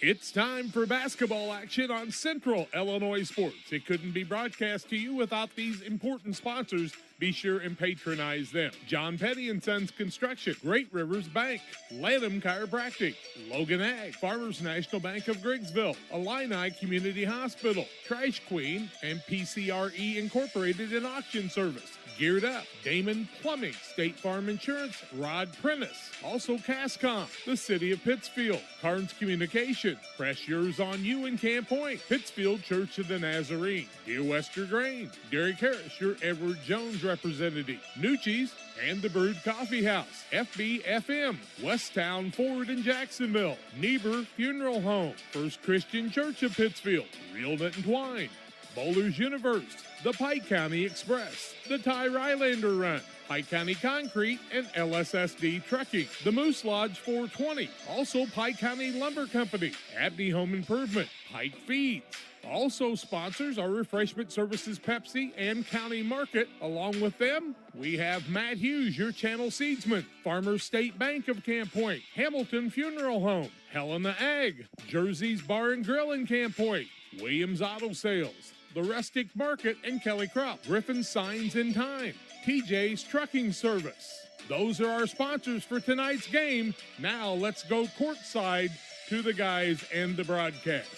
It's time for basketball action on Central Illinois Sports. It couldn't be broadcast to you without these important sponsors. Be sure and patronize them. John Petty & Sons Construction, Great Rivers Bank, Lanham Chiropractic, Logan Ag, Farmers National Bank of Griggsville, Illini Community Hospital, Trash Queen, and PCRE Incorporated in Auction Service. Geared Up, Damon Plumbing, State Farm Insurance, Rod Prentice, also Cascom, the City of Pittsfield, Carnes Communication, Press Yours on You in Camp Point, Pittsfield Church of the Nazarene, Dear Wester Grain, Derek Harris, your Edward Jones representative, Nucci's, and the Brewed Coffee House, FBFM, Westtown Ford in Jacksonville, Niebuhr Funeral Home, First Christian Church of Pittsfield, Real Knit and Twine, Bowlers Universe, the Pike County Express, the Ty Rylander Run, Pike County Concrete, and LSSD Trucking, the Moose Lodge 420, also Pike County Lumber Company, Abney Home Improvement, Pike Feeds. Also sponsors are Refreshment Services Pepsi and County Market. Along with them, we have Matt Hughes, your channel seedsman, Farmers State Bank of Camp Point, Hamilton Funeral Home, Helena Ag, Jersey's Bar and Grill in Camp Point, Williams Auto Sales, the Rustic Market, and Kelly Crop, Griffin Signs in Time, TJ's Trucking Service. Those are our sponsors for tonight's game. Now let's go courtside to the guys and the broadcast.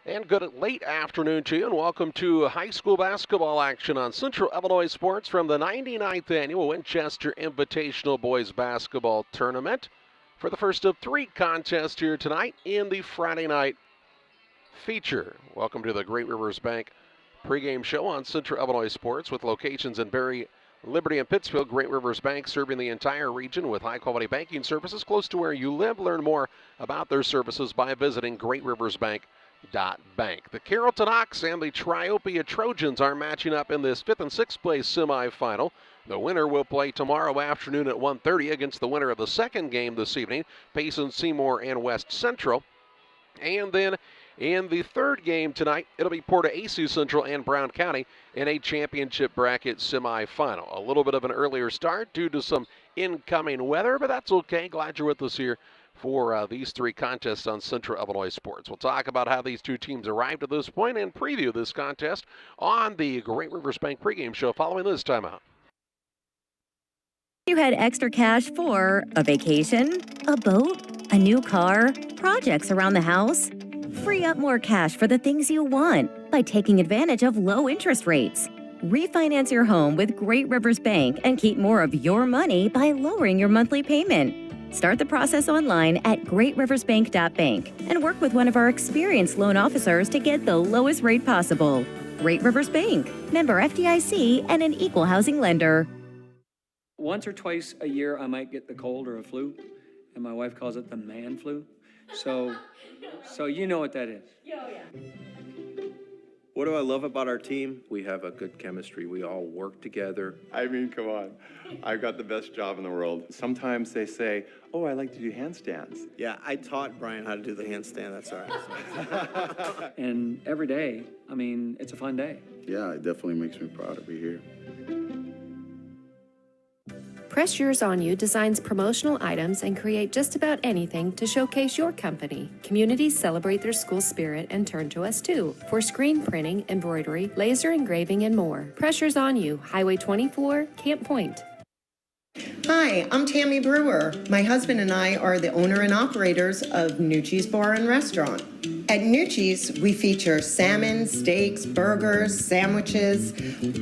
And good late afternoon to you, and welcome to high school basketball action on Central Illinois Sports from the 99th Annual Winchester Invitational Boys Basketball Tournament for the first of three contests here tonight in the Friday night feature. Welcome to the Great Rivers Bank pregame show on Central Illinois Sports with locations in Berry, Liberty, and Pittsfield. Great Rivers Bank serving the entire region with high-quality banking services close to where you live. Learn more about their services by visiting greatriversbank.bank. The Carrollton Ox and the Triopia Trojans are matching up in this 5th and 6th place semifinal. The winner will play tomorrow afternoon at 1:30 against the winner of the second game this evening, Payson, Seymour, and West Central. And then in the third game tonight, it'll be PORTA-A, Central, and Brown County in a championship bracket semifinal. A little bit of an earlier start due to some incoming weather, but that's okay. Glad you're with us here for these three contests on Central Illinois Sports. We'll talk about how these two teams arrived at this point and preview this contest on the Great Rivers Bank pregame show following this timeout. You had extra cash for a vacation, a boat, a new car, projects around the house. Free up more cash for the things you want by taking advantage of low interest rates. Refinance your home with Great Rivers Bank and keep more of your money by lowering your monthly payment. Start the process online at greatriversbank.bank and work with one of our experienced loan officers to get the lowest rate possible. Great Rivers Bank, member FDIC, and an equal housing lender. Once or twice a year, I might get the cold or a flu, and my wife calls it the man flu. So you know what that is. Oh, yeah. What do I love about our team? We have a good chemistry. We all work together. I mean, come on. I've got the best job in the world. Sometimes they say, oh, I like to do handstands. Yeah, I taught Brian how to do the handstand. That's all right. And every day, I mean, it's a fun day. Yeah, it definitely makes me proud to be here. Press Yours on You designs promotional items and create just about anything to showcase your company. Communities celebrate their school spirit and turn to us too for screen printing, embroidery, laser engraving, and more. Press Yours on You, Highway 24, Camp Point. Hi, I'm Tammy Brewer. My husband and I are the owner and operators of Nucci's Bar and Restaurant. At Nucci's, we feature salmon, steaks, burgers, sandwiches,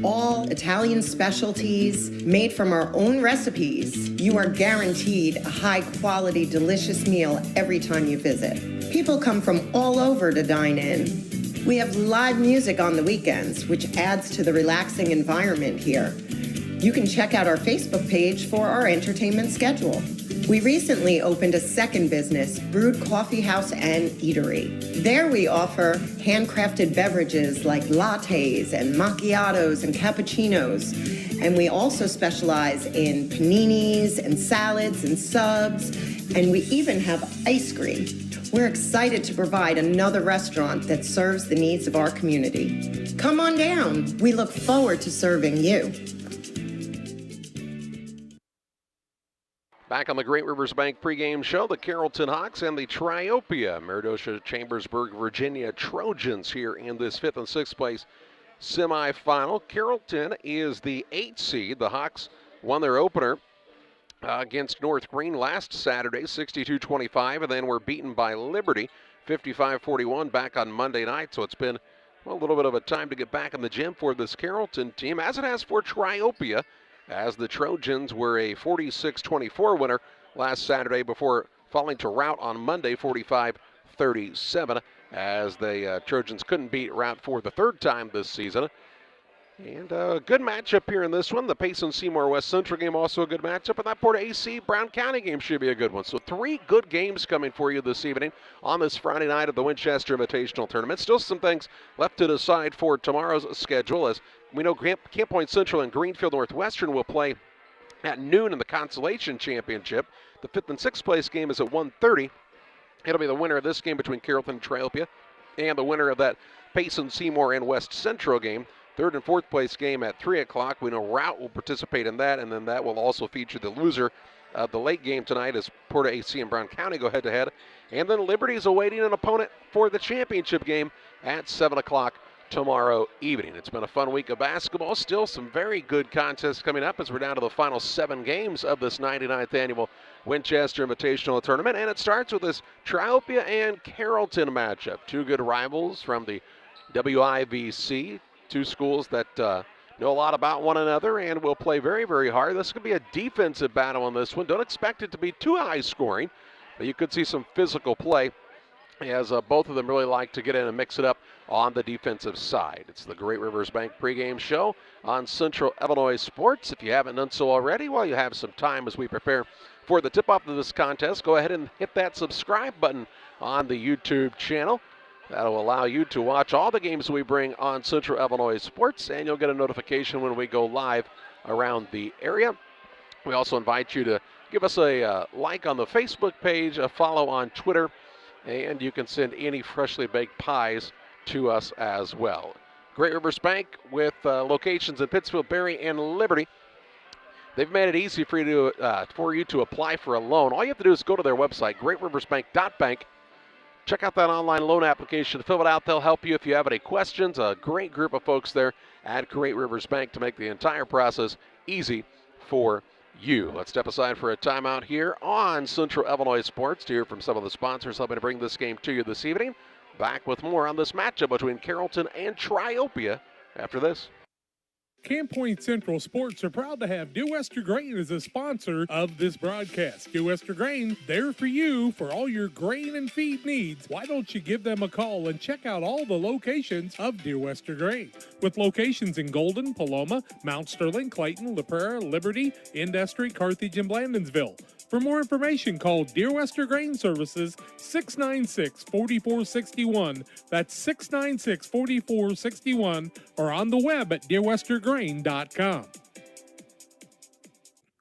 all Italian specialties made from our own recipes. You are guaranteed a high-quality, delicious meal every time you visit. People come from all over to dine in. We have live music on the weekends, which adds to the relaxing environment here. You can check out our Facebook page for our entertainment schedule. We recently opened a second business, Brewed Coffee House and Eatery. There we offer handcrafted beverages like lattes and macchiatos and cappuccinos. And we also specialize in paninis and salads and subs. And we even have ice cream. We're excited to provide another restaurant that serves the needs of our community. Come on down. We look forward to serving you. Back on the Great Rivers Bank pregame show, the Carrollton Hawks and the Triopia, Meredosia Chambersburg, Virginia Trojans here in this 5th and 6th place semifinal. Carrollton is the 8th seed. The Hawks won their opener against North Green last Saturday, 62-25, and then were beaten by Liberty, 55-41 back on Monday night. So it's been a little bit of a time to get back in the gym for this Carrollton team, as it has for Triopia, as the Trojans were a 46-24 winner last Saturday before falling to Rout on Monday, 45-37, as the Trojans couldn't beat Rout for the 3rd time this season. And a good matchup here in this one. The Payson Seymour West Central game also a good matchup, and that PORTA-A Brown County game should be a good one. So 3 good games coming for you this evening on this Friday night of the Winchester Invitational Tournament. Still some things left to decide for tomorrow's schedule, as we know Camp Point Central and Greenfield Northwestern will play at noon in the Consolation Championship. The 5th and 6th place game is at 1:30. It'll be the winner of this game between Carrollton and Triopia, and the winner of that Payson Seymour and West Central game. 3rd and 4th place game at 3 o'clock. We know Rout will participate in that, and then that will also feature the loser of the late game tonight as PORTA-A and Brown County go head-to-head. And then Liberty is awaiting an opponent for the championship game at 7 o'clock tomorrow evening. It's been a fun week of basketball. Still some very good contests coming up as we're down to the final 7 games of this 99th annual Winchester Invitational Tournament. And it starts with this Triopia and Carrollton matchup. 2 good rivals from the WIVC. 2 schools that know a lot about one another and will play very, very hard. This could be a defensive battle on this one. Don't expect it to be too high scoring, but you could see some physical play, as both of them really like to get in and mix it up on the defensive side. It's the Great Rivers Bank pregame show on Central Illinois Sports. If you haven't done so already, while you have some time as we prepare for the tip-off of this contest, go ahead and hit that subscribe button on the YouTube channel. That'll allow you to watch all the games we bring on Central Illinois Sports, and you'll get a notification when we go live around the area. We also invite you to give us a like on the Facebook page, a follow on Twitter, and you can send any freshly baked pies to us as well. Great Rivers Bank with locations in Pittsfield, Berry, and Liberty. They've made it easy for you to apply for a loan. All you have to do is go to their website, greatriversbank.bank. Check out that online loan application. Fill it out. They'll help you if you have any questions. A great group of folks there at Great Rivers Bank to make the entire process easy for you. Let's step aside for a timeout here on Central Illinois Sports to hear from some of the sponsors helping to bring this game to you this evening. Back with more on this matchup between Carrollton and Triopia after this. Camp Point Central Sports are proud to have Dear Wester Grain as a sponsor of this broadcast. Dear Wester Grain, there for you for all your grain and feed needs. Why don't you give them a call and check out all the locations of Dear Wester Grain? With locations in Golden, Paloma, Mount Sterling, Clayton, La Prairie, Liberty, Industry, Carthage, and Blandonsville. For more information, call Dear Wester Grain Services 696-4461. That's 696-4461, or on the web at dearwestergrain.com.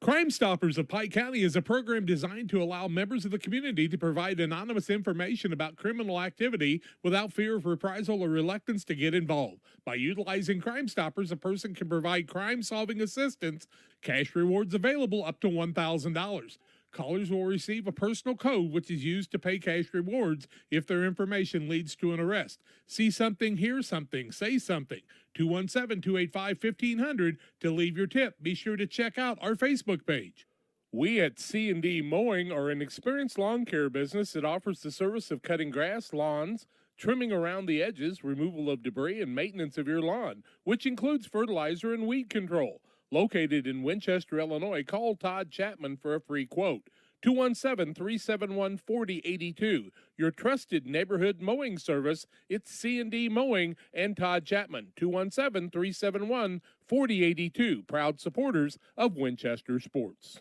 Crime Stoppers of Pike County is a program designed to allow members of the community to provide anonymous information about criminal activity without fear of reprisal or reluctance to get involved. By utilizing Crime Stoppers, a person can provide crime-solving assistance, cash rewards available up to $1,000. Callers will receive a personal code which is used to pay cash rewards if their information leads to an arrest. See something, hear something, say something. 217-285-1500 to leave your tip. Be sure to check out our Facebook page. We at C&D Mowing are an experienced lawn care business that offers the service of cutting grass, lawns, trimming around the edges, removal of debris, and maintenance of your lawn, which includes fertilizer and weed control. Located in Winchester, Illinois, call Todd Chapman for a free quote. 217-371-4082. Your trusted neighborhood mowing service. It's C&D Mowing and Todd Chapman. 217-371-4082. Proud supporters of Winchester Sports.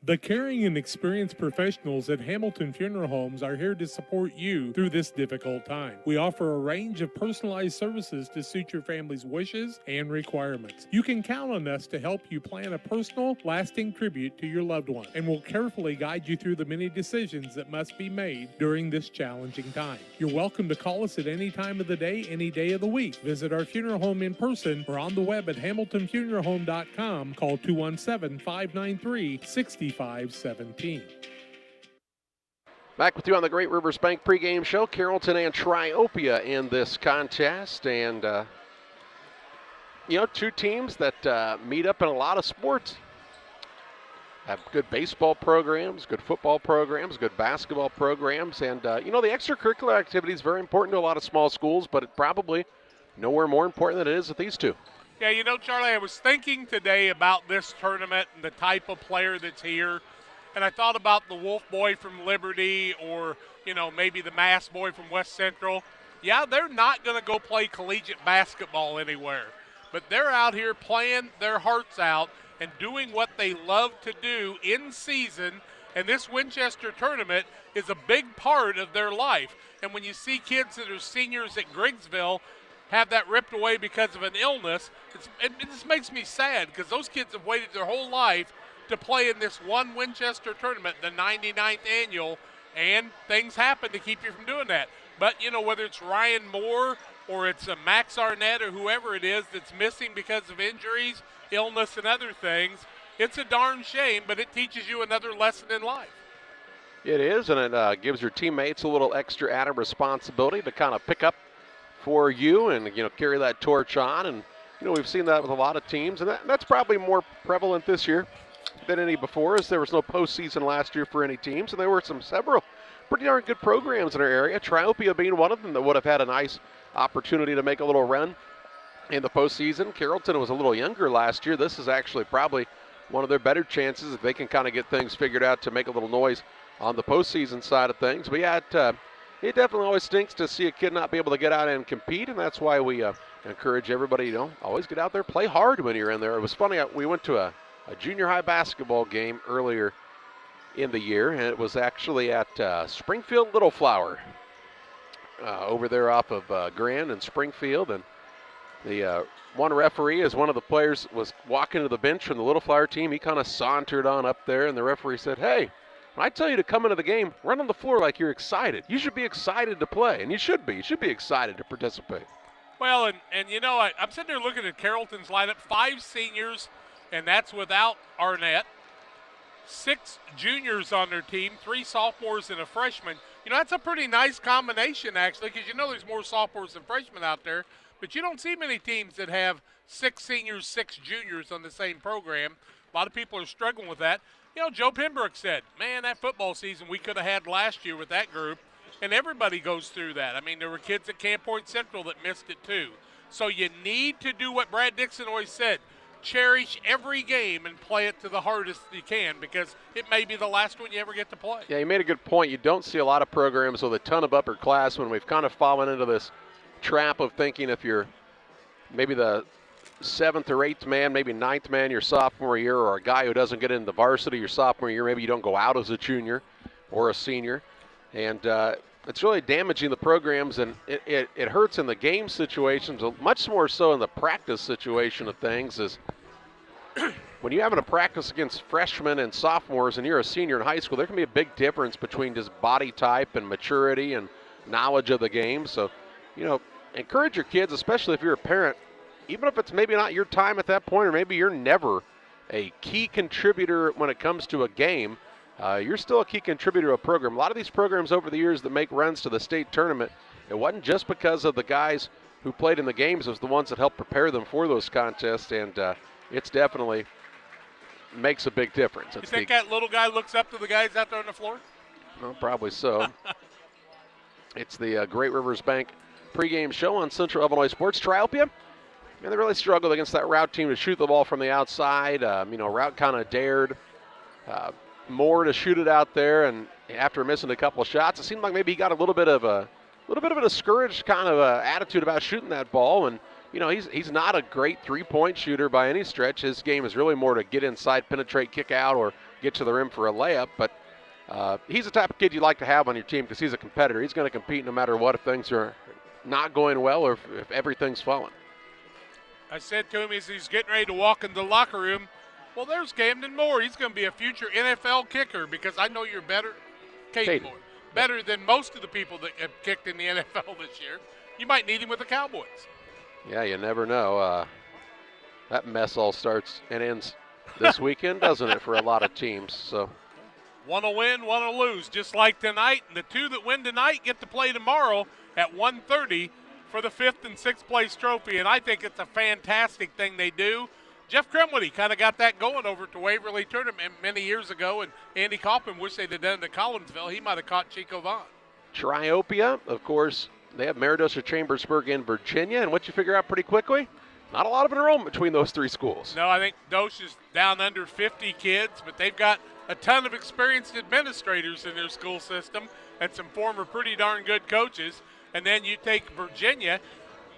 The caring and experienced professionals at Hamilton Funeral Homes are here to support you through this difficult time. We offer a range of personalized services to suit your family's wishes and requirements. You can count on us to help you plan a personal, lasting tribute to your loved one, and we'll carefully guide you through the many decisions that must be made during this challenging time. You're welcome to call us at any time of the day, any day of the week. Visit our funeral home in person or on the web at hamiltonfuneralhome.com. Call 217-593-6517. Back with you on the Great Rivers Bank pregame show. Carrollton and Triopia in this contest. And, two teams that meet up in a lot of sports. Have good baseball programs, good football programs, good basketball programs. And, the extracurricular activity is very important to a lot of small schools, but it's probably nowhere more important than it is with these two. Yeah, Charlie, I was thinking today about this tournament and the type of player that's here. And I thought about the Wolf boy from Liberty or, maybe the Mass boy from West Central. Yeah, they're not going to go play collegiate basketball anywhere. But they're out here playing their hearts out and doing what they love to do in season. And this Winchester tournament is a big part of their life. And when you see kids that are seniors at Griggsville have that ripped away because of an illness, it just makes me sad because those kids have waited their whole life to play in this one Winchester tournament, the 99th annual, and things happen to keep you from doing that. But, whether it's Ryan Moore or it's a Max Arnett or whoever it is that's missing because of injuries, illness, and other things, it's a darn shame, but it teaches you another lesson in life. It is, and it gives your teammates a little extra added responsibility to kind of pick up for you and, carry that torch on. And, we've seen that with a lot of teams, and that's probably more prevalent this year than any before, as there was no postseason last year for any teams, and there were several pretty darn good programs in our area, Triopia being one of them that would have had a nice opportunity to make a little run in the postseason. Carrollton was a little younger last year. This is actually probably one of their better chances if they can kind of get things figured out to make a little noise on the postseason side of things. But yeah, it definitely always stinks to see a kid not be able to get out and compete, and that's why we encourage everybody, always get out there, play hard when you're in there. It was funny, we went to a junior high basketball game earlier in the year, and it was actually at Springfield Little Flower over there off of Grand and Springfield. And the one referee, as one of the players was walking to the bench from the Little Flower team, he kind of sauntered on up there, and the referee said, "Hey, when I tell you to come into the game, run on the floor like you're excited. You should be excited to play," and you should be. You should be excited to participate. Well, and I'm sitting there looking at Carrollton's lineup, 5 seniors, and that's without Arnett. 6 juniors on their team, 3 sophomores and a freshman. That's a pretty nice combination, actually, because there's more sophomores than freshmen out there. But you don't see many teams that have 6 seniors, 6 juniors on the same program. A lot of people are struggling with that. Joe Pembroke said, man, that football season we could have had last year with that group. And everybody goes through that. I mean, there were kids at Camp Point Central that missed it too. So you need to do what Brad Dixon always said. Cherish every game and play it to the hardest you can, because it may be the last one you ever get to play. Yeah, you made a good point. You don't see a lot of programs with a ton of upperclassmen. We've kind of fallen into this trap of thinking if you're maybe the 7th or 8th man, maybe 9th man your sophomore year, or a guy who doesn't get into varsity your sophomore year, maybe you don't go out as a junior or a senior. And it's really damaging the programs, and it hurts in the game situations, much more so in the practice situation of things. Is when you're having a practice against freshmen and sophomores and you're a senior in high school, there can be a big difference between just body type and maturity and knowledge of the game. So, encourage your kids, especially if you're a parent, even if it's maybe not your time at that point, or maybe you're never a key contributor when it comes to a game, you're still a key contributor to a program. A lot of these programs over the years that make runs to the state tournament, it wasn't just because of the guys who played in the games. It was the ones that helped prepare them for those contests, and it's definitely makes a big difference. You think that little guy looks up to the guys out there on the floor? Well, probably so. It's the Great Rivers Bank pregame show on Central Illinois Sports. Triopia, they really struggled against that route team to shoot the ball from the outside. Route kind of dared Moore to shoot it out there, and after missing a couple of shots, it seemed like maybe he got a little bit of a discouraged kind of attitude about shooting that ball. And he's not a great three-point shooter by any stretch. His game is really more to get inside, penetrate, kick out, or get to the rim for a layup, but he's the type of kid you like to have on your team because he's a competitor. He's going to compete no matter what if things are not going well or if everything's falling. I said to him as he's getting ready to walk in the locker room, well, there's Camden Moore. He's going to be a future NFL kicker because I know you're better, Caden Moore, better than most of the people that have kicked in the NFL this year. You might need him with the Cowboys. Yeah, you never know. That mess all starts and ends this weekend, doesn't it, for a lot of teams? So, one will win, one will lose, just like tonight. And the two that win tonight get to play tomorrow at 1:30 for the 5th and 6th place trophy. And I think it's a fantastic thing they do. Jeff Cremwoody kind of got that going over at the Waverly Tournament many years ago, and Andy Kaufman wished they'd have done it at Collinsville. He might have caught Chico Vaughn. Triopia, of course, they have Maridosa Chambersburg in Virginia. And what you figure out pretty quickly, not a lot of enrollment between those three schools. No, I think Dosh is down under 50 kids, but they've got a ton of experienced administrators in their school system and some former pretty darn good coaches. And then you take Virginia.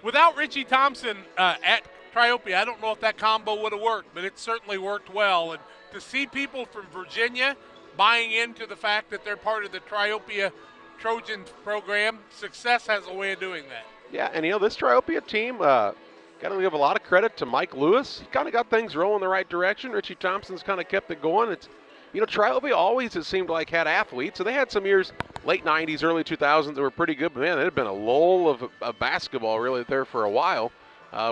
Without Richie Thompson at Triopia, I don't know if that combo would have worked, but it certainly worked well. And to see people from Virginia buying into the fact that they're part of the Triopia Trojans program, success has a way of doing that. Yeah, and this Triopia team, got to give a lot of credit to Mike Lewis. He kind of got things rolling the right direction. Richie Thompson's kind of kept it going. It's, Triopia always, it seemed like, had athletes. So they had some years, late 90s, early 2000s, that were pretty good. But, man, it had been a lull of basketball really there for a while,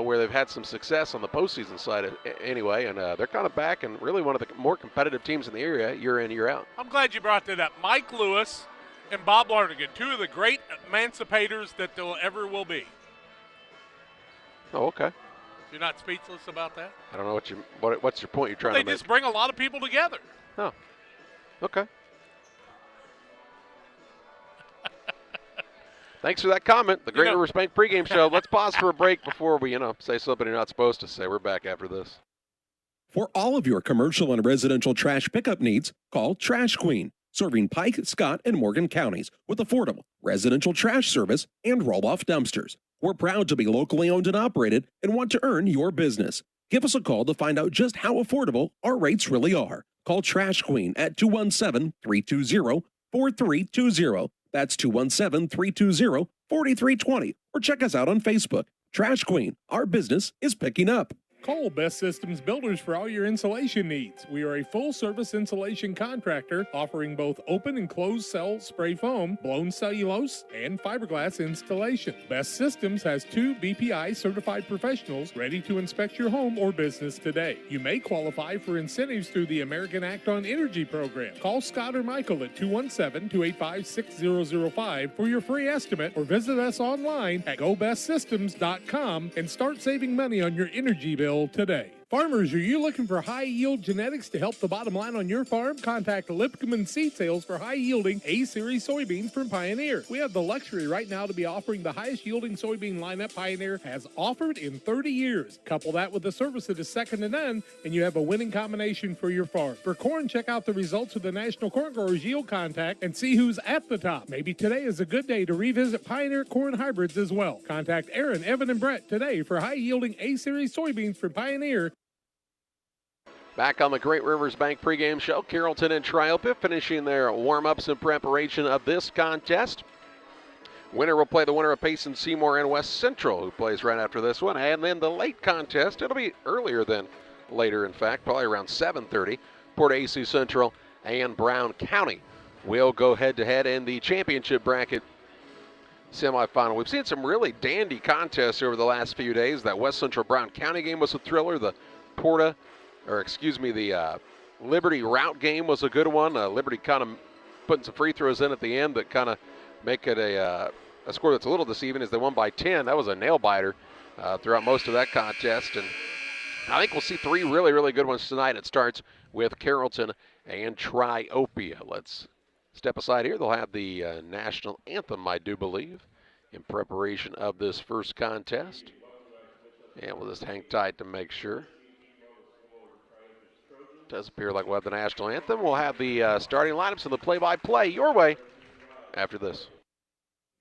where they've had some success on the postseason side anyway. And they're kind of back and really one of the more competitive teams in the area year in, year out. I'm glad you brought that up. Mike Lewis and Bob Larnigan, two of the great emancipators that there ever will be. Oh, okay. You're not speechless about that? I don't know what's your point you're trying to make. They just bring a lot of people together. Oh, okay. Thanks for that comment. The Great Rivers Bank pregame show. Let's pause for a break before we, say something you're not supposed to say. We're back after this. For all of your commercial and residential trash pickup needs, call Trash Queen, serving Pike, Scott, and Morgan counties with affordable residential trash service and roll-off dumpsters. We're proud to be locally owned and operated and want to earn your business. Give us a call to find out just how affordable our rates really are. Call Trash Queen at 217-320-4320. That's 217-320-4320. Or check us out on Facebook. Trash Queen, our business is picking up. Call Best Systems Builders for all your insulation needs. We are a full-service insulation contractor offering both open and closed cell spray foam, blown cellulose, and fiberglass installation. Best Systems has 2 BPI certified professionals ready to inspect your home or business today. You may qualify for incentives through the American Act on Energy program. Call Scott or Michael at 217-285-6005 for your free estimate, or visit us online at gobestsystems.com and start saving money on your energy bill today. Farmers, are you looking for high-yield genetics to help the bottom line on your farm? Contact Lipcomb Seed Sales for high-yielding A-Series soybeans from Pioneer. We have the luxury right now to be offering the highest-yielding soybean lineup Pioneer has offered in 30 years. Couple that with a service that is second to none, and you have a winning combination for your farm. For corn, check out the results of the National Corn Growers Yield Contact and see who's at the top. Maybe today is a good day to revisit Pioneer corn hybrids as well. Contact Aaron, Evan, and Brett today for high-yielding A-Series soybeans from Pioneer. Back on the Great Rivers Bank pregame show, Carrollton and Triopia finishing their warm-ups in preparation of this contest. Winner will play the winner of Payson, Seymour, and West Central, who plays right after this one. And then the late contest, it'll be earlier than later, in fact, probably around 7:30. PORTA-A Central and Brown County will go head-to-head in the championship bracket semifinal. We've seen some really dandy contests over the last few days. That West Central Brown County game was a thriller. The Liberty route game was a good one. Liberty kind of putting some free throws in at the end that kind of make it a score that's a little deceiving as they won by 10. That was a nail-biter throughout most of that contest. And I think we'll see 3 really, really good ones tonight. It starts with Carrollton and Triopia. Let's step aside here. They'll have the national anthem, I do believe, in preparation of this first contest. And we'll just hang tight to make sure. Does appear like we'll have the national anthem. We'll have the starting lineups and the play-by-play your way after this.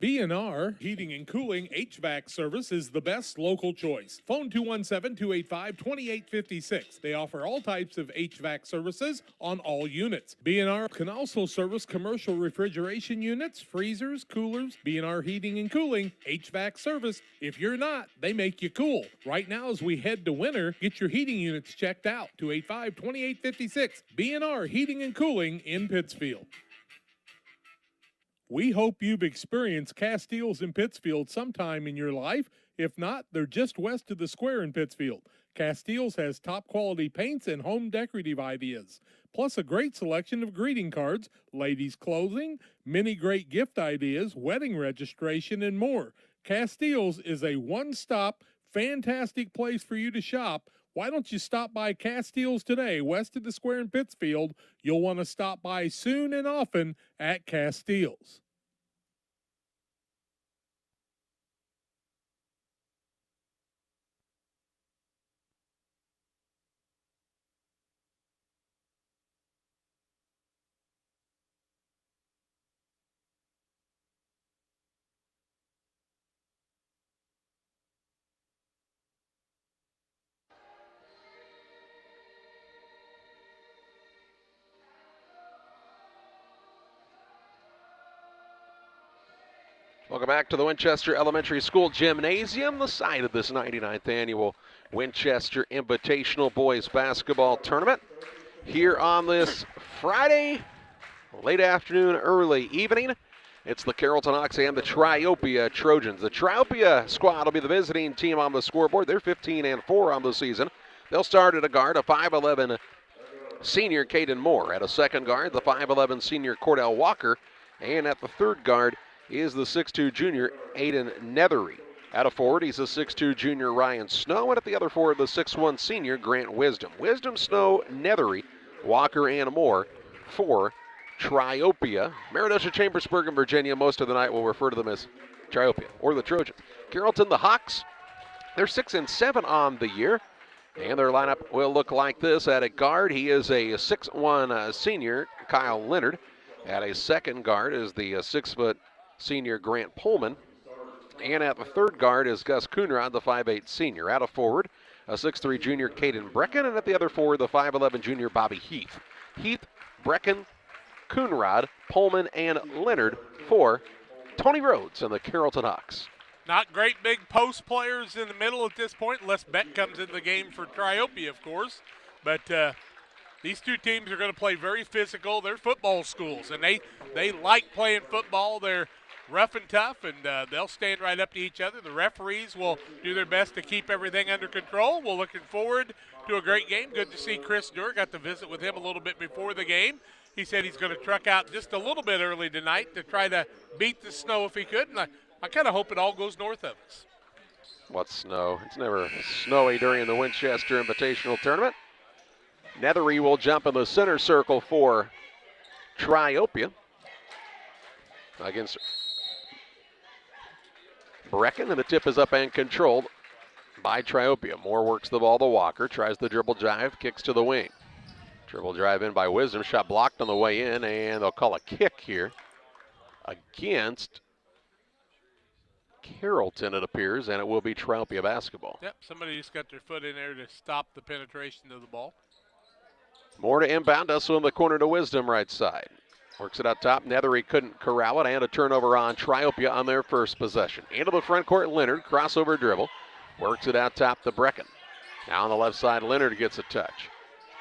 B&R Heating and Cooling HVAC service is the best local choice. Phone 217-285-2856. They offer all types of HVAC services on all units. B&R can also service commercial refrigeration units, freezers, coolers. B&R Heating and Cooling HVAC service. If you're not, they make you cool. Right now as we head to winter, get your heating units checked out. 285-2856. B&R Heating and Cooling in Pittsfield. We hope you've experienced Castiles in Pittsfield sometime in your life. If not, they're just west of the square in Pittsfield. Castiles has top quality paints and home decorative ideas, plus a great selection of greeting cards, ladies' clothing, many great gift ideas, wedding registration, and more. Castiles is a one-stop, fantastic place for you to shop. Why don't you stop by Castiles today, west of the square in Pittsfield? You'll want to stop by soon and often at Castiles. Welcome back to the Winchester Elementary School Gymnasium, the site of this 99th annual Winchester Invitational Boys Basketball Tournament. Here on this Friday, late afternoon, early evening, it's the Carrollton Hawks and the Triopia Trojans. The Triopia squad will be the visiting team on the scoreboard. They're 15-4 on the season. They'll start at a guard, a 5'11" senior Caden Moore. At a second guard, the 5'11" senior Cordell Walker. And at the third guard is the 6'2" junior Aiden Nethery. At a forward, he's a 6'2" junior Ryan Snow, and at the other forward, the 6'1" senior Grant Wisdom. Wisdom, Snow, Nethery, Walker, and Moore for Triopia. Meridosha, Chambersburg, and Virginia, most of the night will refer to them as Triopia or the Trojans. Carrollton, the Hawks, they're 6-7 on the year, and their lineup will look like this. At a guard, he is a 6'1" senior Kyle Leonard. At a second guard is the 6' senior Grant Pullman. And at the third guard is Gus Coonrod, the 5'8" senior. At a forward, a 6'3" junior Caden Brecken, and at the other forward, the 5'11" junior Bobby Heath. Heath, Brecken, Coonrod, Pullman, and Leonard for Tony Rhodes and the Carrollton Hawks. Not great big post players in the middle at this point, unless Beck comes into the game for Triopia, of course. But these two teams are going to play very physical. They're football schools, and they like playing football. They're rough and tough, and they'll stand right up to each other. The referees will do their best to keep everything under control. We're looking forward to a great game. Good to see Chris Durr. Got to visit with him a little bit before the game. He said he's going to truck out just a little bit early tonight to try to beat the snow if he could, and I kind of hope it all goes north of us. What snow? It's never snowy during the Winchester Invitational Tournament. Nethery will jump in the center circle for Triopia against Brecken, and the tip is up and controlled by Triopia. Moore works the ball to Walker, tries the dribble drive, kicks to the wing. Dribble drive in by Wisdom, shot blocked on the way in, and they'll call a kick here against Carrollton, it appears, and it will be Triopia basketball. Yep, somebody just got their foot in there to stop the penetration of the ball. Moore to inbound, Hustle in the corner to Wisdom, right side. Works it out top. Nethery couldn't corral it, and a turnover on Triopia on their first possession. Into the front court, Leonard, crossover dribble. Works it out top to Brecken. Now on the left side, Leonard gets a touch.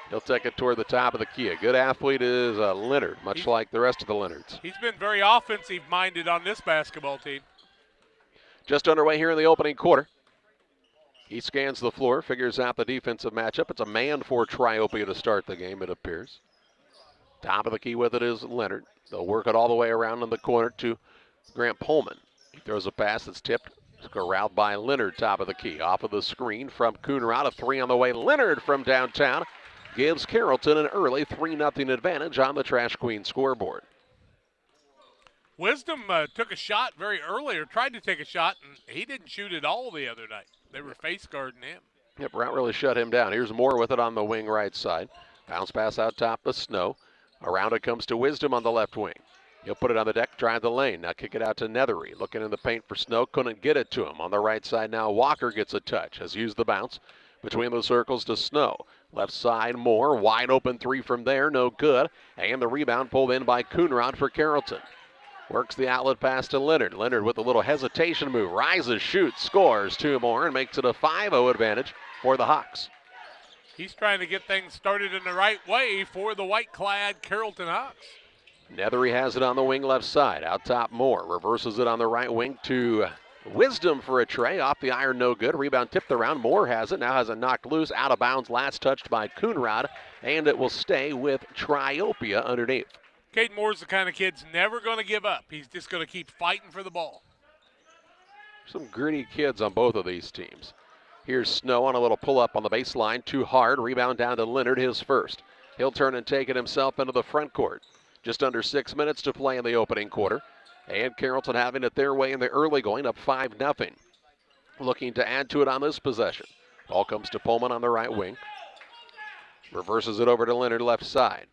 He'll take it toward the top of the key. A good athlete is Leonard, much like the rest of the Leonards. He's been very offensive-minded on this basketball team. Just underway here in the opening quarter. He scans the floor, figures out the defensive matchup. It's a man for Triopia to start the game, it appears. Top of the key with it is Leonard. They'll work it all the way around in the corner to Grant Pullman. He throws a pass that's tipped. It's corralled by Leonard, top of the key. Off of the screen from Coonrod, a three on the way. Leonard from downtown gives Carrollton an early 3-0 advantage on the Trash Queen scoreboard. Wisdom took a shot very early, or tried to take a shot, and he didn't shoot at all the other night. They were face guarding him. Yep, Rout really shut him down. Here's Moore with it on the wing right side. Bounce pass out top to Snow. Around it comes to Wisdom on the left wing. He'll put it on the deck, drive the lane. Now kick it out to Nethery. Looking in the paint for Snow. Couldn't get it to him. On the right side now, Walker gets a touch. Has used the bounce between the circles to Snow. Left side, Moore. Wide open three from there. No good. And the rebound pulled in by Coonrod for Carrollton. Works the outlet pass to Leonard. Leonard with a little hesitation move. Rises, shoots, scores 2 more, and makes it a 5-0 advantage for the Hawks. He's trying to get things started in the right way for the white-clad Carrollton Hawks. Nethery has it on the wing left side. Out top, Moore. Reverses it on the right wing to Wisdom for a tray. Off the iron, no good. Rebound tipped around. Moore has it. Now has it knocked loose. Out of bounds. Last touched by Coonrod. And it will stay with Triopia underneath. Caden Moore's the kind of kid's never going to give up. He's just going to keep fighting for the ball. Some gritty kids on both of these teams. Here's Snow on a little pull-up on the baseline. Too hard. Rebound down to Leonard, his first. He'll turn and take it himself into the front court. Just under 6 minutes to play in the opening quarter. And Carrollton having it their way in the early going, up 5-0. Looking to add to it on this possession. Ball comes to Pullman on the right wing. Reverses it over to Leonard left side.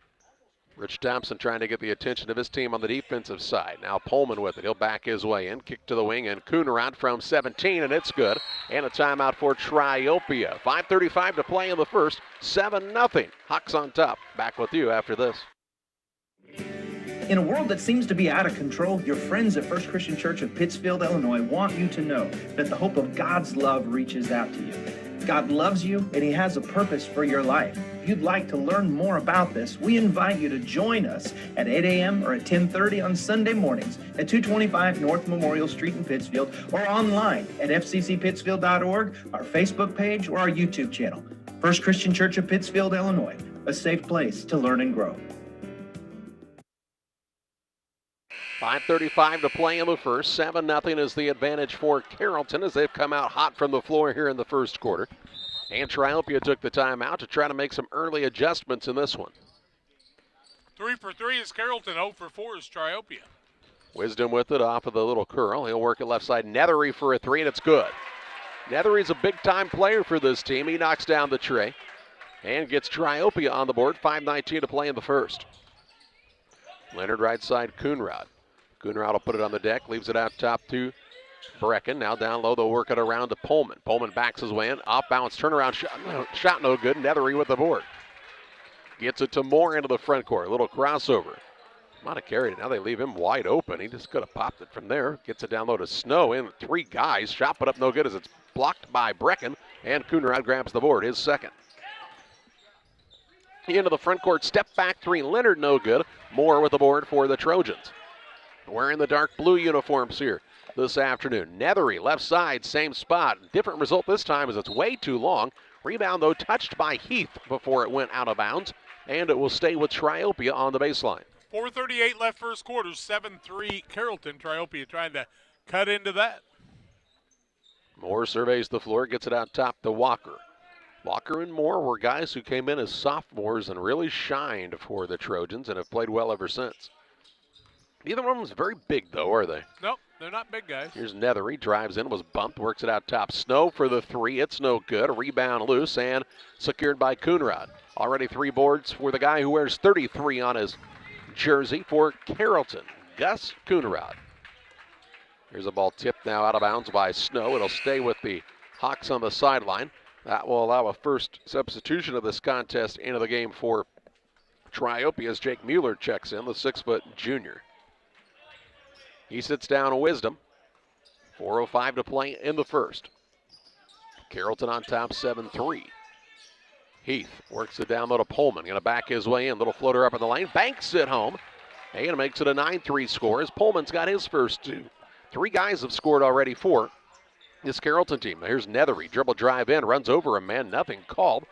Rich Thompson trying to get the attention of his team on the defensive side. Now Pullman with it. He'll back his way in. Kick to the wing, and Coonrod from 17, and it's good. And a timeout for Triopia. 5:35 to play in the first. 7-0. Hawks on top. Back with you after this. In a world that seems to be out of control, your friends at First Christian Church of Pittsfield, Illinois want you to know that the hope of God's love reaches out to you. God loves you, and He has a purpose for your life. If you'd like to learn more about this, we invite you to join us at 8 a.m. or at 10:30 on Sunday mornings at 225 North Memorial Street in Pittsfield, or online at fccpittsfield.org, our Facebook page, or our YouTube channel. First Christian Church of Pittsfield, Illinois, a safe place to learn and grow. 5:35 to play in the first. 7-0 is the advantage for Carrollton as they've come out hot from the floor here in the first quarter. And Triopia took the timeout to try to make some early adjustments in this one. 3 for 3 is Carrollton. 0 for 4 is Triopia. Wisdom with it off of the little curl. He'll work it left side. Nethery for a three, and it's good. Nethery's a big-time player for this team. He knocks down the tray and gets Triopia on the board. 5:19 to play in the first. Leonard right side, Coonrod. Coonrod will put it on the deck, leaves it out top to Brecken. Now down low, they'll work it around to Pullman. Pullman backs his way in. Off balance, turnaround shot no good. Nethery with the board. Gets it to Moore into the front court. A little crossover. Might have carried it. Now they leave him wide open. He just could have popped it from there. Gets it down low to Snow in with 3 guys. Shot put up no good as it's blocked by Brecken. And Coonrod grabs the board, his second. Into the front court, step back 3. Leonard no good. Moore with the board for the Trojans. Wearing the dark blue uniforms here this afternoon. Nethery, left side, same spot. Different result this time as it's way too long. Rebound, though, touched by Heath before it went out of bounds. And it will stay with Triopia on the baseline. 4:38 left first quarter. 7-3 Carrollton. Triopia trying to cut into that. Moore surveys the floor, gets it out top to Walker. Walker and Moore were guys who came in as sophomores and really shined for the Trojans and have played well ever since. Neither one of them is very big, though, are they? Nope, they're not big guys. Here's Nethery, drives in, was bumped, works it out top. Snow for the 3, it's no good. A rebound loose and secured by Coonrod. Already 3 boards for the guy who wears 33 on his jersey for Carrollton, Gus Coonrod. Here's a ball tipped now out of bounds by Snow. It'll stay with the Hawks on the sideline. That will allow a first substitution of this contest into the game for Triopia as Jake Mueller checks in, the 6-foot junior. He sits down on Wisdom. 4:05 to play in the first. Carrollton on top 7-3. Heath works it down low to Pullman. Going to back his way in. Little floater up in the lane. Banks it home. And makes it a 9-3 score as Pullman's got his first 2. 3 guys have scored already for this Carrollton team. Here's Nethery. Dribble drive in. Runs over a man. Nothing called.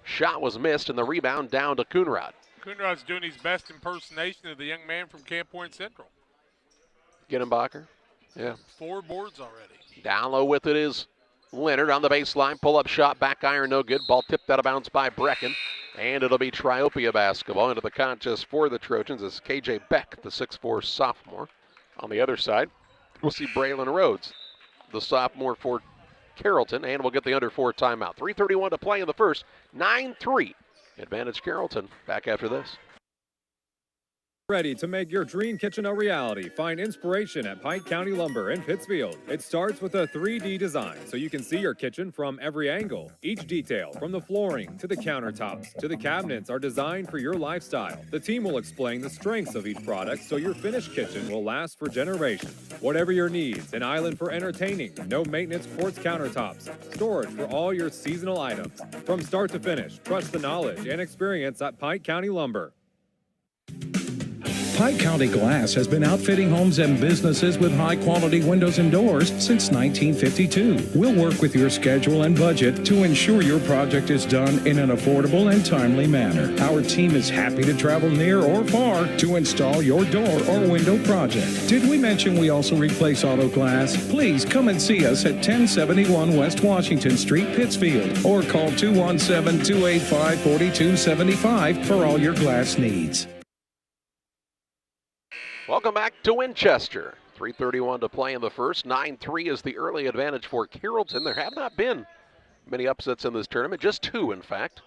Shot was missed and the rebound down to Coonrod. Coonrod's doing his best impersonation of the young man from Camp Point Central. Gittenbacher. Yeah. 4 boards already. Down low with it is Leonard on the baseline. Pull-up shot, back iron, no good. Ball tipped out of bounds by Brecken. And it'll be Triopia basketball into the contest for the Trojans as KJ Beck, the 6'4 sophomore. On the other side, we'll see Braylon Rhodes, the sophomore for Carrollton, and we'll get the under 4 timeout. 3:31 to play in the first. 9-3. Advantage Carrollton. Back after this. Ready to make your dream kitchen a reality? Find inspiration at Pike County Lumber in Pittsfield. It starts with a 3D design so you can see your kitchen from every angle. Each detail, from the flooring to the countertops to the cabinets, are designed for your lifestyle. The team will explain the strengths of each product so your finished kitchen will last for generations. Whatever your needs, an island for entertaining, no maintenance quartz countertops, storage for all your seasonal items. From start to finish, trust the knowledge and experience at Pike County Lumber. Pike County Glass has been outfitting homes and businesses with high-quality windows and doors since 1952. We'll work with your schedule and budget to ensure your project is done in an affordable and timely manner. Our team is happy to travel near or far to install your door or window project. Did we mention we also replace auto glass? Please come and see us at 1071 West Washington Street, Pittsfield, or call 217-285-4275 for all your glass needs. Welcome back to Winchester. 3:31 to play in the first. 9-3 is the early advantage for Carrollton. There have not been many upsets in this tournament, just 2 in fact.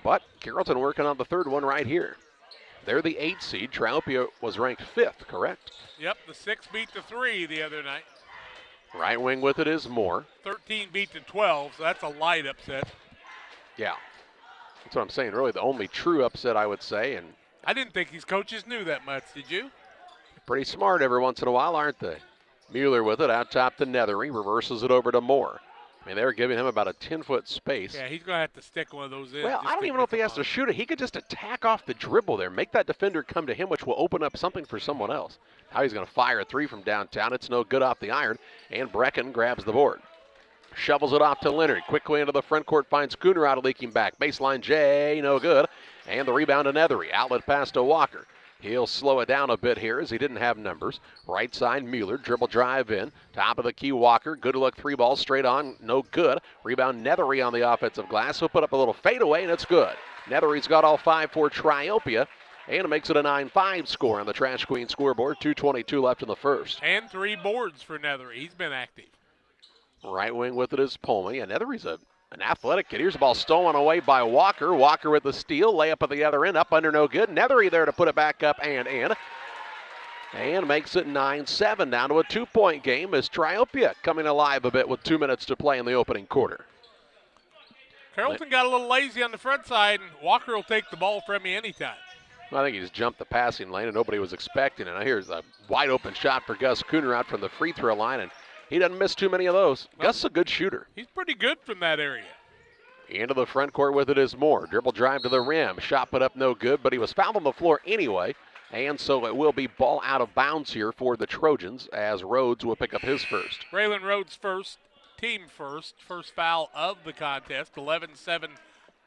But Carrollton working on the third one right here. They're the 8 seed. Triopia was ranked 5th, correct? Yep, the 6 beat the 3 the other night. Right wing with it is Moore. 13 beat the 12, so that's a light upset. Yeah, that's what I'm saying. Really the only true upset, I would say, and I didn't think these coaches knew that much, did you? pretty smart every once in a while, aren't they? Mueller with it, out top to Nethery, reverses it over to Moore. I mean, they're giving him about a 10-foot space. Yeah, he's going to have to stick one of those in. Well, I don't even know if he has to shoot it. He could just attack off the dribble there, make that defender come to him, which will open up something for someone else. Now he's going to fire a 3 from downtown. It's no good off the iron, and Brecken grabs the board. Shovels it off to Leonard. Quickly into the front court, finds Cooner out of leaking back. Baseline J, no good. And the rebound to Nethery. Outlet pass to Walker. He'll slow it down a bit here as he didn't have numbers. Right side, Mueller. Dribble drive in. Top of the key, Walker. Good look, 3 balls straight on. No good. Rebound, Nethery on the offensive glass. He'll put up a little fadeaway, and it's good. Nethery's got all 5 for Triopia. And it makes it a 9-5 score on the Trash Queen scoreboard. 2:22 left in the first. And 3 boards for Nethery. He's been active. Right wing with it is Pullman. Yeah, Nethery's an athletic kid. Here's the ball stolen away by Walker. Walker with the steal. Layup at the other end. Up under, no good. Nethery there to put it back up and in. And makes it 9-7. Down to a 2-point game as Triopia coming alive a bit with 2 minutes to play in the opening quarter. Carrollton got a little lazy on the front side, and Walker will take the ball from you anytime. I think he just jumped the passing lane and nobody was expecting it. Now here's a wide open shot for Gus Cooner out from the free throw line, and he doesn't miss too many of those. Well, Gus is a good shooter. He's pretty good from that area. Into the front court with it is Moore. Dribble drive to the rim. Shot put up no good, but he was fouled on the floor anyway. And so it will be ball out of bounds here for the Trojans as Rhodes will pick up his first. Braylon Rhodes first, team first foul of the contest. 11-7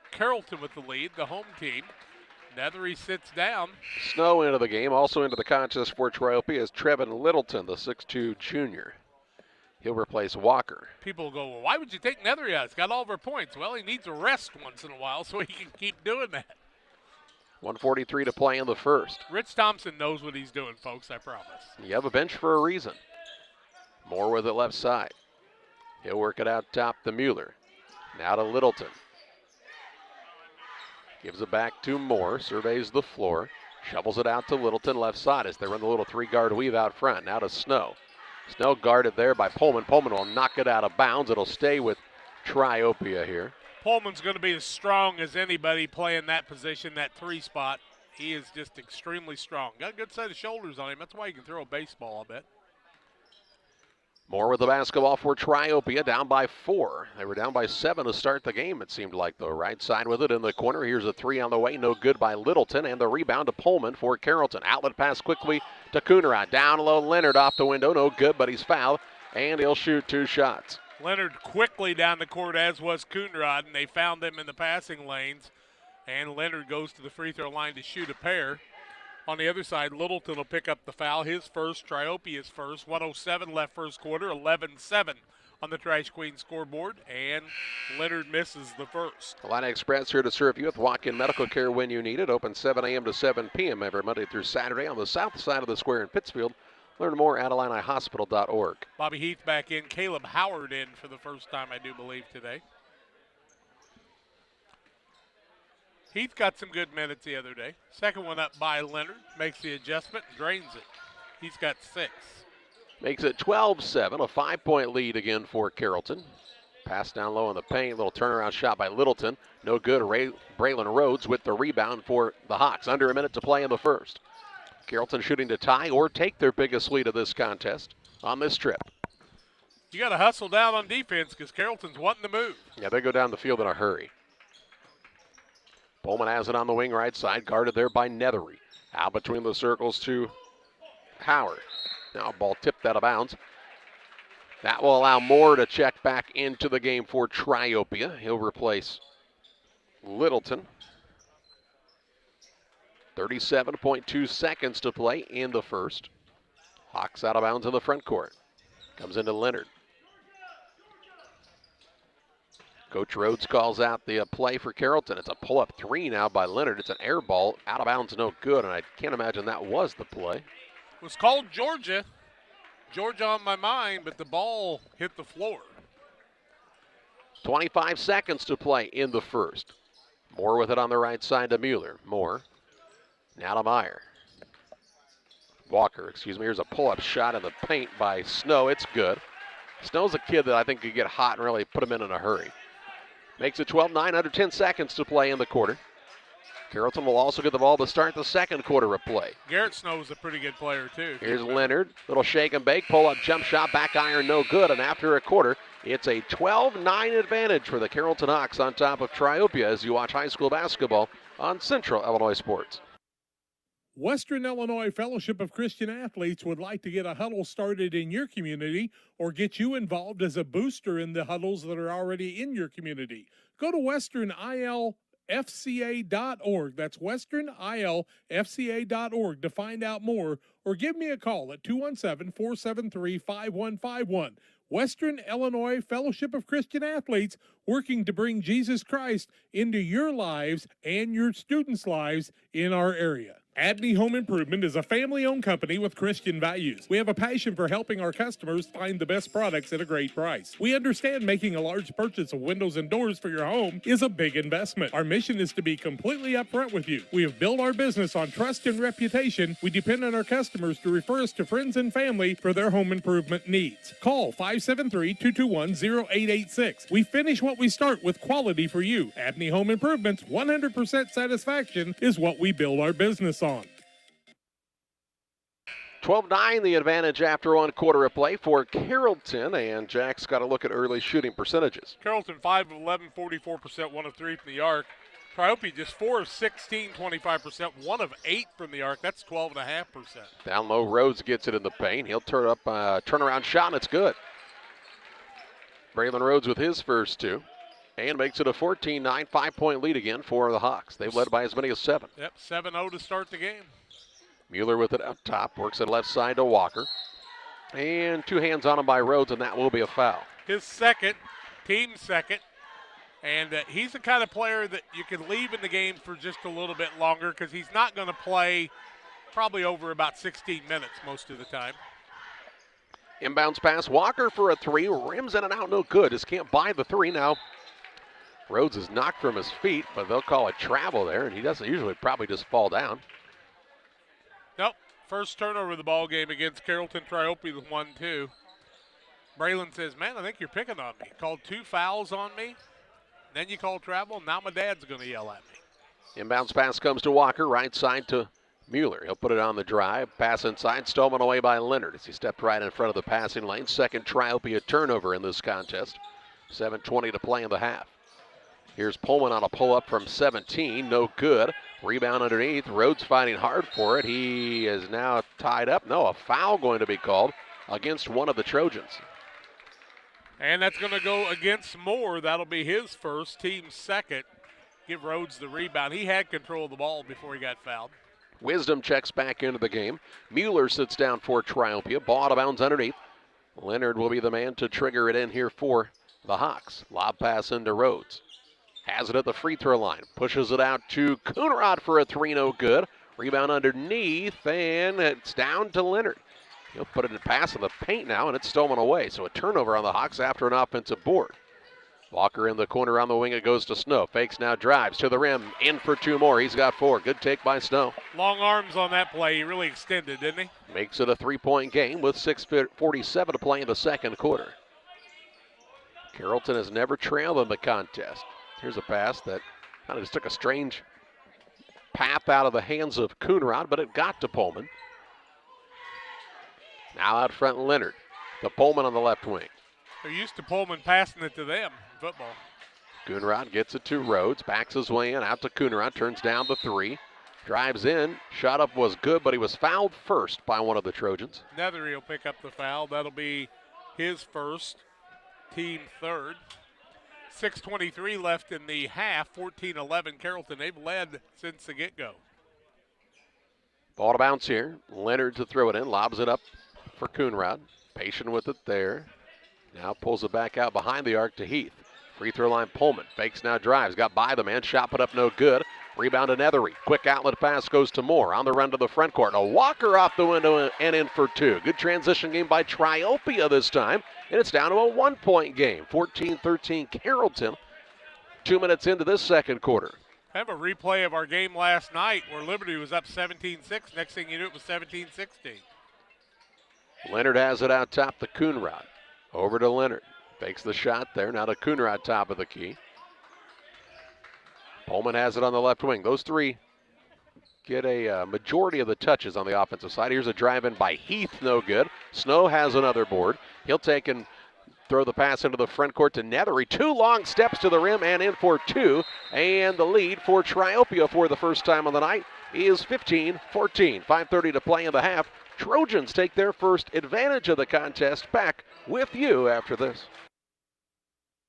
Carrollton with the lead, the home team. Nethery sits down. Snow into the game. Also into the contest for Triopia is Trevin Littleton, the 6'2 junior. He'll replace Walker. People go, well, why would you take Nethery out? He's got all of our points. Well, he needs a rest once in a while so he can keep doing that. 1:43 to play in the first. Rich Thompson knows what he's doing, folks, I promise. You have a bench for a reason. Moore with it left side. He'll work it out top to Mueller. Now to Littleton. Gives it back to Moore. Surveys the floor. Shovels it out to Littleton left side as they run the little 3-guard weave out front. Now to Snow. Snow guarded there by Pullman. Pullman will knock it out of bounds. It'll stay with Triopia here. Pullman's going to be as strong as anybody playing that position, that 3 spot. He is just extremely strong. Got a good set of shoulders on him. That's why he can throw a baseball, I bet. Moore with the basketball for Triopia, down by 4. They were down by 7 to start the game, it seemed like, though. Right side with it in the corner. Here's a 3 on the way, no good by Littleton, and the rebound to Pullman for Carrollton. Outlet pass quickly to Coonerot. Down low, Leonard off the window, no good, but he's fouled, and he'll shoot 2 shots. Leonard quickly down the court, as was Coonerot, and they found them in the passing lanes, and Leonard goes to the free throw line to shoot a pair. On the other side, Littleton will pick up the foul, his first, Triopia's first. 1:07 left first quarter, 11-7 on the Trash Queen scoreboard, and Leonard misses the first. Illini Express here to serve you with walk-in medical care when you need it. Open 7 a.m. to 7 p.m. every Monday through Saturday on the south side of the square in Pittsfield. Learn more at IlliniHospital.org. Bobby Heath back in, Caleb Howard in for the first time, I do believe, today. Heath got some good minutes the other day. Second one up by Leonard. Makes the adjustment, drains it. He's got 6. Makes it 12-7, a 5-point lead again for Carrollton. Pass down low in the paint, little turnaround shot by Littleton. No good. Braylon Rhodes with the rebound for the Hawks. Under a minute to play in the first. Carrollton shooting to tie or take their biggest lead of this contest on this trip. You got to hustle down on defense because Carrollton's wanting to move. Yeah, they go down the field in a hurry. Bowman has it on the wing right side, guarded there by Nethery. Out between the circles to Howard. Now ball tipped out of bounds. That will allow Moore to check back into the game for Triopia. He'll replace Littleton. 37.2 seconds to play in the first. Hawks out of bounds in the front court. Comes into Leonard. Coach Rhodes calls out the play for Carrollton. It's a pull-up 3 now by Leonard. It's an air ball. Out of bounds, no good, and I can't imagine that was the play. It was called Georgia. Georgia on my mind, but the ball hit the floor. 25 seconds to play in the first. Moore with it on the right side to Mueller. Moore. Now to Meyer. Walker, here's a pull-up shot in the paint by Snow. It's good. Snow's a kid that I think could get hot and really put him in a hurry. Makes it 12-9, under 10 seconds to play in the quarter. Carrollton will also get the ball to start the second quarter of play. Garrett Snow is a pretty good player, too. Here's Leonard. Little shake and bake, pull-up jump shot, back iron, no good. And after a quarter, it's a 12-9 advantage for the Carrollton Hawks on top of Triopia as you watch high school basketball on Central Illinois Sports. Western Illinois Fellowship of Christian Athletes would like to get a huddle started in your community or get you involved as a booster in the huddles that are already in your community. Go to westernilfca.org. That's westernilfca.org to find out more, or give me a call at 217-473-5151. Western Illinois Fellowship of Christian Athletes, working to bring Jesus Christ into your lives and your students' lives in our area. Abney Home Improvement is a family-owned company with Christian values. We have a passion for helping our customers find the best products at a great price. We understand making a large purchase of windows and doors for your home is a big investment. Our mission is to be completely upfront with you. We have built our business on trust and reputation. We depend on our customers to refer us to friends and family for their home improvement needs. Call 573-221-0886. We finish what we start with quality for you. Abney Home Improvements, 100% satisfaction is what we build our business on. 12-9 the advantage after one quarter of play for Carrollton, and Jack's got to look at early shooting percentages. Carrollton 5 of 11, 44%, 1 of 3 from the arc. Triopia just 4 of 16, 25%, 1 of 8 from the arc. That's 12.5%. Down low, Rhodes gets it in the paint. He'll turn up turnaround shot, and it's good. Braylon Rhodes with his first 2. And makes it a 14-9, 5-point lead again for the Hawks. They've led by as many as 7. Yep, 7-0 to start the game. Mueller with it up top, works it left side to Walker. And 2 hands on him by Rhodes, and that will be a foul. His second, team second. And he's the kind of player that you can leave in the game for just a little bit longer because he's not going to play probably over about 16 minutes most of the time. Inbounds pass, Walker for a 3, rims in and out, no good. Just can't buy the 3 now. Rhodes is knocked from his feet, but they'll call it travel there, and he doesn't usually probably just fall down. Nope. First turnover of the ball game against Carrollton. Triopia with 1-2. Braylon says, man, I think you're picking on me. Called 2 fouls on me. Then you call travel. Now my dad's going to yell at me. Inbounds pass comes to Walker, right side to Mueller. He'll put it on the drive. Pass inside, stolen away by Leonard as he stepped right in front of the passing lane. Second Triopia turnover in this contest. 7:20 to play in the half. Here's Pullman on a pull-up from 17. No good. Rebound underneath. Rhodes fighting hard for it. He is now tied up. No, a foul going to be called against one of the Trojans. And that's going to go against Moore. That'll be his first, team second. Give Rhodes the rebound. He had control of the ball before he got fouled. Wisdom checks back into the game. Mueller sits down for Triopia. Ball out of bounds underneath. Leonard will be the man to trigger it in here for the Hawks. Lob pass into Rhodes. Has it at the free throw line. Pushes it out to Coonrod for a 3, no good. Rebound underneath, and it's down to Leonard. He'll put it in pass in the paint now, and it's stolen away. So a turnover on the Hawks after an offensive board. Walker in the corner on the wing. It goes to Snow. Fakes now, drives to the rim. In for two more. He's got four. Good take by Snow. Long arms on that play. He really extended, didn't he? Makes it a 3-point game with 6:47 to play in the second quarter. Carrollton has never trailed in the contest. Here's a pass that kind of just took a strange path out of the hands of Coonrod, but it got to Pullman. Now out front, Leonard. To Pullman on the left wing. They're used to Pullman passing it to them in football. Coonrod gets it to Rhodes, backs his way in, out to Coonrod, turns down the three, drives in, shot up was good, but he was fouled first by one of the Trojans. Nethery will pick up the foul. That'll be his first, team third. 6:23 left in the half, 14-11 Carrollton. They've led since the get-go. Ball to bounce here. Leonard to throw it in, lobs it up for Coonrod. Patient with it there. Now pulls it back out behind the arc to Heath. Free throw line, Pullman. Fakes now, drives. Got by the man. Shot put up no good. Rebound to Nethery. Quick outlet pass goes to Moore. On the run to the front court. A Walker off the window and in for two. Good transition game by Triopia this time. And it's down to a 1-point game. 14-13 Carrollton. 2 minutes into this second quarter. I have a replay of our game last night where Liberty was up 17-6. Next thing you knew, it was 17-16. Leonard has it out top to Coonrod. Over to Leonard. Fakes the shot there. Now to Coonrod, top of the key. Pullman has it on the left wing. Those three get a majority of the touches on the offensive side. Here's a drive in by Heath, no good. Snow has another board. He'll take and throw the pass into the front court to Nethery. 2 long steps to the rim and in for two. And the lead for Triopia for the first time on the night is 15-14. 5:30 to play in the half. Trojans take their first advantage of the contest. Back with you after this.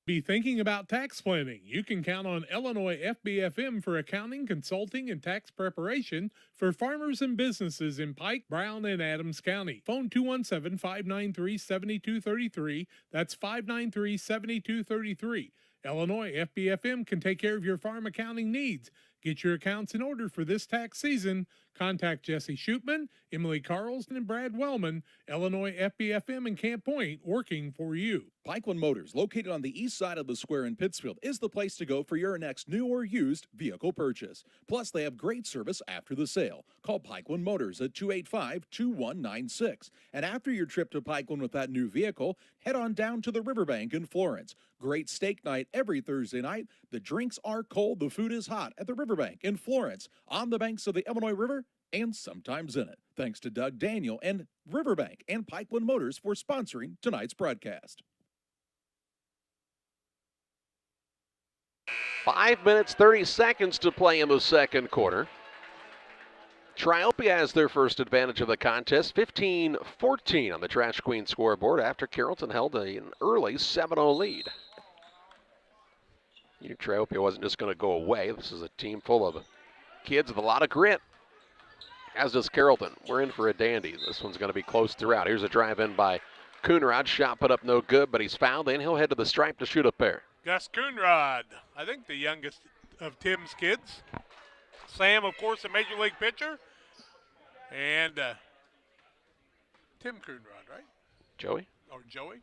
Be thinking about tax planning. You can count on Illinois FBFM for accounting, consulting, and tax preparation for farmers and businesses in Pike, Brown, and Adams County. Phone 217-593-7233. That's 593-7233. Illinois FBFM can take care of your farm accounting needs. Get your accounts in order for this tax season. Contact Jesse Shootman, Emily Carlson, and Brad Wellman. Illinois FBFM in Camp Point, working for you. Pikeland Motors, located on the east side of the square in Pittsfield, is the place to go for your next new or used vehicle purchase. Plus, they have great service after the sale. Call Pikeland Motors at 285-2196. And after your trip to Pikeland with that new vehicle, head on down to the Riverbank in Florence. Great steak night every Thursday night. The drinks are cold, the food is hot at the Riverbank in Florence, on the banks of the Illinois River, and sometimes in it. Thanks to Doug Daniel and Riverbank and Pikeland Motors for sponsoring tonight's broadcast. 5 minutes, 30 seconds to play in the second quarter. Triopia has their first advantage of the contest, 15-14 on the Trash Queen scoreboard after Carrollton held an early 7-0 lead. You knew Triopia wasn't just going to go away. This is a team full of kids with a lot of grit, as does Carrollton. We're in for a dandy. This one's going to be close throughout. Here's a drive in by Coonrod. Shot put up no good, but he's fouled, and he'll head to the stripe to shoot a pair. Gus Coonrod, I think the youngest of Tim's kids. Sam, of course, a Major League pitcher. And Tim Coonrod, right? Joey? Or Joey?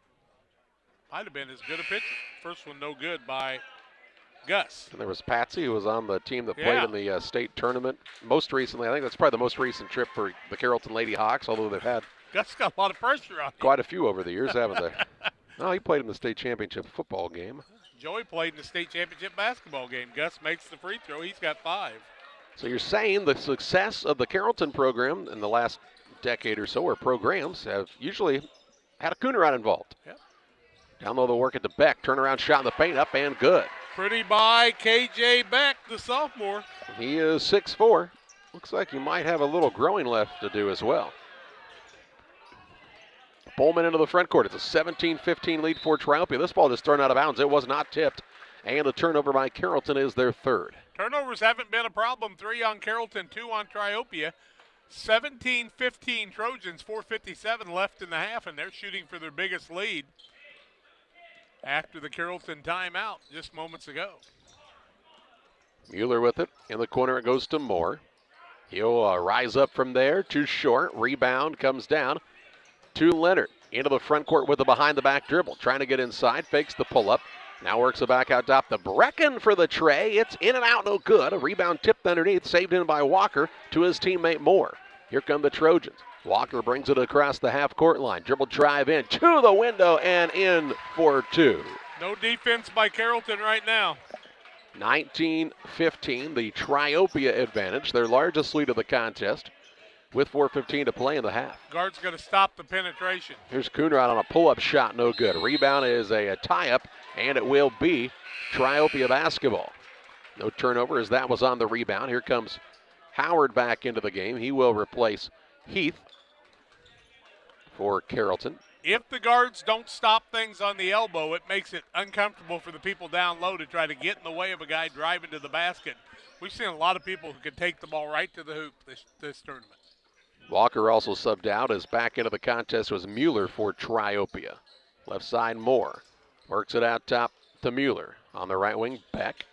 Might have been as good a pitcher. First one no good by Gus. And there was Patsy, who was on the team that played in the state tournament. Most recently, I think that's probably the most recent trip for the Carrollton Lady Hawks, although they've had Gus got a lot of pressure on him. Quite a few over the years, haven't they? No, he played in the state championship football game. Joey played in the state championship basketball game. Gus makes the free throw. He's got 5. So you're saying the success of the Carrollton program in the last decade or so, or programs, have usually had a Coonrod involved. Yep. Down low the work at the Beck. Turnaround shot in the paint, up and good. Pretty by KJ Beck, the sophomore. He is 6'4". Looks like he might have a little growing left to do as well. Pullman into the front court. It's a 17-15 lead for Triopia. This ball just thrown out of bounds. It was not tipped. And the turnover by Carrollton is their third. Turnovers haven't been a problem. 3 on Carrollton, 2 on Triopia. 17-15 Trojans, 4:57 left in the half, and they're shooting for their biggest lead after the Carrollton timeout just moments ago. Mueller with it. In the corner it goes to Moore. He'll rise up from there. Too short. Rebound comes down to Leonard. Into the front court with a behind-the-back dribble. Trying to get inside. Fakes the pull-up. Now works it back out top to Brecken for the tray. It's in and out, no good. A rebound tipped underneath, saved in by Walker to his teammate Moore. Here come the Trojans. Walker brings it across the half-court line. Dribble drive in to the window and in for two. No defense by Carrollton right now. 19-15, the Triopia advantage, their largest lead of the contest, with 4:15 to play in the half. Guard's going to stop the penetration. Here's Coonrod on a pull-up shot, no good. Rebound is a tie-up, and it will be Triopia basketball. No turnover as that was on the rebound. Here comes Howard back into the game. He will replace Heath for Carrollton. If the guards don't stop things on the elbow, it makes it uncomfortable for the people down low to try to get in the way of a guy driving to the basket. We've seen a lot of people who can take the ball right to the hoop this tournament. Walker also subbed out as back into the contest was Mueller for Triopia. Left side, Moore. Works it out top to Mueller. On the right wing, Beck.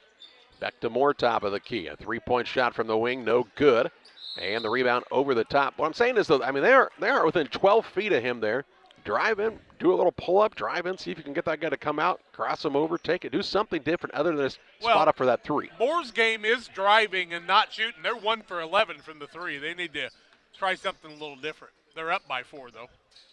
Beck to Moore, top of the key. A three-point shot from the wing, no good. And the rebound over the top. What I'm saying is, though, I mean, they are within 12 feet of him there. Drive in, do a little pull-up, drive in, see if you can get that guy to come out, cross him over, take it, do something different other than just spot up for that three. Moore's game is driving and not shooting. They're 1 for 11 from the three. They need to try something a little different. They're up by 4, though.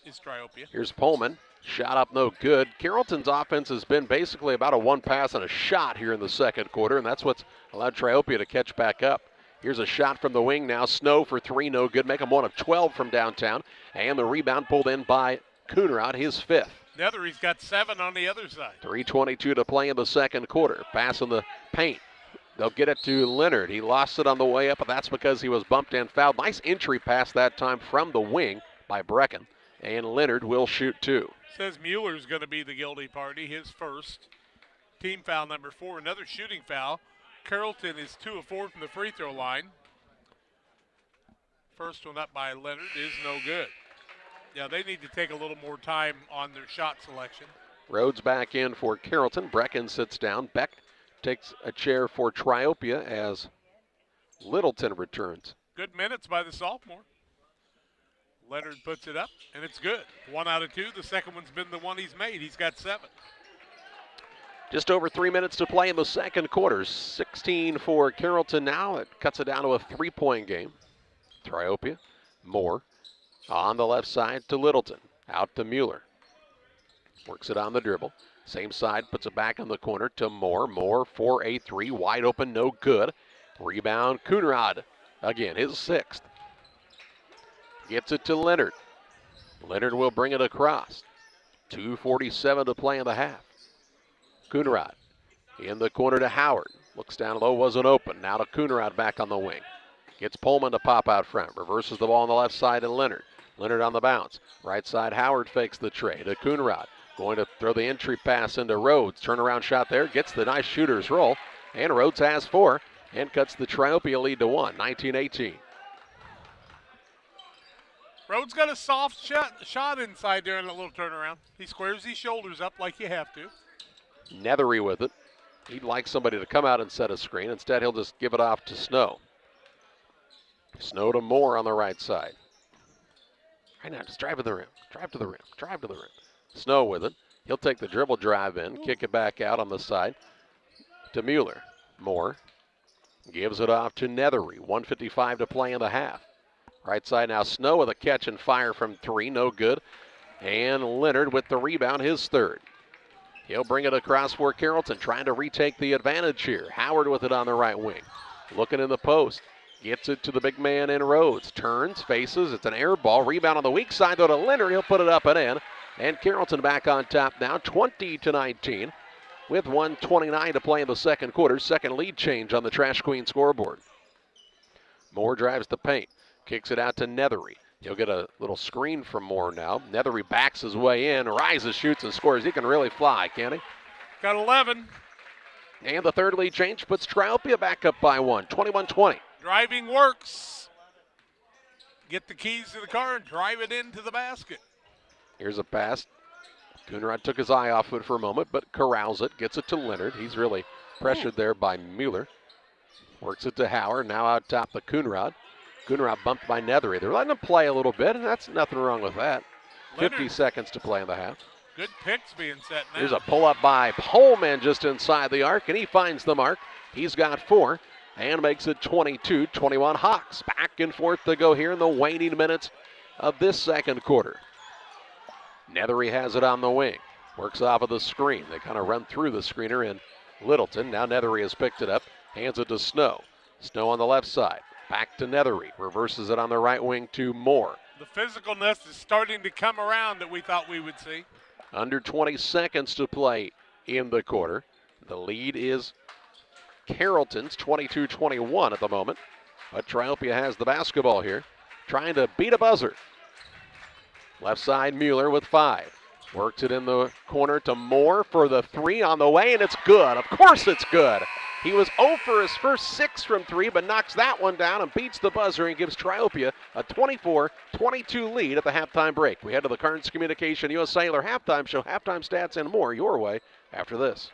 It's Triopia. Here's Pullman. Shot up, no good. Carrollton's offense has been basically about a one pass and a shot here in the second quarter, and that's what's allowed Triopia to catch back up. Here's a shot from the wing now. Snow for three, no good. Make him 1 of 12 from downtown. And the rebound pulled in by Coonrod, his fifth. Nethery's got 7 on the other side. 3:22 to play in the second quarter. Pass in the paint. They'll get it to Leonard. He lost it on the way up, but that's because he was bumped and fouled. Nice entry pass that time from the wing by Brecken. And Leonard will shoot two. Says Mueller's going to be the guilty party, his first. Team foul number 4, another shooting foul. Carrollton is 2 of 4 from the free throw line. First one up by Leonard is no good. Yeah, they need to take a little more time on their shot selection. Rhodes back in for Carrollton. Brecken sits down. Beck takes a chair for Triopia as Littleton returns. Good minutes by the sophomore. Leonard puts it up, and it's good. 1 out of 2. The second one's been the one he's made. He's got 7. Just over 3 minutes to play in the second quarter. 16 for Carrollton now. It cuts it down to a 3-point game. Triopia, Moore. On the left side to Littleton. Out to Mueller. Works it on the dribble. Same side, puts it back in the corner to Moore. Moore for a three. Wide open, no good. Rebound, Coonrod. Again, his sixth. Gets it to Leonard. Leonard will bring it across. 2:47 to play in the half. Coonrod in the corner to Howard. Looks down low, wasn't open. Now to Coonrod back on the wing. Gets Pullman to pop out front. Reverses the ball on the left side to Leonard. Leonard on the bounce. Right side, Howard fakes the trade to Coonrod. Going to throw the entry pass into Rhodes. Turnaround shot there. Gets the nice shooter's roll. And Rhodes has 4 and cuts the Triopia lead to 1. 19-18. Rhodes got a soft shot inside there in a little turnaround. He squares his shoulders up like you have to. Nethery with it. He'd like somebody to come out and set a screen. Instead, he'll just give it off to Snow. Snow to Moore on the right side. Right now, just drive to the rim. Drive to the rim. Drive to the rim. Snow with it. He'll take the dribble drive in, kick it back out on the side to Mueller. Moore gives it off to Nethery. 1:55 to play in the half. Right side now, Snow with a catch and fire from 3. No good. And Leonard with the rebound, his third. He'll bring it across for Carrollton, trying to retake the advantage here. Howard with it on the right wing. Looking in the post. Gets it to the big man in Rhodes. Turns, faces. It's an air ball. Rebound on the weak side, though, to Leonard. He'll put it up and in. And Carrollton back on top now, 20-19, with 1:29 to play in the second quarter. Second lead change on the Trash Queen scoreboard. Moore drives the paint. Kicks it out to Nethery. He'll get a little screen from Moore now. Nethery backs his way in, rises, shoots, and scores. He can really fly, can't he? Got 11. And the third lead change puts Triopia back up by 1, 21-20. Driving works. Get the keys to the car and drive it into the basket. Here's a pass. Coonrod took his eye off it for a moment, but corrals it, gets it to Leonard. He's really pressured there by Mueller. Works it to Howard, now out top to Coonrod. Coonrod bumped by Nethery. They're letting him play a little bit, and that's nothing wrong with that. Leonard, 50 seconds to play in the half. Good picks being set now. Here's a pull-up by Pullman just inside the arc, and he finds the mark. He's got 4 and makes it 22-21 Hawks. Back and forth to go here in the waning minutes of this second quarter. Nethery has it on the wing. Works off of the screen. They kind of run through the screener in Littleton. Now Nethery has picked it up. Hands it to Snow. Snow on the left side. Back to Nethery. Reverses it on the right wing to Moore. The physicalness is starting to come around that we thought we would see. Under 20 seconds to play in the quarter. The lead is Carrollton's 22-21 at the moment. But Triopia has the basketball here. Trying to beat a buzzer. Left side, Mueller with 5. Works it in the corner to Moore for the 3 on the way, and it's good. Of course it's good. He was 0 for his first 6 from 3, but knocks that one down and beats the buzzer and gives Triopia a 24-22 lead at the halftime break. We head to the Carnes Communication U.S. Cellular halftime show, halftime stats, and more your way after this.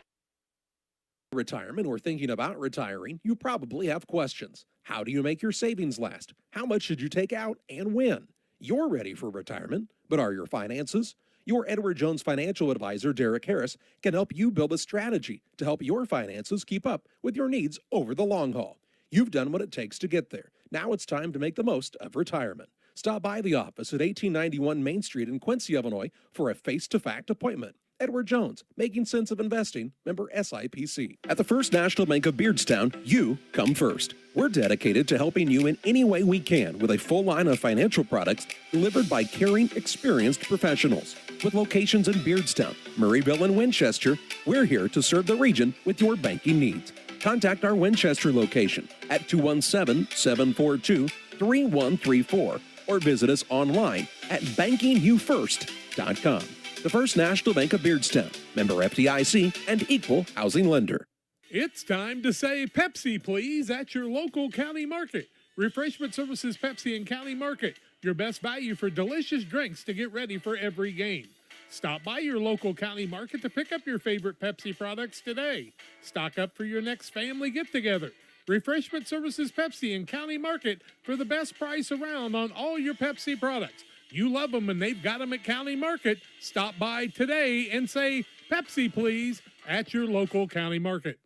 Retirement or thinking about retiring, you probably have questions. How do you make your savings last? How much should you take out and when? You're ready for retirement, but are your finances? Your Edward Jones financial advisor, Derek Harris, can help you build a strategy to help your finances keep up with your needs over the long haul. You've done what it takes to get there. Now it's time to make the most of retirement. Stop by the office at 1891 Main Street in Quincy, Illinois for a face-to-face appointment. Edward Jones, making sense of investing, member SIPC. At the First National Bank of Beardstown, you come first. We're dedicated to helping you in any way we can with a full line of financial products delivered by caring, experienced professionals. With locations in Beardstown, Murrayville, and Winchester, we're here to serve the region with your banking needs. Contact our Winchester location at 217-742-3134 or visit us online at bankingyoufirst.com. The First National Bank of Beardstown, member FDIC, and equal housing lender. It's time to say Pepsi, please, at your local county market. Refreshment Services Pepsi and County Market, your best value for delicious drinks to get ready for every game. Stop by your local county market to pick up your favorite Pepsi products today. Stock up for your next family get-together. Refreshment Services Pepsi and County Market for the best price around on all your Pepsi products. You love them and they've got them at County Market. Stop by today and say, Pepsi, please, at your local county market.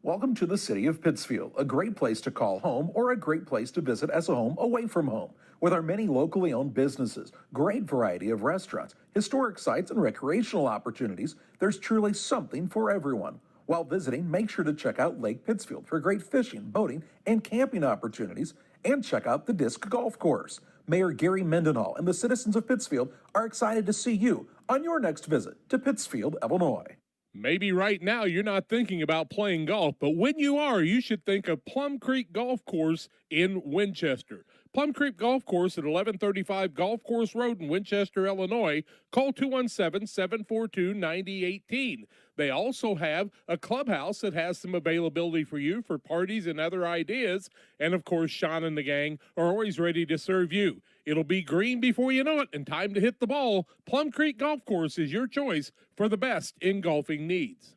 Welcome to the city of Pittsfield, a great place to call home or a great place to visit as a home away from home. With our many locally owned businesses, great variety of restaurants, historic sites, and recreational opportunities, there's truly something for everyone. While visiting, make sure to check out Lake Pittsfield for great fishing, boating, and camping opportunities, and check out the Disc Golf Course. Mayor Gary Mendenhall and the citizens of Pittsfield are excited to see you on your next visit to Pittsfield, Illinois. Maybe right now you're not thinking about playing golf, but when you are, you should think of Plum Creek Golf Course in Winchester. Plum Creek Golf Course at 1135 Golf Course Road in Winchester, Illinois. Call 217-742-9018. They also have a clubhouse that has some availability for you for parties and other ideas. And, of course, Sean and the gang are always ready to serve you. It'll be green before you know it and time to hit the ball. Plum Creek Golf Course is your choice for the best in golfing needs.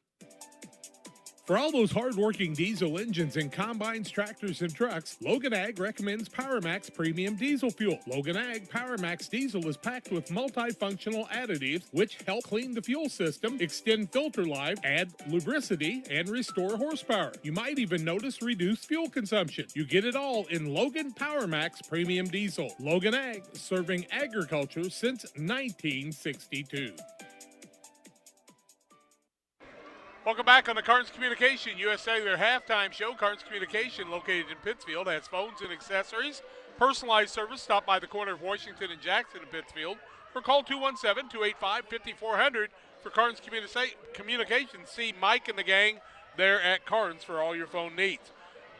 For all those hard-working diesel engines and combines, tractors, and trucks, Logan Ag recommends PowerMax Premium Diesel Fuel. Logan Ag PowerMax Diesel is packed with multifunctional additives which help clean the fuel system, extend filter life, add lubricity, and restore horsepower. You might even notice reduced fuel consumption. You get it all in Logan PowerMax Premium Diesel. Logan Ag, serving agriculture since 1962. Welcome back on the Carnes Communication USA Cellular halftime show. Carnes Communication, located in Pittsfield, has phones and accessories. Personalized service. Stop by the corner of Washington and Jackson in Pittsfield. Or call 217-285-5400 for Carnes Communication. See Mike and the gang there at Carnes for all your phone needs.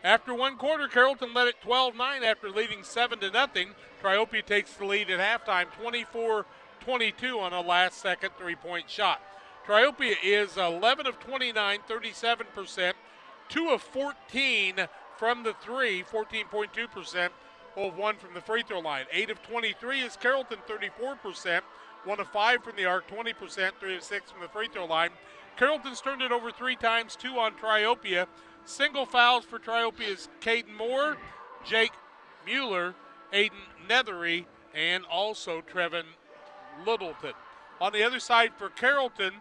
After one quarter, Carrollton led at 12-9 after leading 7-0. Triopia takes the lead at halftime, 24-22 on a last-second three-point shot. Triopia is 11 of 29, 37%, 2 of 14 from the three, 14.2%, 0 of 1 from the free throw line. 8 of 23 is Carrollton, 34%, 1 of 5 from the arc, 20%, 3 of 6 from the free throw line. Carrollton's turned it over 3 times, 2 on Triopia. Single fouls for Triopia's Caden Moore, Jake Mueller, Aiden Nethery, and also Trevin Littleton. On the other side for Carrollton,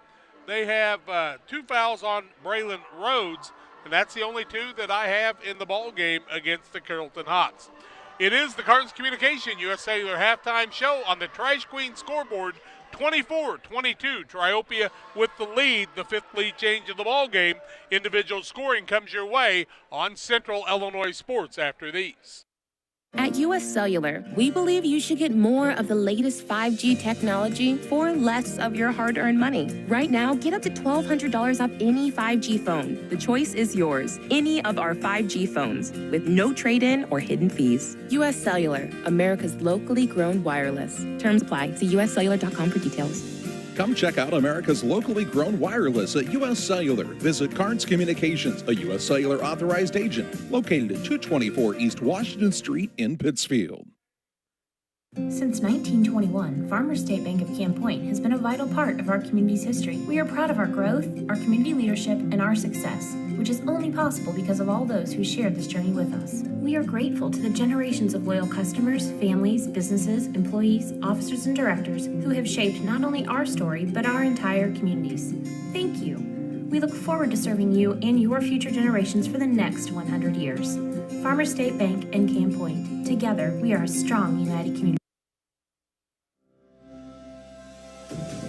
they have 2 fouls on Braylon Rhodes, and that's the only 2 that I have in the ball game against the Carrollton Hawks. It is the Cards Communication U.S. Cellular halftime show on the Trash Queen scoreboard. 24-22, Triopia with the lead, the 5th lead change of the ball game. Individual scoring comes your way on Central Illinois Sports after these. At U.S. Cellular, we believe you should get more of the latest 5G technology for less of your hard-earned money. Right now, get up to $1,200 off any 5G phone. The choice is yours. Any of our 5G phones with no trade-in or hidden fees. U.S. Cellular, America's locally grown wireless. Terms apply. See uscellular.com for details. Come check out America's locally grown wireless at U.S. Cellular. Visit Cards Communications, a U.S. Cellular authorized agent, located at 224 East Washington Street in Pittsfield. Since 1921, Farmers State Bank of Camp Point has been a vital part of our community's history. We are proud of our growth, our community leadership, and our success, which is only possible because of all those who shared this journey with us. We are grateful to the generations of loyal customers, families, businesses, employees, officers, and directors who have shaped not only our story, but our entire communities. Thank you. We look forward to serving you and your future generations for the next 100 years. Farmers State Bank and Camp Point. Together, we are a strong, united community.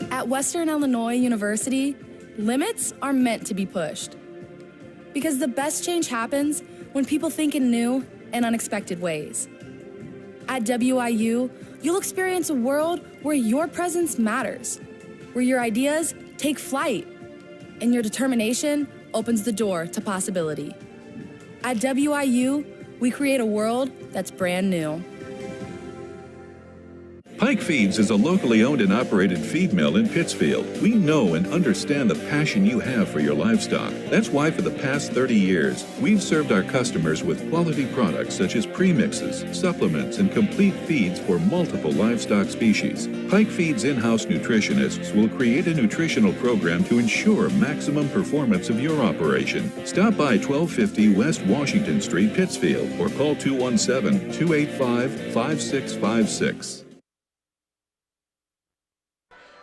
At Western Illinois University, limits are meant to be pushed. Because the best change happens when people think in new and unexpected ways. At WIU, you'll experience a world where your presence matters, where your ideas take flight, and your determination opens the door to possibility. At WIU, we create a world that's brand new. Pike Feeds is a locally owned and operated feed mill in Pittsfield. We know and understand the passion you have for your livestock. That's why for the past 30 years, we've served our customers with quality products such as premixes, supplements, and complete feeds for multiple livestock species. Pike Feeds in-house nutritionists will create a nutritional program to ensure maximum performance of your operation. Stop by 1250 West Washington Street, Pittsfield, or call 217-285-5656.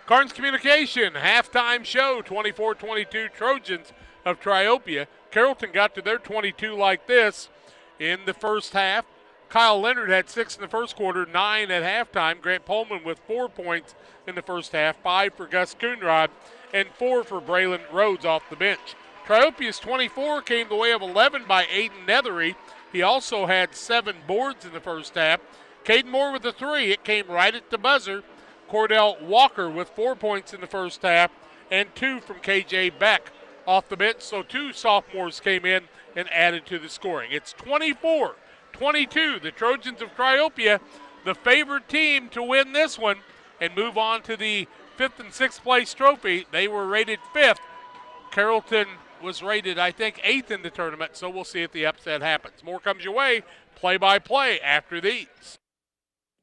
Carnes Communication halftime show, 24-22 Trojans of Triopia. Carrollton got to their 22 like this in the first half. Kyle Leonard had 6 in the first quarter, 9 at halftime. Grant Pullman with 4 points in the first half, 5 for Gus Coonrod, and 4 for Braylon Rhodes off the bench. Triopia's 24 came the way of 11 by Aiden Nethery. He also had 7 boards in the first half. Caden Moore with a 3. It came right at the buzzer. Cordell Walker with 4 points in the first half and 2 from KJ Beck off the bench. So 2 sophomores came in and added to the scoring. It's 24-22. The Trojans of Triopia, the favored team to win this one and move on to the 5th and 6th place trophy. They were rated 5th. Carrollton was rated, I think, 8th in the tournament, so we'll see if the upset happens. More comes your way, play-by-play after these.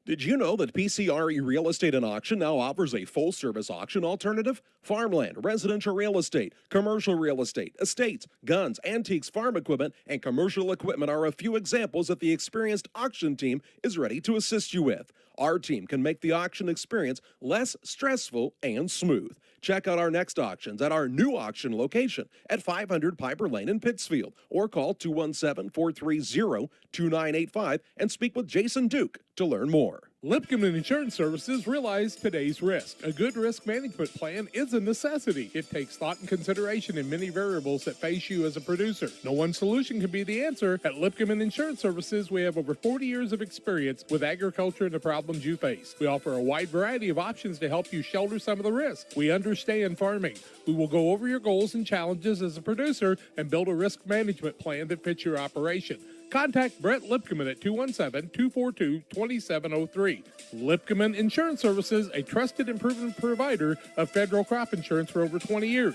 Did you know that PCRE Real Estate and Auction now offers a full-service auction alternative? Farmland, residential real estate, commercial real estate, estates, guns, antiques, farm equipment, and commercial equipment are a few examples that the experienced auction team is ready to assist you with. Our team can make the auction experience less stressful and smooth. Check out our next auctions at our new auction location at 500 Piper Lane in Pittsfield, or call 217-430-2985 and speak with Jason Duke to learn more. Lipcomb Insurance Services realize today's risk. A good risk management plan is a necessity. It takes thought and consideration in many variables that face you as a producer. No one solution can be the answer. At Lipcomb Insurance Services, we have over 40 years of experience with agriculture and the problems you face. We offer a wide variety of options to help you shoulder some of the risk. We understand farming. We will go over your goals and challenges as a producer and build a risk management plan that fits your operation. Contact Brett Lipkeman at 217-242-2703. Lipkeman Insurance Services, a trusted and proven provider of federal crop insurance for over 20 years.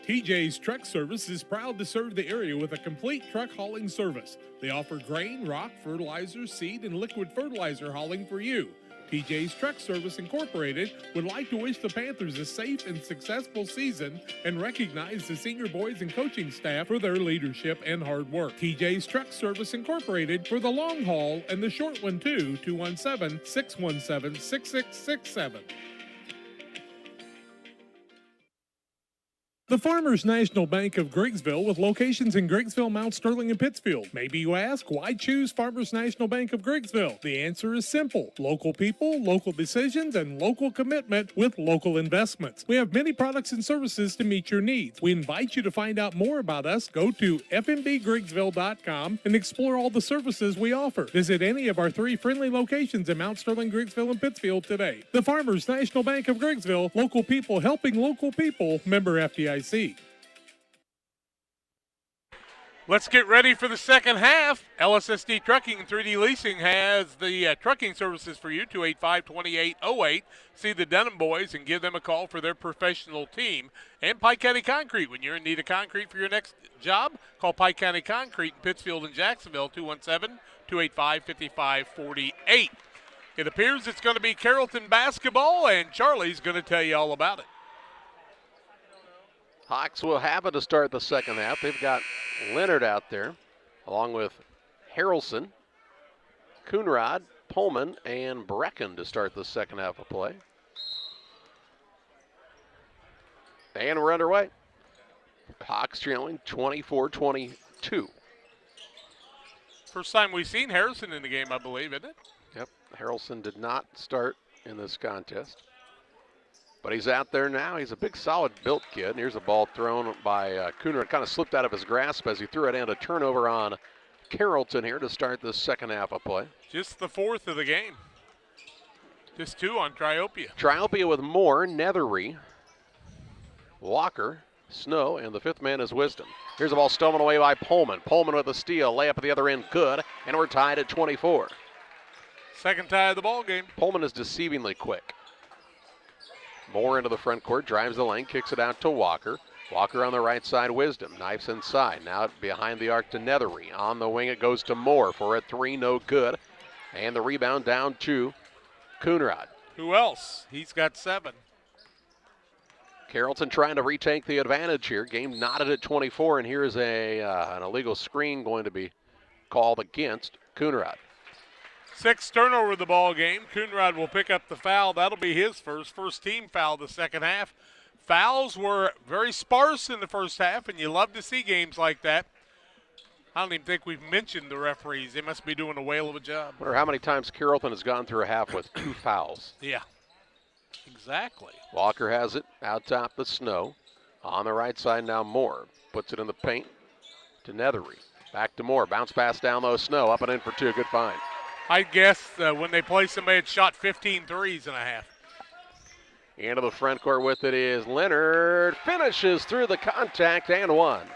TJ's Truck Service is proud to serve the area with a complete truck hauling service. They offer grain, rock, fertilizer, seed, and liquid fertilizer hauling for you. TJ's Truck Service Incorporated would like to wish the Panthers a safe and successful season and recognize the senior boys and coaching staff for their leadership and hard work. TJ's Truck Service Incorporated for the long haul and the short one too, 217-617-6667. The Farmers National Bank of Griggsville with locations in Griggsville, Mount Sterling, and Pittsfield. Maybe you ask, why choose Farmers National Bank of Griggsville? The answer is simple. Local people, local decisions, and local commitment with local investments. We have many products and services to meet your needs. We invite you to find out more about us. Go to fmbgriggsville.com and explore all the services we offer. Visit any of our 3 friendly locations in Mount Sterling, Griggsville, and Pittsfield today. The Farmers National Bank of Griggsville, local people helping local people, member FDIC. Let's get ready for the second half. LSSD Trucking and 3D Leasing has the trucking services for you, 285-2808. See the Dunham boys and give them a call for their professional team. And Pike County Concrete. When you're in need of concrete for your next job, call Pike County Concrete in Pittsfield and Jacksonville, 217-285-5548. It appears it's going to be Carrollton basketball, and Charlie's going to tell you all about it. Hawks will have it to start the second half. They've got Leonard out there, along with Harrelson, Coonrod, Pullman, and Brecken to start the second half of play. And we're underway. Hawks trailing 24-22. First time we've seen Harrison in the game, I believe, isn't it? Yep, Harrelson did not start in this contest. But he's out there now. He's a big, solid-built kid. And here's a ball thrown by Cooner. It kind of slipped out of his grasp as he threw it, and a turnover on Carrollton here to start the second half of play. Just the 4th of the game. Just 2 on Triopia. Triopia with Moore, Nethery, Walker, Snow, and the 5th man is Wisdom. Here's a ball stolen away by Pullman. Pullman with a steal. Layup at the other end, good. And we're tied at 24. Second tie of the ball game. Pullman is deceivingly quick. Moore into the front court, drives the lane, kicks it out to Walker. Walker on the right side, Wisdom, knifes inside. Now behind the arc to Nethery. On the wing it goes to Moore for a 3, no good. And the rebound down to Coonrod. Who else? He's got 7. Carrollton trying to retake the advantage here. Game knotted at 24, and here is an illegal screen going to be called against Coonrod. 6th turnover of the ball game. Coonrod will pick up the foul. That'll be his first team foul the second half. Fouls were very sparse in the first half, and you love to see games like that. I don't even think we've mentioned the referees. They must be doing a whale of a job. I wonder how many times Carrollton has gone through a half with 2 fouls. Yeah, exactly. Walker has it out top the Snow. On the right side now Moore. Puts it in the paint to Nethery. Back to Moore. Bounce pass down low, Snow. Up and in for 2. Good find. I guess when they play somebody had shot 15 threes and a half. Into the front court with it is Leonard. Finishes through the contact and 1.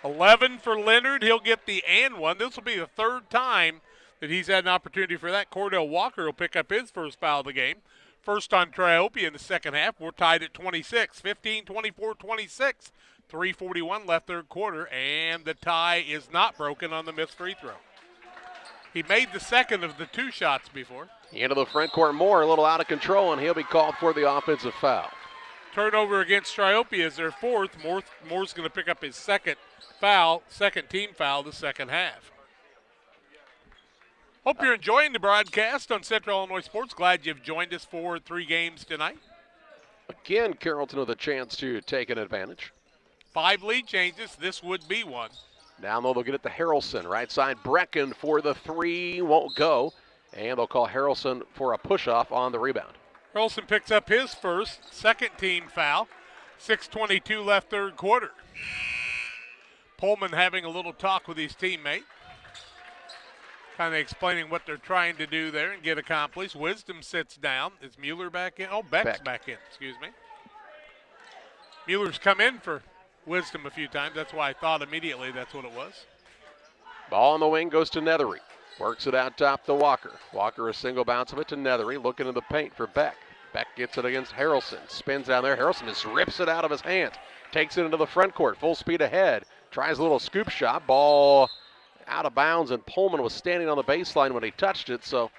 11 for Leonard. He'll get the and 1. This will be the 3rd time that he's had an opportunity for that. Cordell Walker will pick up his first foul of the game. First on Triopia in the second half. We're tied at 26. 15, 24, 26. 3:41 left third quarter, and the tie is not broken on the missed free throw. He made the second of the 2 shots before. Into the front court, Moore a little out of control, and he'll be called for the offensive foul. Turnover against Triopia is their 4th. Moore's going to pick up his second team foul the second half. Hope you're enjoying the broadcast on Central Illinois Sports. Glad you've joined us for 3 games tonight. Again, Carrollton with a chance to take an advantage. 5 lead changes. This would be one. Down low, they'll get it to Harrelson. Right side, Brecken for the 3. Won't go. And they'll call Harrelson for a push-off on the rebound. Harrelson picks up his second team foul. 6:22 left third quarter. Pullman having a little talk with his teammate. Kind of explaining what they're trying to do there and get accomplished. Wisdom sits down. Is Mueller back in? Oh, Beck's back in. Excuse me. Mueller's come in for Wisdom a few times. That's why I thought immediately that's what it was. Ball on the wing goes to Nethery. Works it out top to Walker. Walker a single bounce of it to Nethery. Looking in the paint for Beck. Beck gets it against Harrelson. Spins down there. Harrelson just rips it out of his hands. Takes it into the front court. Full speed ahead. Tries a little scoop shot. Ball out of bounds, and Pullman was standing on the baseline when he touched it, so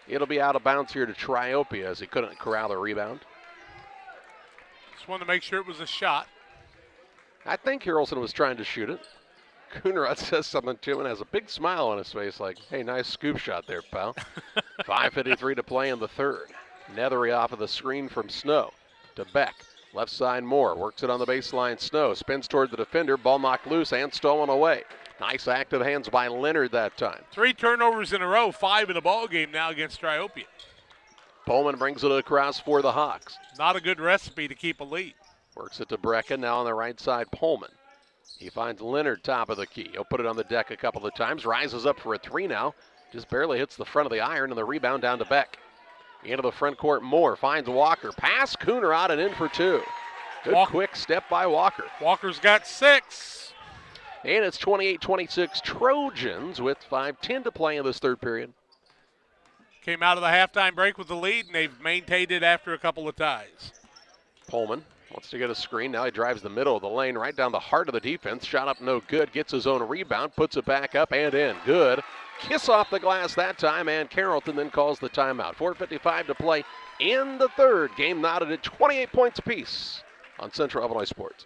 it'll be out of bounds here to Triopia as he couldn't corral the rebound. Just wanted to make sure it was a shot. I think Harrelson was trying to shoot it. Coonrod says something to him and has a big smile on his face like, hey, nice scoop shot there, pal. 5:53 to play in the third. Nethery off of the screen from Snow to Beck. Left side Moore, works it on the baseline. Snow spins toward the defender, ball knocked loose and stolen away. Nice active hands by Leonard that time. 3 turnovers in a row, 5 in the ball game now against Triopia. Pullman brings it across for the Hawks. Not a good recipe to keep a lead. Works it to Brecken, now on the right side, Pullman. He finds Leonard top of the key. He'll put it on the deck a couple of times, rises up for a 3 now. Just barely hits the front of the iron, and the rebound down to Beck. Into the front court, Moore finds Walker. Pass, Cooner out and in for 2. Good quick step by Walker. Walker's got 6. And it's 28-26 Trojans with 5:10 to play in this third period. Came out of the halftime break with the lead, and they've maintained it after a couple of ties. Pullman wants to get a screen. Now he drives the middle of the lane, right down the heart of the defense. Shot up no good. Gets his own rebound. Puts it back up and in. Good. Kiss off the glass that time, and Carrollton then calls the timeout. 4:55 to play in the third. Game knotted at 28 points apiece on Central Illinois Sports.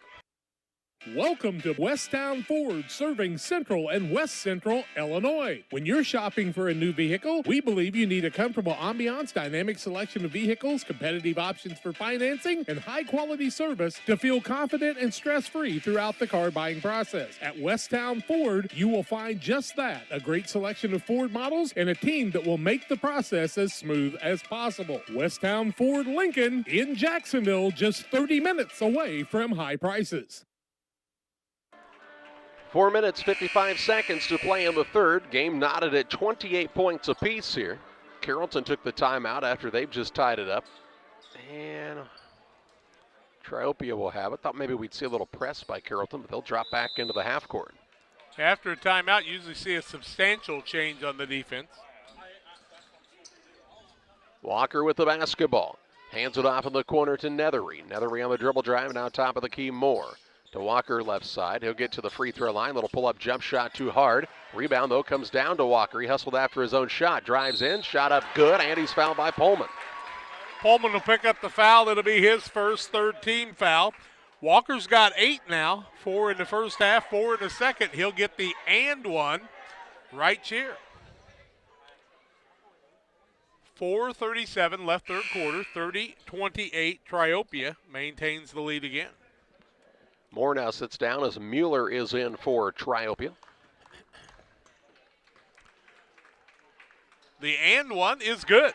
Welcome to Westtown Ford, serving Central and West Central Illinois. When you're shopping for a new vehicle, we believe you need a comfortable ambiance, dynamic selection of vehicles, competitive options for financing, and high-quality service to feel confident and stress-free throughout the car buying process. At Westtown Ford, you will find just that, a great selection of Ford models and a team that will make the process as smooth as possible. Westtown Ford Lincoln in Jacksonville, just 30 minutes away from high prices. 4 minutes, 55 seconds to play in the third. Game knotted at 28 points apiece here. Carrollton took the timeout after they've just tied it up. And Triopia will have it. Thought maybe we'd see a little press by Carrollton, but they'll drop back into the half court. After a timeout, you usually see a substantial change on the defense. Walker with the basketball. Hands it off in the corner to Nethery. Nethery on the dribble drive, now top of the key, Moore. To Walker left side. He'll get to the free throw line. Little pull-up jump shot too hard. Rebound, though, comes down to Walker. He hustled after his own shot. Drives in. Shot up good, and he's fouled by Pullman. Pullman will pick up the foul. It'll be his first third-team foul. Walker's got 8 now. 4 in the first half, 4 in the second. He'll get the and one right here. 4:37 left third quarter. 30-28. Triopia maintains the lead again. Moore now sits down as Mueller is in for Triopia. The and one is good.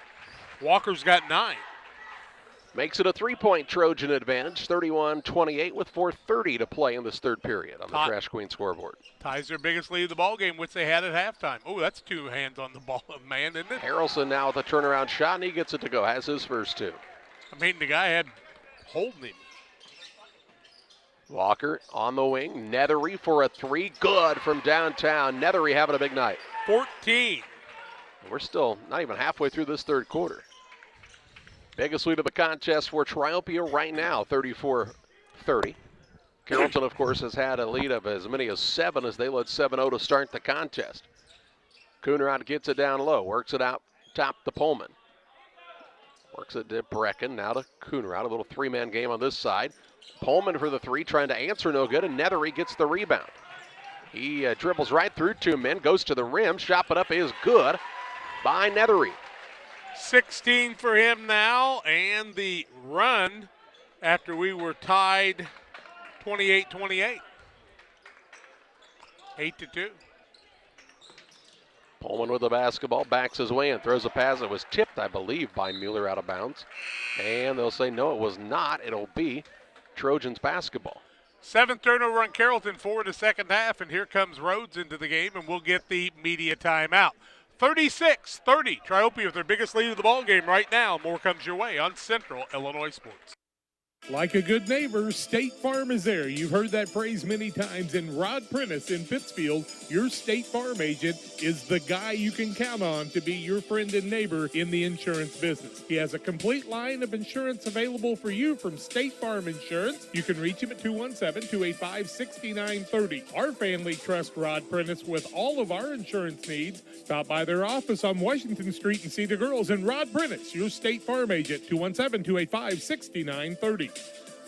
Walker's got 9. Makes it a 3-point Trojan advantage, 31-28 with 4:30 to play in this third period on the Trash Queen scoreboard. Ties their biggest lead of the ball game, which they had at halftime. Oh, that's 2 hands on the ball, man, isn't it? Harrelson now with a turnaround shot, and he gets it to go. Has his first 2. I mean, the guy had holding him. Walker on the wing. Nethery for a 3. Good from downtown. Nethery having a big night. 14. We're still not even halfway through this third quarter. Biggest lead of the contest for Triopia right now, 34-30. Carrollton, of course, has had a lead of as many as 7 as they led 7-0 to start the contest. Cooner gets it down low, works it out top to Pullman. Works it to Brecken, now to Cooner out. A little 3-man game on this side. Pullman for the 3, trying to answer, no good, and Nethery gets the rebound. He dribbles right through 2 men, goes to the rim, shot it up is good by Nethery. 16 for him now, and the run after we were tied 28-28. 8-2. Pullman with the basketball, backs his way and throws a pass that was tipped, I believe, by Mueller out of bounds. And they'll say no, it was not. It'll be Trojans basketball. 7th turnover on Carrollton, 4 in the second half, and here comes Rhodes into the game, and we'll get the media timeout. 36-30, Triopia with their biggest lead of the ball game right now. More comes your way on Central Illinois Sports. Like a good neighbor, State Farm is there. You've heard that phrase many times. And Rod Prentice in Pittsfield, your State Farm agent, is the guy you can count on to be your friend and neighbor in the insurance business. He has a complete line of insurance available for you from State Farm Insurance. You can reach him at 217-285-6930. Our family trusts Rod Prentice with all of our insurance needs. Stop by their office on Washington Street and see the girls. And Rod Prentice, your State Farm agent, 217-285-6930.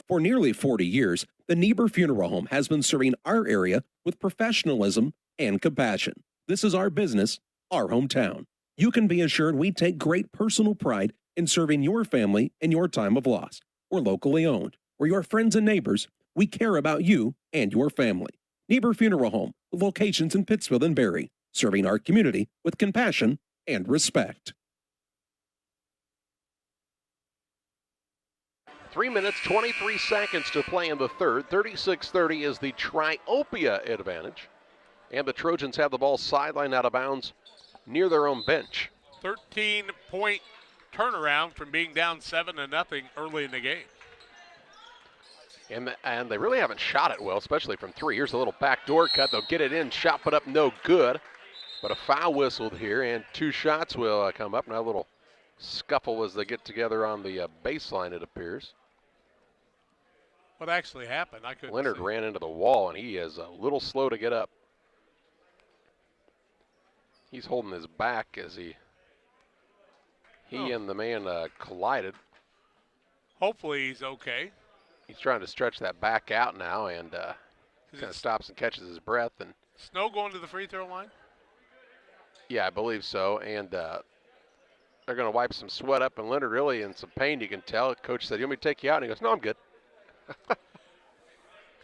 For nearly 40 years, the Niebuhr Funeral Home has been serving our area with professionalism and compassion. This is our business, our hometown. You can be assured we take great personal pride in serving your family in your time of loss. We're locally owned. We're We're your friends and neighbors. We care about you and your family. Niebuhr Funeral Home, with locations in Pittsfield and Barry, serving our community with compassion and respect. 3 minutes, 23 seconds to play in the third. 36-30 is the Triopia advantage. And the Trojans have the ball sidelined out of bounds near their own bench. 13-point turnaround from being down 7-0 early in the game. And they really haven't shot it well, especially from three. Here's a little backdoor cut. They'll get it in. Shot put up, no good. But a foul whistled here, and two shots will come up. Now a little scuffle as they get together on the baseline, it appears. What actually happened? I couldn't Leonard see. ran into the wall, and he is a little slow to get up. He's holding his back as he and the man collided. Hopefully he's okay. He's trying to stretch that back out now, and kind of stops and catches his breath. And Snow going to the free throw line? yeah, I believe so. And they're going to wipe some sweat up, and Leonard really in some pain, you can tell. Coach said, "You want me to take you out?" And he goes, "No, I'm good."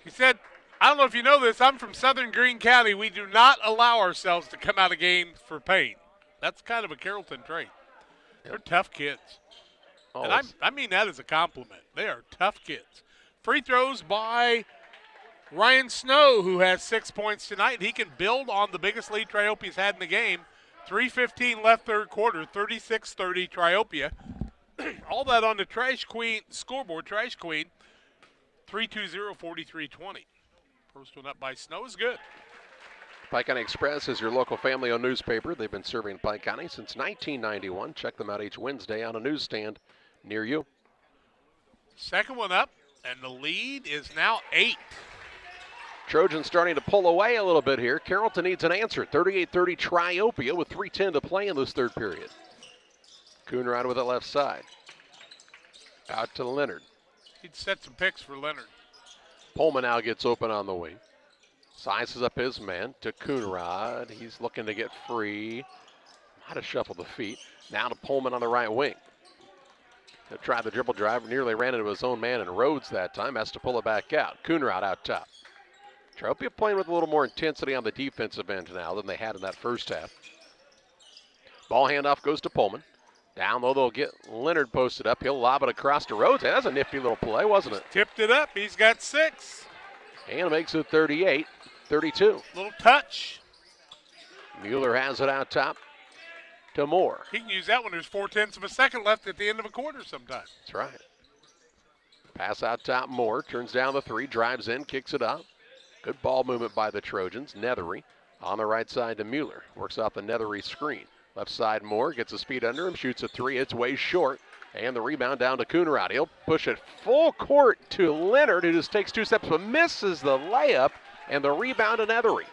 He said, I don't know if you know this, I'm from Southern Greene County. We do not allow ourselves to come out of games for pain. That's kind of a Carrollton trait. They're tough kids. Oh, And I mean that as a compliment. They are tough kids. Free throws by Ryan Snow, who has 6 points tonight. He can build on the biggest lead Triopia's had in the game. 3:15 left third quarter, 36-30 Triopia. All that on the Trash Queen scoreboard. Trash Queen, 320-4320. First one up by Snow is good. Pike County Express is your local family-owned newspaper. They've been serving Pike County since 1991. Check them out each Wednesday on a newsstand near you. Second one up, and the lead is now 8. Trojans starting to pull away a little bit here. Carrollton needs an answer. 38-30 Triopia with 3:10 to play in this third period. Coonrod with it left side. Out to Leonard. He'd set some picks for Leonard. Pullman now gets open on the wing. Sizes up his man to Coonrod. He's looking to get free. Might have shuffled the feet. Now to Pullman on the right wing. He'll try the dribble drive. Nearly ran into his own man and Rhodes that time. Has to pull it back out. Coonrod out top. Triopia playing with a little more intensity on the defensive end now than they had in that first half. Ball handoff goes to Pullman. Down low, they'll get Leonard posted up. He'll lob it across to Rhodes. Hey, that's a nifty little play, wasn't it? Tipped it up. He's got 6. And makes it 38-32. Little touch. Mueller has it out top to Moore. He can use that when there's 4/10 of a second left at the end of a quarter sometime. That's right. Pass out top, Moore turns down the three, drives in, kicks it up. Good ball movement by the Trojans. Nethery on the right side to Mueller. Works out the Nethery screen. Left side, Moore gets a speed under him, shoots a three. It's way short. And the rebound down to Coonrod. He'll push it full court to Leonard, who just takes 2 steps but misses the layup. And the rebound to Nethery.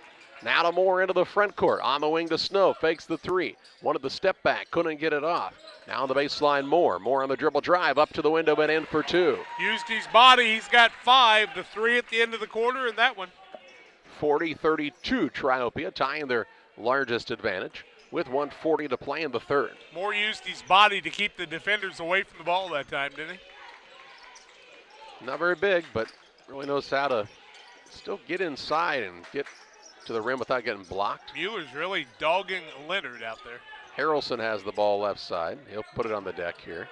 Now to Moore into the front court. On the wing to Snow. Fakes the three. Wanted the step back. Couldn't get it off. Now on the baseline, Moore. Moore on the dribble drive. Up to the window and in for 2. Used his body. He's got 5. The 3 at the end of the quarter, and that one. 40-32 Triopia, tying their largest advantage with 1:40 to play in the third. Moore used his body to keep the defenders away from the ball that time, didn't he? Not very big, but really knows how to still get inside and get to the rim without getting blocked. Mueller's really dogging Leonard out there. Harrelson has the ball left side. He'll put it on the deck here.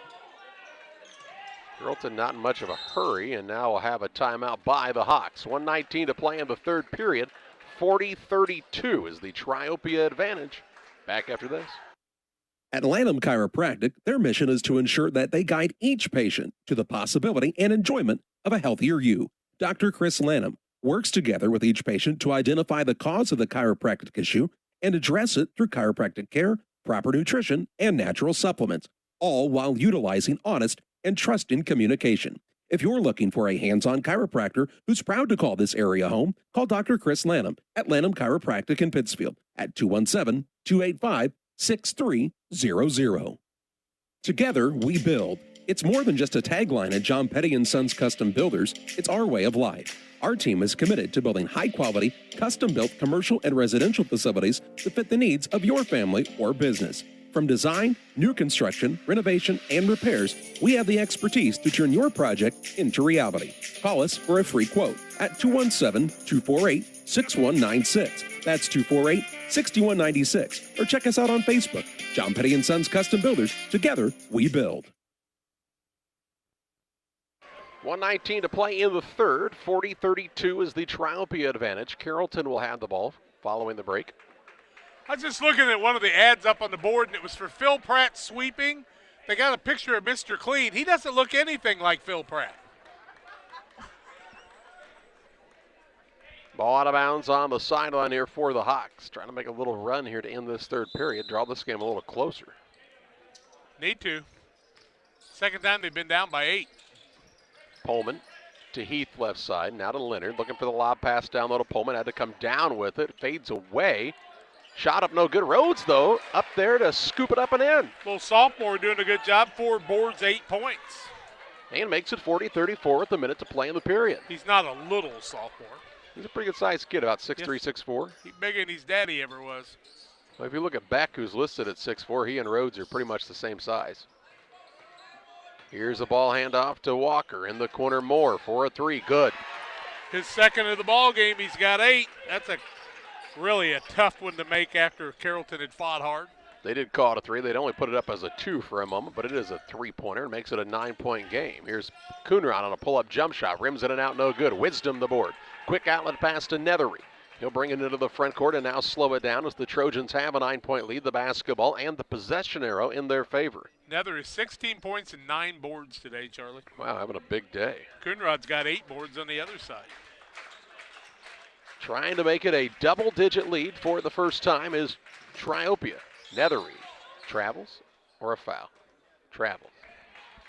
Carrollton not in much of a hurry, and now will have a timeout by the Hawks. 1:19 to play in the third period. 40-32 is the Triopia advantage. Back after this. At Lanham Chiropractic, their mission is to ensure that they guide each patient to the possibility and enjoyment of a healthier you. Dr. Chris Lanham works together with each patient to identify the cause of the chiropractic issue and address it through chiropractic care, proper nutrition, and natural supplements, all while utilizing honest and trusting communication. If you're looking for a hands-on chiropractor who's proud to call this area home, call Dr. Chris Lanham at Lanham Chiropractic in Pittsfield at 217-285-6300. Together, we build. It's more than just a tagline at John Petty & Sons Custom Builders. It's our way of life. Our team is committed to building high-quality, custom-built commercial and residential facilities to fit the needs of your family or business. From design, new construction, renovation, and repairs, we have the expertise to turn your project into reality. Call us for a free quote at 217-248-6196. That's 248-6196. Or check us out on Facebook. John Petty & Sons Custom Builders. Together, we build. 1:19 to play in the third. 40-32 is the Triopia advantage. Carrollton will have the ball following the break. I was just looking at one of the ads up on the board, and it was for Phil Pratt sweeping. They got a picture of Mr. Clean. He doesn't look anything like Phil Pratt. Ball out of bounds on the sideline here for the Hawks. Trying to make a little run here to end this third period. Draw this game a little closer. Need to. Second time they've been down by 8. Pullman to Heath left side. Now to Leonard. Looking for the lob pass down low to Pullman. Had to come down with it. Fades away. Shot up no good. Rhodes, though, up there to scoop it up and in. Little sophomore doing a good job. 4 boards, 8 points. And makes it 40-34 with a minute to play in the period. He's not a little sophomore. He's a pretty good sized kid, about 6'3", 6'4". He's bigger than his daddy ever was. Well, if you look at Beck, who's listed at 6'4", he and Rhodes are pretty much the same size. Here's a ball handoff to Walker in the corner. Moore for a 3. Good. His second of the ball game. He's got 8. That's really a tough one to make after Carrollton had fought hard. They did call it a 3. They'd only put it up as a 2 for a moment, but it is a 3-pointer. It makes it a 9-point game. Here's Coonrod on a pull-up jump shot. Rims it and out, no good. Wisdom the board. Quick outlet pass to Nethery. He'll bring it into the front court and now slow it down as the Trojans have a 9-point lead. The basketball and the possession arrow in their favor. Nethery, 16 points and 9 boards today, Charlie. Wow, having a big day. Coonrod's got 8 boards on the other side. Trying to make it a double-digit lead for the first time is Triopia. Nethery travels or a foul? Travels.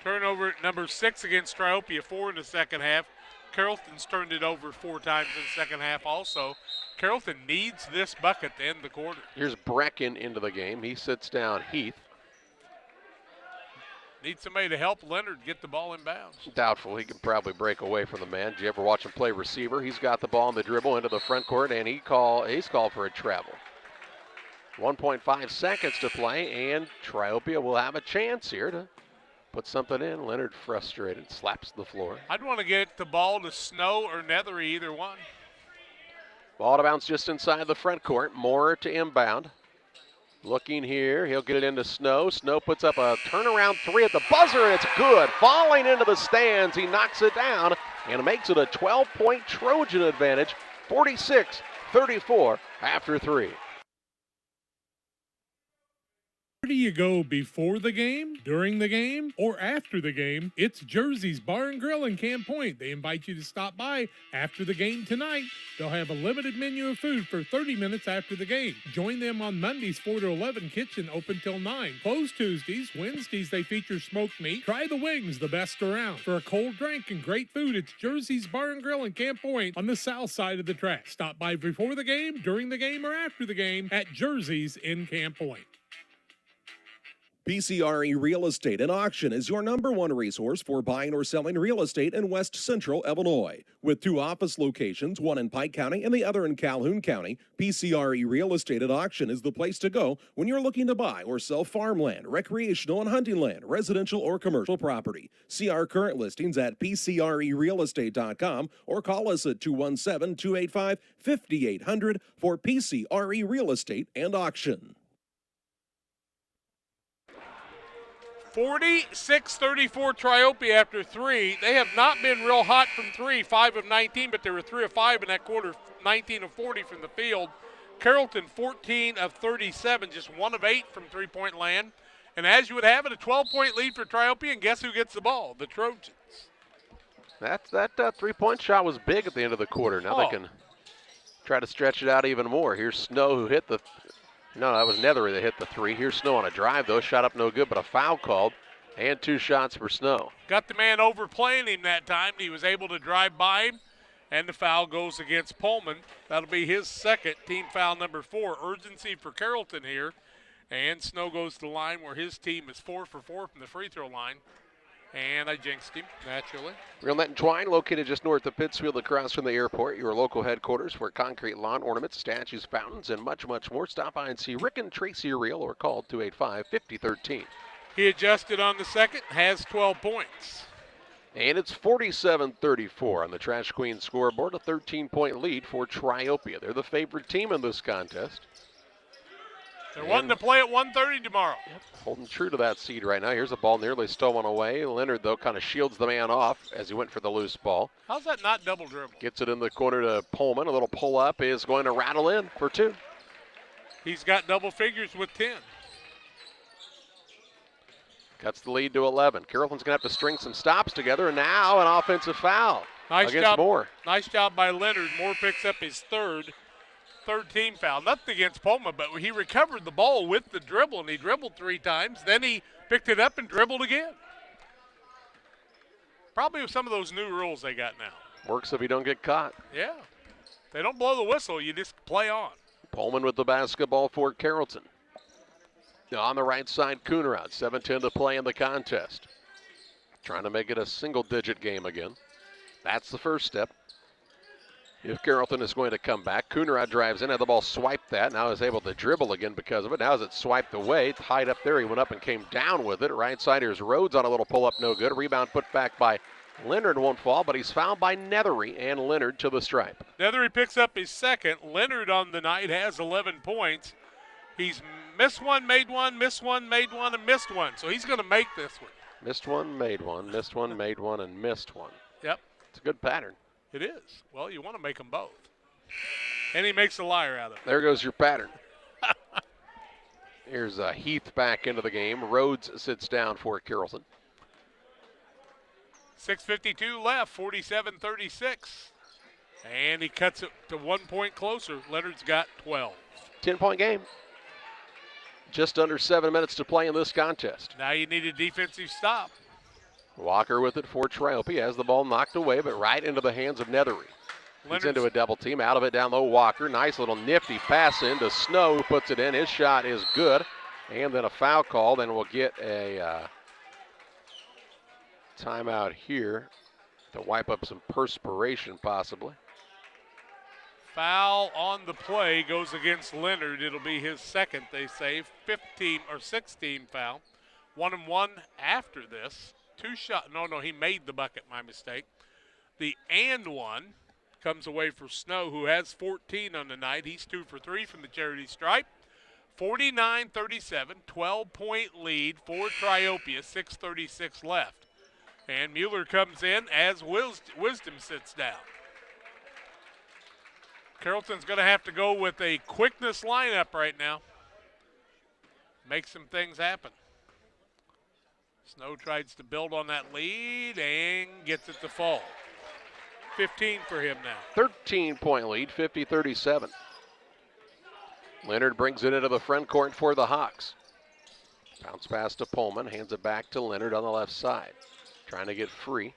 Turnover at number 6 against Triopia, 4 in the second half. Carrollton's turned it over 4 times in the second half also. Carrollton needs this bucket to end the quarter. Here's Brecken into the game. He sits down Heath. Needs somebody to help Leonard get the ball in bounds. Doubtful. He can probably break away from the man. Did you ever watch him play receiver? He's got the ball in the dribble into the front court, and he's called for a travel. 1.5 seconds to play, and Triopia will have a chance here to put something in. Leonard frustrated, slaps the floor. I'd want to get the ball to Snow or Nethery, either one. Ball out of bounds just inside the front court. Moore to inbound. Looking here, he'll get it into Snow. Snow puts up a turnaround 3 at the buzzer, and it's good. Falling into the stands, he knocks it down and makes it a 12-point Trojan advantage, 46-34 after 3. Where do you go before the game, during the game, or after the game? It's Jersey's Bar and Grill in Camp Point. They invite you to stop by after the game tonight. They'll have a limited menu of food for 30 minutes after the game. Join them on Mondays 4 to 11, kitchen open till 9. Closed Tuesdays. Wednesdays they feature smoked meat. Try the wings, the best around. For a cold drink and great food, it's Jersey's Bar and Grill in Camp Point on the south side of the track. Stop by before the game, during the game, or after the game at Jersey's in Camp Point. PCRE Real Estate and Auction is your #1 resource for buying or selling real estate in West Central Illinois. With 2 office locations, one in Pike County and the other in Calhoun County, PCRE Real Estate and Auction is the place to go when you're looking to buy or sell farmland, recreational and hunting land, residential or commercial property. See our current listings at PCRERealestate.com or call us at 217-285-5800 for PCRE Real Estate and Auction. 46-34 Triopia after 3. They have not been real hot from 3, 5 of 19, but they were 3 of 5 in that quarter, 19 of 40 from the field. Carrollton 14 of 37, just 1 of 8 from three-point land. And as you would have it, a 12-point lead for Triopia, and guess who gets the ball? The Trojans. That three-point shot was big at the end of the quarter. Now they can try to stretch it out even more. Here's Snow who hit the No, that was Nethery that hit the 3. Here's Snow on a drive, though. Shot up no good, but a foul called. And 2 shots for Snow. Got the man overplaying him that time. He was able to drive by him, and the foul goes against Pullman. That'll be his second, team foul number 4. Urgency for Carrollton here. And Snow goes to the line where his team is 4 for 4 from the free throw line. And I jinxed him, naturally. Real Net and Twine, located just north of Pittsfield, across from the airport. Your local headquarters for concrete lawn ornaments, statues, fountains, and much, much more. Stop by and see Rick and Tracy Real or call 285-5013. He adjusted on the second, has 12 points. And it's 47-34 on the Trash Queen scoreboard, a 13-point lead for Triopia. They're the favorite team in this contest. They're wanting to play at 1:30 tomorrow. Yep, holding true to that seed right now. Here's a ball nearly stolen away. Leonard, though, kind of shields the man off as he went for the loose ball. How's that not double dribble? Gets it in the corner to Pullman. A little pull-up is going to rattle in for two. He's got double figures with 10. Cuts the lead to 11. Carrollton's going to have to string some stops together, and now an offensive foul Nice against job, Moore. Nice job by Leonard. Moore picks up his third team foul. Nothing against Pullman, but he recovered the ball with the dribble, and he dribbled 3 times. Then he picked it up and dribbled again. Probably with some of those new rules they got now. Works if you don't get caught. Yeah. If they don't blow the whistle, you just play on. Pullman with the basketball for Carrollton. On the right side, Coonrod, 7:10 to play in the contest. Trying to make it a single-digit game again. That's the first step. If Carrollton is going to come back, Coonrod drives in, had the ball swiped that. Now is able to dribble again because of it. Now as it swiped away, tied up there, he went up and came down with it. Right side, here's Rhodes on a little pull-up, no good. Rebound put back by Leonard, won't fall, but he's fouled by Nethery, and Leonard to the stripe. Nethery picks up his second. Leonard on the night has 11 points. He's missed one, made one, missed one, made one, and missed one. So he's going to make this one. Missed one, made one, missed one, made one, and missed one. Yep. It's a good pattern. It is. Well, you want to make them both. And he makes a liar out of it. There goes your pattern. Here's Heath back into the game. Rhodes sits down for Carrollton. 6:52 left, 47-36. And he cuts it to 1 point closer. Leonard's got 12. 10-point game. Just under 7 minutes to play in this contest. Now you need a defensive stop. Walker with it for Triopia. Has the ball knocked away, but right into the hands of Nethery. He's into a double team. Out of it down low, Walker. Nice little nifty pass into Snow, who puts it in. His shot is good. And then a foul call. Then we'll get a timeout here to wipe up some perspiration possibly. Foul on the play goes against Leonard. It'll be his second, they say. 15 or 16 foul. 1-and-1 after this. 2 shot. No, he made the bucket, my mistake. The and one comes away for Snow, who has 14 on the night. He's 2 for 3 from the charity stripe. 49-37, 12-point lead for Triopia, 6:36 left. And Mueller comes in as Wisdom sits down. Carrollton's going to have to go with a quickness lineup right now. Make some things happen. Snow tries to build on that lead and gets it to fall. 15 for him now. 13-point lead, 50-37. Leonard brings it into the front court for the Hawks. Bounce pass to Pullman, hands it back to Leonard on the left side. Trying to get free.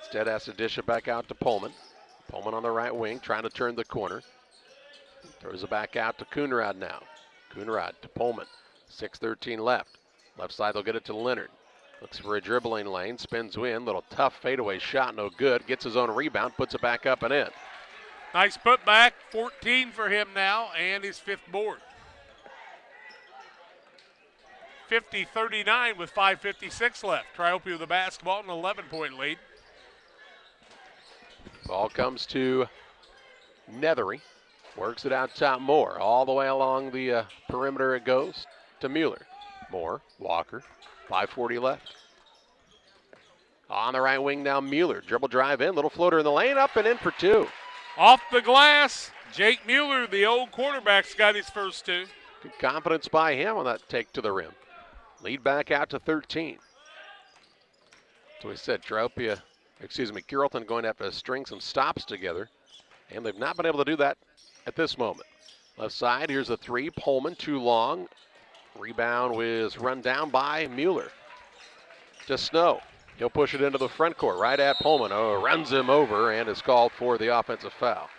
Instead has to dish it back out to Pullman. Pullman on the right wing, trying to turn the corner. Throws it back out to Coonrod now. Coonrod to Pullman. 6:13 left. Left side, they'll get it to Leonard. Looks for a dribbling lane, spins in. Little tough fadeaway shot, no good. Gets his own rebound, puts it back up and in. Nice putback, 14 for him now, and his 5th board. 50-39 with 5:56 left. Triopia with the basketball, an 11-point lead. Ball comes to Nethery. Works it out top Moore. All the way along the perimeter it goes to Mueller. Moore, Walker, 5:40 left. On the right wing now, Mueller. Dribble drive in, little floater in the lane, up and in for 2. Off the glass, Jake Mueller, the old quarterback's got his first 2. Good confidence by him on that take to the rim. Lead back out to 13. So we said Carrollton going to have to string some stops together, and they've not been able to do that at this moment. Left side, here's a 3. Pullman, too long. Rebound was run down by Mueller. To Snow. He'll push it into the front court, right at Pullman. Runs him over and is called for the offensive foul.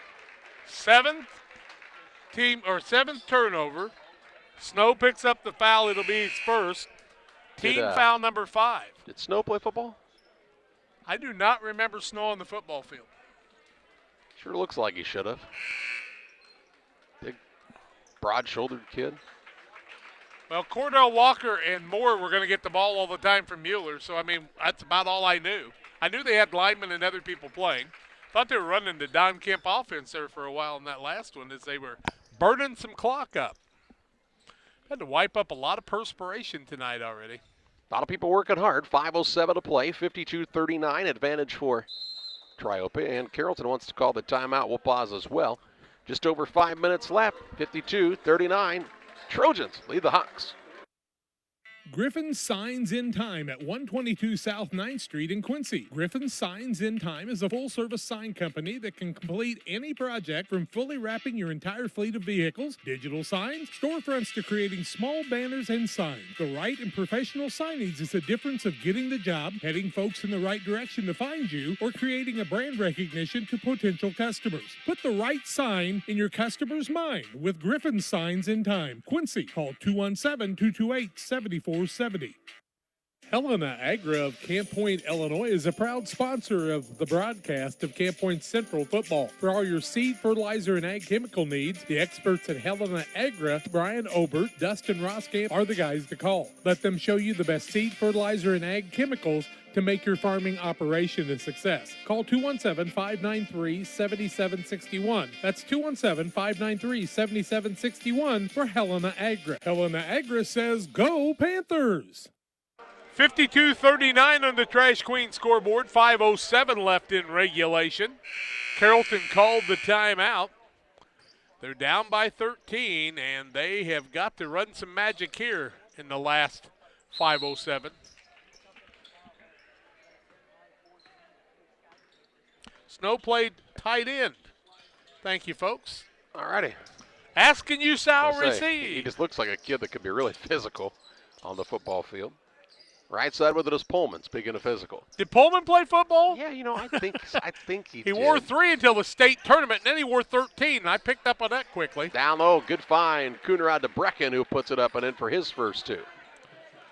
7th turnover. Snow picks up the foul. It'll be his first. Team foul number 5. Did Snow play football? I do not remember Snow on the football field. Sure looks like he should have. Big, broad-shouldered kid. Well, Cordell Walker and Moore were going to get the ball all the time from Mueller, so, I mean, that's about all I knew. I knew they had linemen and other people playing. Thought they were running the Don Kemp offense there for a while in that last one as they were burning some clock up. Had to wipe up a lot of perspiration tonight already. A lot of people working hard. 5:07 to play, 52-39 advantage for Triopia, and Carrollton wants to call the timeout. We'll pause as well. Just over 5 minutes left, 52-39. Trojans lead the Hawks. Griffin Signs in Time at 122 South 9th Street in Quincy. Griffin Signs in Time is a full-service sign company that can complete any project from fully wrapping your entire fleet of vehicles, digital signs, storefronts to creating small banners and signs. The right and professional signage is the difference of getting the job, heading folks in the right direction to find you, or creating a brand recognition to potential customers. Put the right sign in your customer's mind with Griffin Signs in Time. Quincy, call 217-228-7470. Helena Agra of Camp Point, Illinois is a proud sponsor of the broadcast of Camp Point Central football. For all your seed, fertilizer, and ag chemical needs, the experts at Helena Agra, Brian Obert, Dustin Roskamp, are the guys to call. Let them show you the best seed, fertilizer, and ag chemicals to make your farming operation a success. Call 217-593-7761. That's 217-593-7761 for Helena Agra. Helena Agra says, go Panthers! 52-39 on the Trash Queen scoreboard. 5:07 left in regulation. Carrollton called the timeout. They're down by 13, and they have got to run some magic here in the last 5:07. Snow played tight end. Thank you, folks. All righty. Asking you shall receive. He just looks like a kid that could be really physical on the football field. Right side with it is Pullman, speaking of physical. Did Pullman play football? Yeah, you know, I think he did. He wore 3 until the state tournament, and then he wore 13, and I picked up on that quickly. Down low, good find. Coonrod to Brecken, who puts it up and in for his first 2.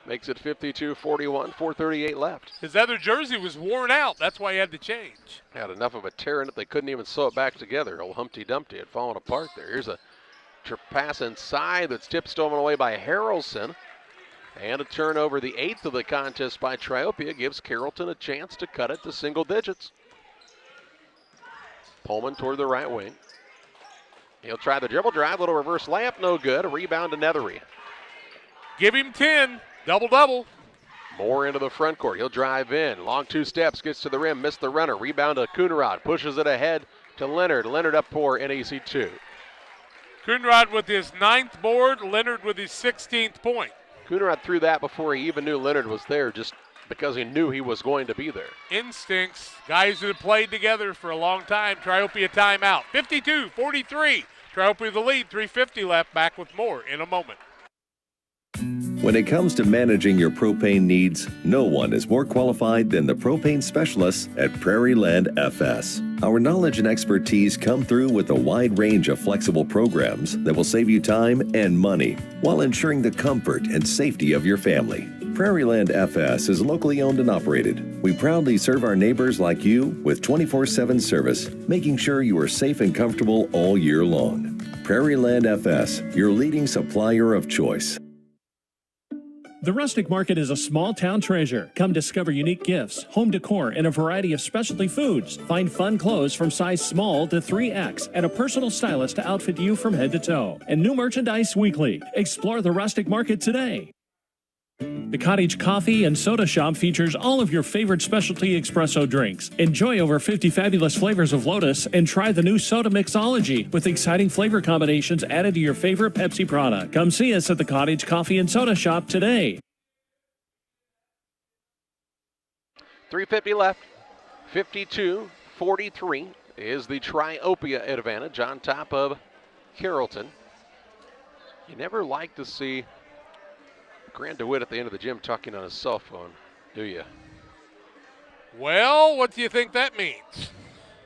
Makes it 52-41, 4:38 left. His other jersey was worn out. That's why he had to change. Had enough of a tear in it, they couldn't even sew it back together. Old Humpty Dumpty had fallen apart there. Here's a pass inside that's tipped stolen away by Harrelson. And a turnover, the 8th of the contest by Triopia, gives Carrollton a chance to cut it to single digits. Pullman toward the right wing. He'll try the dribble drive, little reverse layup, no good. A rebound to Nethery. Give him 10, double-double. Moore into the front court, he'll drive in. Long 2 steps, gets to the rim, missed the runner. Rebound to Coonrod, pushes it ahead to Leonard. Leonard up for NEC 2. Coonrod with his 9th board, Leonard with his 16th point. Coonrod threw that before he even knew Leonard was there, just because he knew he was going to be there. Instincts, guys who have played together for a long time. Triopia timeout. 52-43. Triopia the lead, 3:50 left. Back with more in a moment. When it comes to managing your propane needs, no one is more qualified than the propane specialists at Prairie Land FS. Our knowledge and expertise come through with a wide range of flexible programs that will save you time and money while ensuring the comfort and safety of your family. Prairie Land FS is locally owned and operated. We proudly serve our neighbors like you with 24/7 service, making sure you are safe and comfortable all year long. Prairie Land FS, your leading supplier of choice. The Rustic Market is a small-town treasure. Come discover unique gifts, home decor, and a variety of specialty foods. Find fun clothes from size small to 3X and a personal stylist to outfit you from head to toe. And new merchandise weekly. Explore the Rustic Market today. The Cottage Coffee and Soda Shop features all of your favorite specialty espresso drinks. Enjoy over 50 fabulous flavors of Lotus and try the new Soda Mixology with exciting flavor combinations added to your favorite Pepsi product. Come see us at the Cottage Coffee and Soda Shop today. 3:50 left. 52-43 is the Triopia advantage on top of Carrollton. You never like to see Grant DeWitt at the end of the gym talking on his cell phone, do you? Well, what do you think that means?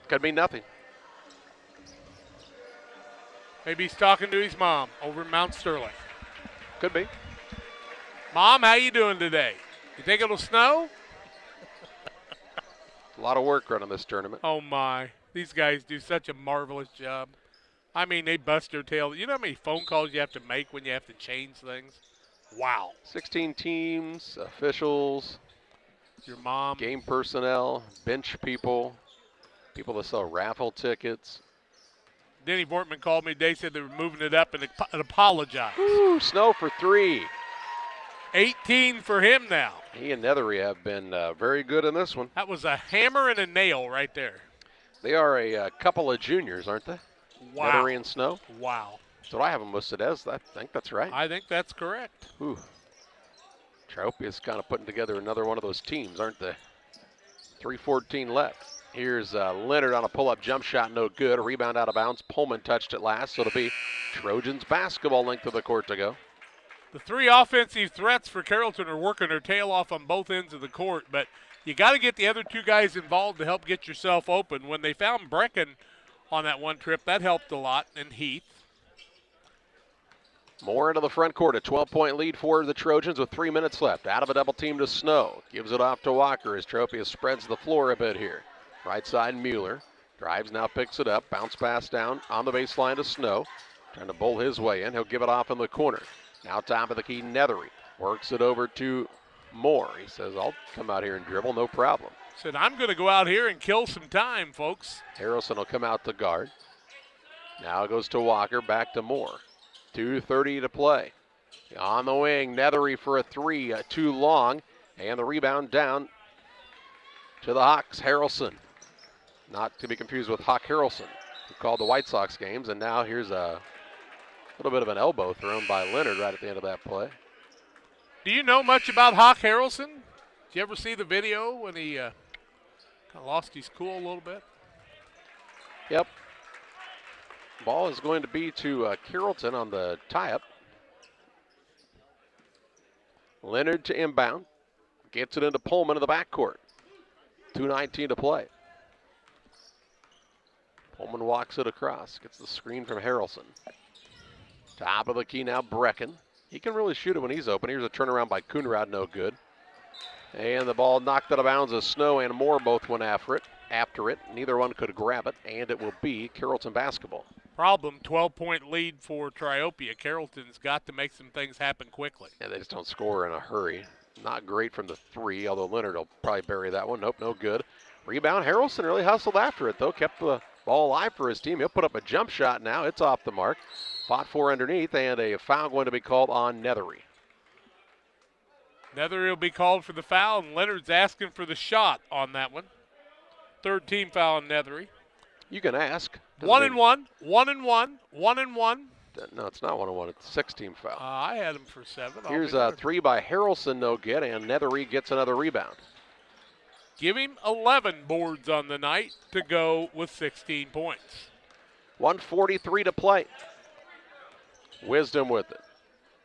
Could mean nothing. Maybe he's talking to his mom over in Mount Sterling. Could be. Mom, how you doing today? You think it'll snow? A lot of work running this tournament. Oh, my. These guys do such a marvelous job. I mean, they bust their tail. You know how many phone calls you have to make when you have to change things? Wow. 16 teams, officials, your mom, game personnel, bench people, people that sell raffle tickets. Denny Vortman called me today, said they were moving it up and apologized. Ooh, snow for 3. 18 for him now. He and Nethery have been very good in this one. That was a hammer and a nail right there. They are a couple of juniors, aren't they? Wow. Nethery and Snow. Wow. That's what I have them listed as. I think that's right. I think that's correct. Ooh. Triopia's kind of putting together another one of those teams, aren't they? 3:14 left. Here's Leonard on a pull-up jump shot, no good. A rebound out of bounds. Pullman touched it last, so it'll be Trojans basketball length of the court to go. The 3 offensive threats for Carrollton are working their tail off on both ends of the court, but you got to get the other 2 guys involved to help get yourself open. When they found Brecken on that one trip, that helped a lot, and Heath. Moore into the front court, a 12-point lead for the Trojans with 3 minutes left. Out of a double team to Snow. Gives it off to Walker as Triopia spreads the floor a bit here. Right side, Mueller. Drives, now picks it up. Bounce pass down on the baseline to Snow. Trying to bowl his way in. He'll give it off in the corner. Now top of the key, Nethery. Works it over to Moore. He says, I'll come out here and dribble, no problem. Said, I'm going to go out here and kill some time, folks. Harrelson will come out to guard. Now it goes to Walker, back to Moore. 2:30 to play. On the wing, Nethery for a 3, too long. And the rebound down to the Hawks, Harrelson. Not to be confused with Hawk Harrelson, who called the White Sox games. And now here's a little bit of an elbow thrown by Leonard right at the end of that play. Do you know much about Hawk Harrelson? Did you ever see the video when he kind of lost his cool a little bit? Yep. Ball is going to be to Carrollton on the tie-up. Leonard to inbound. Gets it into Pullman in the backcourt. 2:19 to play. Pullman walks it across. Gets the screen from Harrelson. Top of the key now, Brecken. He can really shoot it when he's open. Here's a turnaround by Coonrod, no good. And the ball knocked out of bounds as Snow and Moore both went after it. Neither one could grab it, and it will be Carrollton basketball. Problem, 12-point lead for Triopia. Carrollton's got to make some things happen quickly. Yeah, they just don't score in a hurry. Not great from the 3, although Leonard will probably bury that one. Nope, no good. Rebound, Harrelson really hustled after it, though. Kept the ball alive for his team. He'll put up a jump shot now. It's off the mark. Fought for underneath, and a foul going to be called on Nethery. Nethery will be called for the foul, and Leonard's asking for the shot on that one. 3rd team foul on Nethery. You can ask. 1-1, 1-1, 1-1. No, it's not 1-1. It's a 6-team foul. I had him for 7. Here's a 3 by Harrelson, no good, and Nethery gets another rebound. Give him 11 boards on the night to go with 16 points. 1:43 to play. Wisdom with it.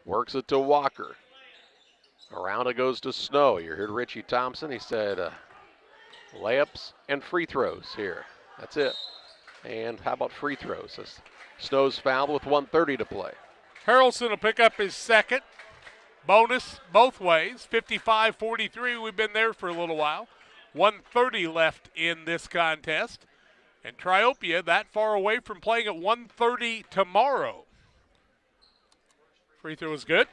Works it to Walker. Around it goes to Snow. You heard Richie Thompson. He said layups and free throws here. That's it. And how about free throws? As Snow's fouled with 1:30 to play. Harrelson will pick up his 2nd. Bonus both ways. 55-43. We've been there for a little while. 1:30 left in this contest. And Triopia that far away from playing at 1:30 tomorrow. Free throw is good.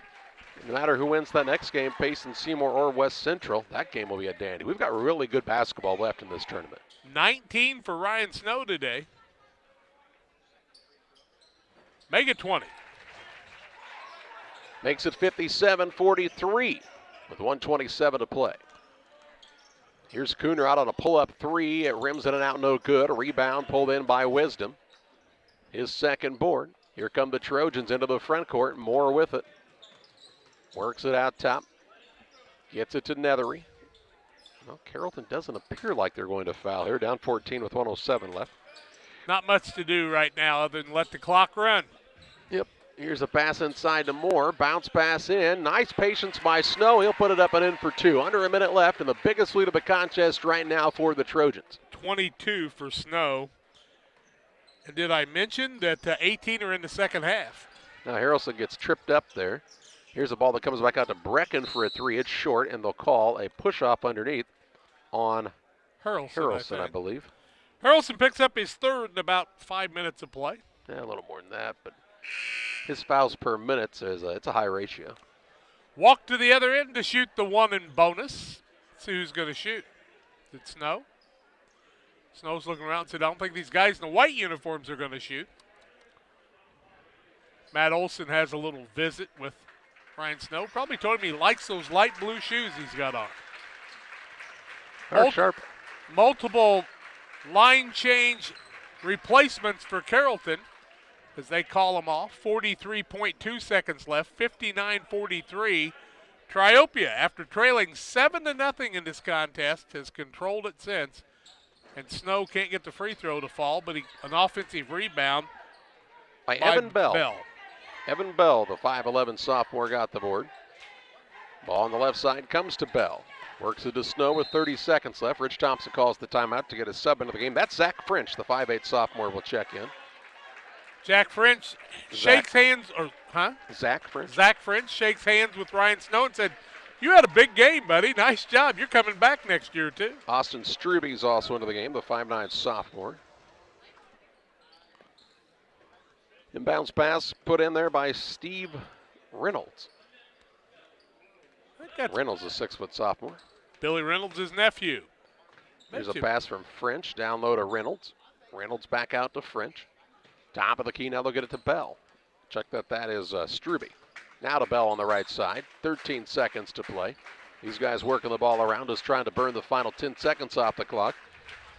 No matter who wins that next game, Payson, Seymour, or West Central, that game will be a dandy. We've got really good basketball left in this tournament. 19 for Ryan Snow today. Make it 20. Makes it 57-43 with 1:27 to play. Here's Cooner out on a pull-up 3. It rims in and out, no good. A rebound pulled in by Wisdom. His 2nd board. Here come the Trojans into the front court. Moore with it. Works it out top. Gets it to Nethery. Well, Carrollton doesn't appear like they're going to foul here. Down 14 with 1:07 left. Not much to do right now other than let the clock run. Yep. Here's a pass inside to Moore. Bounce pass in. Nice patience by Snow. He'll put it up and in for 2. Under a minute left, and the biggest lead of the contest right now for the Trojans. 22 for Snow. And did I mention that 18 are in the second half? Now Harrelson gets tripped up there. Here's a ball that comes back out to Brecken for a three. It's short, and they'll call a push-off underneath on Harrelson, I believe. Harrelson picks up his third in about 5 minutes of play. Yeah, a little more than that, but his fouls per minute it's a high ratio. Walk to the other end to shoot the one in bonus. Let's see who's going to shoot. Is it Snow? Snow's looking around and said, I don't think these guys in the white uniforms are going to shoot. Matt Olson has a little visit with Ryan Snow. Probably told him he likes those light blue shoes he's got on. Sharp. Multiple line change replacements for Carrollton as they call them off. 43.2 seconds left, 59-43. Triopia, after trailing 7-0 in this contest, has controlled it since. And Snow can't get the free throw to fall, but an offensive rebound by Evan Bell. Evan Bell, the 5'11 sophomore, got the board. Ball on the left side comes to Bell. Works it to Snow with 30 seconds left. Rich Thompson calls the timeout to get a sub into the game. That's Zach French, the 5'8 sophomore, will check in. Jack French shakes hands, Zach French. Zach French shakes hands with Ryan Snow and said, you had a big game, buddy. Nice job. You're coming back next year, too. Austin Struby's also into the game, the 5'9 sophomore. Inbounds pass put in there by Steve Reynolds. Reynolds, a 6-foot sophomore. Billy Reynolds' his nephew. There's a pass from French, down low to Reynolds. Reynolds back out to French. Top of the key, now they'll get it to Bell. Check that is Struby. Now to Bell on the right side, 13 seconds to play. These guys working the ball around us, trying to burn the final 10 seconds off the clock.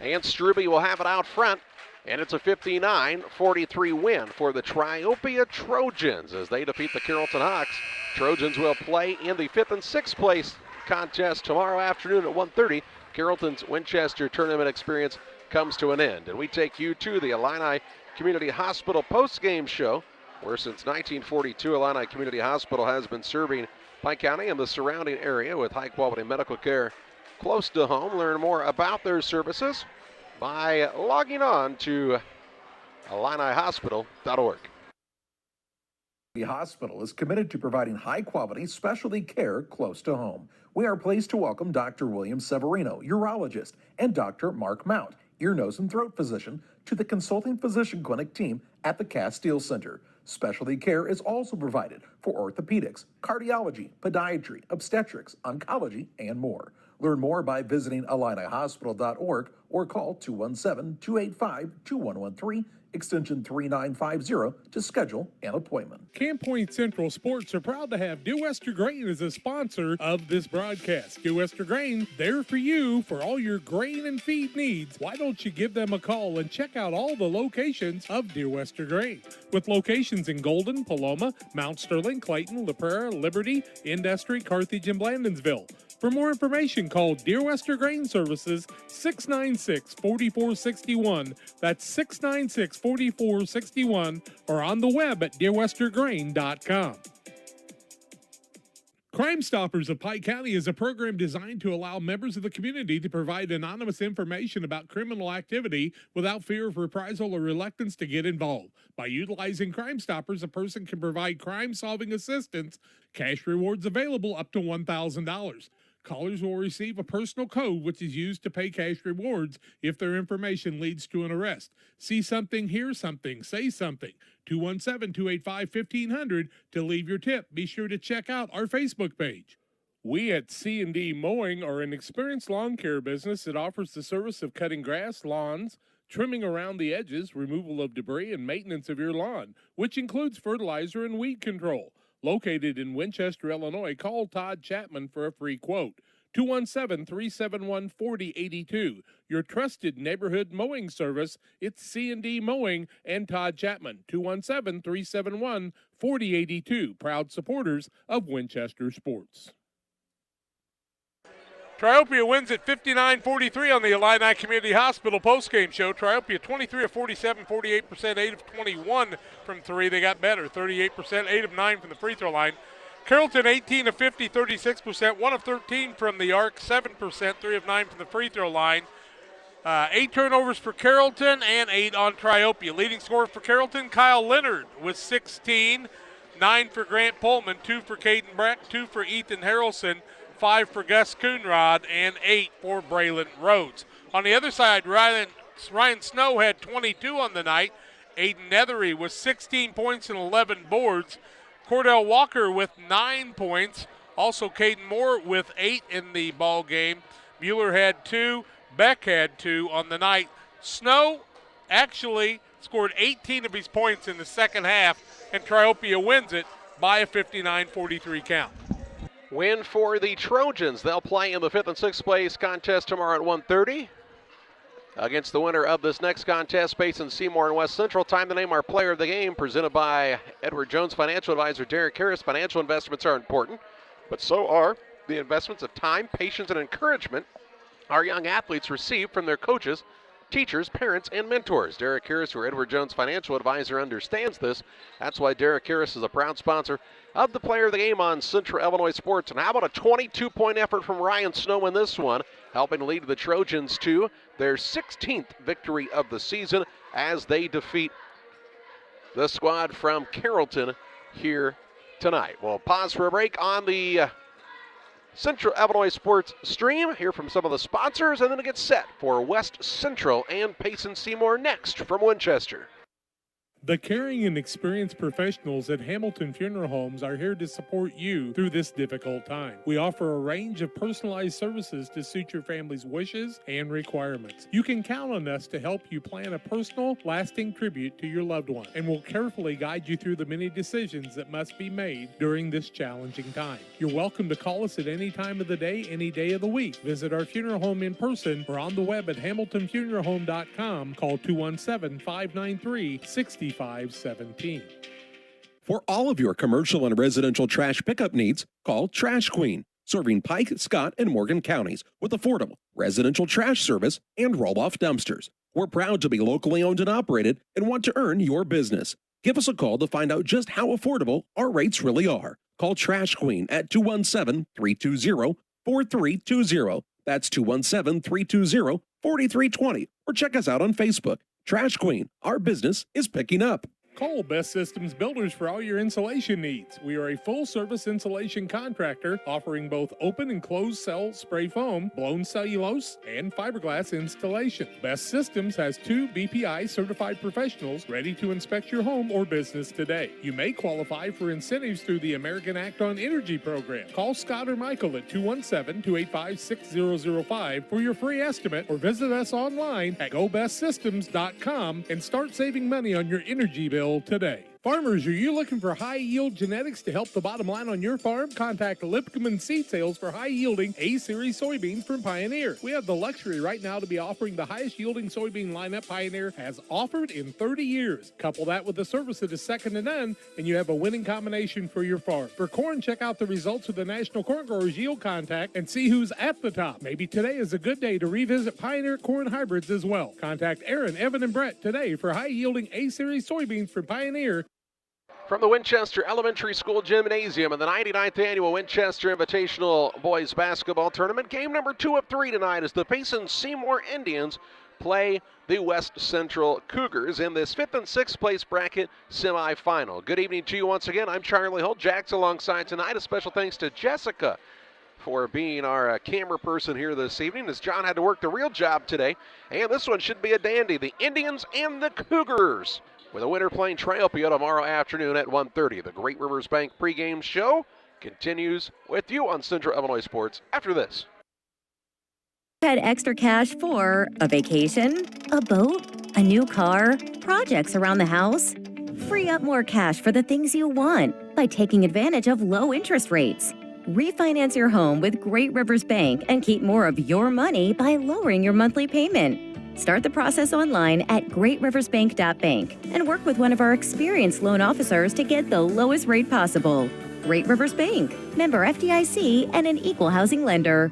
And Struby will have it out front, and it's a 59-43 win for the Triopia Trojans as they defeat the Carrollton Hawks. Trojans will play in the 5th and 6th place contest tomorrow afternoon at 1:30. Carrollton's Winchester tournament experience comes to an end. And we take you to the Illini Community Hospital postgame show, where since 1942, Illini Community Hospital has been serving Pike County and the surrounding area with high-quality medical care close to home. Learn more about their services by logging on to IlliniHospital.org. The hospital is committed to providing high-quality specialty care close to home. We are pleased to welcome Dr. William Severino, urologist, and Dr. Mark Mount, ear, nose, and throat physician, to the consulting physician clinic team at the Castile Center. Specialty care is also provided for orthopedics, cardiology, podiatry, obstetrics, oncology, and more. Learn more by visiting IlliniHospital.org or call 217-285-2113, extension 3950 to schedule an appointment. Camp Point Central Sports are proud to have Dear Wester Grain as a sponsor of this broadcast. Dear Wester Grain, there for you for all your grain and feed needs. Why don't you give them a call and check out all the locations of Dear Wester Grain? With locations in Golden, Paloma, Mount Sterling, Clayton, La Prairie, Liberty, Industry, Carthage, and Blandonsville. For more information, call Dear Wester Grain Services 696-4461. That's 696-4461, or on the web at dearwestergrain.com. Crime Stoppers of Pike County is a program designed to allow members of the community to provide anonymous information about criminal activity without fear of reprisal or reluctance to get involved. By utilizing Crime Stoppers, a person can provide crime-solving assistance, cash rewards available up to $1,000. Callers will receive a personal code which is used to pay cash rewards if their information leads to an arrest. See something, hear something, say something. 217-285-1500 to leave your tip. Be sure to check out our Facebook page. We at C&D Mowing are an experienced lawn care business that offers the service of cutting grass, lawns, trimming around the edges, removal of debris, and maintenance of your lawn, which includes fertilizer and weed control. Located in Winchester, Illinois, call Todd Chapman for a free quote. 217-371-4082. Your trusted neighborhood mowing service. It's C&D Mowing and Todd Chapman. 217-371-4082. Proud supporters of Winchester sports. Triopia wins at 59-43 on the Illini Community Hospital postgame show. Triopia 23 of 47, 48%, 8 of 21 from three. They got better, 38%, 8 of 9 from the free throw line. Carrollton 18 of 50, 36%, 1 of 13 from the arc, 7%, 3 of 9 from the free throw line. 8 turnovers for Carrollton and 8 on Triopia. Leading scorer for Carrollton, Kyle Leonard with 16. 9 for Grant Pullman, 2 for Caden Breck, 2 for Ethan Harrelson, 5 for Gus Coonrod, and 8 for Braylon Rhodes. On the other side, Ryan Snow had 22 on the night. Aiden Nethery with 16 points and 11 boards. Cordell Walker with 9 points. Also Caden Moore with 8 in the ball game. Mueller had 2. Beck had 2 on the night. Snow actually scored 18 of his points in the second half, and Triopia wins it by a 59-43 count. Win for the Trojans. They'll play in the 5th and 6th place contest tomorrow at 1:30 against the winner of this next contest, Payson, Seymour, and West Central. Time to name our player of the game, presented by Edward Jones Financial Advisor Derek Harris. Financial investments are important, but so are the investments of time, patience, and encouragement our young athletes receive from their coaches, teachers, parents, and mentors. Derek Harris, or Edward Jones Financial Advisor, understands this. That's why Derek Harris is a proud sponsor of the player of the game on Central Illinois Sports. And how about a 22-point effort from Ryan Snow in this one, helping lead the Trojans to their 16th victory of the season as they defeat the squad from Carrollton here tonight. We'll pause for a break on the Central Illinois Sports stream, hear from some of the sponsors, and then get set for West Central and Payson Seymour next from Winchester. The caring and experienced professionals at Hamilton Funeral Homes are here to support you through this difficult time. We offer a range of personalized services to suit your family's wishes and requirements. You can count on us to help you plan a personal, lasting tribute to your loved one, and we'll carefully guide you through the many decisions that must be made during this challenging time. You're welcome to call us at any time of the day, any day of the week. Visit our funeral home in person or on the web at hamiltonfuneralhome.com. Call 217-593-6517. For all of your commercial and residential trash pickup needs, call Trash Queen, serving Pike, Scott, and Morgan counties with affordable residential trash service and roll-off dumpsters. We're proud to be locally owned and operated and want to earn your business. Give us a call to find out just how affordable our rates really are. Call Trash Queen at 217-320-4320. That's 217-320-4320. Or check us out on Facebook. Trash Queen, our business is picking up. Call Best Systems Builders for all your insulation needs. We are a full-service insulation contractor offering both open and closed cell spray foam, blown cellulose, and fiberglass installation. Best Systems has 2 BPI certified professionals ready to inspect your home or business today. You may qualify for incentives through the American Act on Energy program. Call Scott or Michael at 217-285-6005 for your free estimate, or visit us online at gobestsystems.com and start saving money on your energy bill today. Farmers, are you looking for high-yield genetics to help the bottom line on your farm? Contact Lipcomb Seed Sales for high-yielding A-Series soybeans from Pioneer. We have the luxury right now to be offering the highest-yielding soybean lineup Pioneer has offered in 30 years. Couple that with a service that is second to none, and you have a winning combination for your farm. For corn, check out the results of the National Corn Growers Yield Contact and see who's at the top. Maybe today is a good day to revisit Pioneer corn hybrids as well. Contact Aaron, Evan, and Brett today for high-yielding A-Series soybeans from Pioneer. From the Winchester Elementary School Gymnasium in the 99th Annual Winchester Invitational Boys Basketball Tournament, game number 2 of 3 tonight as the Payson Seymour Indians play the West Central Cougars in this 5th and 6th place bracket semifinal. Good evening to you once again. I'm Charlie Holt. Jack's alongside tonight. A special thanks to Jessica for being our camera person here this evening, as John had to work the real job today. And this one should be a dandy. The Indians and the Cougars, with a winner playing Triopia tomorrow afternoon at 1:30. The Great Rivers Bank pregame show continues with you on Central Illinois Sports after this. Had extra cash for a vacation, a boat, a new car, projects around the house? Free up more cash for the things you want by taking advantage of low interest rates. Refinance your home with Great Rivers Bank and keep more of your money by lowering your monthly payment. Start the process online at greatriversbank.bank and work with one of our experienced loan officers to get the lowest rate possible. Great Rivers Bank, member FDIC, and an equal housing lender.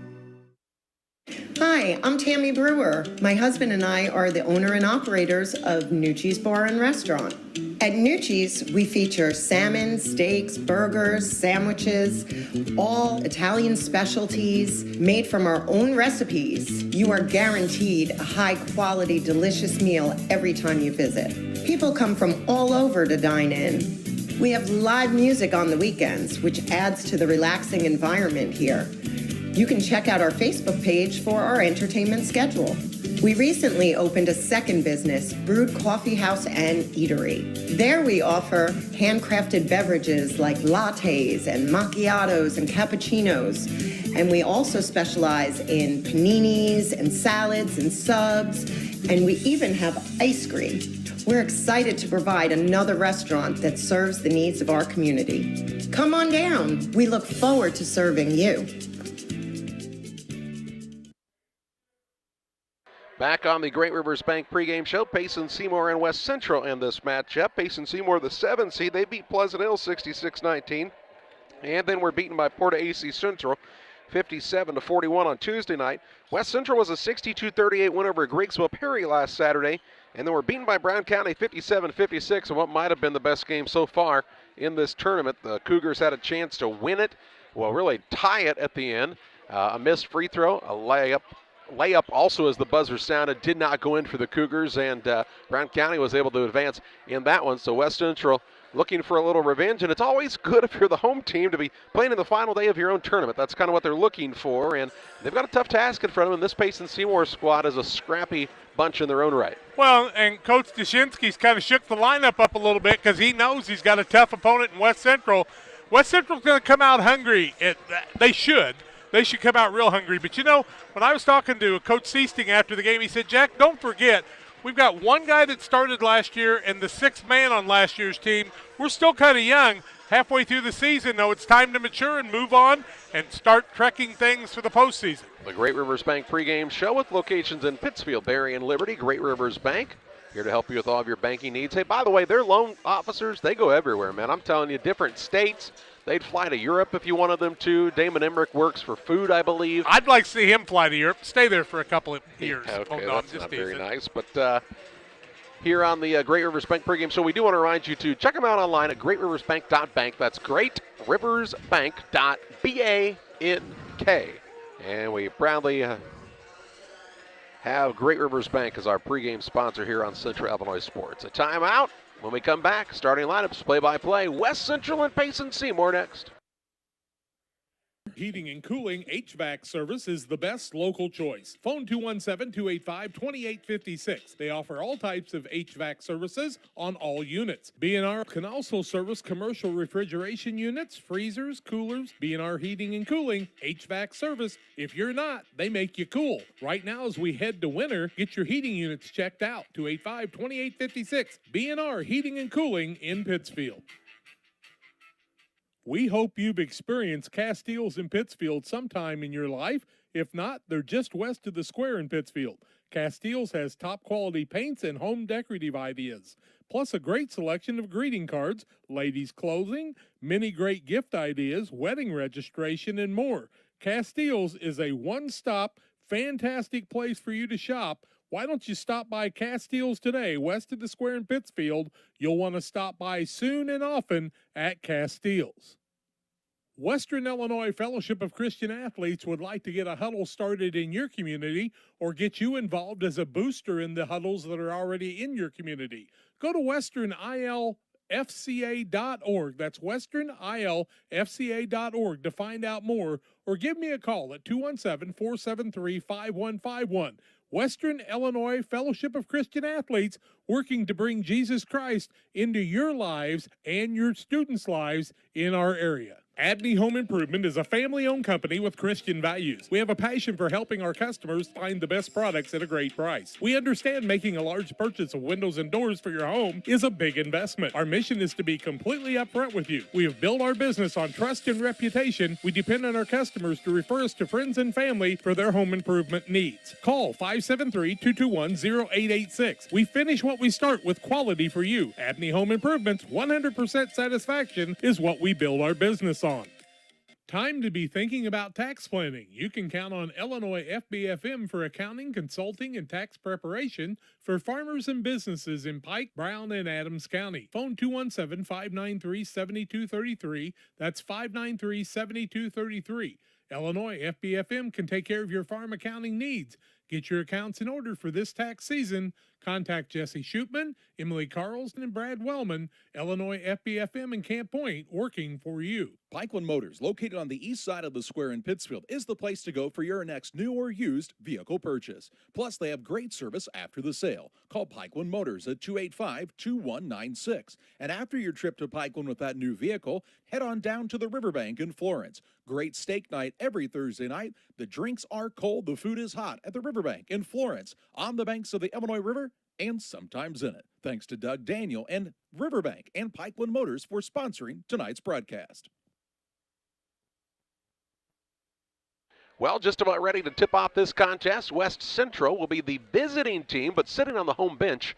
Hi, I'm Tammy Brewer. My husband and I are the owner and operators of Nucci's Bar and Restaurant. At Nucci's, we feature salmon, steaks, burgers, sandwiches, all Italian specialties made from our own recipes. You are guaranteed a high-quality, delicious meal every time you visit. People come from all over to dine in. We have live music on the weekends, which adds to the relaxing environment here. You can check out our Facebook page for our entertainment schedule. We recently opened a second business, Brewed Coffee House and Eatery. There we offer handcrafted beverages like lattes and macchiatos and cappuccinos. And we also specialize in paninis and salads and subs, and we even have ice cream. We're excited to provide another restaurant that serves the needs of our community. Come on down. We look forward to serving you. Back on the Great Rivers Bank pregame show, Payson, Seymour, and West Central in this matchup. Payson, Seymour, the 7 seed. They beat Pleasant Hill 66-19. And then we're beaten by PORTA-A Central 57-41 on Tuesday night. West Central was a 62-38 win over Griggsville Perry last Saturday. And then we're beaten by Brown County 57-56 in what might have been the best game so far in this tournament. The Cougars had a chance to win it, well, really tie it at the end. A missed free throw, a layup also as the buzzer sounded did not go in for the Cougars, and Brown County was able to advance in that one. So West Central looking for a little revenge, and it's always good if you're the home team to be playing in the final day of your own tournament. That's kind of what they're looking for, and they've got a tough task in front of them. This Payson Seymour squad is a scrappy bunch in their own right. Well, and Coach Dushinsky's kind of shook the lineup up a little bit because he knows he's got a tough opponent in West Central. West Central's going to come out hungry. They should. They should come out real hungry. But, you know, when I was talking to Coach Seasting after the game, he said, Jack, don't forget, we've got one guy that started last year and the sixth man on last year's team. We're still kind of young. Halfway through the season, though, it's time to mature and move on and start trekking things for the postseason. The Great Rivers Bank pregame show with locations in Pittsfield, Berry, and Liberty. Great Rivers Bank, here to help you with all of your banking needs. Hey, by the way, their loan officers, they go everywhere, man. I'm telling you, different states. They'd fly to Europe if you wanted them to. Damon Emmerich works for food, I believe. I'd like to see him fly to Europe. Stay there for a couple of years. Okay, no, that's not very nice. But here on the Great Rivers Bank pregame show, we do want to remind you to check them out online at greatriversbank.bank. That's greatriversbank.bank. And we proudly have Great Rivers Bank as our pregame sponsor here on Central Illinois Sports. A timeout. When we come back, starting lineups, play-by-play, West Central and Payson Seymour next. Heating and Cooling HVAC service is the best local choice. Phone 217-285-2856. They offer all types of HVAC services on all units. B&R can also service commercial refrigeration units, freezers, coolers. B&R Heating and Cooling HVAC service. If you're not, they make you cool. Right now as we head to winter, get your heating units checked out. 285-2856. B&R Heating and Cooling in Pittsfield. We hope you've experienced Castiles in Pittsfield sometime in your life. If not, they're just west of the square in Pittsfield. Castiles has top quality paints and home decorative ideas, plus a great selection of greeting cards, ladies' clothing, many great gift ideas, wedding registration, and more. Castiles is a one-stop, fantastic place for you to shop. Why don't you stop by Castiles today, west of the square in Pittsfield? You'll want to stop by soon and often at Castiles. Western Illinois Fellowship of Christian Athletes would like to get a huddle started in your community or get you involved as a booster in the huddles that are already in your community. Go to westernilfca.org. That's westernilfca.org to find out more, or give me a call at 217-473-5151. Western Illinois Fellowship of Christian Athletes, working to bring Jesus Christ into your lives and your students' lives in our area. Abney Home Improvement is a family-owned company with Christian values. We have a passion for helping our customers find the best products at a great price. We understand making a large purchase of windows and doors for your home is a big investment. Our mission is to be completely upfront with you. We have built our business on trust and reputation. We depend on our customers to refer us to friends and family for their home improvement needs. Call 573-221-0886. We finish what we start with quality for you. Abney Home Improvements, 100% satisfaction is what we build our business on. Time to be thinking about tax planning. You can count on Illinois FBFM for accounting, consulting, and tax preparation for farmers and businesses in Pike, Brown, and Adams County. Phone 217-593-7233. That's 593-7233. Illinois FBFM can take care of your farm accounting needs. Get your accounts in order for this tax season. Contact Jesse Shootman, Emily Carlson, and Brad Wellman, Illinois FBFM in Camp Point, working for you. Pikeland Motors, located on the east side of the square in Pittsfield, is the place to go for your next new or used vehicle purchase. Plus, they have great service after the sale. Call Pikeland Motors at 285-2196. And after your trip to Pikeland with that new vehicle, head on down to the Riverbank in Florence. Great steak night every Thursday night. The drinks are cold, the food is hot at the Riverbank in Florence, on the banks of the Illinois River, and sometimes in it. Thanks to Doug Daniel and Riverbank and Pikeland Motors for sponsoring tonight's broadcast. Well, just about ready to tip off this contest. West Central will be the visiting team, but sitting on the home bench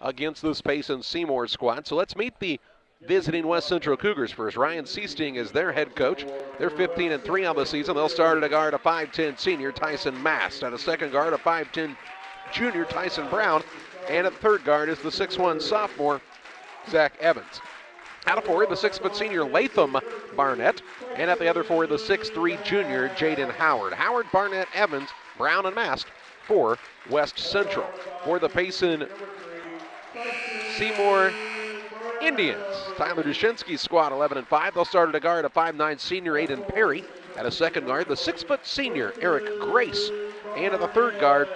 against this Payson Seymour squad. So let's meet the visiting West Central Cougars first. Ryan Seasting is their head coach. They're 15-3 on the season. They'll start at a guard, a 5'10 senior, Tyson Mast. At a second guard, a 5'10 junior, Tyson Brown. And at third guard is the 6'1 sophomore, Zach Evans. Out of forward, the 6' senior, Latham Barnett. And at the other forward, the 6'3 junior, Jaden Howard. Howard, Barnett, Evans, Brown, and Mast for West Central. For the Payson Seymour Indians, Tyler Dushinsky's squad, 11-5. They'll start at a guard, a 5'9 senior, Aiden Perry. At a second guard, the 6' senior, Eric Grace. And at the third guard,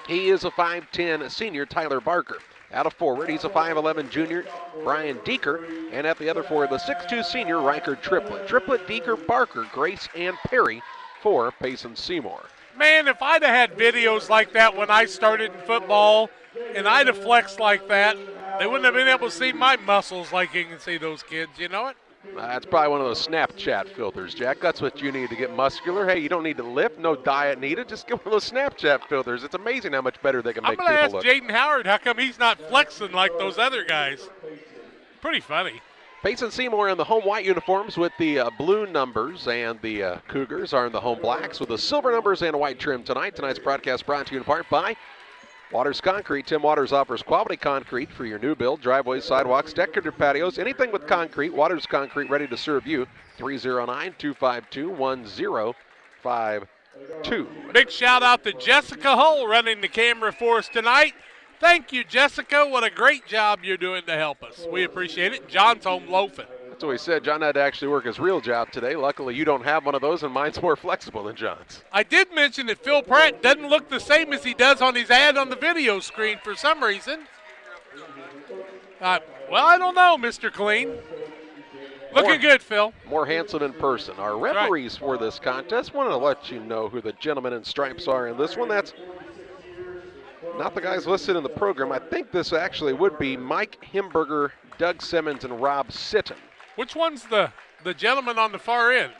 he is a 5'10 senior, Tyler Barker. Out of forward, he's a 5'11 junior, Brian Deeker. And at the other forward, the 6'2 senior, Riker Triplett. Triplett, Deeker, Barker, Grace, and Perry for Payson Seymour. Man, if I'd have had videos like that when I started in football, and I'd have flexed like that, they wouldn't have been able to see my muscles like you can see those kids, you know it? That's probably one of those Snapchat filters, Jack. That's what you need to get muscular. Hey, you don't need to lift, no diet needed. Just get one of those Snapchat filters. It's amazing how much better they can make people look. I'm going to ask Jaden Howard how come he's not flexing like those other guys. Pretty funny. Payson Seymour in the home white uniforms with the blue numbers, and the Cougars are in the home blacks with the silver numbers and white trim tonight. Tonight's broadcast brought to you in part by Waters Concrete. Tim Waters offers quality concrete for your new build, driveways, sidewalks, decorative patios, anything with concrete. Waters Concrete, ready to serve you. 309-252-1052. Big shout out to Jessica Hull running the camera for us tonight. Thank you, Jessica. What a great job you're doing to help us. We appreciate it. John's home loafing. That's what he said. John had to actually work his real job today. Luckily, you don't have one of those, and mine's more flexible than John's. I did mention that Phil Pratt doesn't look the same as he does on his ad on the video screen for some reason. Well, I don't know, Mr. Clean. Looking good, Phil. More handsome in person. Our referees for this contest, want to let you know who the gentlemen in stripes are in this one. That's not the guys listed in the program. I think this actually would be Mike Himberger, Doug Simmons, and Rob Sitton. Which one's the gentleman on the far end?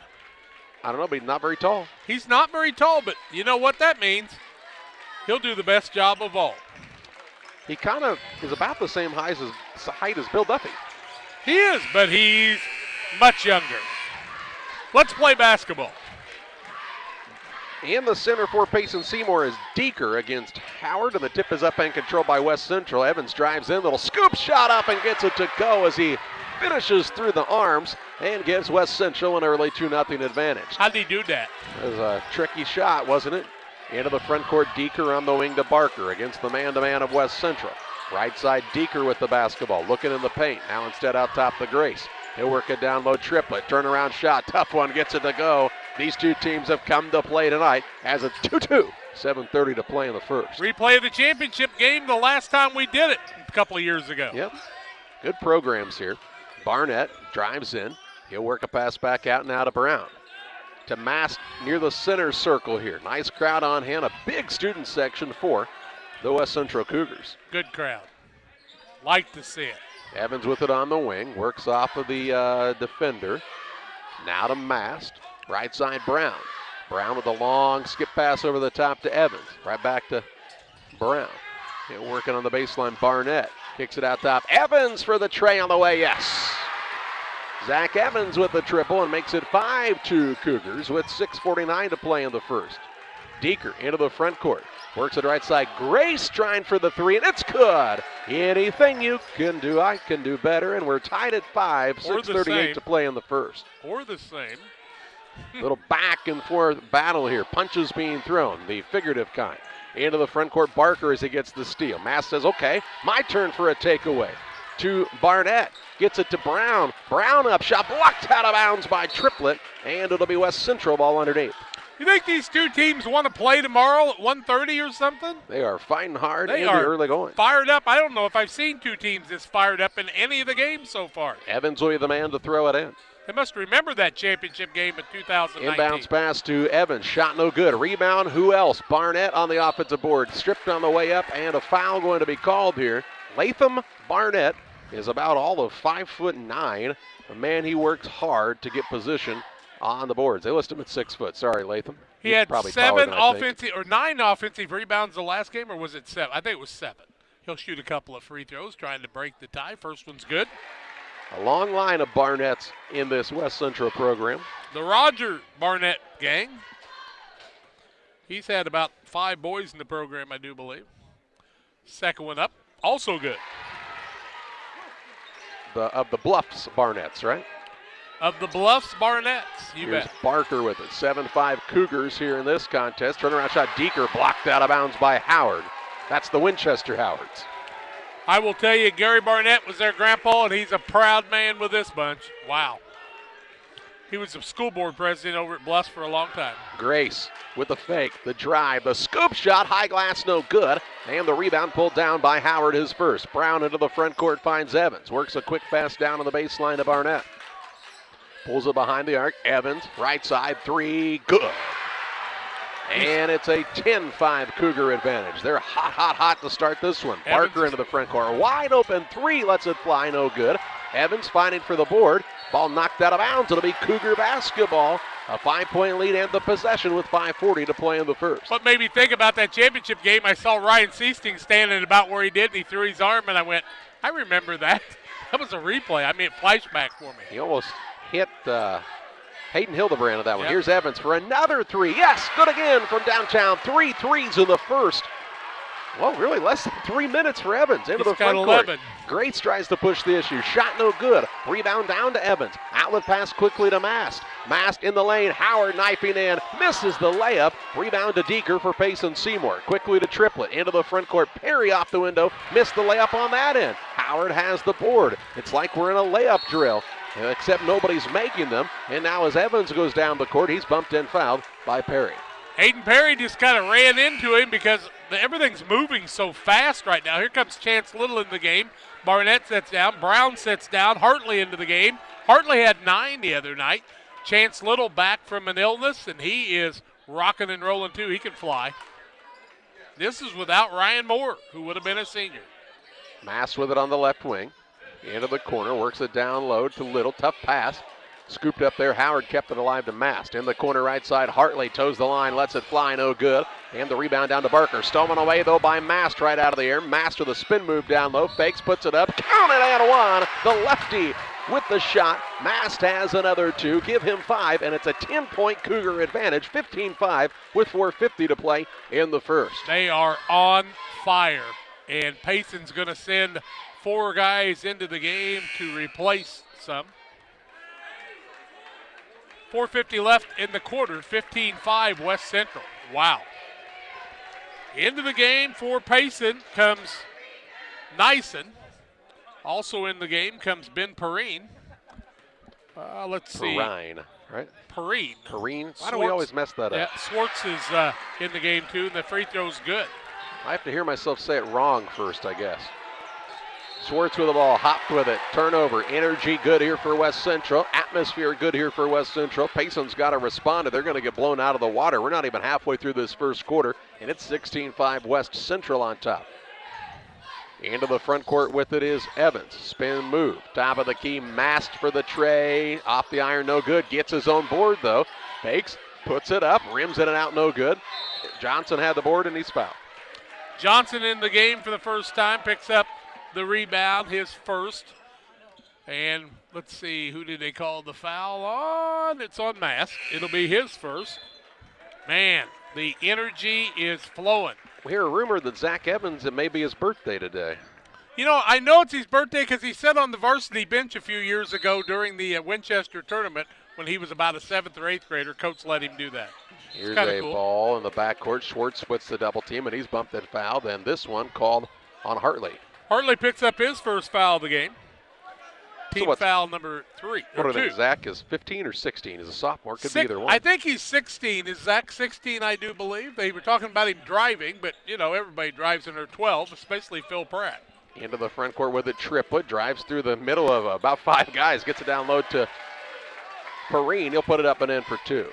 I don't know, but he's not very tall. He's not very tall, but you know what that means. He'll do the best job of all. He kind of is about the same height as Bill Duffy. He is, but he's much younger. Let's play basketball. In the center for Payson Seymour is Deeker against Howard, and the tip is up and controlled by West Central. Evans drives in, little scoop shot up and gets it to go as he finishes through the arms and gives West Central an early 2-0 advantage. How'd he do that? It was a tricky shot, wasn't it? Into the front court, Deeker on the wing to Barker against the man-to-man of West Central. Right side, Deeker with the basketball, looking in the paint. Now instead out top the Grace. He'll work it down low, Triplett. Turnaround shot, tough one, gets it to go. These two teams have come to play tonight as it's 2-2. 7:30 to play in the first. Replay of the championship game the last time we did it a couple of years ago. Yep, good programs here. Barnett drives in. He'll work a pass back out and out of Brown. To Mast near the center circle here. Nice crowd on hand, a big student section for the West Central Cougars. Good crowd. Like to see it. Evans with it on the wing, works off of the defender. Now to Mast, right side Brown. Brown with a long skip pass over the top to Evans. Right back to Brown. And working on the baseline, Barnett. Kicks it out top. Evans for the tray on the way, yes. Zach Evans with the triple and makes it 5-2 Cougars with 6:49 to play in the first. Deeker into the front court. Works it right side. Grace trying for the three, and it's good. Anything you can do, I can do better. And we're tied at 5, 6:38 to play in the first. Or the same. Little back and forth battle here. Punches being thrown, the figurative kind. Into the front court, Barker as he gets the steal. Mass says, okay, my turn for a takeaway. To Barnett, gets it to Brown. Brown up, shot blocked out of bounds by Triplett, and it'll be West Central ball underneath. You think these two teams want to play tomorrow at 1:30 or something? They are fighting hard They in are the early going. fired up. I don't know if I've seen two teams this fired up in any of the games so far. Evans will be the man to throw it in. They must remember that championship game in 2019. Inbounds pass to Evans. Shot no good. Rebound, who else? Barnett on the offensive board. Stripped on the way up, and a foul going to be called here. Latham Barnett is about all of 5'9". A man, he works hard to get position on the boards. They list him at 6 foot. Sorry, Latham. He had probably taller than I think. 9 offensive rebounds the last game, or was it 7? I think it was 7. He'll shoot a couple of free throws, trying to break the tie. First one's good. A long line of Barnetts in this West Central program. The Roger Barnett gang. He's had about 5 boys in the program, I do believe. Second one up, also good. Of the Bluffs Barnetts, right? Of the Bluffs Barnetts, you Here's bet. Barker with it. 7-5 Cougars here in this contest. Turnaround shot, Deeker blocked out of bounds by Howard. That's the Winchester Howards. I will tell you, Gary Barnett was their grandpa, and he's a proud man with this bunch. Wow. He was the school board president over at Bluffs for a long time. Grace with the fake, the drive, the scoop shot, high glass, no good. And the rebound pulled down by Howard, his first. Brown into the front court, finds Evans. Works a quick pass down on the baseline to Barnett. Pulls it behind the arc. Evans, right side, 3, good. And it's a 10-5 Cougar advantage. They're hot to start this one. Barker into the front court. Wide open 3, lets it fly, no good. Evans fighting for the board. Ball knocked out of bounds. It'll be Cougar basketball. A 5-point lead and the possession with 5:40 to play in the first. What made me think about that championship game, I saw Ryan Seasting standing about where he did, and he threw his arm, and I went, I remember that. That was a replay. I mean, flashback for me. He almost hit Hayden Hildebrand on that one. Yep. Here's Evans for another 3. Yes, good again from downtown. 3 threes in the first. Well, really less than 3 minutes for Evans into the front court. Grace tries to push the issue. Shot no good. Rebound down to Evans. Outlet pass quickly to Mast. Mast in the lane. Howard knifing in. Misses the layup. Rebound to Deeker for Payson Seymour. Quickly to Triplett. Into the front court. Perry off the window. Missed the layup on that end. Howard has the board. It's like we're in a layup drill, except nobody's making them. And now as Evans goes down the court, he's bumped and fouled by Perry. Hayden Perry just kind of ran into him because everything's moving so fast right now. Here comes Chance Little in the game. Barnett sets down. Brown sets down. Hartley into the game. Hartley had 9 the other night. Chance Little back from an illness, and he is rocking and rolling too. He can fly. This is without Ryan Moore, who would have been a senior. Mass with it on the left wing. Into the corner. Works it down low to Little. Tough pass. Scooped up there. Howard kept it alive to Mast. In the corner right side, Hartley toes the line, lets it fly, no good. And the rebound down to Barker. Stolen away, though, by Mast right out of the air. Mast with a spin move down low. Fakes, puts it up. Count it and 1. The lefty with the shot. Mast has another 2. Give him 5, and it's a 10-point Cougar advantage. 15-5 with 4:50 to play in the first. They are on fire. And Payson's going to send 4 guys into the game to replace some. 4:50 left in the quarter, 15-5 West Central. Wow. Into the game for Payson comes Nyson. Also in the game comes Ben Perrine. Let's see. Perrine, right? Perrine. Perrine. Why do we always mess that up? Yeah, Swartz is in the game too, and the free throw's good. I have to hear myself say it wrong first, I guess. Swartz with the ball, hopped with it, turnover, energy good here for West Central, atmosphere good here for West Central. Payson's got to respond, or they're going to get blown out of the water. We're not even halfway through this first quarter, and it's 16-5 West Central on top. Into the front court with it is Evans. Spin move, top of the key, Mast for the tray, off the iron, no good. Gets his own board though, fakes, puts it up, rims it and out, no good. Johnson had the board and he's fouled. Johnson in the game for the first time, picks up the rebound, his first. And let's see, who did they call the foul on? It's on Mast. It'll be his first. Man, the energy is flowing. We hear a rumor that Zach Evans, it may be his birthday today. You know, I know it's his birthday because he sat on the varsity bench a few years ago during the Winchester tournament when he was about a 7th or 8th grader. Coach let him do that. Here's a cool. ball in the backcourt. Schwartz splits the double team, and he's bumped and fouled. And this one called on Hartley. Hartley picks up his first foul of the game. Team foul number 3. What do you think? Zach is 15 or 16? He's a sophomore. Could be either one. I think he's 16. Is Zach 16, I do believe? They were talking about him driving, but, you know, everybody drives in their 12, especially Phil Pratt. Into the front court with a triplet. Drives through the middle of about 5 guys. Gets it down low to Perrine. He'll put it up and in for 2.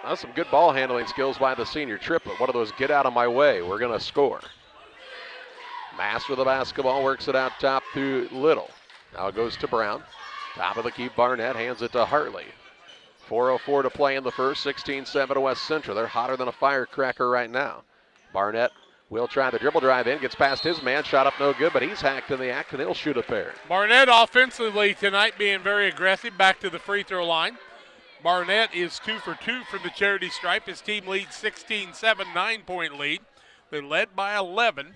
That's some good ball handling skills by the senior. Triplet. One of those get out of my way. We're going to score. Mass with the basketball, works it out top to Little. Now it goes to Brown. Top of the key, Barnett hands it to Hartley. 4:04 to play in the first, 16-7 to West Central. They're hotter than a firecracker right now. Barnett will try the dribble drive in, gets past his man, shot up no good, but he's hacked in the act, and he'll shoot a pair. Barnett offensively tonight being very aggressive, back to the free throw line. Barnett is 2 for 2 from the charity stripe. His team leads 16-7, 9-point lead. They're led by 11.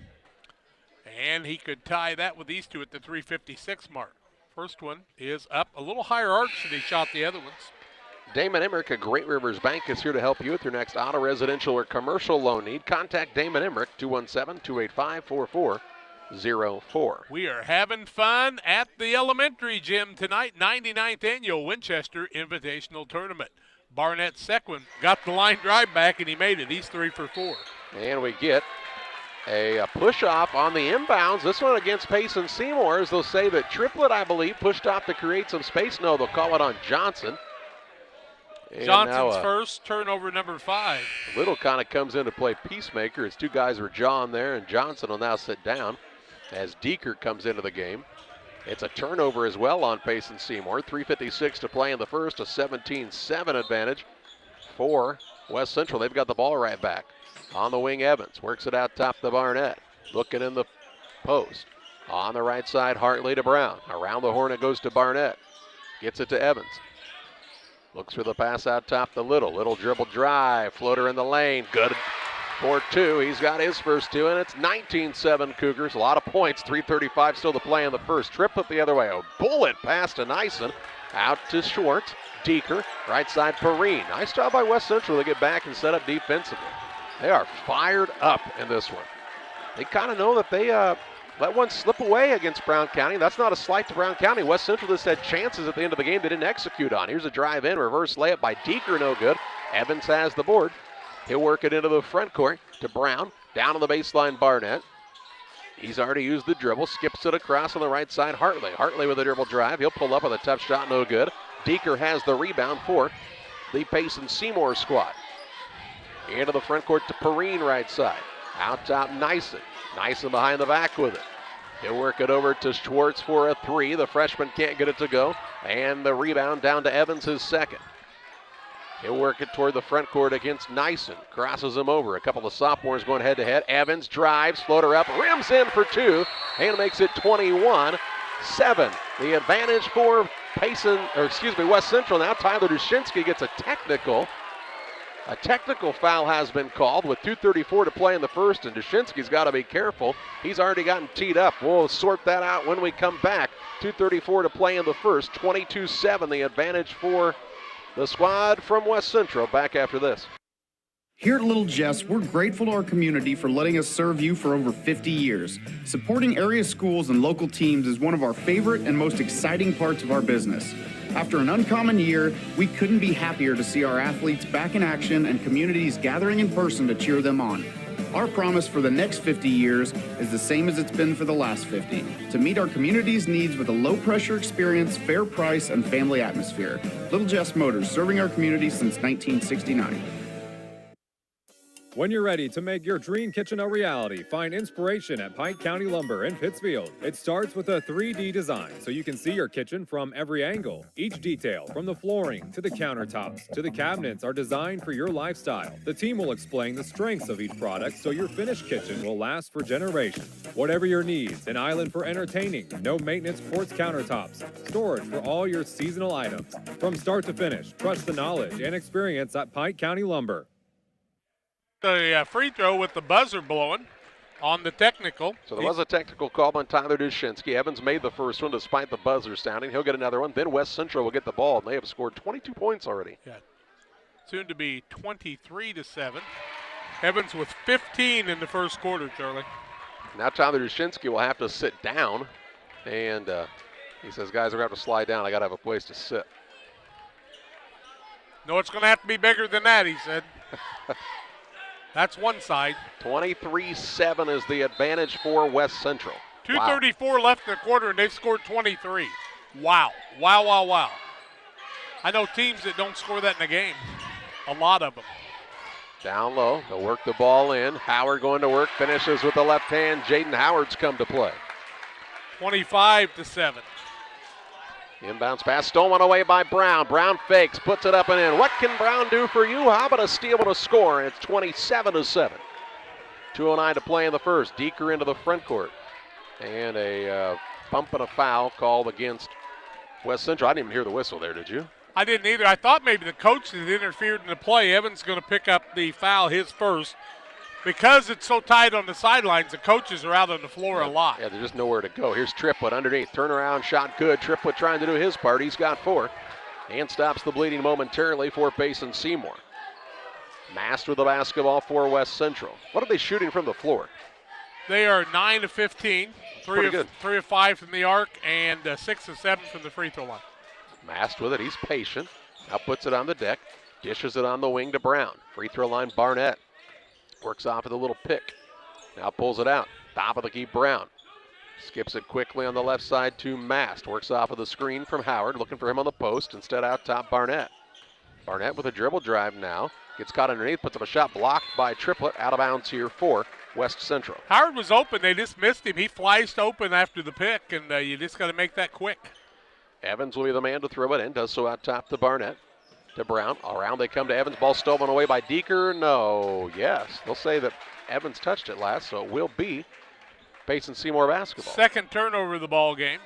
And he could tie that with these two at the 3:56 mark. First one is up a little higher arch than he shot the other ones. Damon Emmerich of Great Rivers Bank is here to help you with your next auto, residential, or commercial loan need. Contact Damon Emmerich, 217-285-4404. We are having fun at the elementary gym tonight. 99th Annual Winchester Invitational Tournament. Barnett Sequin got the line drive back, and he made it. He's 3 for 4. And we get a push-off on the inbounds. This one against Payson Seymour, as they'll say that Triplet, I believe, pushed off to create some space. No, they'll call it on Johnson. And Johnson's first, turnover number 5. Little kind of comes in to play peacemaker. His 2 guys are John there, and Johnson will now sit down as Deeker comes into the game. It's a turnover as well on Payson Seymour. 3:56 to play in the first, a 17-7 advantage for West Central. They've got the ball right back. On the wing, Evans works it out top to Barnett. Looking in the post. On the right side, Hartley to Brown. Around the horn, it goes to Barnett. Gets it to Evans. Looks for the pass out top to Little. Little dribble drive. Floater in the lane. Good for 2. He's got his first 2, and it's 19-7 Cougars. A lot of points. 3:35 still to play in the first. Triplet the other way. A bullet pass to Nyson. Out to Schwartz. Deeker. Right side, Perrine. Nice job by West Central to get back and set up defensively. They are fired up in this one. They kind of know that they let one slip away against Brown County. That's not a slight to Brown County. West Central just had chances at the end of the game they didn't execute on. Here's a drive in, reverse layup by Deeker, no good. Evans has the board. He'll work it into the front court to Brown. Down on the baseline, Barnett. He's already used the dribble, skips it across on the right side, Hartley. Hartley with a dribble drive. He'll pull up with a tough shot, no good. Deeker has the rebound for the Payson Seymour squad. Into the front court to Perrine, right side. Out top, Nyson. Nyson behind the back with it. He'll work it over to Schwartz for a 3. The freshman can't get it to go. And the rebound down to Evans, his second. He'll work it toward the front court against Nyson. Crosses him over. A couple of sophomores going head-to-head. Evans drives, floater up, rims in for 2, and makes it 21-7. The advantage for West Central. Now Tyler Dushinsky gets a technical. A technical foul has been called with 2:34 to play in the first, and Dushinsky's got to be careful. He's already gotten teed up. We'll sort that out when we come back. 2:34 to play in the first, 22-7, the advantage for the squad from West Central. Back after this. Here at Little Jess, we're grateful to our community for letting us serve you for over 50 years. Supporting area schools and local teams is one of our favorite and most exciting parts of our business. After an uncommon year, we couldn't be happier to see our athletes back in action and communities gathering in person to cheer them on. Our promise for the next 50 years is the same as it's been for the last 50, to meet our community's needs with a low-pressure experience, fair price, and family atmosphere. Little Jess Motors, serving our community since 1969. When you're ready to make your dream kitchen a reality, find inspiration at Pike County Lumber in Pittsfield. It starts with a 3D design so you can see your kitchen from every angle. Each detail, from the flooring to the countertops to the cabinets, are designed for your lifestyle. The team will explain the strengths of each product so your finished kitchen will last for generations. Whatever your needs, an island for entertaining, no maintenance quartz countertops, storage for all your seasonal items. From start to finish, trust the knowledge and experience at Pike County Lumber. The free throw with the buzzer blowing. on the technical. So there was a technical call on Tyler Dushinsky. Evans made the first one despite the buzzer sounding. He'll get another one. Then West Central will get the ball, and they have scored 22 points already. Yeah. Soon to be 23-7. Evans with 15 in the first quarter, Charlie. Now Tyler Dushinsky will have to sit down, and he says, guys, we're going to have to slide down. I got to have a place to sit. No, it's going to have to be bigger than that, he said. That's one side. 23-7 is the advantage for West Central. 2:34 left in the quarter, and they've scored 23. Wow. Wow, wow, wow. I know teams that don't score that in a game. A lot of them. Down low, they'll work the ball in. Howard going to work, finishes with the left hand. Jaden Howard's come to play. 25-7. Inbounds pass stolen away by Brown. Brown fakes, puts it up and in. What can Brown do for you? How about a steal and a score? And it's 27-7. 2:09 to play in the first. Deeker into the front court. And a bump and a foul called against West Central. I didn't even hear the whistle there, did you? I didn't either. I thought maybe the coach had interfered in the play. Evans going to pick up the foul, his first. Because it's so tight on the sidelines, the coaches are out on the floor a lot. Yeah, there's just nowhere to go. Here's Triplett underneath. Turnaround shot good. Triplett trying to do his part. He's got 4. And stops the bleeding momentarily for Payson Seymour. Mast with the basketball for West Central. What are they shooting from the floor? They are 9 of 15. Pretty good. 3 of 5 from the arc and 6 of 7 from the free throw line. Mast with it. He's patient. Now puts it on the deck. Dishes it on the wing to Brown. Free throw line, Barnett. Works off with a little pick. Now pulls it out. Top of the key, Brown. Skips it quickly on the left side to Mast. Works off of the screen from Howard. Looking for him on the post. Instead out top, Barnett. Barnett with a dribble drive now. Gets caught underneath. Puts up a shot blocked by Triplett. Out of bounds here for West Central. Howard was open. They just missed him. He flies open after the pick, and you just got to make that quick. Evans will be the man to throw it in. Does so out top to Barnett. To Brown. Around they come to Evans. Ball stolen away by Deeker. No. Yes. They'll say that Evans touched it last, so it will be Payson Seymour basketball. Second turnover of the ball game.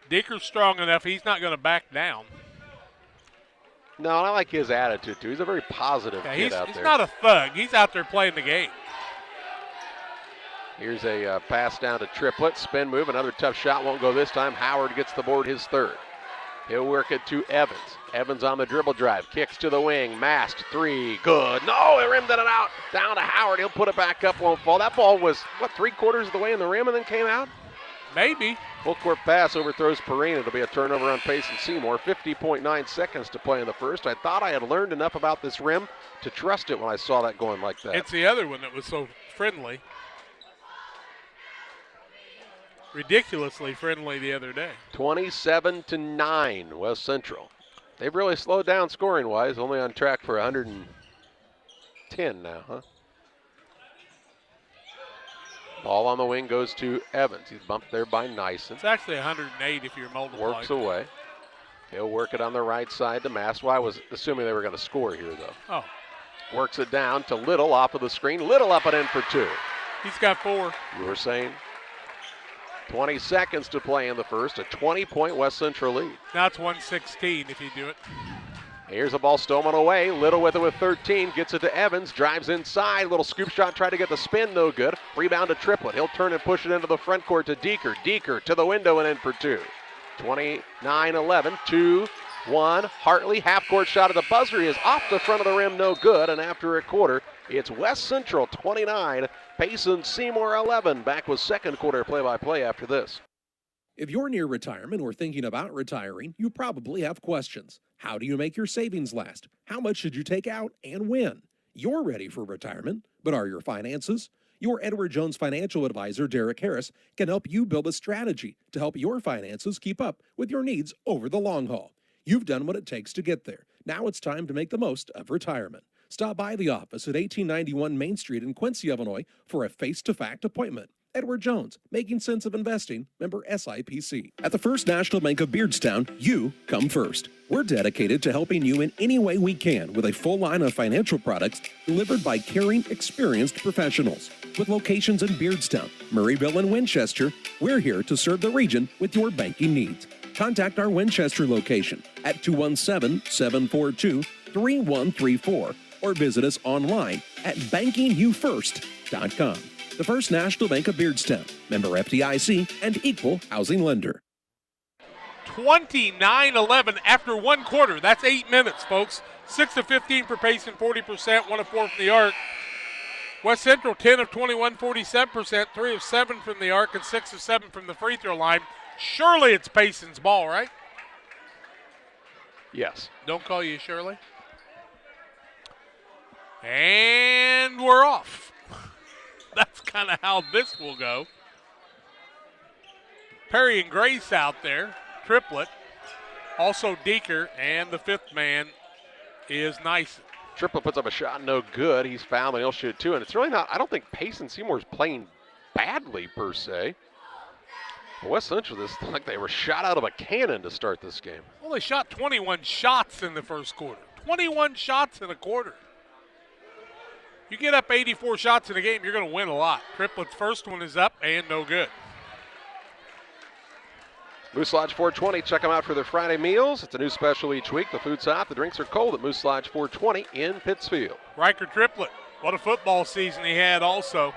Deeker's strong enough. He's not going to back down. No, and I like his attitude, too. He's a very positive kid out there. He's not a thug. He's out there playing the game. Here's a pass down to Triplett. Spin move. Another tough shot. Won't go this time. Howard gets the board, his third. He'll work it to Evans. Evans on the dribble drive. Kicks to the wing. Mast. 3. Good. No, it rimmed it out. Down to Howard. He'll put it back up. Won't fall. That ball was, 3/4 of the way in the rim and then came out? Maybe. Full court pass overthrows Perrine. It'll be a turnover on Payson Seymour. 50.9 seconds to play in the first. I thought I had learned enough about this rim to trust it when I saw that going like that. It's the other one that was so friendly. Ridiculously friendly the other day. 27-9, West Central. They've really slowed down scoring-wise. Only on track for 110 now, huh? Ball on the wing goes to Evans. He's bumped there by Nyson. It's actually 108 if you're multiplying. Works away. He'll work it on the right side to Mast. Well, I was assuming they were going to score here, though. Oh. Works it down to Little off of the screen. Little up and in for 2. He's got 4. You were saying? 20 seconds to play in the first. A 20-point West Central lead. Now it's 116 if you do it. Here's a ball stolen away. Little with it with 13. Gets it to Evans. Drives inside. Little scoop shot. Tried to get the spin. No good. Rebound to Triplett. He'll turn and push it into the front court to Deeker. Deeker to the window and in for 2. 29-11. 2-1. Hartley. Half-court shot at the buzzer. He is off the front of the rim. No good. And after a quarter, it's West Central 29. Payson Seymour 11. Back with second quarter play-by-play after this. If you're near retirement or thinking about retiring, you probably have questions. How do you make your savings last? How much should you take out and when? You're ready for retirement, but are your finances? Your Edward Jones financial advisor, Derek Harris, can help you build a strategy to help your finances keep up with your needs over the long haul. You've done what it takes to get there. Now it's time to make the most of retirement. Stop by the office at 1891 Main Street in Quincy, Illinois for a face-to-fact appointment. Edward Jones, making sense of investing, member SIPC. At the First National Bank of Beardstown, you come first. We're dedicated to helping you in any way we can with a full line of financial products delivered by caring, experienced professionals. With locations in Beardstown, Murrayville, and Winchester, we're here to serve the region with your banking needs. Contact our Winchester location at 217-742-3134 or visit us online at bankingyoufirst.com. The First National Bank of Beardstown, member FDIC, and equal housing lender. 29-11 after one quarter. That's 8 minutes, folks. 6 of 15 for Payson, 40%, 1 of 4 from the arc. West Central, 10 of 21, 47%, 3 of 7 from the arc, and 6 of 7 from the free throw line. Surely it's Payson's ball, right? Yes. Don't call you Shirley. And we're off. That's kind of how this will go. Perry and Grace out there, triplet. Also Deeker, and the fifth man is Nice. Triplet puts up a shot, no good. He's fouled, and he'll shoot two. And it's really not, I don't think Payson Seymour's playing badly per se. West Central, this like they were shot out of a cannon to start this game. Well, they shot 21 shots in the first quarter. 21 shots in a quarter. You get up 84 shots in a game, you're going to win a lot. Triplet's first one is up and no good. Moose Lodge 420, check them out for their Friday meals. It's a new special each week. The food's hot, the drinks are cold at Moose Lodge 420 in Pittsfield. Riker Triplet, what a football season he had also.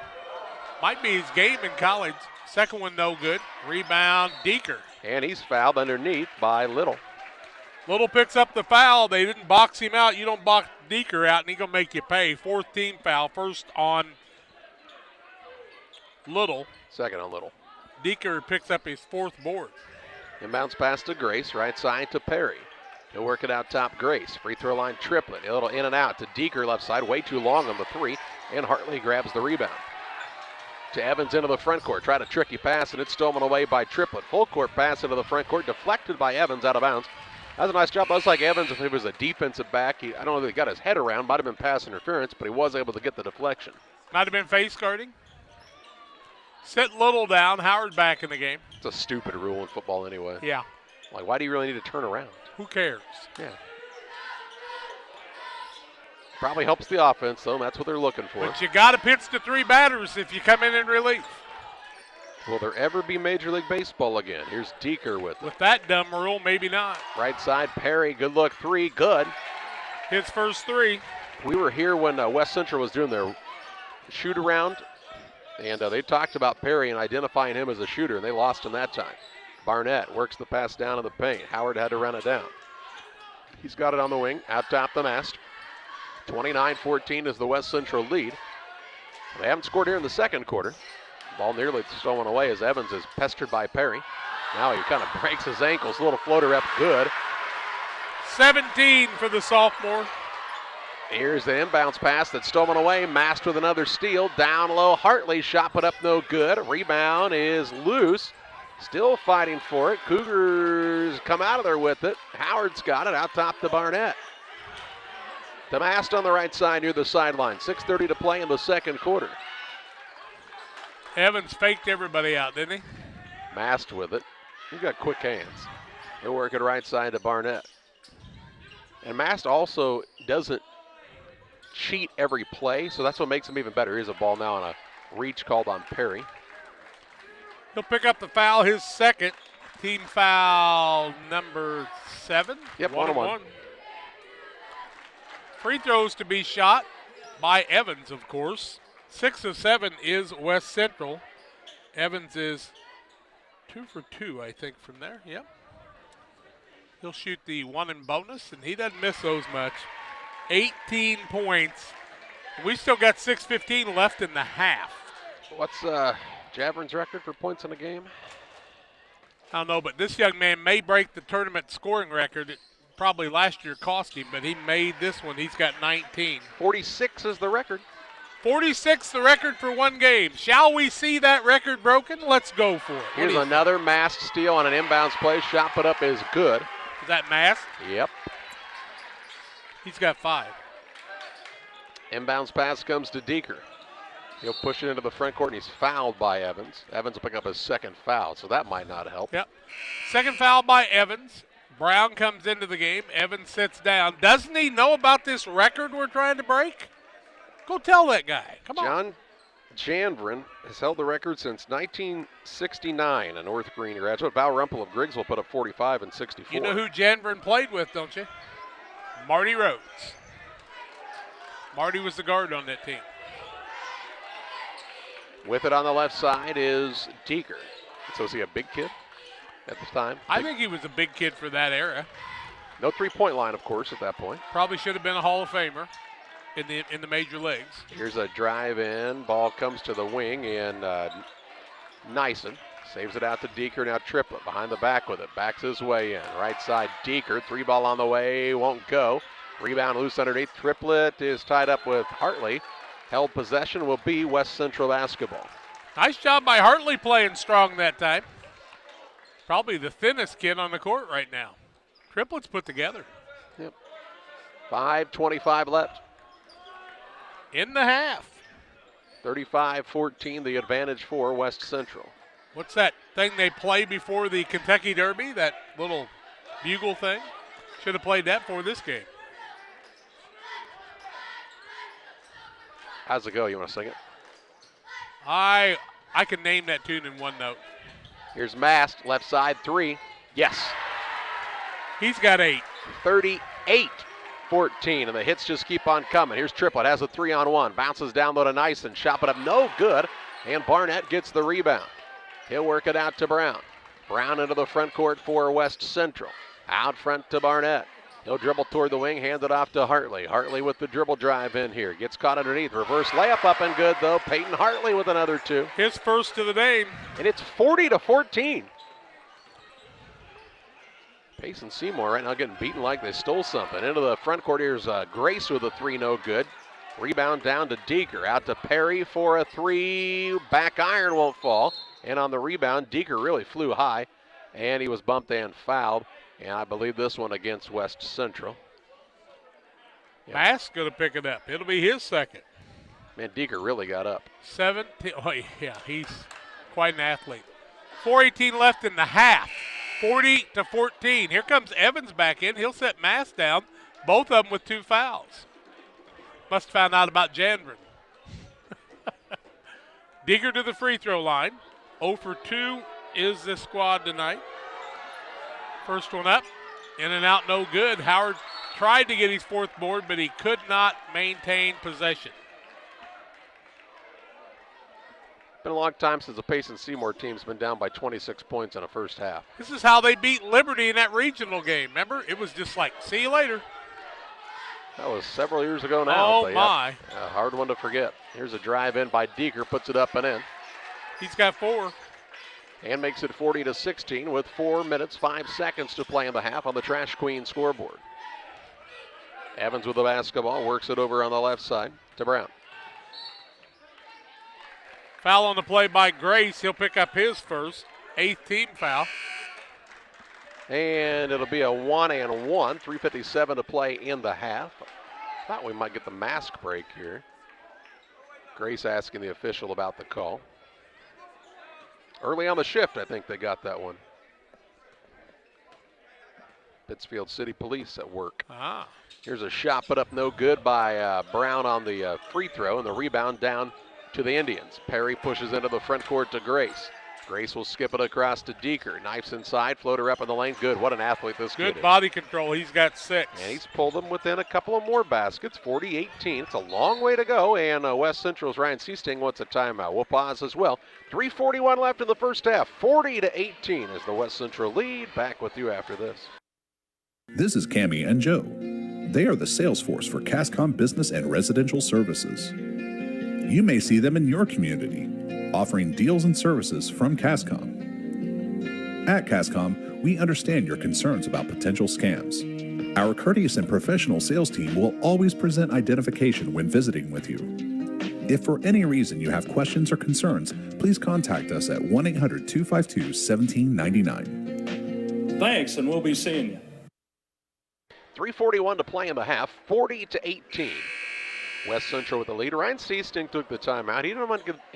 Might be his game in college. Second one no good. Rebound, Deeker. And he's fouled underneath by Little. Little picks up the foul. They didn't box him out. You don't box Deeker out, and he's going to make you pay. Fourth team foul, first on Little. Second on Little. Deeker picks up his fourth board. Inbounds pass to Grace, right side to Perry. He'll work it out top Grace. Free throw line Triplet. A little in and out to Deeker left side. Way too long on the three. And Hartley grabs the rebound. To Evans into the front court. Tried a tricky pass, and it's stolen away by Triplet. Full court pass into the front court. Deflected by Evans out of bounds. That was a nice job. That was like Evans if he was a defensive back. I don't know if he got his head around. Might have been pass interference, but he was able to get the deflection. Might have been face guarding. Sit Little down. Howard back in the game. It's a stupid rule in football anyway. Yeah. Like, why do you really need to turn around? Who cares? Yeah. Probably helps the offense, though. That's what they're looking for. But you got to pitch to three batters if you come in relief. Will there ever be Major League Baseball again? Here's Deeker with it. With that dumb rule, maybe not. Right side, Perry. Good look, three. Good. His first three. We were here when West Central was doing their shoot around, and they talked about Perry and identifying him as a shooter, and they lost him that time. Barnett works the pass down in the paint. Howard had to run it down. He's got it on the wing, out top the mast. 29-14 is the West Central lead. They haven't scored here in the second quarter. Ball nearly stolen away as Evans is pestered by Perry. Now he kind of breaks his ankles. A little floater up, good. 17 for the sophomore. Here's the inbounds pass that's stolen away. Mast with another steal. Down low, Hartley shot put up no good. Rebound is loose. Still fighting for it. Cougars come out of there with it. Howard's got it out top to Barnett. The Mast on the right side near the sideline. 6:30 to play in the second quarter. Evans faked everybody out, didn't he? Mast with it. He's got quick hands. He'll work it right side to Barnett. And Mast also doesn't cheat every play, so that's what makes him even better. Here's a ball now on a reach called on Perry. He'll pick up the foul, his second. Team foul number 7. Yep, 1-on-1. Free throws to be shot by Evans, of course. 6 of 7 is West Central. Evans is 2 for 2, I think, from there. Yep. He'll shoot the one in bonus, and he doesn't miss those much. 18 points. We still got 6:15 left in the half. What's Javerin's record for points in a game? I don't know, but this young man may break the tournament scoring record. It probably last year cost him, but he made this one. He's got 19. 46 is the record. 46 the record for one game. Shall we see that record broken? Let's go for it. Here's another Mast steal on an inbounds play. Shot put up is good. Is that Mast? Yep. He's got 5. Inbounds pass comes to Deeker. He'll push it into the front court, and he's fouled by Evans. Evans will pick up his second foul, so that might not help. Yep. Second foul by Evans. Brown comes into the game. Evans sits down. Doesn't he know about this record we're trying to break? Go tell that guy. Come on. John Janvrin has held the record since 1969, a North Green graduate. Val Rumpel of Griggs will put up 45 and 64. You know who Janvrin played with, don't you? Marty Rhodes. Marty was the guard on that team. With it on the left side is Deeker. So is he a big kid at this time? I think he was a big kid for that era. No three-point line, of course, at that point. Probably should have been a Hall of Famer in the major leagues. Here's a drive in. Ball comes to the wing, and Nyson saves it out to Deeker. Now Triplett behind the back with it. Backs his way in. Right side, Deeker. 3-ball on the way. Won't go. Rebound loose underneath. Triplett is tied up with Hartley. Held possession will be West Central basketball. Nice job by Hartley playing strong that time. Probably the thinnest kid on the court right now. Triplett's put together. Yep. 5:25 left. In the half. 35-14, the advantage for West Central. What's that thing they play before the Kentucky Derby? That little bugle thing? Should have played that for this game. How's it go? You want to sing it? I can name that tune in one note. Here's Mast, left side, 3. Yes. He's got 8. 38-14, and the hits just keep on coming. Here's Triplett, has a 3-on-1, bounces down low to Nyson, shot it up, no good, and Barnett gets the rebound. He'll work it out to Brown. Brown into the front court for West Central. Out front to Barnett. He'll dribble toward the wing, hand it off to Hartley. Hartley with the dribble drive in here. Gets caught underneath. Reverse layup up and good, though. Peyton Hartley with another 2. His first of the game. And it's 40-14. Payson Seymour right now getting beaten like they stole something. Into the front court, here's Grace with a 3, no good. Rebound down to Deeker. Out to Perry for a 3. Back iron won't fall. And on the rebound, Deeker really flew high. And he was bumped and fouled. And I believe this one against West Central. Bass going to pick it up. It'll be his second. Man, Deeker really got up. 17. Oh, yeah, he's quite an athlete. 4:18 left in the half. 40-14. Here comes Evans back in. He'll set Mass down. Both of them with 2 fouls. Must have found out about Jandren. Deeker to the free throw line. 0 for 2 is this squad tonight. First one up. In and out, no good. Howard tried to get his 4th board, but he could not maintain possession. Been a long time since the Payson Seymour team's been down by 26 points in a first half. This is how they beat Liberty in that regional game. Remember? It was just like, see you later. That was several years ago now. Oh, my. A hard one to forget. Here's a drive in by Deeker, puts it up and in. He's got 4. And makes it 40-16 with 4 minutes, 5 seconds to play in the half on the Trash Queen scoreboard. Evans with the basketball, works it over on the left side to Brown. Foul on the play by Grace. He'll pick up his first, 8th team foul. And it'll be a 1-and-1, 3:57 to play in the half. Thought we might get the mask break here. Grace asking the official about the call. Early on the shift, I think they got that one. Pittsfield City Police at work. Here's a shot put up no good by Brown on the free throw, and the rebound down to the Indians. Perry pushes into the front court to Grace. Grace will skip it across to Deeker. Knifes inside, floater up in the lane. Good. What an athlete this kid is. Good body control. He's got 6. And he's pulled them within a couple of more baskets. 40-18. It's a long way to go. And West Central's Ryan Seasting wants a timeout. We'll pause as well. 3:41 left in the first half. 40-18 is the West Central lead. Back with you after this. This is Cammie and Joe. They are the sales force for Cascom Business and Residential Services. You may see them in your community, offering deals and services from Cascom. At Cascom, we understand your concerns about potential scams. Our courteous and professional sales team will always present identification when visiting with you. If for any reason you have questions or concerns, please contact us at 1-800-252-1799. Thanks, and we'll be seeing you. 3:41 to play in the half, 40-18. West Central with the lead. Ryan Seasting took the timeout. He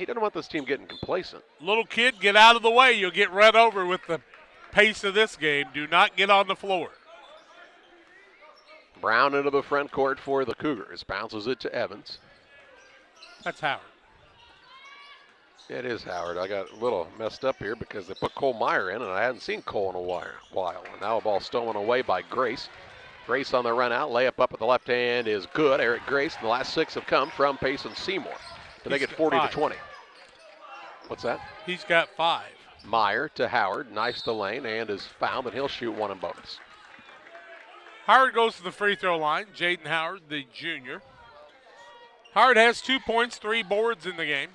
didn't want this team getting complacent. Little kid, get out of the way. You'll get run over with the pace of this game. Do not get on the floor. Brown into the front court for the Cougars. Bounces it to Evans. That's Howard. It is Howard. I got a little messed up here because they put Cole Meyer in, and I hadn't seen Cole in a while. And now a ball stolen away by Grace. Grace on the run out. Layup up with the left hand is good. Eric Grace. And the last 6 have come from Payson Seymour to make it 40-20. What's that? He's got 5. Meyer to Howard. Nice the lane and is fouled, and he'll shoot 1 in bonus. Howard goes to the free throw line. Jaden Howard, the junior. Howard has 2 points, 3 boards in the game.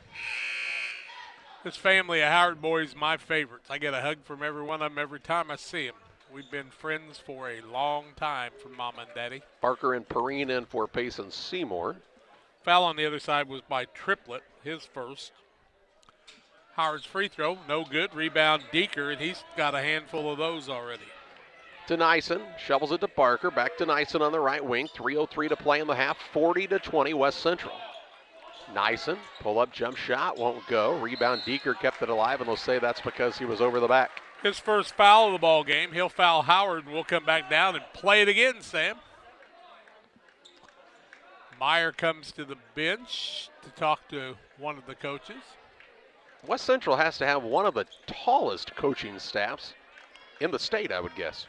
This family of Howard boys, my favorites. I get a hug from every one of them every time I see them. We've been friends for a long time from Mama and Daddy. Barker and Perrine in for Payson Seymour. Foul on the other side was by Triplett, his first. Howard's free throw, no good. Rebound Deeker, and he's got a handful of those already. To Nyson, shovels it to Barker. Back to Nyson on the right wing. 3:03 to play in the half. 40-20 West Central. Nyson, pull-up jump shot, won't go. Rebound Deeker kept it alive, and they'll say that's because he was over the back. His first foul of the ball game. He'll foul Howard, and we'll come back down and play it again, Sam. Meyer comes to the bench to talk to one of the coaches. West Central has to have one of the tallest coaching staffs in the state, I would guess.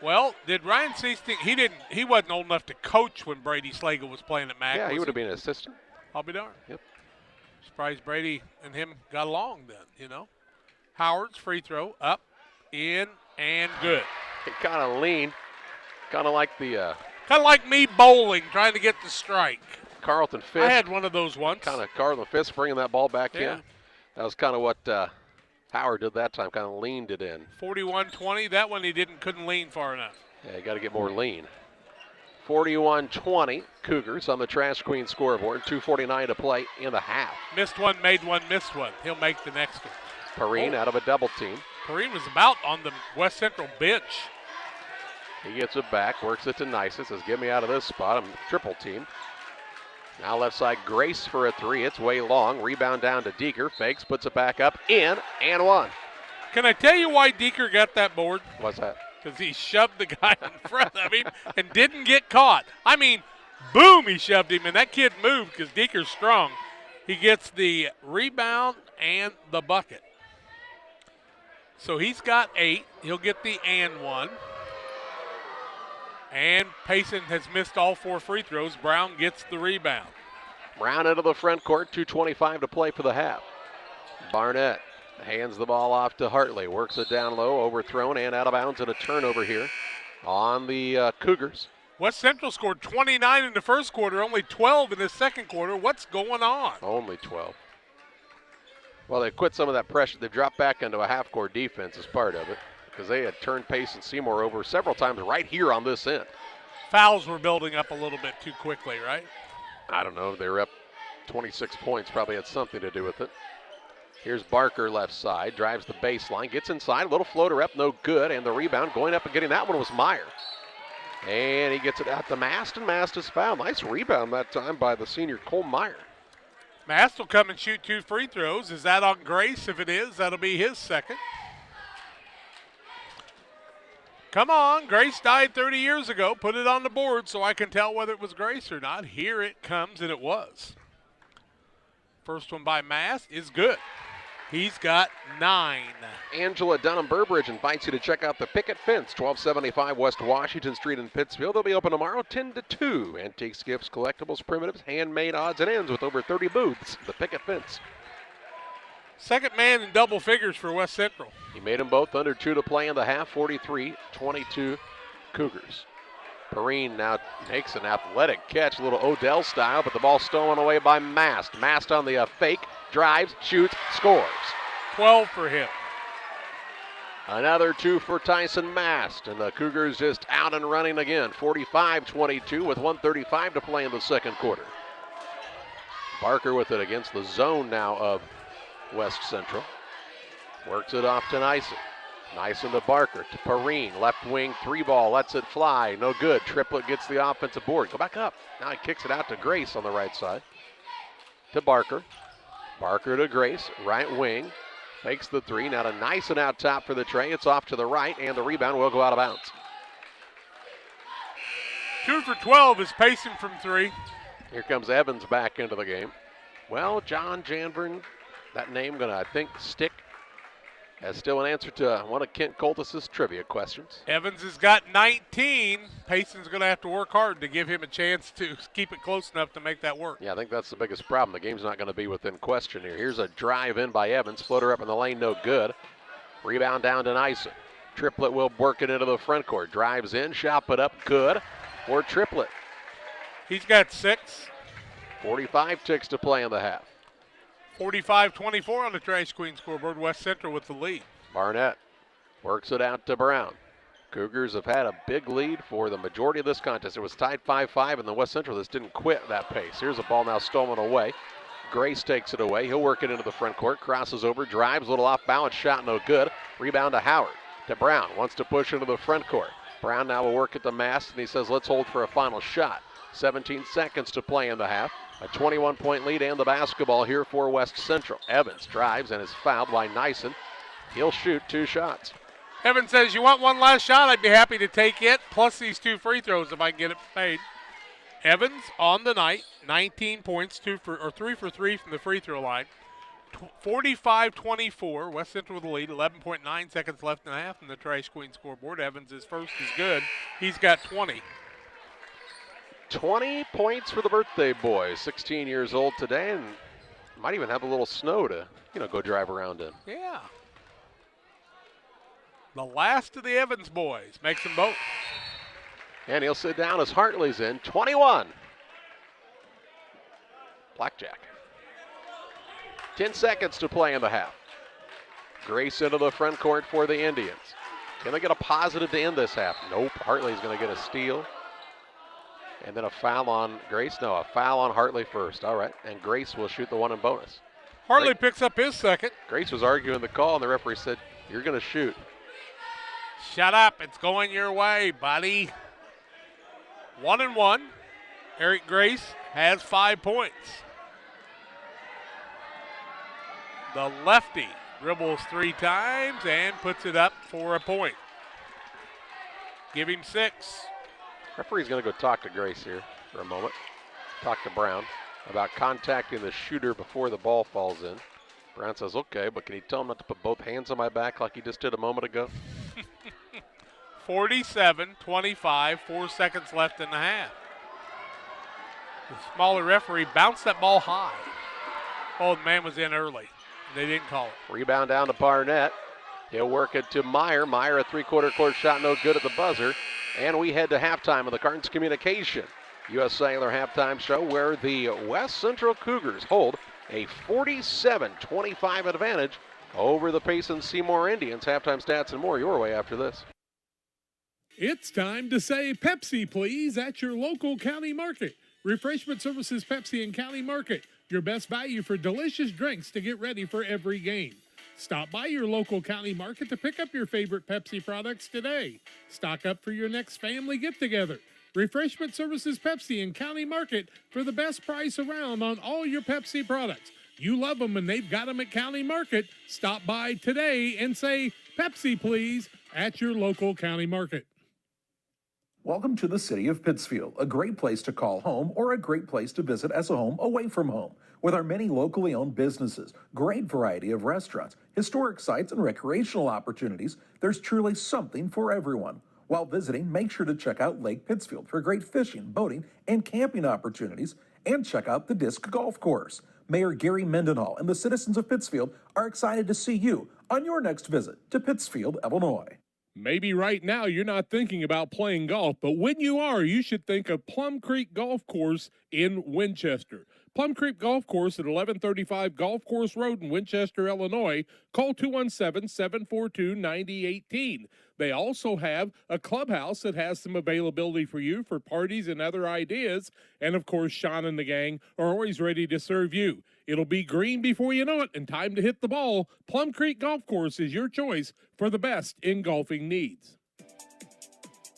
Well, did Ryan Seasting, he wasn't old enough to coach when Brady Slagle was playing at Mac. Yeah, he would have been an assistant. I'll be darned. Yep. Surprised Brady and him got along then, you know. Howard's free throw, up, in, and good. He kind of leaned, kind of like the... kind of like me bowling, trying to get the strike. Carrollton Fisk. I had one of those once. Kind of Carrollton Fisk bringing that ball back in. That was kind of what Howard did that time, kind of leaned it in. 41-20, that one he couldn't lean far enough. Yeah, you got to get more lean. 41-20, Cougars on the Trash Queen scoreboard. 2:49 to play in the half. Missed one, made one, missed one. He'll make the next one. Perrine out of a double team. Perrine was about on the West Central bench. He gets it back, works it to Nyson, says, get me out of this spot. I'm triple team. Now left side, Grace for a 3. It's way long. Rebound down to Deeker. Fakes, puts it back up, in, and 1. Can I tell you why Deeker got that board? What's that? Because he shoved the guy in front of him and didn't get caught. I mean, boom, he shoved him, and that kid moved because Deeker's strong. He gets the rebound and the bucket. So he's got 8. He'll get the and 1. And Payson has missed all 4 free throws. Brown gets the rebound. Brown into the front court, 2:25 to play for the half. Barnett hands the ball off to Hartley, works it down low, overthrown and out of bounds, and a turnover here on the Cougars. West Central scored 29 in the first quarter, only 12 in the second quarter. What's going on? Only 12. Well, they quit some of that pressure. They dropped back into a half-court defense as part of it, because they had turned Payson Seymour over several times right here on this end. Fouls were building up a little bit too quickly, right? I don't know. They were up 26 points. Probably had something to do with it. Here's Barker left side. Drives the baseline. Gets inside. A little floater up. No good. And the rebound going up and getting that one was Meyer. And he gets it out to Mast, and Mast is fouled. Nice rebound that time by the senior Cole Meyer. Mast will come and shoot 2 free throws. Is that on Grace? If it is, that'll be his second. Come on, Grace died 30 years ago. Put it on the board so I can tell whether it was Grace or not. Here it comes, and it was. First one by Mast is good. He's got 9. Angela Dunham-Burbridge invites you to check out the Picket Fence, 1275 West Washington Street in Pittsfield. They'll be open tomorrow, 10 to 2. Antiques, gifts, collectibles, primitives, handmade odds and ends with over 30 booths. The Picket Fence. Second man in double figures for West Central. He made them both under 2 to play in the half, 43-22 Cougars. Perrine now makes an athletic catch, a little Odell style, but the ball stolen away by Mast. Mast on the fake, drives, shoots, scores. 12 for him. Another 2 for Tyson Mast, and the Cougars just out and running again. 45-22 with 1:35 to play in the second quarter. Barker with it against the zone now of West Central. Works it off to Nyson. Nyson to Barker, to Perrine, left wing 3-ball, lets it fly, no good. Triplett gets the offensive board. Go back up. Now he kicks it out to Grace on the right side. To Barker. Barker to Grace, right wing. Fakes the 3, now to Nyson out top for the tray. It's off to the right, and the rebound will go out of bounds. 2 for 12 is Payson from 3. Here comes Evans back into the game. Well, John Janvern, that name gonna, I think, stick That's still an answer to one of Kent Coltis' trivia questions. Evans has got 19. Payson's going to have to work hard to give him a chance to keep it close enough to make that work. Yeah, I think that's the biggest problem. The game's not going to be within question here. Here's a drive in by Evans. Floater up in the lane, no good. Rebound down to Nyson. Triplett will work it into the front court. Drives in, shot put up, good for Triplett. He's got 6. 45 ticks to play in the half. 45-24 on the Trash Queen scoreboard. West Central with the lead. Barnett works it out to Brown. Cougars have had a big lead for the majority of this contest. It was tied 5-5, and the West Central just didn't quit that pace. Here's a ball now stolen away. Grace takes it away. He'll work it into the front court. Crosses over, drives, a little off balance, shot no good. Rebound to Howard. To Brown, wants to push into the front court. Brown now will work at the mass, and he says, let's hold for a final shot. 17 seconds to play in the half. A 21-point lead and the basketball here for West Central. Evans drives and is fouled by Nyson. He'll shoot 2 shots. Evans says, you want one last shot? I'd be happy to take it, plus these 2 free throws if I can get it paid. Evans on the night, 19 points, 3 for 3 from the free throw line. 45-24, West Central with the lead, 11.9 seconds left in the half in the Trash Queen scoreboard. Evans is first is good. He's got 20. 20 points for the birthday boy, 16 years old today, and might even have a little snow to, go drive around in. Yeah. The last of the Evans boys makes them both. And he'll sit down as Hartley's in, 21. Blackjack. 10 seconds to play in the half. Grace into the front court for the Indians. Can they get a positive to end this half? Nope. Hartley's going to get a steal. And then a foul on Grace. No, a foul on Hartley first. All right. And Grace will shoot the one in bonus. Hartley picks up his second. Grace was arguing the call, and the referee said, you're going to shoot. Shut up. It's going your way, buddy. 1-1. Eric Grace has 5 points. The lefty dribbles 3 times and puts it up for a point. Give him 6. Referee's going to go talk to Grace here for a moment. Talk to Brown about contacting the shooter before the ball falls in. Brown says, okay, but can you tell him not to put both hands on my back like he just did a moment ago? 47-25, 4 seconds left in the half. The smaller referee bounced that ball high. Oh, the man was in early. They didn't call it. Rebound down to Barnett. He'll work it to Meyer. Meyer, a 3/4 court shot, no good at the buzzer. And we head to halftime of the Cards Communication U.S. Cellular halftime show, where the West Central Cougars hold a 47-25 advantage over the Payson Seymour Indians. Halftime stats and more your way after this. It's time to say Pepsi, please, at your local county market. Refreshment Services Pepsi and County Market, your best value for delicious drinks to get ready for every game. Stop by your local county market to pick up your favorite Pepsi products today. Stock up for your next family get-together. Refreshment Services Pepsi and County Market for the best price around on all your Pepsi products. You love them and they've got them at County Market. Stop by today and say Pepsi, please, at your local county market. Welcome to the city of Pittsfield, a great place to call home or a great place to visit as a home away from home. With our many locally owned businesses, great variety of restaurants, historic sites, and recreational opportunities, there's truly something for everyone. While visiting, make sure to check out Lake Pittsfield for great fishing, boating, and camping opportunities, and check out the Disc Golf Course. Mayor Gary Mendenhall and the citizens of Pittsfield are excited to see you on your next visit to Pittsfield, Illinois. Maybe right now you're not thinking about playing golf, but when you are, you should think of Plum Creek Golf Course in Winchester. Plum Creek Golf Course at 1135 Golf Course Road in Winchester, Illinois. Call 217-742-9018. They also have a clubhouse that has some availability for you for parties and other ideas. And, of course, Sean and the gang are always ready to serve you. It'll be green before you know it and time to hit the ball. Plum Creek Golf Course is your choice for the best in golfing needs.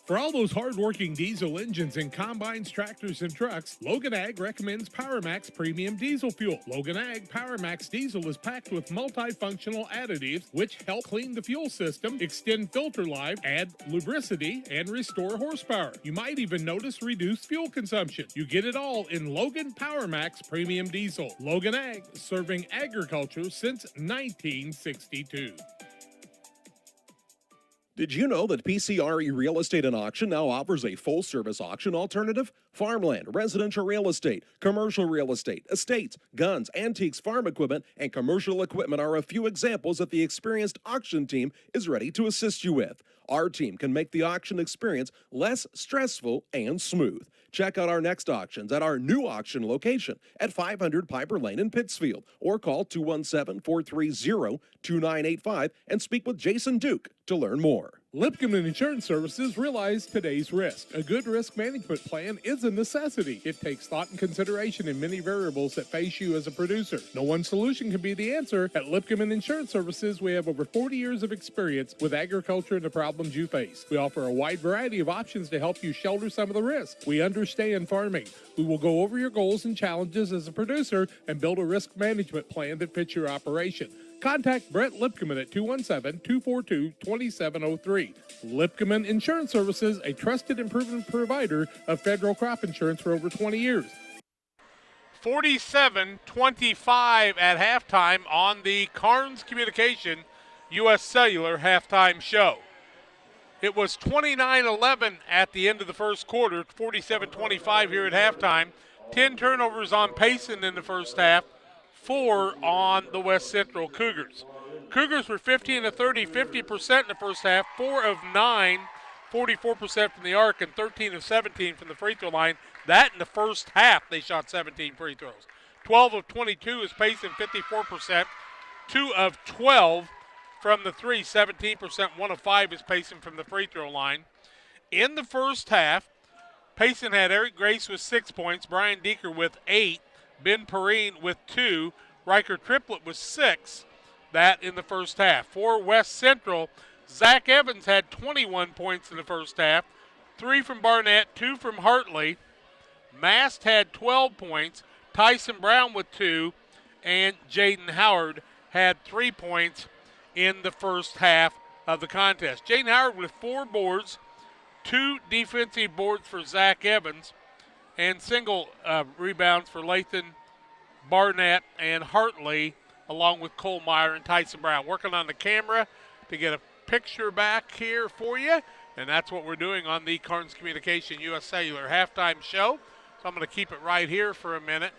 For all those hard-working diesel engines and combines, tractors, and trucks, Logan Ag recommends PowerMax Premium Diesel Fuel. Logan Ag PowerMax Diesel is packed with multifunctional additives which help clean the fuel system, extend filter life, add lubricity, and restore horsepower. You might even notice reduced fuel consumption. You get it all in Logan PowerMax Premium Diesel. Logan Ag, serving agriculture since 1962. Did you know that PCRE Real Estate and Auction now offers a full-service auction alternative? Farmland, residential real estate, commercial real estate, estates, guns, antiques, farm equipment, and commercial equipment are a few examples that the experienced auction team is ready to assist you with. Our team can make the auction experience less stressful and smooth. Check out our next auctions at our new auction location at 500 Piper Lane in Pittsfield, or call 217-430-2985 and speak with Jason Duke to learn more. Lipcomb Insurance Services realize today's risk. A good risk management plan is a necessity. It takes thought and consideration in many variables that face you as a producer. No one solution can be the answer. At Lipcomb Insurance Services, we have over 40 years of experience with agriculture and the problems you face. We offer a wide variety of options to help you shoulder some of the risk. We understand farming. We will go over your goals and challenges as a producer and build a risk management plan that fits your operation. Contact Brett Lipkeman at 217-242-2703. Lipkeman Insurance Services, a trusted and proven provider of federal crop insurance for over 20 years. 47-25 at halftime on the Carnes Communication U.S. Cellular halftime show. It was 29-11 at the end of the first quarter, 47-25 here at halftime. 10 turnovers on Payson in the first half. 4 on the West Central Cougars. Cougars were 15 of 30, 50% in the first half, 4 of 9, 44% from the arc, and 13 of 17 from the free throw line. That in the first half, they shot 17 free throws. 12 of 22 is Payson, 54%. 2 of 12 from the three, 17%. 1 of 5 is Payson from the free throw line. In the first half, Payson had Eric Grace with 6 points, Brian Deeker with 8, Ben Perrine with 2, Riker Triplett with 6, that in the first half. For West Central, Zach Evans had 21 points in the first half, 3 from Barnett, 2 from Hartley. Mast had 12 points, Tyson Brown with 2, and Jaden Howard had 3 points in the first half of the contest. Jaden Howard with 4 boards, 2 defensive boards for Zach Evans, and single rebounds for Lathan, Barnett, and Hartley, along with Cole Meyer and Tyson Brown. Working on the camera to get a picture back here for you, and that's what we're doing on the Carnes Communication U.S. Cellular halftime show. So I'm going to keep it right here for a minute,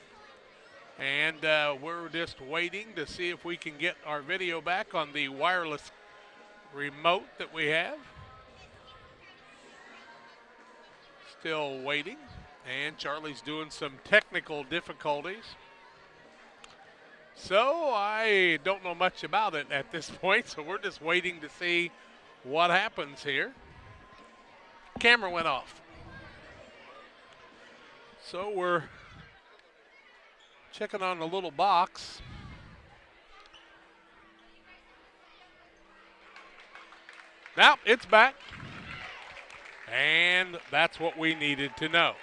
and we're just waiting to see if we can get our video back on the wireless remote that we have. Still waiting. And Charlie's doing some technical difficulties. So I don't know much about it at this point, so we're just waiting to see what happens here. Camera went off. So we're checking on the little box. Now it's back. And that's what we needed to know.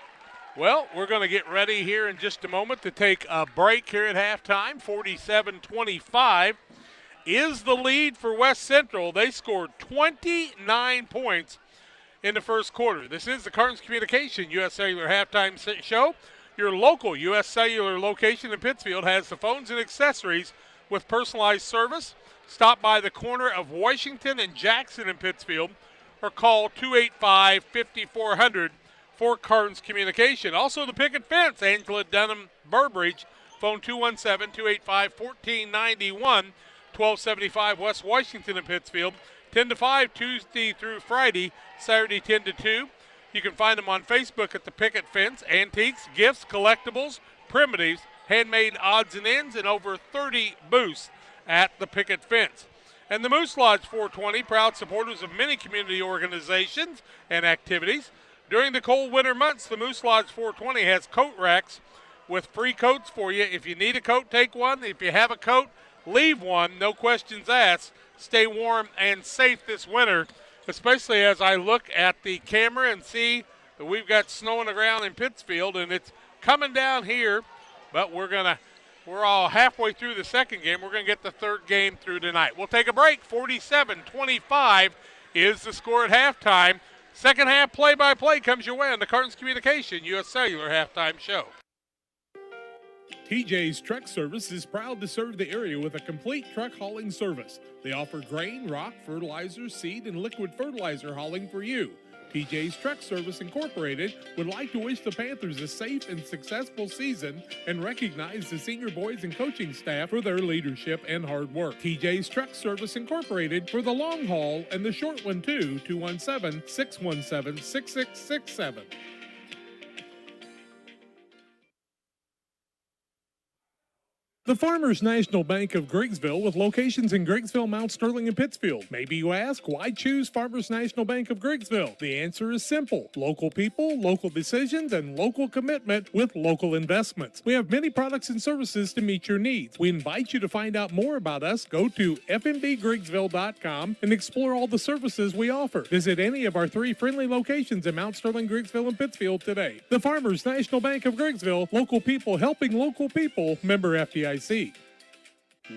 Well, we're going to get ready here in just a moment to take a break here at halftime. 47-25 is the lead for West Central. They scored 29 points in the first quarter. This is the Carnes Communication U.S. Cellular halftime show. Your local U.S. Cellular location in Pittsfield has the phones and accessories with personalized service. Stop by the corner of Washington and Jackson in Pittsfield or call 285-5400 for Carnes Communication. Also the picket fence, Angela Dunham Burbridge, phone 217-285-1491, 1275 West Washington in Pittsfield, 10 to 5 Tuesday through Friday, Saturday 10 to 2. You can find them on Facebook at the picket fence. Antiques, gifts, collectibles, primitives, handmade odds and ends, and over 30 booths at the picket fence. And the Moose Lodge 420, proud supporters of many community organizations and activities. During the cold winter months, the Moose Lodge 420 has coat racks with free coats for you. If you need a coat, take one. If you have a coat, leave one. No questions asked. Stay warm and safe this winter, especially as I look at the camera and see that we've got snow on the ground in Pittsfield, and it's coming down here, but we're all halfway through the second game. We're going to get the third game through tonight. We'll take a break. 47-25 is the score at halftime. Second half play-by-play comes your way on the Carnes Communication U.S. Cellular halftime show. TJ's Truck Service is proud to serve the area with a complete truck hauling service. They offer grain, rock, fertilizer, seed, and liquid fertilizer hauling for you. TJ's Truck Service Incorporated would like to wish the Panthers a safe and successful season and recognize the senior boys and coaching staff for their leadership and hard work. TJ's Truck Service Incorporated for the long haul and the short one too, 217-617-6667. The Farmers National Bank of Griggsville with locations in Griggsville, Mount Sterling, and Pittsfield. Maybe you ask, why choose Farmers National Bank of Griggsville? The answer is simple. Local people, local decisions, and local commitment with local investments. We have many products and services to meet your needs. We invite you to find out more about us. Go to fmbgriggsville.com and explore all the services we offer. Visit any of our 3 friendly locations in Mount Sterling, Griggsville, and Pittsfield today. The Farmers National Bank of Griggsville, local people helping local people, member FDIC.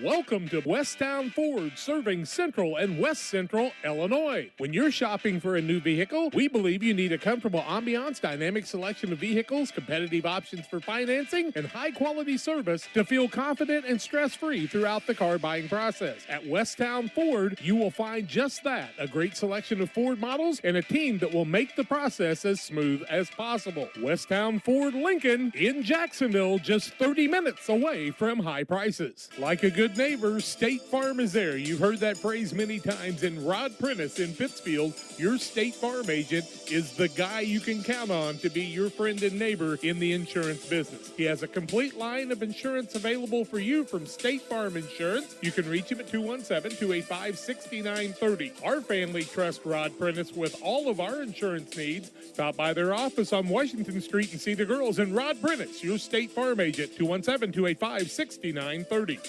Welcome to Westtown Ford, serving Central and West Central Illinois. When you're shopping for a new vehicle, we believe you need a comfortable ambiance, dynamic selection of vehicles, competitive options for financing, and high-quality service to feel confident and stress-free throughout the car buying process. At Westtown Ford, you will find just that, a great selection of Ford models and a team that will make the process as smooth as possible. Westtown Ford Lincoln in Jacksonville, just 30 minutes away from high prices. Like a good neighbor, State Farm is there. You've heard that phrase many times. And Rod Prentice in Pittsfield, your State Farm agent, is the guy you can count on to be your friend and neighbor in the insurance business. He has a complete line of insurance available for you from State Farm Insurance. You can reach him at 217-285-6930. Our family trusts Rod Prentice with all of our insurance needs. Stop by their office on Washington Street and see the girls. And Rod Prentice, your State Farm agent, 217-285-6930.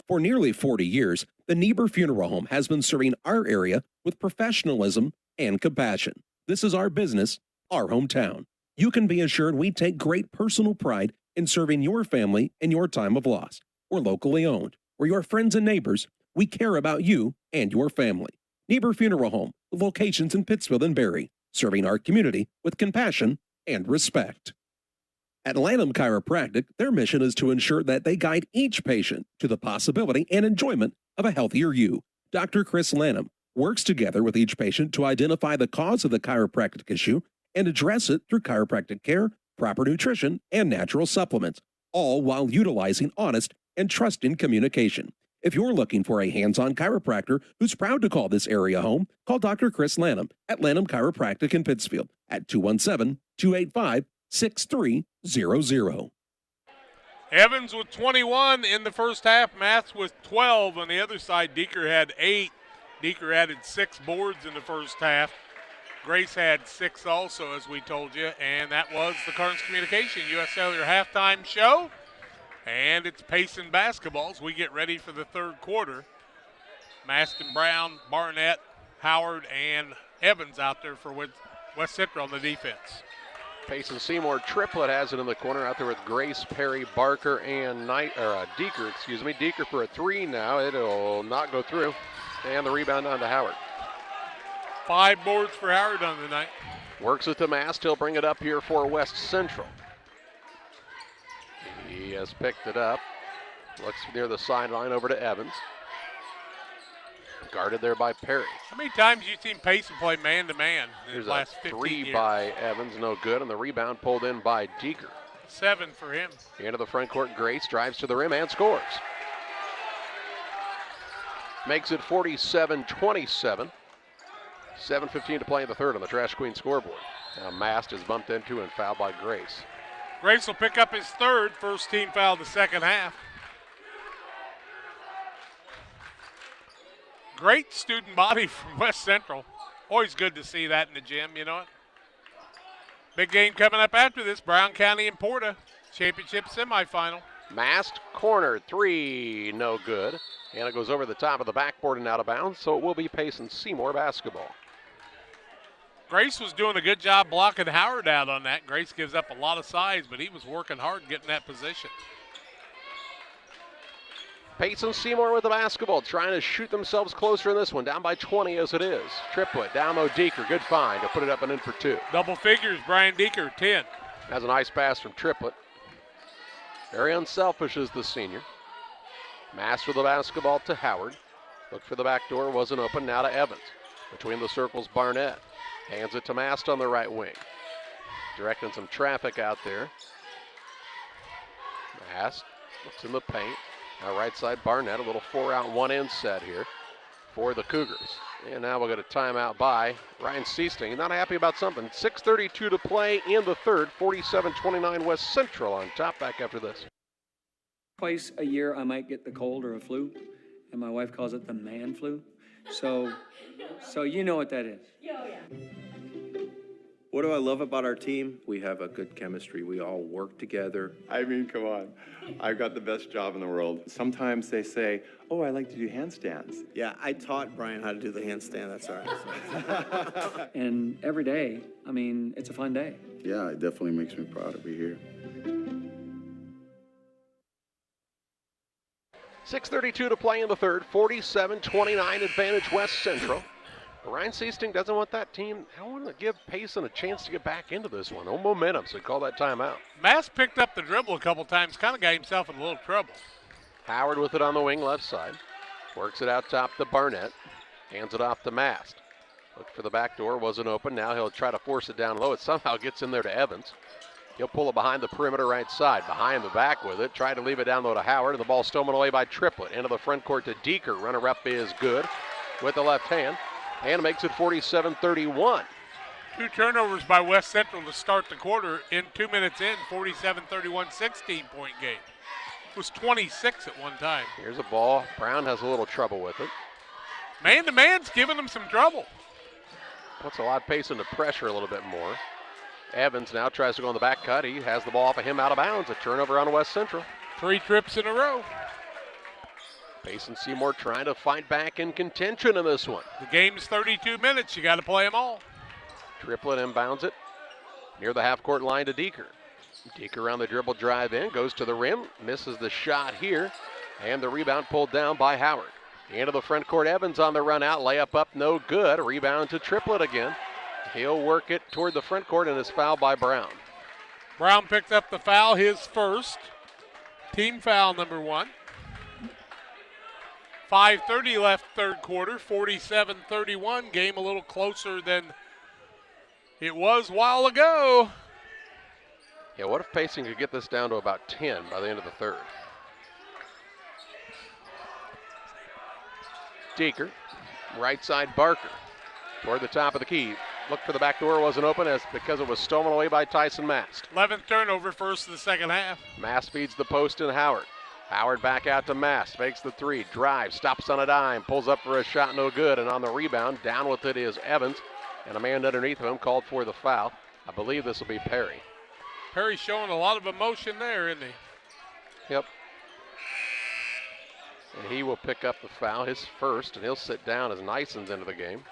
For nearly 40 years, the Niebuhr Funeral Home has been serving our area with professionalism and compassion. This is our business, our hometown. You can be assured we take great personal pride in serving your family in your time of loss. We're locally owned. We're your friends and neighbors. We care about you and your family. Niebuhr Funeral Home, with locations in Pittsfield and Barry, serving our community with compassion and respect. At Lanham Chiropractic, their mission is to ensure that they guide each patient to the possibility and enjoyment of a healthier you. Dr. Chris Lanham works together with each patient to identify the cause of the chiropractic issue and address it through chiropractic care, proper nutrition, and natural supplements, all while utilizing honest and trusting communication. If you're looking for a hands-on chiropractor who's proud to call this area home, call Dr. Chris Lanham at Lanham Chiropractic in Pittsfield at 217-285-6300. Evans with 21 in the first half. Maths with 12 on the other side. Deeker had 8. Deeker added 6 boards in the first half. Grace had 6 also, as we told you. And that was the Carnes Communication U.S. Cellular halftime show. And it's Payson basketball as we get ready for the third quarter. Maston Brown, Barnett, Howard, and Evans out there for West Central on the defense. Payson Seymour triplet has it in the corner out there with Grace, Perry, Barker, and Deeker, Deeker for a 3 now. It'll not go through. And the rebound on to Howard. 5 boards for Howard on the night. Works it to Mast. He'll bring it up here for West Central. He has picked it up. Looks near the sideline over to Evans. Guarded there by Perry. How many times have you seen Payson play man-to-man in the last 15 3 years? by Evans, no good, and the rebound pulled in by Deeker. 7 for him. Into the front court, Grace drives to the rim and scores. Makes it 47-27. 7:15 to play in the third on the Trash Queen scoreboard. Now Mast is bumped into and fouled by Grace. Grace will pick up his third. First team foul the second half. Great student body from West Central. Always good to see that in the gym, you know it. Big game coming up after this. Brown County and PORTA championship semifinal. Mast corner 3, no good. And it goes over the top of the backboard and out of bounds, so it will be Payson Seymour basketball. Grace was doing a good job blocking Howard out on that. Grace gives up a lot of size, but he was working hard getting that position. Payson Seymour with the basketball, trying to shoot themselves closer in this one. Down by 20 as it is. Triplet, down low Deeker, good find to put it up and in for 2. Double figures, Brian Deeker, 10. Has a nice pass from Triplet. Very unselfish is the senior. Mast with the basketball to Howard. Looked for the back door, wasn't open. Now to Evans. Between the circles, Barnett. Hands it to Mast on the right wing. Directing some traffic out there. Mast looks in the paint. Now right side, Barnett. A little 4-out, 1-in set here for the Cougars. And now we'll get a timeout by Ryan Seasting. Not happy about something. 6:32 to play in the third. 47-29 West Central on top. Back after this. Twice a year I might get the cold or a flu, and my wife calls it the man flu. So you know what that is. What do I love about our team? We have a good chemistry. We all work together. I mean, come on. I've got the best job in the world. Sometimes they say, oh, I like to do handstands. Yeah, I taught Brian how to do the handstand. That's all right. And every day, I mean, it's a fun day. Yeah, it definitely makes me proud to be here. 6:32 to play in the third. 47-29 advantage West Central. Ryan Seasting doesn't want that team. I want to give Payson a chance to get back into this one. No momentum, so call that timeout. Mast picked up the dribble a couple times, kind of got himself in a little trouble. Howard with it on the wing left side. Works it out top to Barnett. Hands it off to Mast. Looked for the back door, wasn't open. Now he'll try to force it down low. It somehow gets in there to Evans. He'll pull it behind the perimeter right side. Behind the back with it. Tried to leave it down low to Howard. And the ball stolen away by Triplett. Into the front court to Deeker. Runner-up is good with the left hand. And makes it 47-31. 2 turnovers by West Central to start the quarter. In 2 minutes in, 47-31, 16-point game. It was 26 at one time. Here's a ball. Brown has a little trouble with it. Man-to-man's giving him some trouble. Puts a lot of pace into pressure a little bit more. Evans now tries to go on the back cut. He has the ball off of him out of bounds. A turnover on West Central. 3 trips in a row. Payson Seymour trying to fight back in contention in this one. The game's 32 minutes. You got to play them all. Triplett inbounds it near the half-court line to Deeker. Deeker on the dribble drive in, goes to the rim, misses the shot here, and the rebound pulled down by Howard. Into the front court, Evans on the run out, layup up, no good. A rebound to Triplett again. He'll work it toward the front court and is fouled by Brown. Brown picked up the foul, his first. Team foul number 1. 5:30 left third quarter, 47-31. Game a little closer than it was a while ago. Yeah, what if Payson could get this down to about 10 by the end of the third? Deeker, right side Barker, toward the top of the key. Looked for the back door, wasn't open because it was stolen away by Tyson Mast. 11th turnover, first of the second half. Mast feeds the post and Howard. Howard back out to Mast, fakes the 3, drives, stops on a dime, pulls up for a shot, no good, and on the rebound, down with it is Evans, and a man underneath of him called for the foul. I believe this will be Perry. Perry's showing a lot of emotion there, isn't he? Yep. And he will pick up the foul, his first, and he'll sit down as Nyson's into the game.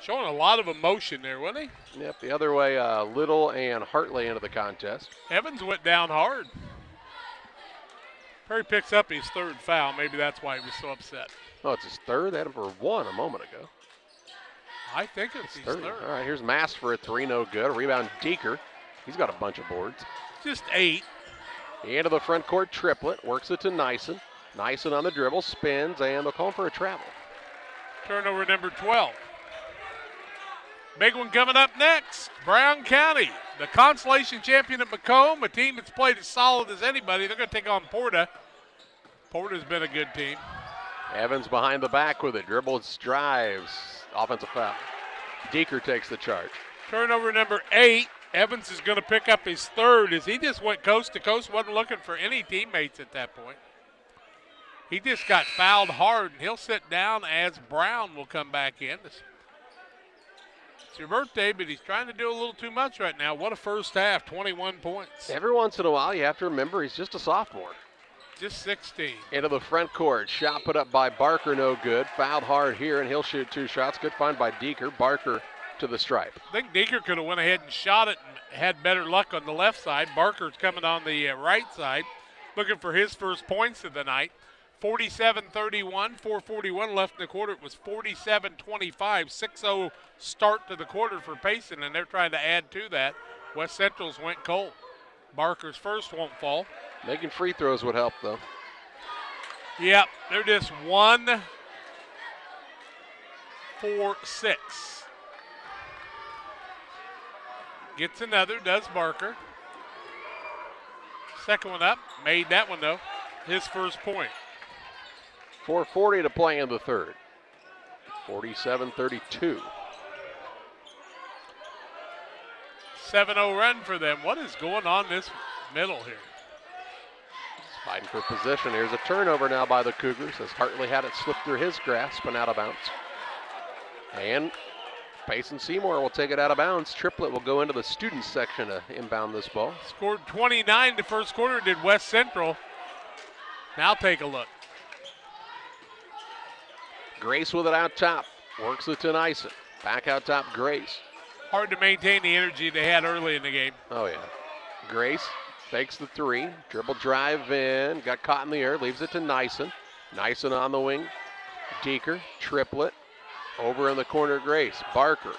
Showing a lot of emotion there, wasn't he? Yep, the other way, Little and Hartley into the contest. Evans went down hard. Perry picks up his third foul. Maybe that's why he was so upset. Oh, it's his third? They had him for 1 a moment ago. I think it's his third. All right, here's Mast for a 3, no good. Rebound, Deeker. He's got a bunch of boards. Just 8. Into the front court, Triplett. Works it to Nyson. Nyson on the dribble, spins, and they'll call for a travel. Turnover number 12. Big one coming up next. Brown County, the consolation champion at Macomb, a team that's played as solid as anybody. They're going to take on PORTA. PORTA's been a good team. Evans behind the back with it. Dribbles, drives. Offensive foul. Deeker takes the charge. Turnover number 8. Evans is going to pick up his third as he just went coast to coast, wasn't looking for any teammates at that point. He just got fouled hard, and he'll sit down as Brown will come back in. It's your birthday, but he's trying to do a little too much right now. What a first half, 21 points. Every once in a while, you have to remember he's just a sophomore. Just 16. Into the front court. Shot put up by Barker, no good. Fouled hard here, and he'll shoot 2 shots. Good find by Deeker. Barker to the stripe. I think Deeker could have went ahead and shot it and had better luck on the left side. Barker's coming on the right side, looking for his first points of the night. 47-31, 4:41 left in the quarter. It was 47-25, 6-0 start to the quarter for Payson, and they're trying to add to that. West Central's went cold. Barker's first won't fall. Making free throws would help, though. Yep, they're just 1 for 6. Gets another, does Barker. Second one up, made that one though. His first point. 4:40 to play in the third. 47-32. 7-0 run for them. What is going on this middle here? Fighting for position. Here's a turnover now by the Cougars as Hartley had it slip through his grasp and out of bounds. And Payson Seymour will take it out of bounds. Triplett will go into the students section to inbound this ball. Scored 29 the first quarter, did West Central. Now take a look. Grace with it out top. Works it to Nyson. Back out top, Grace. Hard to maintain the energy they had early in the game. Oh, yeah. Grace fakes the three. Dribble drive in. Got caught in the air. Leaves it to Nyson. Nyson on the wing. Deeker. Triplett. Over in the corner, Grace. Barker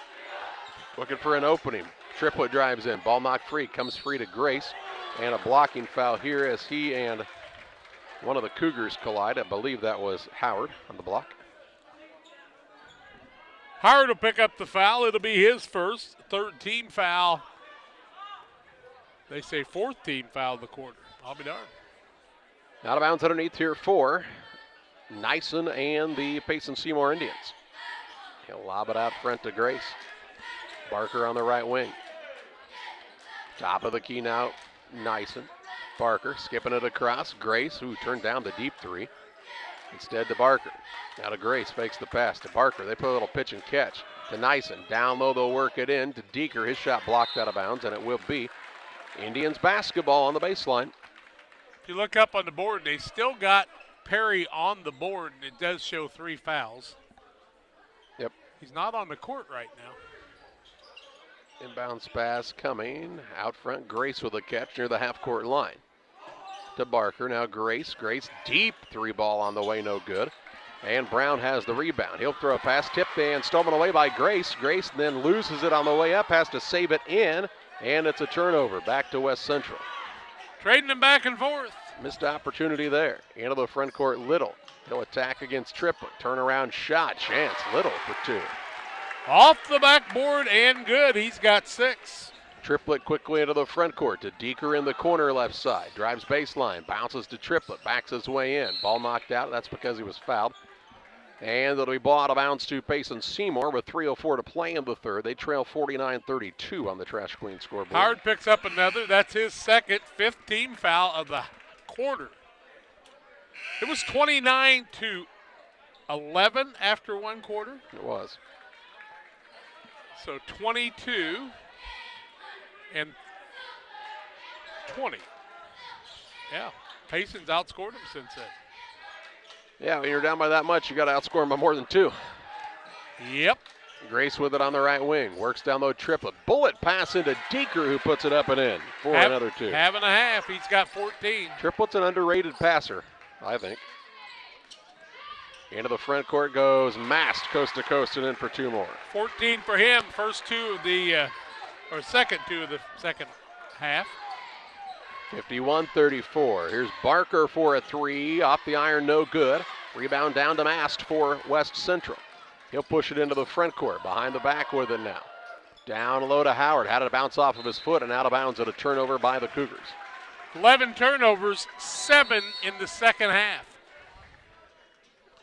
looking for an opening. Triplett drives in. Ball knocked free. Comes free to Grace. And a blocking foul here as he and one of the Cougars collide. I believe that was Howard on the block. Howard will pick up the foul. It'll be his first. Third team foul. They say fourth team foul of the quarter. I'll be darned. Out of bounds underneath here for Nyson and the Payson Seymour Indians. He'll lob it out front to Grace. Barker on the right wing. Top of the key now, Nyson. Barker skipping it across. Grace, who turned down the deep three. Instead to Barker. Now to Grace, fakes the pass to Barker. They put a little pitch and catch to Nyson. Down low, they'll work it in to Deeker. His shot blocked out of bounds, and it will be Indians basketball on the baseline. If you look up on the board, they still got Perry on the board, and it does show 3 fouls. Yep. He's not on the court right now. Inbounds pass coming out front. Grace with a catch near the half-court line. To Barker, now Grace. Grace deep three ball on the way, no good. And Brown has the rebound. He'll throw a pass, tipped and stolen away by Grace. Grace then loses it on the way up, has to save it in, and it's a turnover back to West Central. Trading them back and forth. Missed opportunity there. Into the front court, Little. He'll attack against Triplett. Turnaround shot, chance. Little for 2. Off the backboard and good. He's got 6. Triplett quickly into the front court to Deeker in the corner left side. Drives baseline, bounces to Triplett, backs his way in. Ball knocked out. That's because he was fouled. And it'll be ball out of bounds to Payson Seymour with 3:04 to play in the third. They trail 49-32 on the Trash Queen scoreboard. Howard picks up another. That's his second, 5th team foul of the quarter. It was 29-11 after one quarter. It was. So 22 and 20. Yeah, Payson's outscored him since then. Yeah, when you're down by that much, you got to outscore them by more than 2. Yep. Grace with it on the right wing. Works down low, Triplett. Bullet pass into Deeker, who puts it up and in for another 2. Half and a half. He's got 14. Triplett's an underrated passer, I think. Into the front court goes Mast, coast to coast, and in for 2 more. 14 for him. First 2 of the, or second 2 of the second half. 51-34. Here's Barker for a 3. Off the iron, no good. Rebound down to Mast for West Central. He'll push it into the front court. Behind the back with it now. Down low to Howard. Had it bounce off of his foot and out of bounds at a turnover by the Cougars. 11 turnovers, 7 in the second half.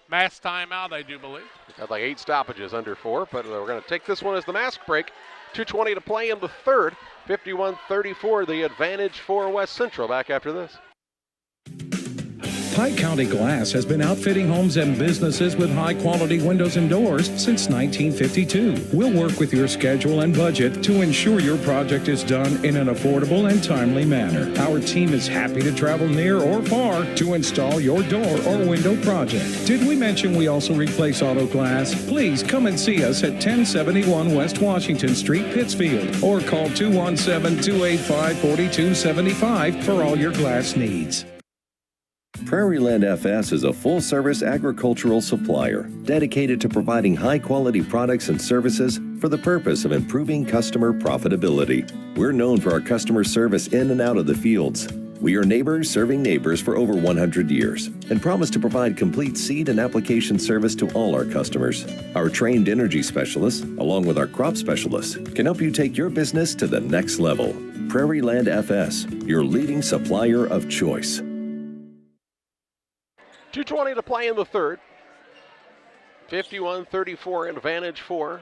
Mass timeout, I do believe. Got like 8 stoppages under 4, but we're going to take this one as the mask break. 2:20 to play in the third. 51-34, the advantage for West Central. Back after this. Pike County Glass has been outfitting homes and businesses with high-quality windows and doors since 1952. We'll work with your schedule and budget to ensure your project is done in an affordable and timely manner. Our team is happy to travel near or far to install your door or window project. Did we mention we also replace auto glass? Please come and see us at 1071 West Washington Street, Pittsfield, or call 217-285-4275 for all your glass needs. Prairie Land FS is a full-service agricultural supplier dedicated to providing high-quality products and services for the purpose of improving customer profitability. We're known for our customer service in and out of the fields. We are neighbors serving neighbors for over 100 years and promise to provide complete seed and application service to all our customers. Our trained energy specialists, along with our crop specialists, can help you take your business to the next level. Prairie Land FS, your leading supplier of choice. 2:20 to play in the third. 51-34 advantage for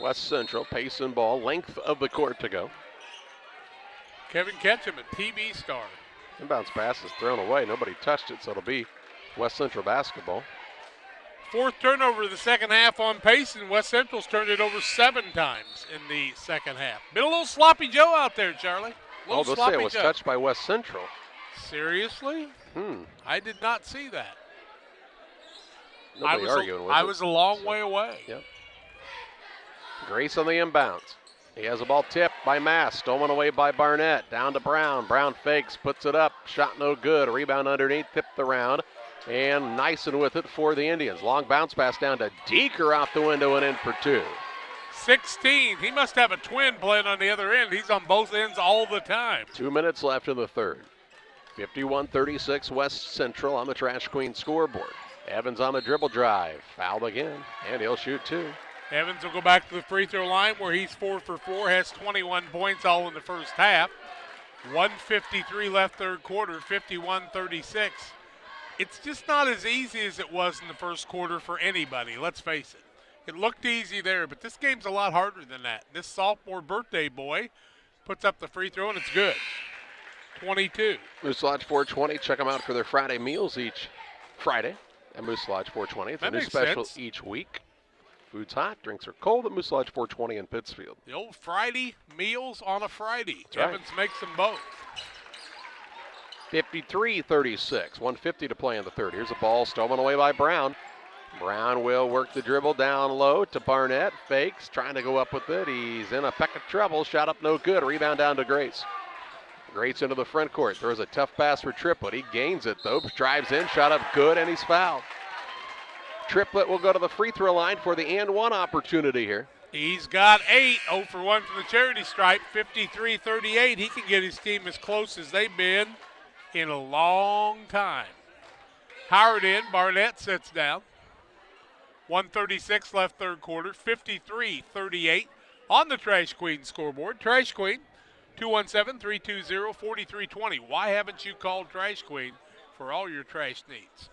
West Central. Payson ball, length of the court to go. Kevin Ketchum, a TV star. Inbounds pass is thrown away. Nobody touched it, so it'll be West Central basketball. Fourth turnover of the second half on Payson. West Central's turned it over 7 times in the second half. Been a little sloppy Joe out there, Charlie. Oh, they'll say it was touched by West Central. Seriously? I did not see that. Nobody arguing with it. I was a long way away. Yep. Grace on the inbounds. He has a ball tipped by Mass, stolen away by Barnett. Down to Brown. Brown fakes, puts it up. Shot no good. Rebound underneath, tipped around. And Nyson with it for the Indians. Long bounce pass down to Deeker out the window and in for 2. 16. He must have a twin playing on the other end. He's on both ends all the time. 2 minutes left in the third. 51-36 West Central on the Trash Queen scoreboard. Evans on the dribble drive. Fouled again, and he'll shoot 2. Evans will go back to the free throw line where he's 4 for 4, has 21 points all in the first half. 1:53 left third quarter, 51-36. It's just not as easy as it was in the first quarter for anybody, let's face it. It looked easy there, but this game's a lot harder than that. This sophomore birthday boy puts up the free throw, and it's good. 22. Moose Lodge 420. Check them out for their Friday meals each Friday at Moose Lodge 420. It's a new special each week. Food's hot, drinks are cold at Moose Lodge 420 in Pittsfield. The old Friday meals on a Friday. That's right. Evans makes them both. 53-36, 1:50 to play in the third. Here's a ball stolen away by Brown. Brown will work the dribble down low to Barnett. Fakes, trying to go up with it. He's in a peck of trouble. Shot up no good. Rebound down to Grace. Grace into the front court. Throws a tough pass for Triplett. He gains it though. Drives in, shot up good, and he's fouled. Triplett will go to the free throw line for the and one opportunity here. He's got 8, 0 for 1 from the charity stripe, 53-38. He can get his team as close as they've been in a long time. Howard in, Barnett sits down. 1:36 left third quarter, 53-38 on the Trash Queen scoreboard. Trash Queen, 217-320-4320. Why haven't you called Trash Queen for all your trash needs?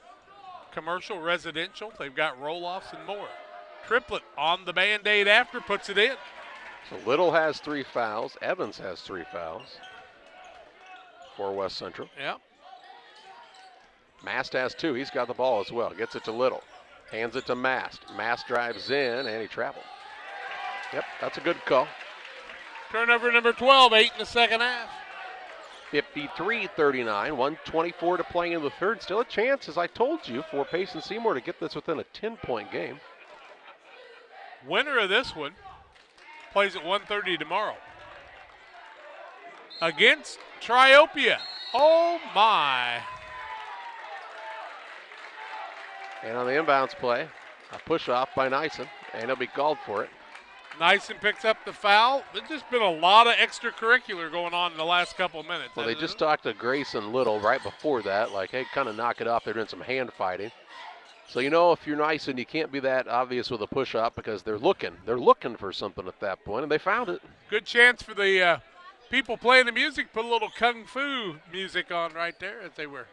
Commercial, residential, they've got roll-offs and more. Triplett on the Band-Aid after, puts it in. So Little has 3 fouls. Evans has 3 fouls for West Central. Yep. Mast has 2. He's got the ball as well. Gets it to Little. Hands it to Mast. Mast drives in, and he traveled. Yep, that's a good call. Turnover number 12, 8 in the second half. 53-39, 1:24 to play in the third. Still a chance, as I told you, for Payson Seymour to get this within a 10-point game. Winner of this one plays at 1:30 tomorrow against Triopia. Oh, my. And on the inbounds play, a push-off by Nyson, and he'll be called for it. Nyson picks up the foul. There's just been a lot of extracurricular going on in the last couple of minutes. Well, they just talked to Grayson Little right before that, like, hey, kind of knock it off. They're doing some hand fighting. So, you know, if you're Nyson, you can't be that obvious with a push-off because they're looking for something at that point, and they found it. Good chance for the people playing the music. Put a little kung fu music on right there as they were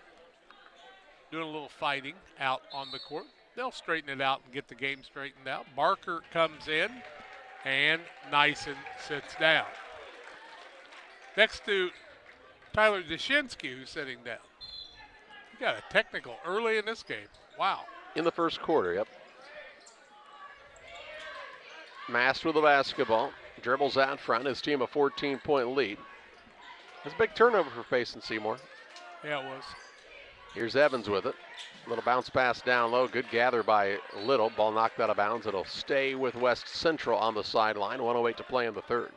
doing a little fighting out on the court. They'll straighten it out and get the game straightened out. Barker comes in, and Nyson sits down. Next to Tyler Dashinsky, who's sitting down. He got a technical early in this game. Wow. In the first quarter, yep. Mast with the basketball. Dribbles out front. His team a 14-point lead. That's a big turnover for Payson Seymour. Yeah, it was. Here's Evans with it. Little bounce pass down low. Good gather by Little. Ball knocked out of bounds. It'll stay with West Central on the sideline. 1:08 to play in the third.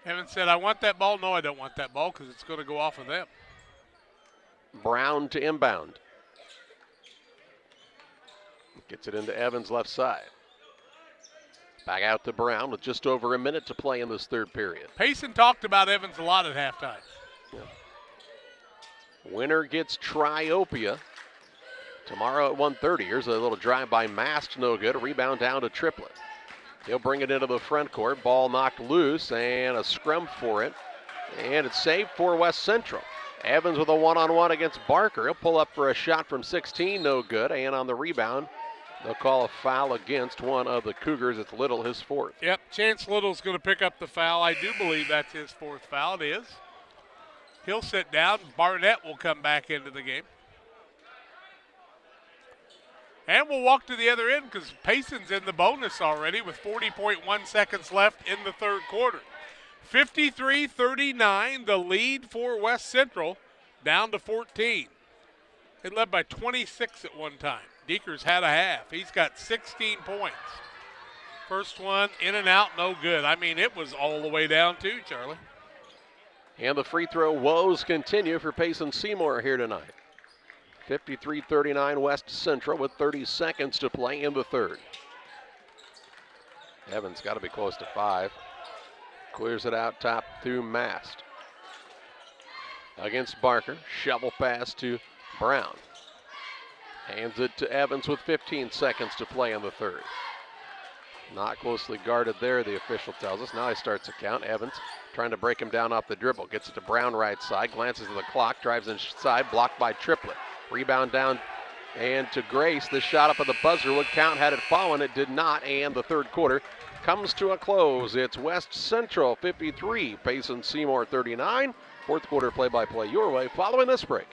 Evans said, I want that ball. No, I don't want that ball because it's going to go off of them. Brown to inbound. Gets it into Evans' left side. Back out to Brown with just over a minute to play in this third period. Payson talked about Evans a lot at halftime. Yeah. Winner gets Triopia tomorrow at 1:30. Here's a little drive by Mast, no good. A rebound down to Triplett. He'll bring it into the front court. Ball knocked loose and a scrum for it. And it's saved for West Central. Evans with a one-on-one against Barker. He'll pull up for a shot from 16, no good. And on the rebound, they'll call a foul against one of the Cougars. It's Little, his fourth. Yep, Chance Little's going to pick up the foul. I do believe that's his fourth foul. It is. He'll sit down. Barnett will come back into the game. And we'll walk to the other end because Payson's in the bonus already with 40.1 seconds left in the third quarter. 53-39, the lead for West Central, down to 14. They led by 26 at one time. Deekers had a half. He's got 16 points. First one, in and out, no good. I mean, it was all the way down too, Charlie. And the free throw woes continue for Payson Seymour here tonight. 53-39 West Central with 30 seconds to play in the third. Evans got to be close to 5. Clears it out top through Mast. Against Barker, shovel pass to Brown. Hands it to Evans with 15 seconds to play in the third. Not closely guarded there, the official tells us. Now he starts to count. Evans trying to break him down off the dribble. Gets it to Brown right side, glances at the clock, drives inside, blocked by Triplett. Rebound down and to Grace. The shot up at the buzzer would count had it fallen. It did not, and the third quarter comes to a close. It's West Central 53, Payson Seymour 39. Fourth quarter play-by-play your way following this break.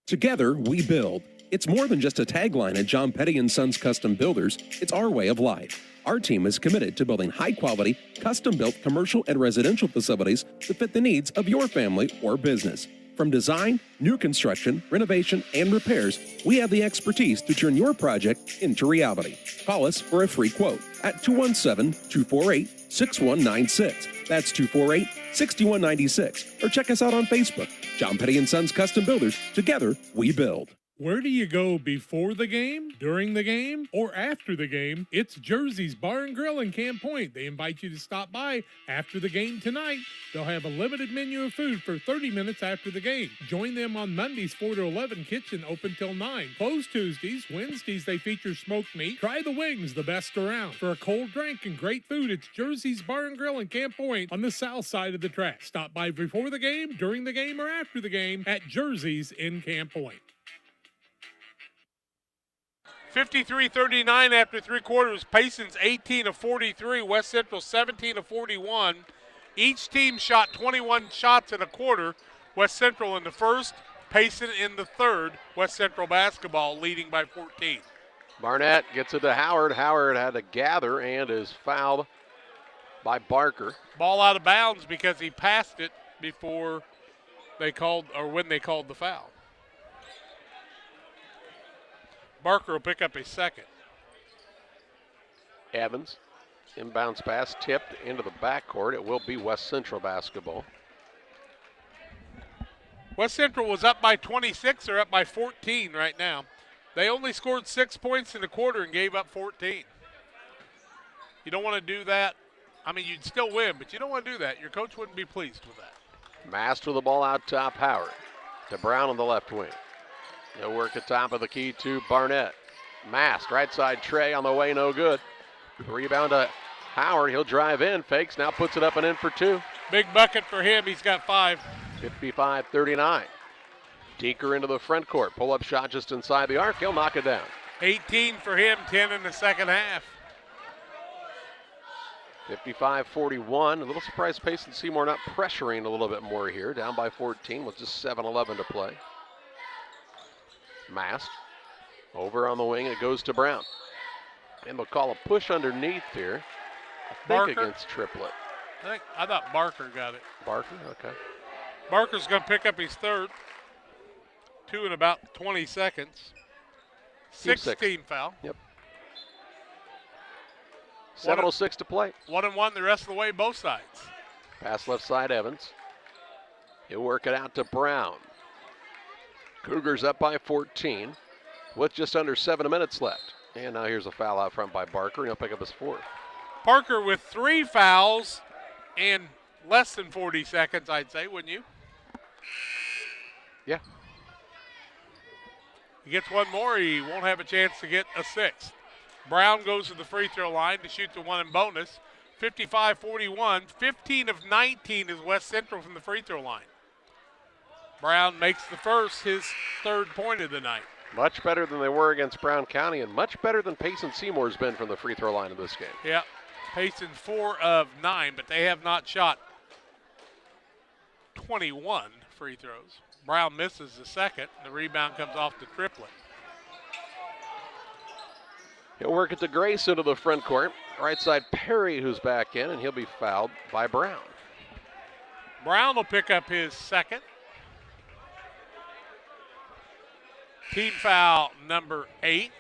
Together, we build. It's more than just a tagline at John Petty & Sons Custom Builders. It's our way of life. Our team is committed to building high-quality, custom-built commercial and residential facilities to fit the needs of your family or business. From design, new construction, renovation, and repairs, we have the expertise to turn your project into reality. Call us for a free quote at 217-248-6196. That's 248-6196. Or check us out on Facebook. John Petty & Sons Custom Builders. Together, we build. Where do you go before the game, during the game, or after the game? It's Jersey's Bar and Grill in Camp Point. They invite you to stop by after the game tonight. They'll have a limited menu of food for 30 minutes after the game. Join them on Mondays 4 to 11, kitchen open till 9. Closed Tuesdays. Wednesdays they feature smoked meat. Try the wings, the best around. For a cold drink and great food, it's Jersey's Bar and Grill in Camp Point on the south side of the track. Stop by before the game, during the game, or after the game at Jersey's in Camp Point. 53-39 after three quarters. Payson's 18 of 43. West Central 17 of 41. Each team shot 21 shots in a quarter. West Central in the first, Payson in the third. West Central basketball leading by 14. Barnett gets it to Howard. Howard had to gather and is fouled by Barker. Ball out of bounds because he passed it before they called, or when they called the foul. Barker will pick up a second. Evans, inbounds pass tipped into the backcourt. It will be West Central basketball. West Central was up by 26 or up by 14 right now. They only scored 6 points in the quarter and gave up 14. You don't want to do that. I mean, you'd still win, but you don't want to do that. Your coach wouldn't be pleased with that. Master the ball out top, Howard. To Brown on the left wing. They'll work at top of the key to Barnett. Mast, right side Trey on the way, no good. Rebound to Howard. He'll drive in, fakes, now puts it up and in for 2. Big bucket for him. He's got 5. 55-39. Deeker into the front court. Pull-up shot just inside the arc. He'll knock it down. 18 for him, 10 in the second half. 55-41. A little surprised Payson Seymour not pressuring a little bit more here. Down by 14 with just 7:11 to play. Mast over on the wing. It goes to Brown. And they'll call a push underneath here. I think Barker against Triplett. I thought Barker got it. Barker, okay. Barker's going to pick up his third. 2 in about 20 seconds. 16 foul. Yep. 7:06 to play. 1-1 the rest of the way, both sides. Pass left side, Evans. He'll work it out to Brown. Cougars up by 14 with just under 7 minutes left. And now here's a foul out front by Barker, and he'll pick up his 4th. Parker with 3 fouls in less than 40 seconds, I'd say, wouldn't you? Yeah. He gets one more, he won't have a chance to get a 6th. Brown goes to the free throw line to shoot the 1 in bonus. 55-41. 15 of 19 is West Central from the free throw line. Brown makes the first, his 3rd point of the night. Much better than they were against Brown County, and much better than Payson Seymour's been from the free throw line in this game. Yeah, Payson 4 of 9, but they have not shot 21 free throws. Brown misses the 2nd. The rebound comes off the triplet. He'll work it to Grace into the front court. Right side, Perry, who's back in, and he'll be fouled by Brown. Brown will pick up his 2nd. Team foul number 8.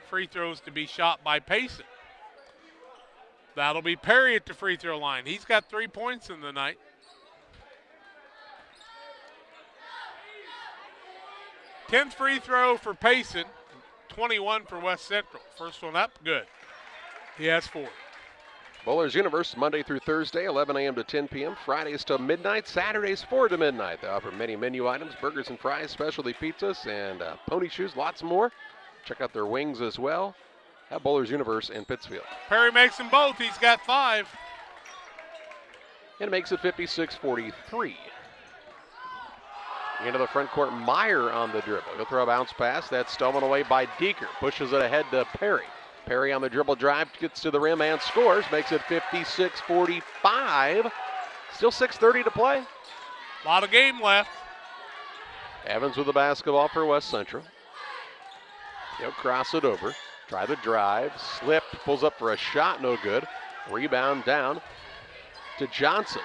Free throws to be shot by Payson. That'll be Perry at the free throw line. He's got 3 points in the night. Tenth free throw for Payson. 21 for West Central. First one up, good. He has 4. Bowlers Universe, Monday through Thursday, 11 a.m. to 10 p.m. Fridays till midnight, Saturdays 4 to midnight. They offer many menu items, burgers and fries, specialty pizzas, and pony shoes, lots more. Check out their wings as well at Bowlers Universe in Pittsfield. Perry makes them both. He's got 5. And makes it 56-43. Into the front court, Meyer on the dribble. He'll throw a bounce pass. That's stolen away by Deeker. Pushes it ahead to Perry. Perry on the dribble drive, gets to the rim and scores. Makes it 56-45. Still 6:30 to play. A lot of game left. Evans with the basketball for West Central. He'll cross it over. Try the drive. Slipped. Pulls up for a shot. No good. Rebound down to Johnson.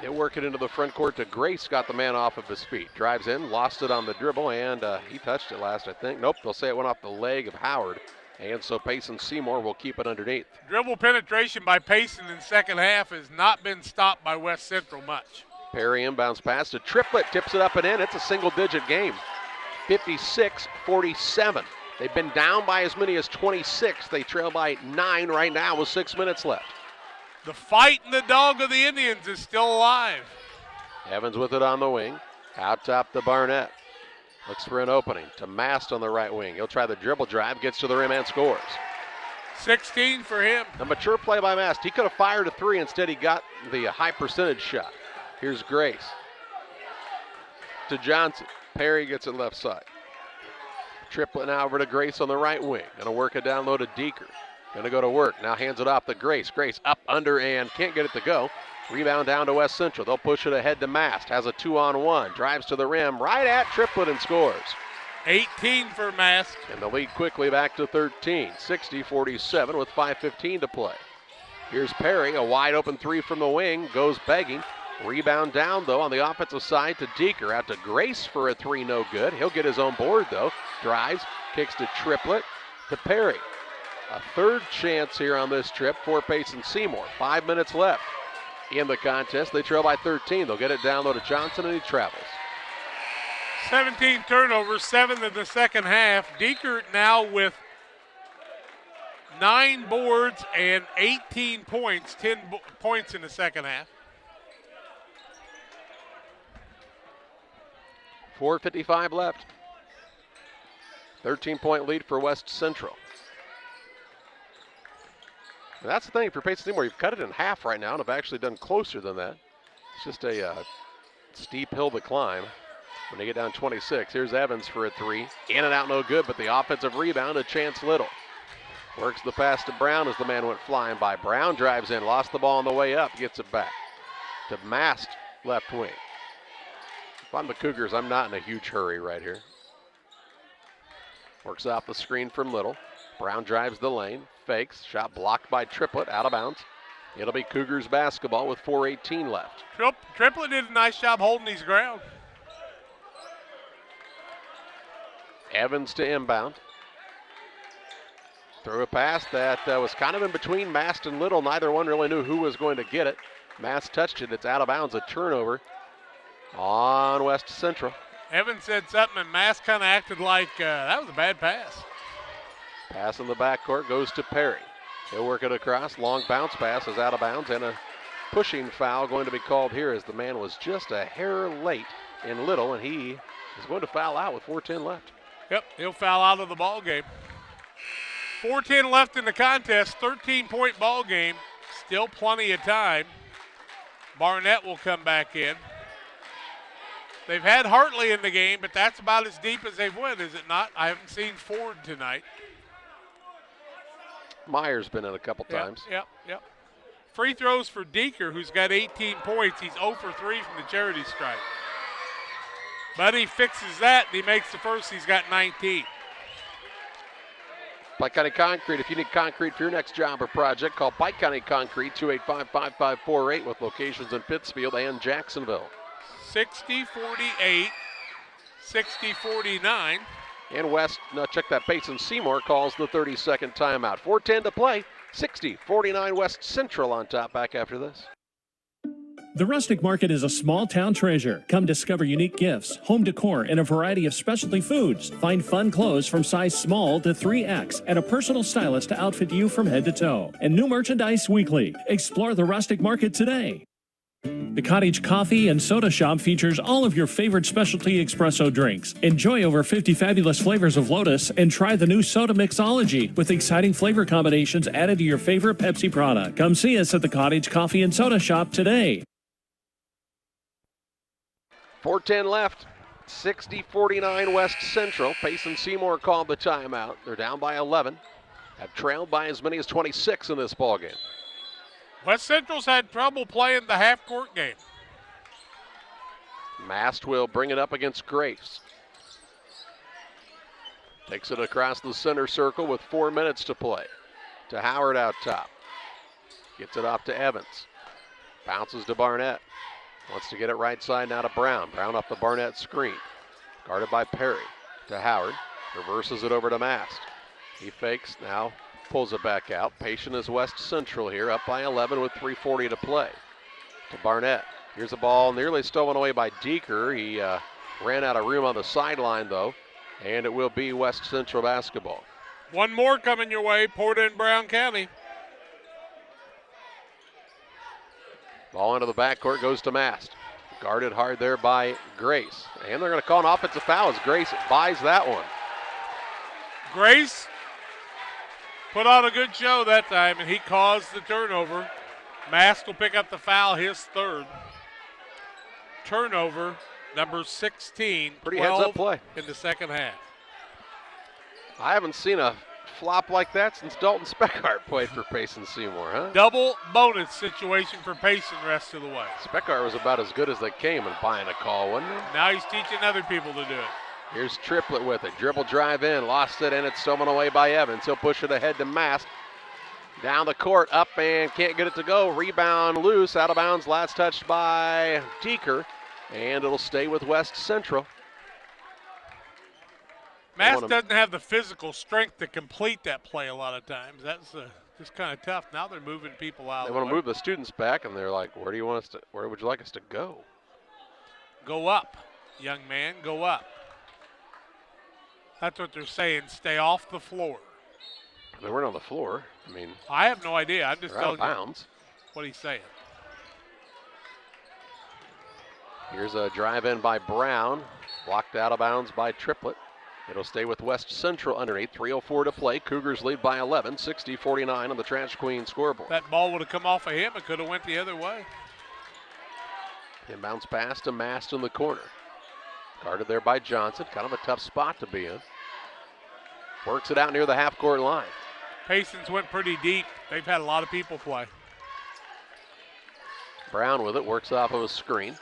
He'll work it into the front court to Grace. Got the man off of his feet. Drives in. Lost it on the dribble. And he touched it last, I think. Nope. They'll say it went off the leg of Howard. And so Payson Seymour will keep it underneath. Dribble penetration by Payson in the second half has not been stopped by West Central much. Perry inbounds pass to Triplet. Tips it up and in. It's a single-digit game. 56-47. They've been down by as many as 26. They trail by 9 right now with 6 minutes left. The fight and the dog of the Indians is still alive. Evans with it on the wing. Out top to Barnett. Looks for an opening to Mast on the right wing. He'll try the dribble drive, gets to the rim and scores. 16 for him. A mature play by Mast. He could have fired a 3. Instead, he got the high percentage shot. Here's Grace. To Johnson. Perry gets it left side. Triplet now over to Grace on the right wing. Gonna work it down low to Deeker. Gonna go to work. Now hands it off to Grace. Grace up under and can't get it to go. Rebound down to West Central. They'll push it ahead to Mast. Has a 2-on-1. Drives to the rim. Right at Triplet and scores. 18 for Mast. And the lead quickly back to 13. 60-47 with 5:15 to play. Here's Perry. A wide open 3 from the wing. Goes begging. Rebound down, though, on the offensive side to Deeker. Out to Grace for a 3, no good. He'll get his own board, though. Drives, kicks to Triplet, to Perry. A 3rd chance here on this trip for Payson Seymour. 5 minutes left in the contest. They trail by 13. They'll get it down, though, to Johnson, and he travels. 17 turnovers, 7 in the second half. Deeker now with 9 boards and 18 points, 10 points in the second half. 4:55 left. 13-point lead for West Central. And that's the thing for Payson Seymour. You've cut it in half right now and have actually done closer than that. It's just a steep hill to climb when they get down 26. Here's Evans for a 3. In and out, no good, but the offensive rebound to Chance Little. Works the pass to Brown as the man went flying by. Brown drives in, lost the ball on the way up, gets it back to Mast, left wing. If I'm the Cougars, I'm not in a huge hurry right here. Works off the screen from Little. Brown drives the lane, fakes, shot blocked by Triplet, out of bounds. It'll be Cougars basketball with 4:18 left. Triplet did a nice job holding his ground. Evans to inbound. Through a pass that was kind of in between Mast and Little. Neither one really knew who was going to get it. Mast touched it. It's out of bounds, a turnover on West Central. Evans said something, and Mast kind of acted like that was a bad pass. Pass in the backcourt goes to Perry. He'll work it across. Long bounce pass is out of bounds, and a pushing foul going to be called here as the man was just a hair late in Little, and he is going to foul out with 4:10 left. Yep, he'll foul out of the ball game. 4:10 left in the contest, 13-point ball game. Still plenty of time. Barnett will come back in. They've had Hartley in the game, but that's about as deep as they've went, is it not? I haven't seen Ford tonight. Meyer's been in a couple times. Yep. Free throws for Deeker, who's got 18 points. He's 0 for 3 from the charity stripe. But he fixes that, and he makes the first. He's got 19. Pike County Concrete. If you need concrete for your next job or project, call Pike County Concrete, 285-5548, with locations in Pittsfield and Jacksonville. 60-48, 60-49. And West, now check that, Payson Seymour calls the 30-second timeout. 4:10 to play, 60-49 West Central on top. Back after this. The Rustic Market is a small town treasure. Come discover unique gifts, home decor, and a variety of specialty foods. Find fun clothes from size small to 3X and a personal stylist to outfit you from head to toe. And new merchandise weekly. Explore the Rustic Market today. The Cottage Coffee and Soda Shop features all of your favorite specialty espresso drinks. Enjoy over 50 fabulous flavors of Lotus and try the new Soda Mixology with exciting flavor combinations added to your favorite Pepsi product. Come see us at the Cottage Coffee and Soda Shop today. 4:10 left, 60-49 West Central. Payson Seymour called the timeout. They're down by 11. Have trailed by as many as 26 in this ballgame. West Central's had trouble playing the half-court game. Mast will bring it up against Grace. Takes it across the center circle with 4 minutes to play. To Howard out top. Gets it off to Evans. Bounces to Barnett. Wants to get it right side now to Brown. Brown off the Barnett screen. Guarded by Perry. To Howard. Reverses it over to Mast. He fakes now. Pulls it back out. Patient is West Central here, up by 11 with 3:40 to play. To Barnett. Here's a ball nearly stolen away by Deeker. He ran out of room on the sideline, though, and it will be West Central basketball. One more coming your way, Porta and Brown County. Ball into the backcourt, goes to Mast. Guarded hard there by Grace. And they're going to call an offensive foul as Grace buys that one. Grace put on a good show that time, and he caused the turnover. Mast will pick up the foul, his third. Turnover, number 16. Pretty heads-up play in the second half. I haven't seen a flop like that since Dalton Speckart played for Payson Seymour, huh? Double bonus situation for Payson rest of the way. Speckart was about as good as they came in buying a call, wasn't he? Now he's teaching other people to do it. Here's Triplett with it. Dribble drive in. Lost it, and it's stolen away by Evans. He'll push it ahead to Mast. Down the court, up, and can't get it to go. Rebound loose, out of bounds. Last touched by Deeker, and it'll stay with West Central. Mast doesn't have the physical strength to complete that play a lot of times. That's just kind of tough. Now they're moving people out. They want to move the students back, and they're like, where would you like us to go? Go up, young man, go up. That's what they're saying. Stay off the floor. They weren't on the floor. I mean, I have no idea. I'm just telling you what he's saying. Here's a drive in by Brown. Blocked out of bounds by Triplett. It'll stay with West Central underneath. 3:04 to play. Cougars lead by 11. 60-49 on the Trash Queen scoreboard. That ball would have come off of him. It could have went the other way. Inbounds pass to Mast in the corner. Guarded there by Johnson. Kind of a tough spot to be in. Works it out near the half-court line. Payson's went pretty deep. They've had a lot of people play. Brown with it. Works off of a screen.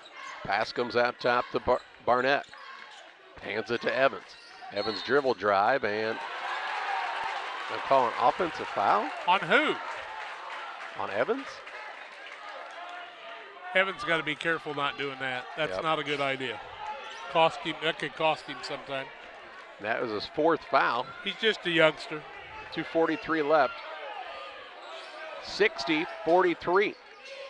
Pass comes out top to Barnett. Hands it to Evans. Evans dribble drive, and they're calling offensive foul. On who? On Evans? Evans got to be careful not doing that. That's not a good idea. That could cost him sometime. That was his fourth foul. He's just a youngster. 2:43 left. 60-43.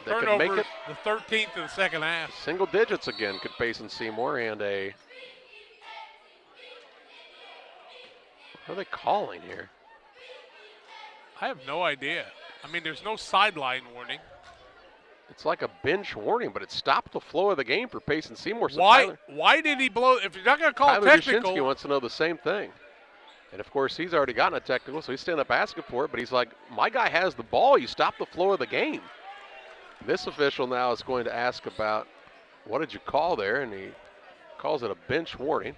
They could make it the 13th of the second half. Single digits again could Payson Seymour, and a... What are they calling here? I have no idea. I mean, there's no sideline warning. It's like a bench warning, but it stopped the flow of the game for Payson Seymour. So Why did he blow? If you're not going to call technical. Tyler wants to know the same thing. And, of course, he's already gotten a technical, so he's standing up asking for it. But he's like, my guy has the ball. You stopped the flow of the game. This official now is going to ask about what did you call there, and he calls it a bench warning.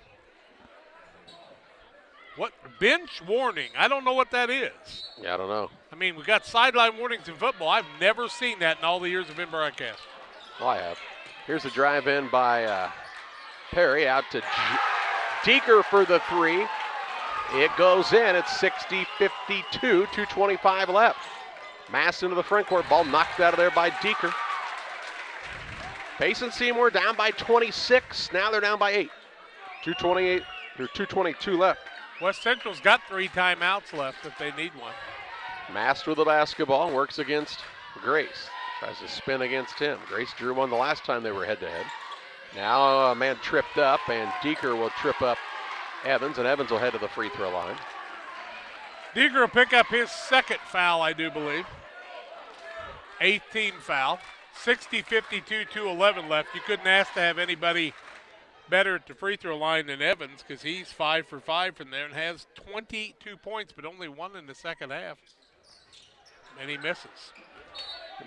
What? Bench warning? I don't know what that is. Yeah, I don't know. I mean, we got sideline warnings in football. I've never seen that in all the years I've been broadcast. Well, I have. Here's a drive in by Perry out to Deeker for the three. It goes in. It's 60-52, 2:25 left. Mass into the front court. Ball knocked out of there by Deeker. Payson Seymour down by 26. Now they're down by 8. 2:22 left. West Central's got 3 timeouts left if they need one. Mast with the basketball, works against Grace. Tries to spin against him. Grace drew one the last time they were head-to-head. Now a man tripped up, and Deeker will trip up Evans, and Evans will head to the free throw line. Deeker will pick up his second foul, I do believe. 8th team foul. 60-52, 2:11 left. You couldn't ask to have anybody better at the free throw line than Evans because he's 5 for 5 from there and has 22 points, but only 1 in the second half. And he misses.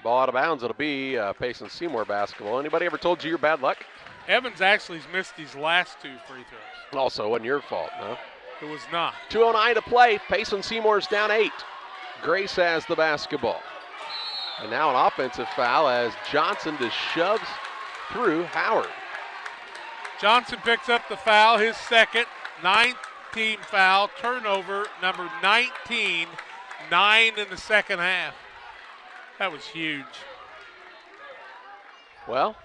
Ball out of bounds. It'll be Payson Seymour basketball. Anybody ever told you you're bad luck? Evans actually has missed these last 2 free throws. Also, wasn't your fault, no? It was not. 2:09 to play. Payson Seymour's down 8. Grace has the basketball. And now an offensive foul as Johnson just shoves through Howard. Johnson picks up the foul, his second, 9th team foul, turnover number 19, 9 in the second half. That was huge. Well,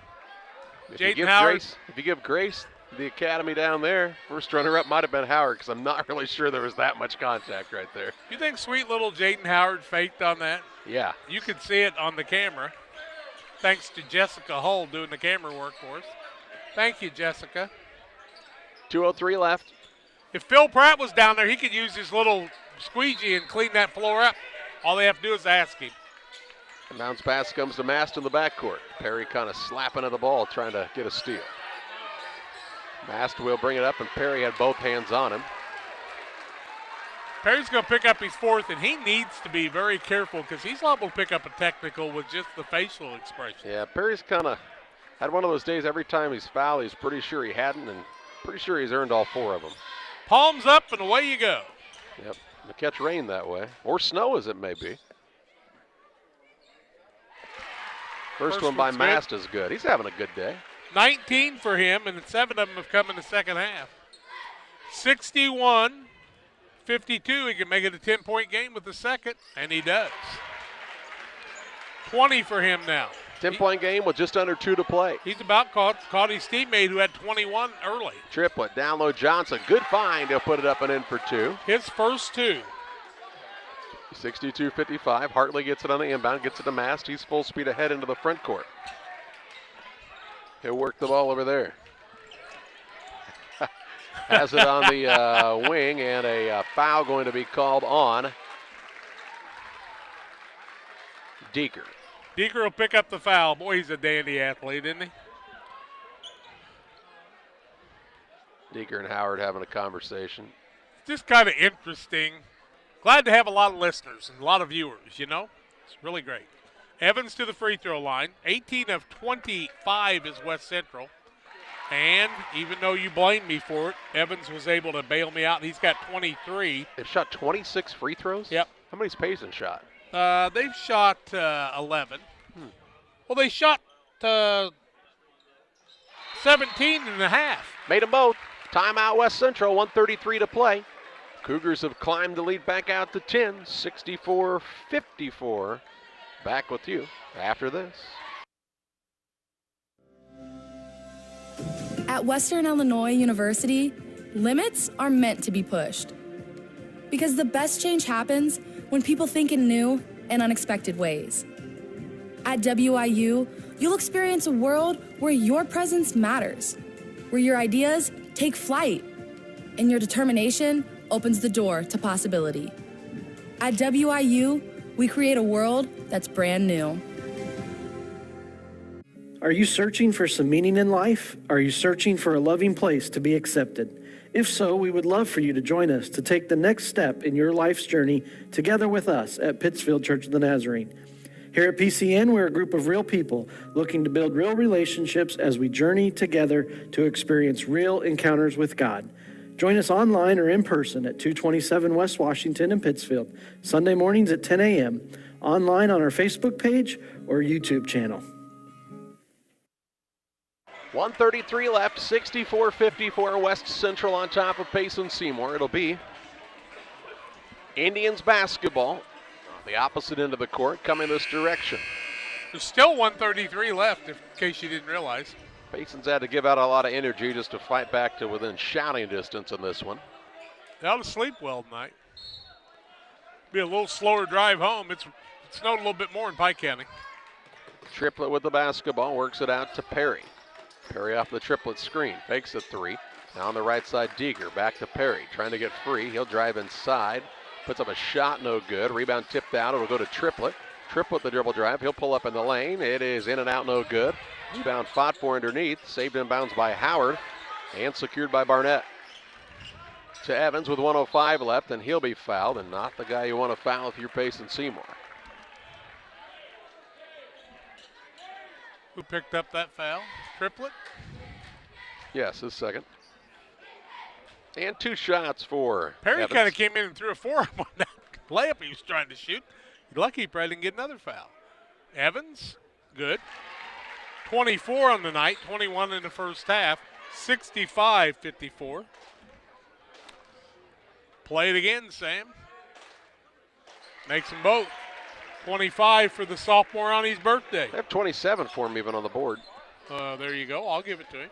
if you give Grace the academy down there, first runner-up might have been Howard because I'm not really sure there was that much contact right there. You think sweet little Jaden Howard faked on that? Yeah. You could see it on the camera. Thanks to Jessica Hull doing the camera work for us. Thank you, Jessica. 2:03 left. If Phil Pratt was down there, he could use his little squeegee and clean that floor up. All they have to do is ask him. And bounce pass comes to Mast in the backcourt. Perry kind of slapping at the ball, trying to get a steal. Mast will bring it up, and Perry had both hands on him. Perry's going to pick up his 4th, and he needs to be very careful because he's liable to pick up a technical with just the facial expression. Yeah, Perry's kind of had one of those days every time he's fouled, he's pretty sure he hadn't, and pretty sure he's earned all 4 of them. Palms up, and away you go. Yep, to catch rain that way, or snow as it may be. First one by Mast is good. He's having a good day. 19 for him, and 7 of them have come in the second half. 61-52, he can make it a 10-point game with the second, and he does. 20 for him now. 10-point game with just under 2 to play. He's about caught his teammate who had 21 early. Triplet, down low Johnson. Good find. He'll put it up and in for 2. His first 2. 62-55. Hartley gets it on the inbound, gets it to Mast. He's full speed ahead into the front court. He'll work the ball over there. Has it on the wing, and a foul going to be called on Deeker. Deeker will pick up the foul. Boy, he's a dandy athlete, isn't he? Deeker and Howard having a conversation. Just kind of interesting. Glad to have a lot of listeners and a lot of viewers, you know? It's really great. Evans to the free throw line. 18 of 25 is West Central. And even though you blame me for it, Evans was able to bail me out. He's got 23. They've shot 26 free throws? Yep. How many's Payson shot? They've shot 11. Well, they shot 17 and a half. Made them both. Timeout West Central, 1:33 to play. Cougars have climbed the lead back out to 10, 64-54. Back with you after this. At Western Illinois University, limits are meant to be pushed. Because the best change happens when people think in new and unexpected ways. At WIU, you'll experience a world where your presence matters, where your ideas take flight, and your determination opens the door to possibility. At WIU, we create a world that's brand new. Are you searching for some meaning in life? Are you searching for a loving place to be accepted? If so, we would love for you to join us to take the next step in your life's journey together with us at Pittsfield Church of the Nazarene. Here at PCN, we're a group of real people looking to build real relationships as we journey together to experience real encounters with God. Join us online or in person at 227 West Washington in Pittsfield, Sunday mornings at 10 a.m., online on our Facebook page or YouTube channel. 1:33 left, 64-54, West Central on top of Payson Seymour. It'll be Indians basketball. The opposite end of the court coming this direction. There's still 1:33 left, in case you didn't realize. Payson's had to give out a lot of energy just to fight back to within shouting distance in this one. They ought to sleep well tonight. Be a little slower drive home. It snowed a little bit more in Pike County. Triplet with the basketball, works it out to Perry. Perry off the triplet screen, fakes a three. Now on the right side, Deeger back to Perry, trying to get free. He'll drive inside, puts up a shot, no good. Rebound tipped out, it'll go to Triplet. Triplet the dribble drive, he'll pull up in the lane. It is in and out, no good. Rebound fought for underneath, saved in bounds by Howard, and secured by Barnett. To Evans with 1:05 left, and he'll be fouled, and not the guy you want to foul if you're Payson Seymour. Who picked up that foul? Triplet? Yes, his second. And 2 shots for Perry Evans. kind of came in and threw a forearm on that layup he was trying to shoot. Lucky he probably didn't get another foul. Evans, good. 24 on the night, 21 in the first half, 65-54. Play it again, Sam. Makes them both. 25 for the sophomore on his birthday. They have 27 for him even on the board. There you go. I'll give it to him.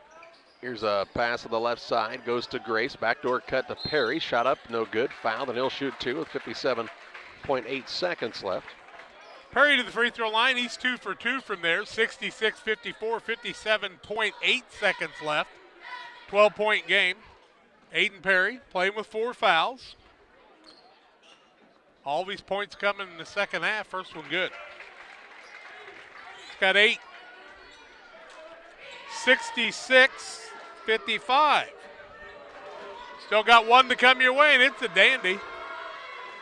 Here's a pass on the left side. Goes to Grace. Backdoor cut to Perry. Shot up, no good. Fouled, and he'll shoot 2 with 57.8 seconds left. Perry to the free throw line. He's 2 for 2 from there. 66-54, 57.8 seconds left. 12-point game. Aiden Perry playing with 4 fouls. All these points coming in the second half. First one good. He's got 8. 66-55. Still got one to come your way, and it's a dandy.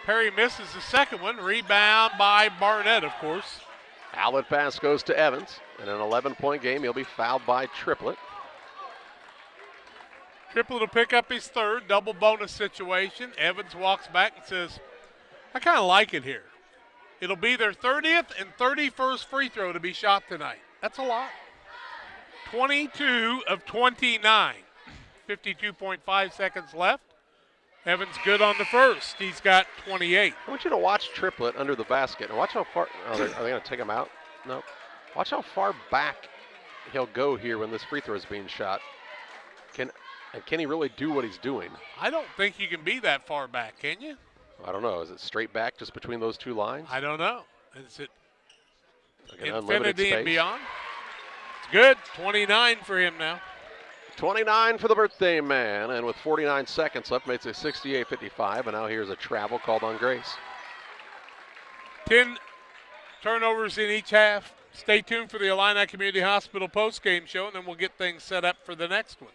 Perry misses the second one. Rebound by Barnett, of course. Outlet pass goes to Evans. In an 11-point game, he'll be fouled by Triplet. Triplet will pick up his third. Double bonus situation. Evans walks back and says, I kind of like it here. It'll be their 30th and 31st free throw to be shot tonight. That's a lot. 22 of 29. 52.5 seconds left. Evans good on the first. He's got 28. I want you to watch Triplet under the basket. And watch how far, are they going to take him out? No. Watch how far back he'll go here when this free throw is being shot. Can he really do what he's doing? I don't think you can be that far back, can you? I don't know. Is it straight back just between those 2 lines? I don't know. Is it like an infinity and beyond? It's good. 29 for him now. 29 for the birthday man, and with 49 seconds left, makes it 68-55, and now here's a travel called on Grace. 10 turnovers in each half. Stay tuned for the Illini Community Hospital postgame show, and then we'll get things set up for the next one.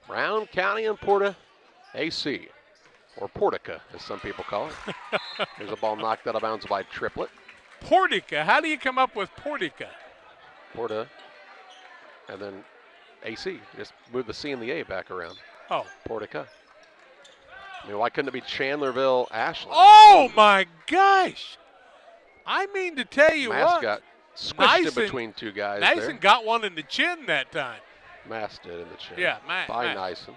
Brown County and PORTA-A, or PORTA-A, as some people call it. There's a ball knocked out of bounds by Triplet. PORTA-A. How do you come up with PORTA-A? PORTA, and then AC. Just move the C and the A back around. Oh. PORTA-A. I mean, why couldn't it be Chandlerville, Ashland? Oh, my gosh. I mean to tell you Mass what. got squished in between 2 guys there. Nyson got one in the chin that time. Mass did in the chin. Yeah, by Nyson.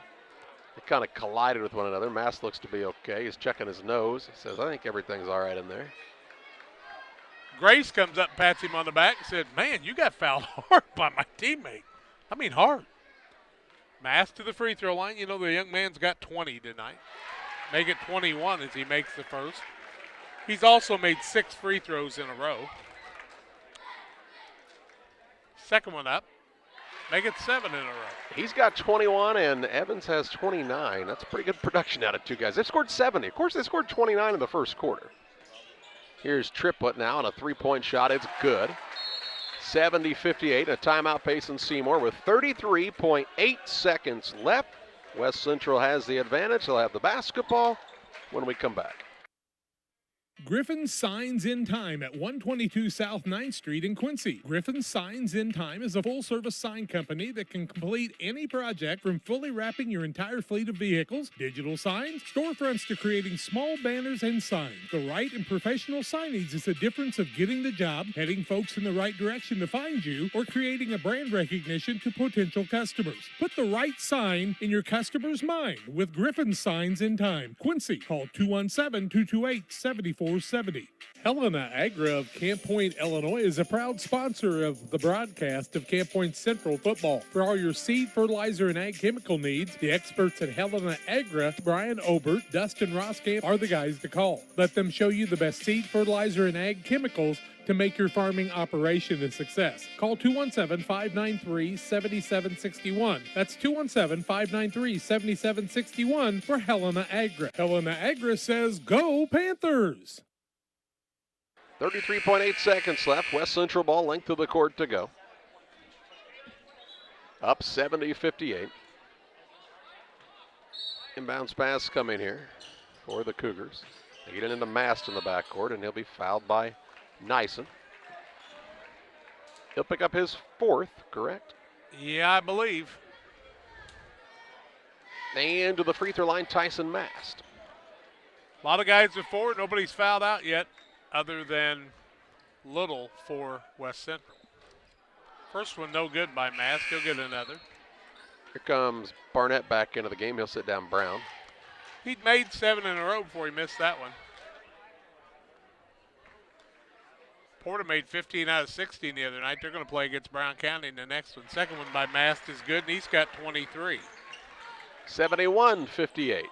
They kind of collided with one another. Mass looks to be okay. He's checking his nose. He says, I think everything's all right in there. Grace comes up and pats him on the back and said, man, you got fouled hard by my teammate. I mean hard. Mass to the free throw line. You know, the young man's got 20 tonight. Make it 21 as he makes the first. He's also made 6 free throws in a row. Second one up. Make it 7 in a row. He's got 21, and Evans has 29. That's pretty good production out of two guys. They've scored 70. Of course, they scored 29 in the first quarter. Here's Triplett now on a three-point shot. It's good. 70-58, a timeout, Payson Seymour with 33.8 seconds left. West Central has the advantage. They'll have the basketball when we come back. Griffin Signs in Time at 122 South 9th Street in Quincy. Griffin Signs in Time is a full-service sign company that can complete any project from fully wrapping your entire fleet of vehicles, digital signs, storefronts to creating small banners and signs. The right and professional signage is the difference of getting the job, heading folks in the right direction to find you, or creating a brand recognition to potential customers. Put the right sign in your customer's mind with Griffin Signs in Time. Quincy, call 217-228-7470. Helena Agra of Camp Point, Illinois is a proud sponsor of the broadcast of Camp Point Central football. For all your seed, fertilizer, and ag chemical needs, the experts at Helena Agra, Brian Obert, Dustin Roskamp, are the guys to call. Let them show you the best seed, fertilizer, and ag chemicals to make your farming operation a success. Call 217-593-7761. That's 217-593-7761 for Helena Agra. Helena Agra says, go Panthers! 33.8 seconds left. West Central ball, length of the court to go. Up 70-58. Inbounds pass coming here for the Cougars. They get it into Mast in the backcourt, and he'll be fouled by Nyson. He'll pick up his fourth, correct? Yeah, I believe. And to the free throw line, Tyson Mast. A lot of guys are forward. Nobody's fouled out yet other than Little for West Central. First one no good by Mast. He'll get another. Here comes Barnett back into the game. He'll sit down Brown. He'd made 7 in a row before he missed that one. Porta made 15 out of 16 the other night. They're going to play against Brown County in the next one. Second one by Mast is good, and he's got 23. 71-58.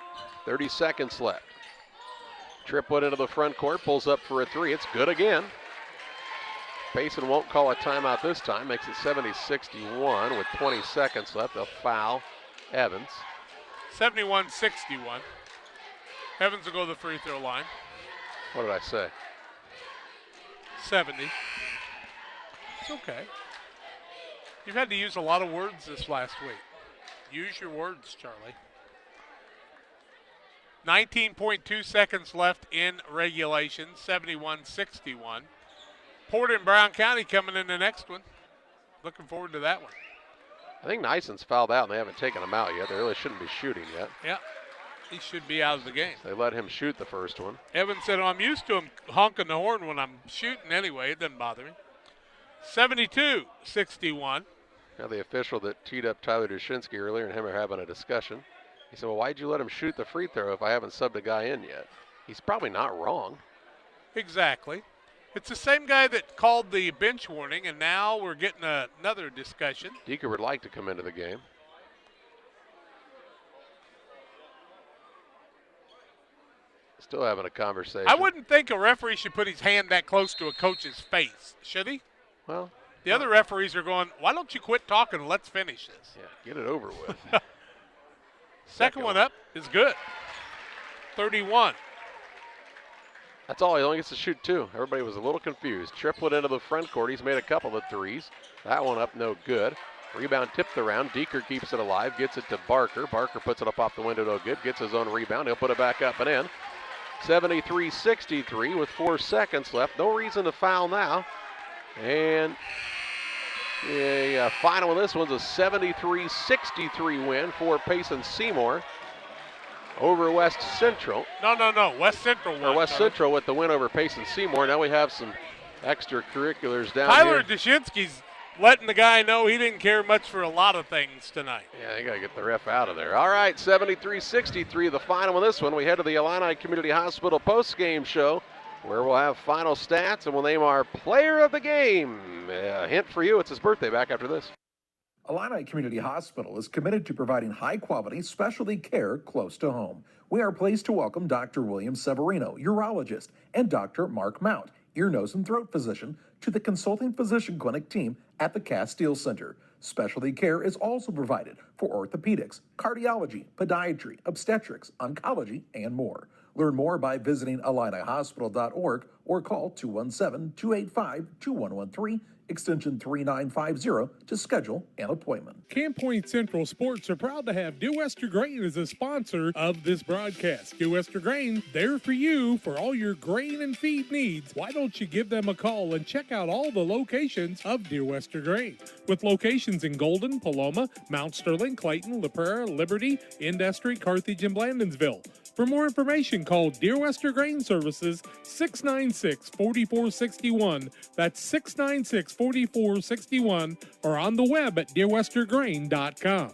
30 seconds left. Triplett into the front court, pulls up for a three. It's good again. Payson won't call a timeout this time. Makes it 70-61 with 20 seconds left. They'll foul Evans. 71-61. Evans will go to the free throw line. What did I say? 70. It's okay. You've had to use a lot of words this last week. Use your words, Charlie. 19.2 seconds left in regulation, 71-61. Porter and Brown County coming in the next one. Looking forward to that one. I think Nyson's fouled out, and they haven't taken him out yet. They really shouldn't be shooting yet. Yeah, he should be out of the game. They let him shoot the first one. Evans said, I'm used to him honking the horn when I'm shooting anyway. It doesn't bother me. 72-61. Now the official that teed up Tyler Dushinsky earlier and him are having a discussion. He said, well, why'd you let him shoot the free throw if I haven't subbed a guy in yet? He's probably not wrong. Exactly. It's the same guy that called the bench warning, and now we're getting another discussion. Deaker would like to come into the game. Still having a conversation. I wouldn't think a referee should put his hand that close to a coach's face, should he? Well, the other referees are going, why don't you quit talking and let's finish this? Yeah, get it over with. Second one up is good. 31. That's all. He only gets to shoot 2. Everybody was a little confused. Triplett into the front court. He's made a couple of threes. That one up, no good. Rebound tipped around. Deaker keeps it alive. Gets it to Barker. Barker puts it up off the window, no good. Gets his own rebound. He'll put it back up and in. 73-63 with 4 seconds left. No reason to foul now. And the final of this one's a 73-63 win for Payson Seymour over West Central. No. West Central won. Or West Central with the win over Payson Seymour. Now we have some extracurriculars down Tyler here. Dushinsky's letting the guy know he didn't care much for a lot of things tonight. Yeah, they got to get the ref out of there. All right, 73-63, the final of this one. We head to the Illini Community Hospital postgame show where we'll have final stats and we'll name our player of the game. A hint for you, it's his birthday. Back after this. Illini Community Hospital is committed to providing high-quality specialty care close to home. We are pleased to welcome Dr. William Severino, urologist, and Dr. Mark Mount, ear, nose, and throat physician, to the consulting physician clinic team at the Castile Center. Specialty care is also provided for orthopedics, cardiology, podiatry, obstetrics, oncology, and more. Learn more by visiting illinihospital.org or call 217-285-2113, extension 3950 to schedule an appointment. Camp Point Central Sports are proud to have Dear Wester Grain as a sponsor of this broadcast. Dear Wester Grain, there for you for all your grain and feed needs. Why don't you give them a call and check out all the locations of Dear Wester Grain? With locations in Golden, Paloma, Mount Sterling, Clayton, La Prairie, Liberty, Industry, Carthage, and Blandonsville. For more information, call Dear Wester Grain Services 696-4461. That's 696-4461, or on the web at dearwestergrain.com.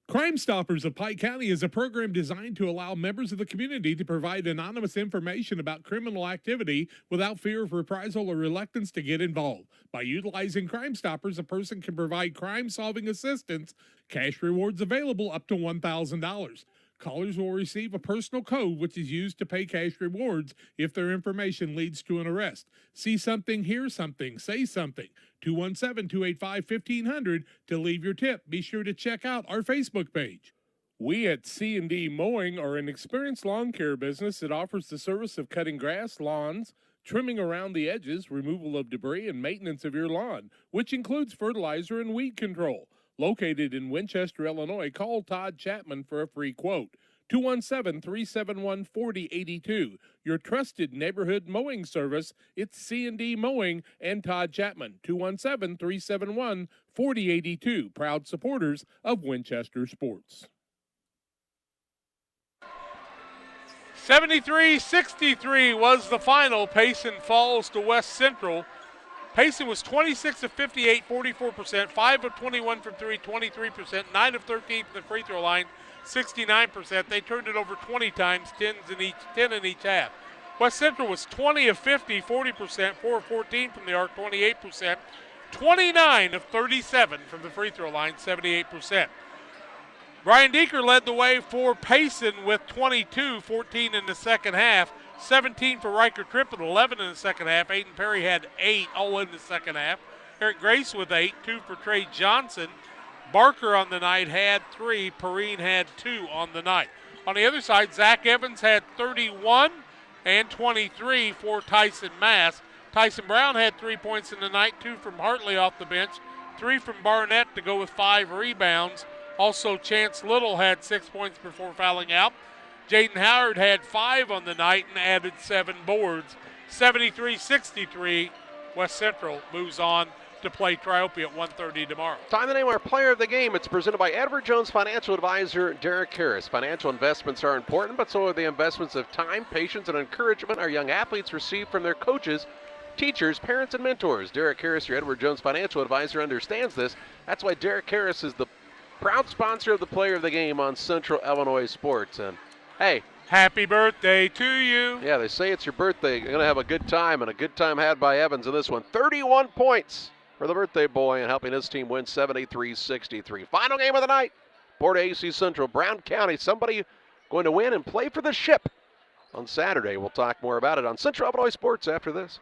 Crime Stoppers of Pike County is a program designed to allow members of the community to provide anonymous information about criminal activity without fear of reprisal or reluctance to get involved. By utilizing Crime Stoppers, a person can provide crime-solving assistance, cash rewards available up to $1,000. Callers will receive a personal code which is used to pay cash rewards if their information leads to an arrest. See something, hear something, say something. 217-285-1500 to leave your tip. Be sure to check out our Facebook page. We at C&D Mowing are an experienced lawn care business that offers the service of cutting grass, lawns, trimming around the edges, removal of debris, and maintenance of your lawn, which includes fertilizer and weed control. Located in Winchester, Illinois, call Todd Chapman for a free quote. 217-371-4082. Your trusted neighborhood mowing service. It's C&D Mowing and Todd Chapman. 217-371-4082. Proud supporters of Winchester Sports. 73-63 was the final. Payson falls to West Central. Payson was 26 of 58, 44%, 5 of 21 from 3, 23%, 9 of 13 from the free throw line, 69%. They turned it over 20 times, 10 in each half. West Central was 20 of 50, 40%, 4 of 14 from the arc, 28%, 29 of 37 from the free throw line, 78%. Brian Deeker led the way for Payson with 22, 14 in the second half. 17 for Riker Trippett, 11 in the second half. Aiden Perry had 8 all in the second half. Eric Grace with 8, 2 for Trey Johnson. Barker on the night had 3. Perrine had 2 on the night. On the other side, Zach Evans had 31 and 23 for Tyson Mass. Tyson Brown had 3 points in the night, 2 from Hartley off the bench, 3 from Barnett to go with 5 rebounds. Also, Chance Little had 6 points before fouling out. Jaden Howard had 5 on the night and added 7 boards. 73-63, West Central moves on to play Triopia at 1:30 tomorrow. Time to name our player of the game. It's presented by Edward Jones Financial Advisor Derek Harris. Financial investments are important, but so are the investments of time, patience, and encouragement our young athletes receive from their coaches, teachers, parents, and mentors. Derek Harris, your Edward Jones Financial Advisor, understands this. That's why Derek Harris is the proud sponsor of the player of the game on Central Illinois Sports. And hey, happy birthday to you. Yeah, they say it's your birthday. You're going to have a good time, and a good time had by Evans in this one. 31 points for the birthday boy and helping his team win 73-63. Final game of the night, PORTA-A Central, Brown County. Somebody going to win and play for the ship on Saturday. We'll talk more about it on Central Illinois Sports after this.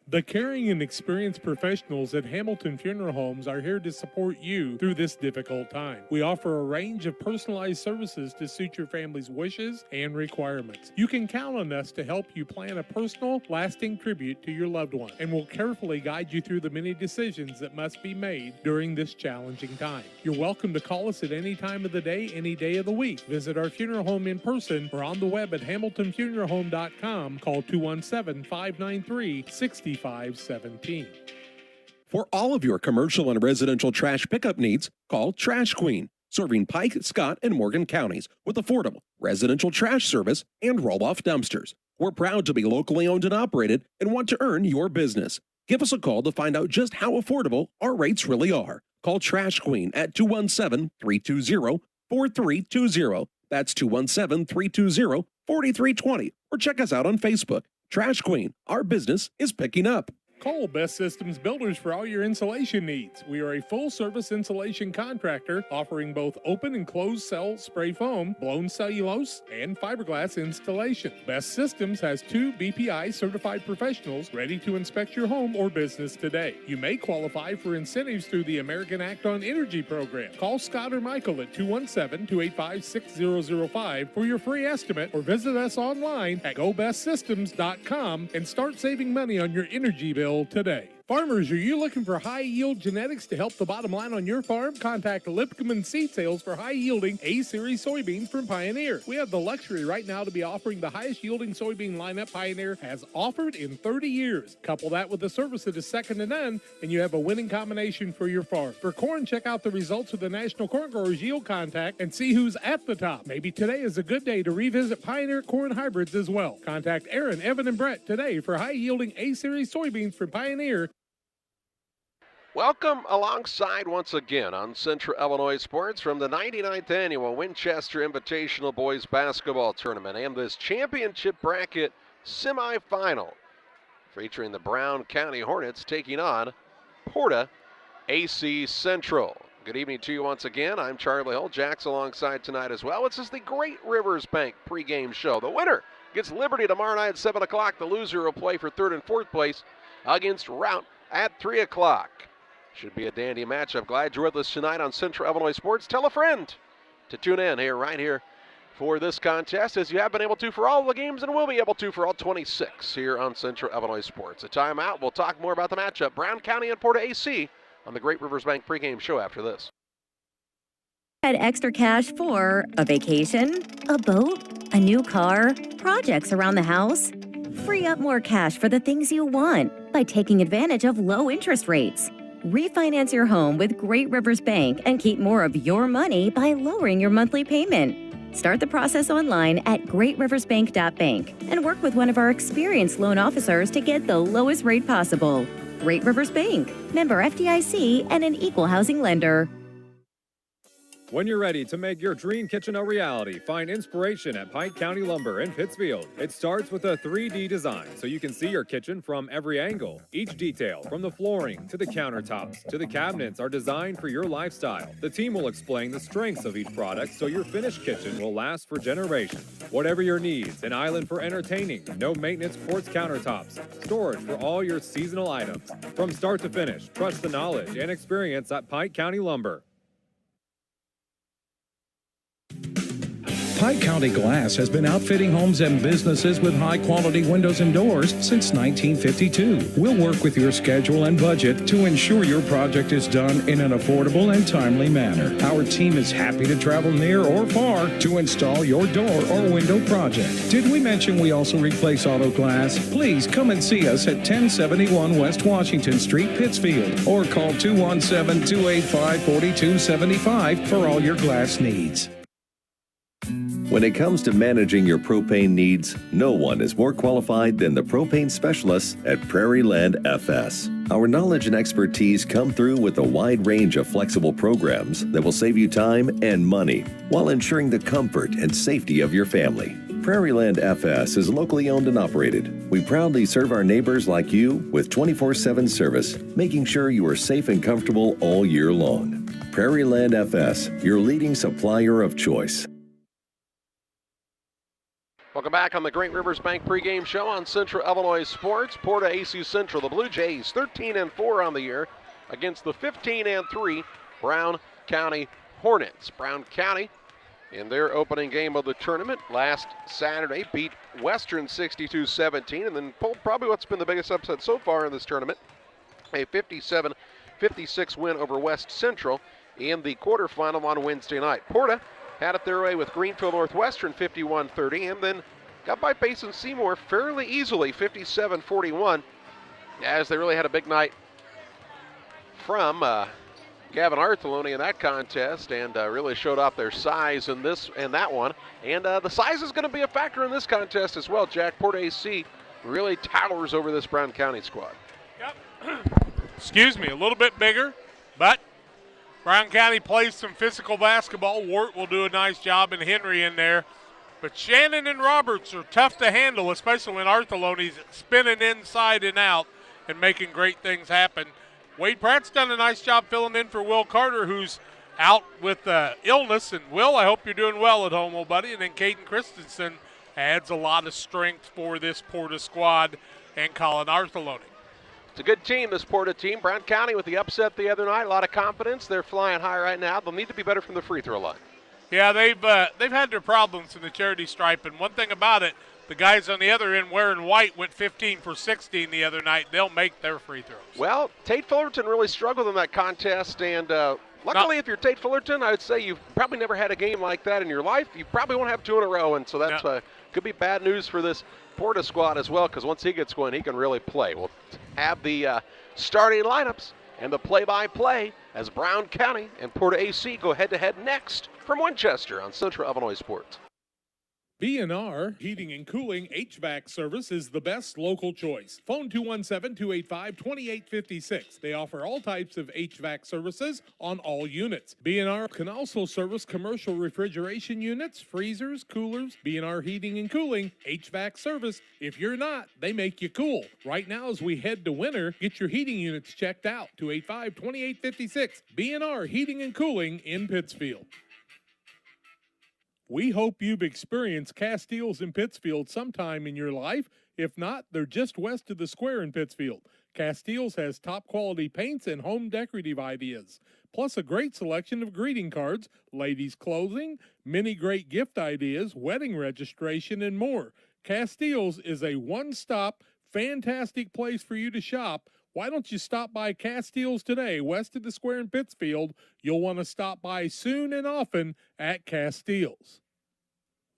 The caring and experienced professionals at Hamilton Funeral Homes are here to support you through this difficult time. We offer a range of personalized services to suit your family's wishes and requirements. You can count on us to help you plan a personal, lasting tribute to your loved one, and we'll carefully guide you through the many decisions that must be made during this challenging time. You're welcome to call us at any time of the day, any day of the week. Visit our funeral home in person or on the web at hamiltonfuneralhome.com. Call 217-593-6517. For all of your commercial and residential trash pickup needs, call Trash Queen, serving Pike, Scott, and Morgan counties with affordable residential trash service and roll-off dumpsters. We're proud to be locally owned and operated and want to earn your business. Give us a call to find out just how affordable our rates really are. Call Trash Queen at 217-320-4320. That's 217-320-4320. Or check us out on Facebook. Trash Queen, our business is picking up. Call Best Systems Builders for all your insulation needs. We are a full-service insulation contractor offering both open and closed cell spray foam, blown cellulose, and fiberglass installation. Best Systems has 2 BPI certified professionals ready to inspect your home or business today. You may qualify for incentives through the American Act on Energy program. Call Scott or Michael at 217-285-6005 for your free estimate or visit us online at gobestsystems.com and start saving money on your energy bill today. Farmers, are you looking for high-yield genetics to help the bottom line on your farm? Contact Lipcomb Seed Sales for high-yielding A-Series soybeans from Pioneer. We have the luxury right now to be offering the highest-yielding soybean lineup Pioneer has offered in 30 years. Couple that with a service that is second to none, and you have a winning combination for your farm. For corn, check out the results of the National Corn Growers Yield Contact and see who's at the top. Maybe today is a good day to revisit Pioneer corn hybrids as well. Contact Aaron, Evan, and Brett today for high-yielding A-Series soybeans from Pioneer. Welcome alongside once again on Central Illinois Sports from the 99th Annual Winchester Invitational Boys Basketball Tournament and this championship bracket semifinal featuring the Brown County Hornets taking on PORTA-A Central. Good evening to you once again. I'm Charlie Hull. Jack's alongside tonight as well. This is the Great Rivers Bank pregame show. The winner gets Liberty tomorrow night at 7 o'clock. The loser will play for 3rd and 4th place against Route at 3 o'clock. Should be a dandy matchup. Glad you're with us tonight on Central Illinois Sports. Tell a friend to tune in right here for this contest, as you have been able to for all the games and will be able to for all 26 here on Central Illinois Sports. A timeout. We'll talk more about the matchup. Brown County and PORTA-A on the Great Rivers Bank pregame show after this. Had extra cash for a vacation, a boat, a new car, projects around the house? Free up more cash for the things you want by taking advantage of low interest rates. Refinance your home with Great Rivers Bank and keep more of your money by lowering your monthly payment. Start the process online at greatriversbank.bank and work with one of our experienced loan officers to get the lowest rate possible. Great Rivers Bank, member FDIC, and an equal housing lender. When you're ready to make your dream kitchen a reality, find inspiration at Pike County Lumber in Pittsfield. It starts with a 3D design so you can see your kitchen from every angle. Each detail, from the flooring to the countertops to the cabinets, are designed for your lifestyle. The team will explain the strengths of each product so your finished kitchen will last for generations. Whatever your needs, an island for entertaining, no maintenance quartz countertops, storage for all your seasonal items. From start to finish, trust the knowledge and experience at Pike County Lumber. Pike County Glass has been outfitting homes and businesses with high-quality windows and doors since 1952. We'll work with your schedule and budget to ensure your project is done in an affordable and timely manner. Our team is happy to travel near or far to install your door or window project. Did we mention we also replace auto glass? Please come and see us at 1071 West Washington Street, Pittsfield, or call 217-285-4275 for all your glass needs. When it comes to managing your propane needs, no one is more qualified than the propane specialists at Prairie Land FS. Our knowledge and expertise come through with a wide range of flexible programs that will save you time and money while ensuring the comfort and safety of your family. Prairie Land FS is locally owned and operated. We proudly serve our neighbors like you with 24/7 service, making sure you are safe and comfortable all year long. Prairie Land FS, your leading supplier of choice. Welcome back on the Great Rivers Bank pregame show on Central Illinois Sports. PORTA-A Central, the Blue Jays 13-4 on the year against the 15-3 Brown County Hornets. Brown County, in their opening game of the tournament last Saturday, beat Western 62-17, and then pulled probably what's been the biggest upset so far in this tournament, a 57-56 win over West Central in the quarterfinal on Wednesday night. PORTA had it their way with Greenfield Northwestern 51-30, and then got by Payson Seymour fairly easily 57-41, as they really had a big night from Gavin Artheloni in that contest, and really showed off their size in this and that one. And the size is going to be a factor in this contest as well. Jack, PORTA-A really towers over this Brown County squad. Yep. Excuse me, a little bit bigger, but Brown County plays some physical basketball. Wart will do a nice job, and Henry in there. But Shannon and Roberts are tough to handle, especially when Artheloni's spinning inside and out. and making great things happen. Wade Pratt's done a nice job filling in for Will Carter, who's out with illness. And Will, I hope you're doing well at home, old buddy. And then Caden Christensen adds a lot of strength for this Porta squad and Colin Artheloni. It's a good team, this Porta team. Brown County with the upset the other night, a lot of confidence. They're flying high right now. They'll need to be better from the free throw line. Yeah, they've had their problems in the charity stripe, and one thing about it, the guys on the other end wearing white went 15 for 16 the other night. They'll make their free throws. Well, Tate Fullerton really struggled in that contest, and luckily if you're Tate Fullerton, I would say you've probably never had a game like that in your life. You probably won't have two in a row, and so that's could be bad news for this Porta squad as well, because once he gets going, he can really play. We'll have the starting lineups and the play-by-play as Brown County and Porta-A go head-to-head next from Winchester on Central Illinois Sports. B&R Heating and Cooling HVAC service is the best local choice. Phone 217-285-2856. They offer all types of HVAC services on all units. B&R can also service commercial refrigeration units, freezers, coolers. B&R Heating and Cooling HVAC service. If you're not, they make you cool. Right now as we head to winter, get your heating units checked out. 285-2856. B&R Heating and Cooling in Pittsfield. We hope you've experienced Castiles in Pittsfield sometime in your life. If not, they're just west of the square in Pittsfield. Castiles has top quality paints and home decorative ideas, plus a great selection of greeting cards, ladies' clothing, many great gift ideas, wedding registration, and more. Castiles is a one-stop, fantastic place for you to shop. Why don't you stop by Castiles today, west of the square in Pittsfield? You'll want to stop by soon and often at Castiles.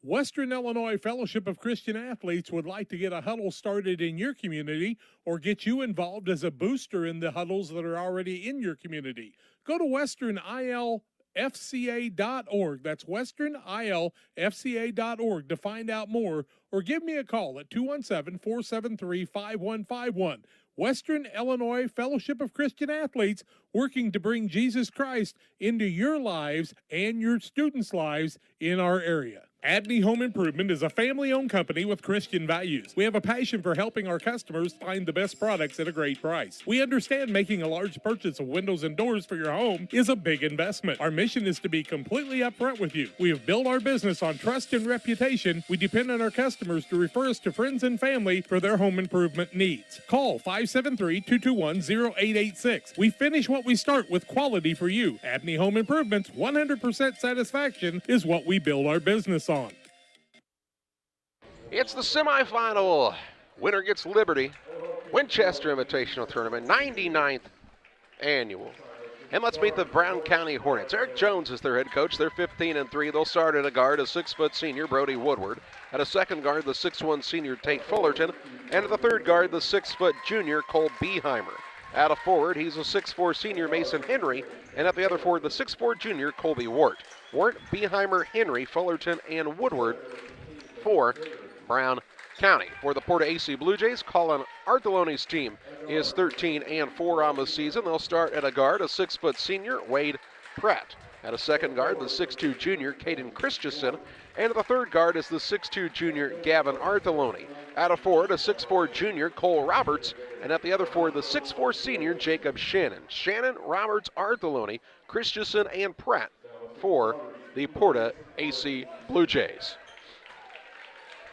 Western Illinois Fellowship of Christian Athletes would like to get a huddle started in your community or get you involved as a booster in the huddles that are already in your community. Go to westernilfca.org. That's westernilfca.org to find out more, or give me a call at 217-473-5151. Western Illinois Fellowship of Christian Athletes, working to bring Jesus Christ into your lives and your students' lives in our area. Abney Home Improvement is a family-owned company with Christian values. We have a passion for helping our customers find the best products at a great price. We understand making a large purchase of windows and doors for your home is a big investment. Our mission is to be completely upfront with you. We have built our business on trust and reputation. We depend on our customers to refer us to friends and family for their home improvement needs. Call 573-221-0886. We finish what we start with quality for you. Abney Home Improvements, 100% satisfaction is what we build our business on. It's the semifinal. Winner gets Liberty. Winchester Invitational Tournament, 99th annual. And let's meet the Brown County Hornets. Eric Jones is their head coach. They're 15-3. They'll start at a guard, a 6-foot senior, Brody Woodward. At a second guard, the 6'1 senior, Tate Fullerton. And at the third guard, the 6-foot junior, Cole Beheimer. At a forward, he's a 6'4 senior, Mason Henry. And at the other forward, the 6'4 junior, Colby Wart. Wart, Beheimer, Henry, Fullerton, and Woodward for Brown County. For the Porta-A Blue Jays, Colin Artheloni's team is 13-4 on the season. They'll start at a guard, a 6-foot senior, Wade Pratt. At a second guard, the 6'2 junior, Caden Christensen. And at the third guard is the 6'2 junior, Gavin Artheloni. At a forward, a 6'4 junior, Cole Roberts. And at the other forward, the 6'4 senior, Jacob Shannon. Shannon, Roberts, Artheloni, Christensen, and Pratt for the Porta-A Blue Jays.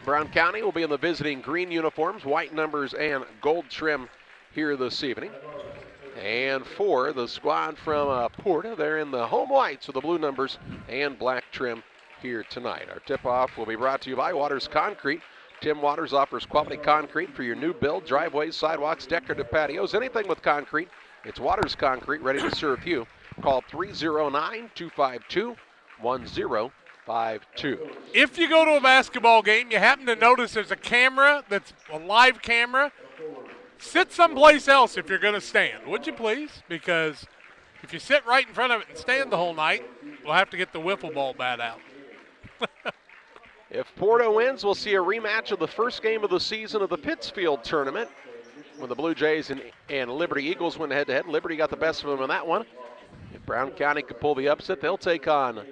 Brown County will be in the visiting green uniforms, white numbers and gold trim here this evening. And for the squad from Porta, they're in the home whites with the blue numbers and black trim here tonight. Our tip-off will be brought to you by Waters Concrete. Tim Waters offers quality concrete for your new build, driveways, sidewalks, decorative patios, anything with concrete. It's Waters Concrete, ready to serve you. Call 309-252-1052. If you go to a basketball game, you happen to notice there's a camera that's a live camera, sit someplace else if you're going to stand, would you please? Because if you sit right in front of it and stand the whole night, we'll have to get the wiffle ball bat out. If Porta wins, we'll see a rematch of the first game of the season of the Pittsfield tournament when the Blue Jays and Liberty Eagles went head-to-head. Liberty got the best of them in that one. If Brown County could pull the upset, they'll take on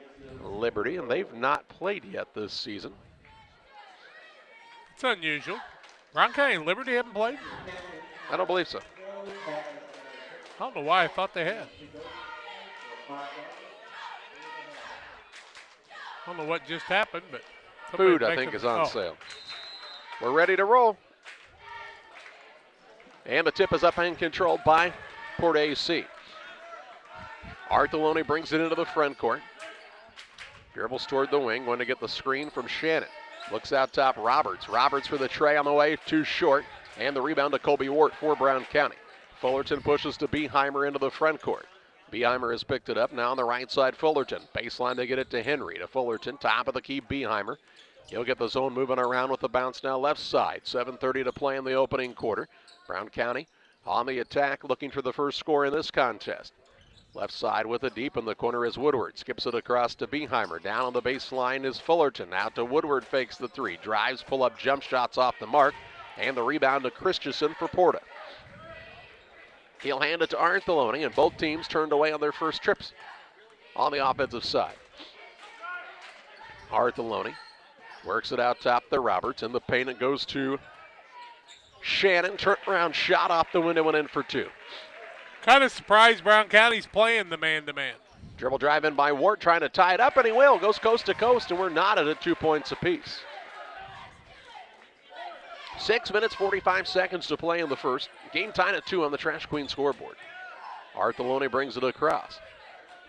Liberty, and they've not played yet this season. It's unusual. Brown County and Liberty haven't played? I don't believe so. I don't know why I thought they had. I don't know what just happened, but food, I think, is on sale. We're ready to roll. And the tip is up and controlled by PORTA-A. Arthelone brings it into the front court. Dribbles toward the wing, going to get the screen from Shannon. Looks out top, Roberts. Roberts for the tray on the way, too short. And the rebound to Colby Wart for Brown County. Fullerton pushes to Beheimer into the front court. Beheimer has picked it up. Now on the right side, Fullerton. Baseline to get it to Henry. To Fullerton, top of the key, Beheimer. He'll get the zone moving around with the bounce now left side. 7:30 to play in the opening quarter. Brown County on the attack, looking for the first score in this contest. Left side with it deep in the corner is Woodward. Skips it across to Beheimer. Down on the baseline is Fullerton. Out to Woodward, fakes the three. Drives, pull up, jump shots off the mark. And the rebound to Christensen for Porta. He'll hand it to Arthelone, and both teams turned away on their first trips on the offensive side. Arthelone works it out top to Roberts. In the paint it goes to Shannon. Turnaround shot off the window and in for two. Kind of surprised Brown County's playing the man-to-man. Dribble drive in by Wart, trying to tie it up, and he will. Goes coast to coast, and we're knotted at 2 points apiece. 6 minutes, 45 seconds to play in the first. Game tied at 2 on the Trash Queen scoreboard. Arthelone brings it across.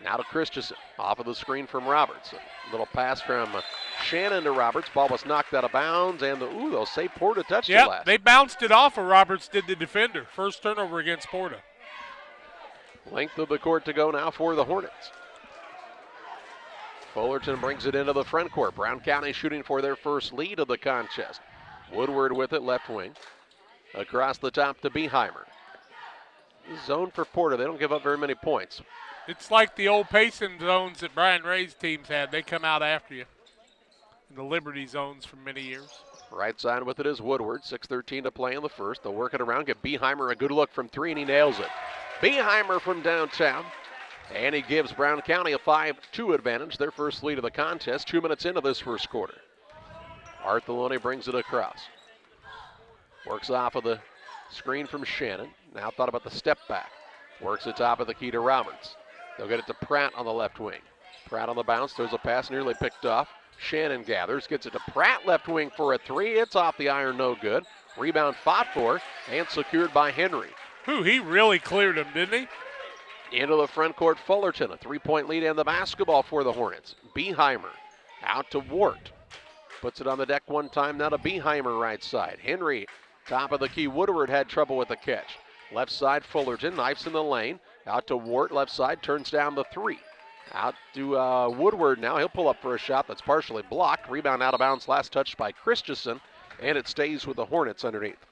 Now to Christensen, off of the screen from Roberts. A little pass from Shannon to Roberts. Ball was knocked out of bounds, and they'll say Porta touched it last. They bounced it off of Roberts, did the defender. First turnover against Porta. Length of the court to go now for the Hornets. Fullerton brings it into the front court. Brown County shooting for their first lead of the contest. Woodward with it, left wing. Across the top to Beheimer. Zone for Porta. They don't give up very many points. It's like the old Payson zones that Brian Ray's teams had. They come out after you. In the Liberty zones for many years. Right side with it is Woodward. 6:13 to play in the first. They'll work it around, get Beheimer a good look from three, and he nails it. Beheimer from downtown. And he gives Brown County a 5-2 advantage, their first lead of the contest, 2 minutes into this first quarter. Arthelone brings it across. Works off of the screen from Shannon. Now thought about the step back. Works the top of the key to Roberts. They'll get it to Pratt on the left wing. Pratt on the bounce, throws a pass nearly picked off. Shannon gathers, gets it to Pratt left wing for a three. It's off the iron, no good. Rebound fought for and secured by Henry. He really cleared him, didn't he? Into the front court, Fullerton, a 3-point lead and the basketball for the Hornets. Beheimer out to Wart. Puts it on the deck one time, now to Beheimer right side. Henry, top of the key. Woodward had trouble with the catch. Left side, Fullerton, knifes in the lane. Out to Wart, left side, turns down the three. Out to Woodward now. He'll pull up for a shot that's partially blocked. Rebound out of bounds, last touched by Christensen, and it stays with the Hornets underneath.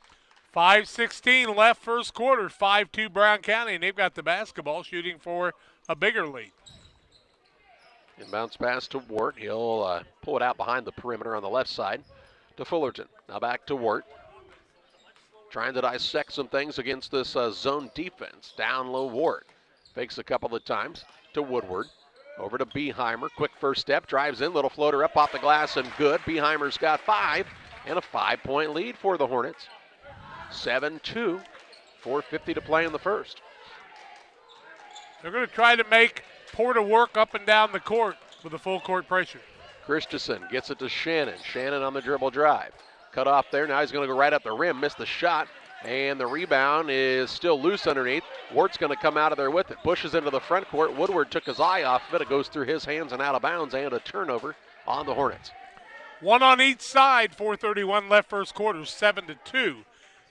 5:16 left first quarter, 5-2 Brown County, and they've got the basketball shooting for a bigger lead. Inbounds pass to Wart. He'll pull it out behind the perimeter on the left side to Fullerton. Now back to Wart. Trying to dissect some things against this zone defense. Down low, Wart. Fakes a couple of times to Woodward. Over to Beheimer. Quick first step. Drives in. Little floater up off the glass and good. Beheimer's got 5 and a 5-point lead for the Hornets. 7-2. 4:50 to play in the first. They're going to try to make Porta work up and down the court with a full court pressure. Christensen gets it to Shannon. Shannon on the dribble drive. Cut off there. Now he's going to go right at the rim. Missed the shot. And the rebound is still loose underneath. Wart's going to come out of there with it. Pushes into the front court. Woodward took his eye off of it. It goes through his hands and out of bounds, and a turnover on the Hornets. One on each side. 4:31 left first quarter. 7-2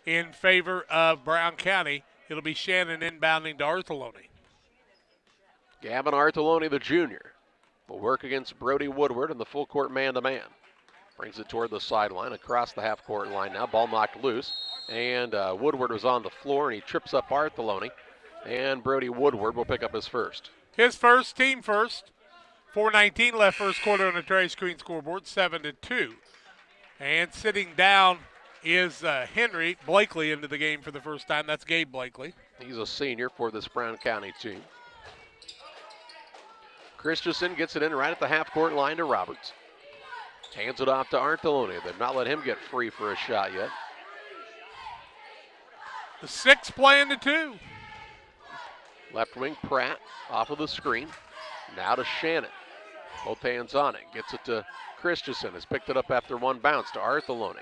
in favor of Brown County. It'll be Shannon inbounding to Arthelone. Gavin Arthelone, the junior, will work against Brody Woodward in the full court man-to-man. Brings it toward the sideline, across the half-court line now. Ball knocked loose, and Woodward was on the floor, and he trips up Arthelone, and Brody Woodward will pick up his first. His first, team first. 4:19 left first quarter on the Trash Queen scoreboard, 7-2. And sitting down is Henry Blakely into the game for the first time. That's Gabe Blakely. He's a senior for this Brown County team. Christensen gets it in right at the half-court line to Roberts. Hands it off to Arthelone. They've not let him get free for a shot yet. The 6 playing the 2. Left wing Pratt off of the screen. Now to Shannon. Both hands on it. Gets it to Christensen. Has picked it up after one bounce to Arthelone.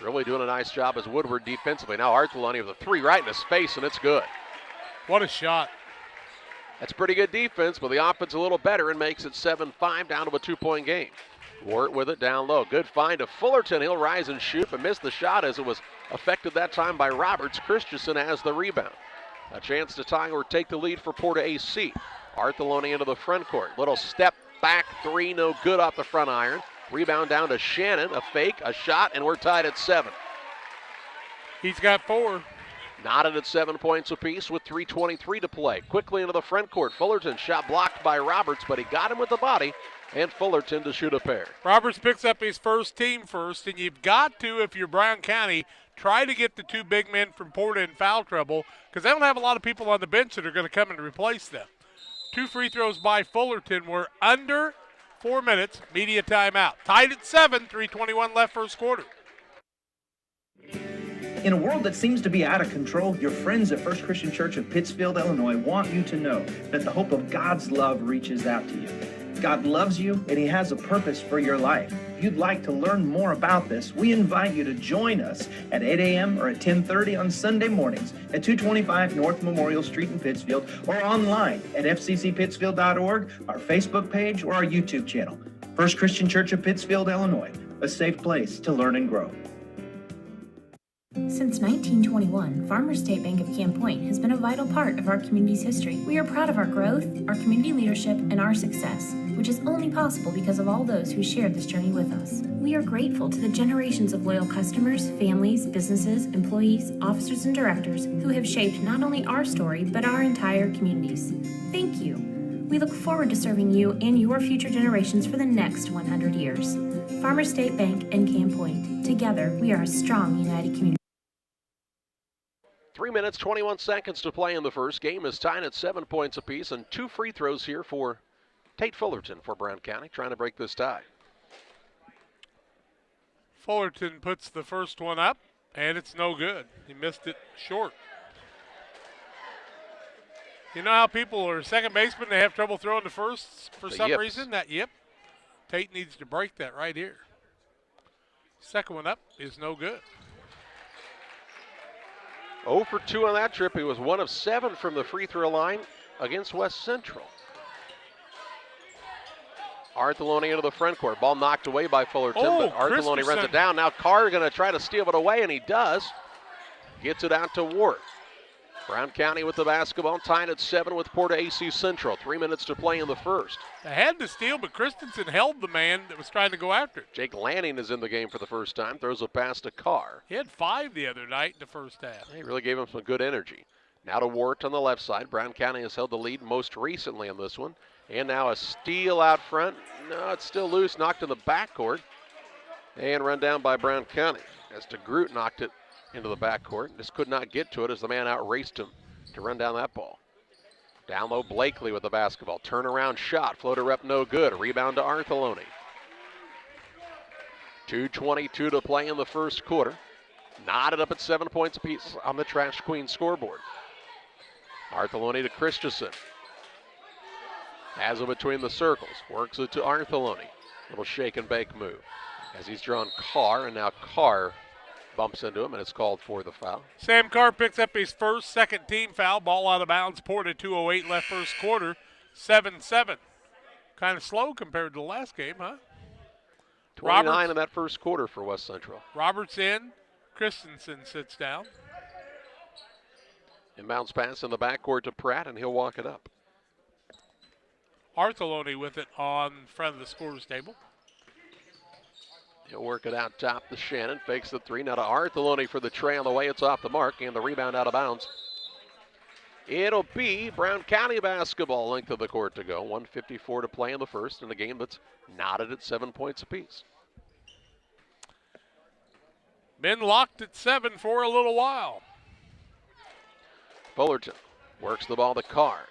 Really doing a nice job as Woodward defensively. Now Arthelone with a 3 right in his face, and it's good. What a shot. That's pretty good defense, but the offense a little better and makes it 7-5 down to a 2-point game. Wart with it down low. Good find to Fullerton. He'll rise and shoot, but missed the shot as it was affected that time by Roberts. Christensen has the rebound. A chance to tie or take the lead for Porta-A. Arthelone into the front court. Little step back 3, no good off the front iron. Rebound down to Shannon. A fake, a shot, and we're tied at 7. He's got 4. Knotted at 7 points apiece with 3:23 to play. Quickly into the front court. Fullerton shot blocked by Roberts, but he got him with the body, and Fullerton to shoot a pair. Roberts picks up his first team first, and you've got to, if you're Brown County, try to get the 2 big men from Porta in foul trouble because they don't have a lot of people on the bench that are going to come and replace them. 2 free throws by Fullerton were under 4 minutes, media timeout. Tied at 7, 3:21 left first quarter. In a world that seems to be out of control, your friends at First Christian Church of Pittsfield, Illinois want you to know that the hope of God's love reaches out to you. God loves you and He has a purpose for your life. If you'd like to learn more about this, we invite you to join us at 8 a.m. or at 10:30 on Sunday mornings at 225 North Memorial Street in Pittsfield or online at fccpittsfield.org, our Facebook page, or our YouTube channel. First Christian Church of Pittsfield, Illinois, a safe place to learn and grow. Since 1921, Farmers State Bank of Camp Point has been a vital part of our community's history. We are proud of our growth, our community leadership, and our success, which is only possible because of all those who shared this journey with us. We are grateful to the generations of loyal customers, families, businesses, employees, officers, and directors who have shaped not only our story, but our entire communities. Thank you. We look forward to serving you and your future generations for the next 100 years. Farmers State Bank and Camp Point. Together, we are a strong, united community. 3 minutes, 21 seconds to play in the first. Game is tied at 7 points apiece, and 2 free throws here for Tate Fullerton for Brown County, trying to break this tie. Fullerton puts the first one up, and it's no good. He missed it short. You know how people are second baseman, they have trouble throwing the first for some reason? Yep. Tate needs to break that right here. Second one up is no good. 0 for 2 on that trip. He was 1 of 7 from the free throw line against West Central. Arthelone into the front court. Ball knocked away by Fullerton, but Arthelone runs it down. Now Carr going to try to steal it away, and he does. Gets it out to Ward. Brown County with the basketball, tied at 7 with Porta-A Central. 3 minutes to play in the first. They had to steal, but Christensen held the man that was trying to go after it. Jake Lanning is in the game for the first time. Throws a pass to Carr. He had 5 the other night in the first half. He really gave him some good energy. Now to Wart on the left side. Brown County has held the lead most recently in this one. And now a steal out front. No, it's still loose. Knocked in the backcourt. And run down by Brown County. As DeGroot knocked it into the backcourt. Just could not get to it as the man outraced him to run down that ball. Down low, Blakely with the basketball. Turnaround shot. Floater up no good. Rebound to Arthelone. 2:22 to play in the first quarter. Knotted up at 7 points apiece on the Trash Queen scoreboard. Arthelone to Christensen. Has it between the circles. Works it to Arthelone. Little shake and bake move. As he's drawn Carr, and now Carr bumps into him, and it's called for the foul. Sam Carr picks up his first second team foul. Ball out of bounds. Porta 2:08 left first quarter. 7-7. Kind of slow compared to the last game, huh? 29 in that first quarter for West Central. Roberts in. Christensen sits down. Inbounds pass in the backcourt to Pratt, and he'll walk it up. Arthelone with it on front of the scorer's table. He'll work it out top to Shannon. Fakes the 3. Now to Arthelone for the tray on the way. It's off the mark, and the rebound out of bounds. It'll be Brown County basketball. Length of the court to go. 1:54 to play in the first in a game that's knotted at 7 points apiece. Been locked at 7 for a little while. Fullerton works the ball to Carr.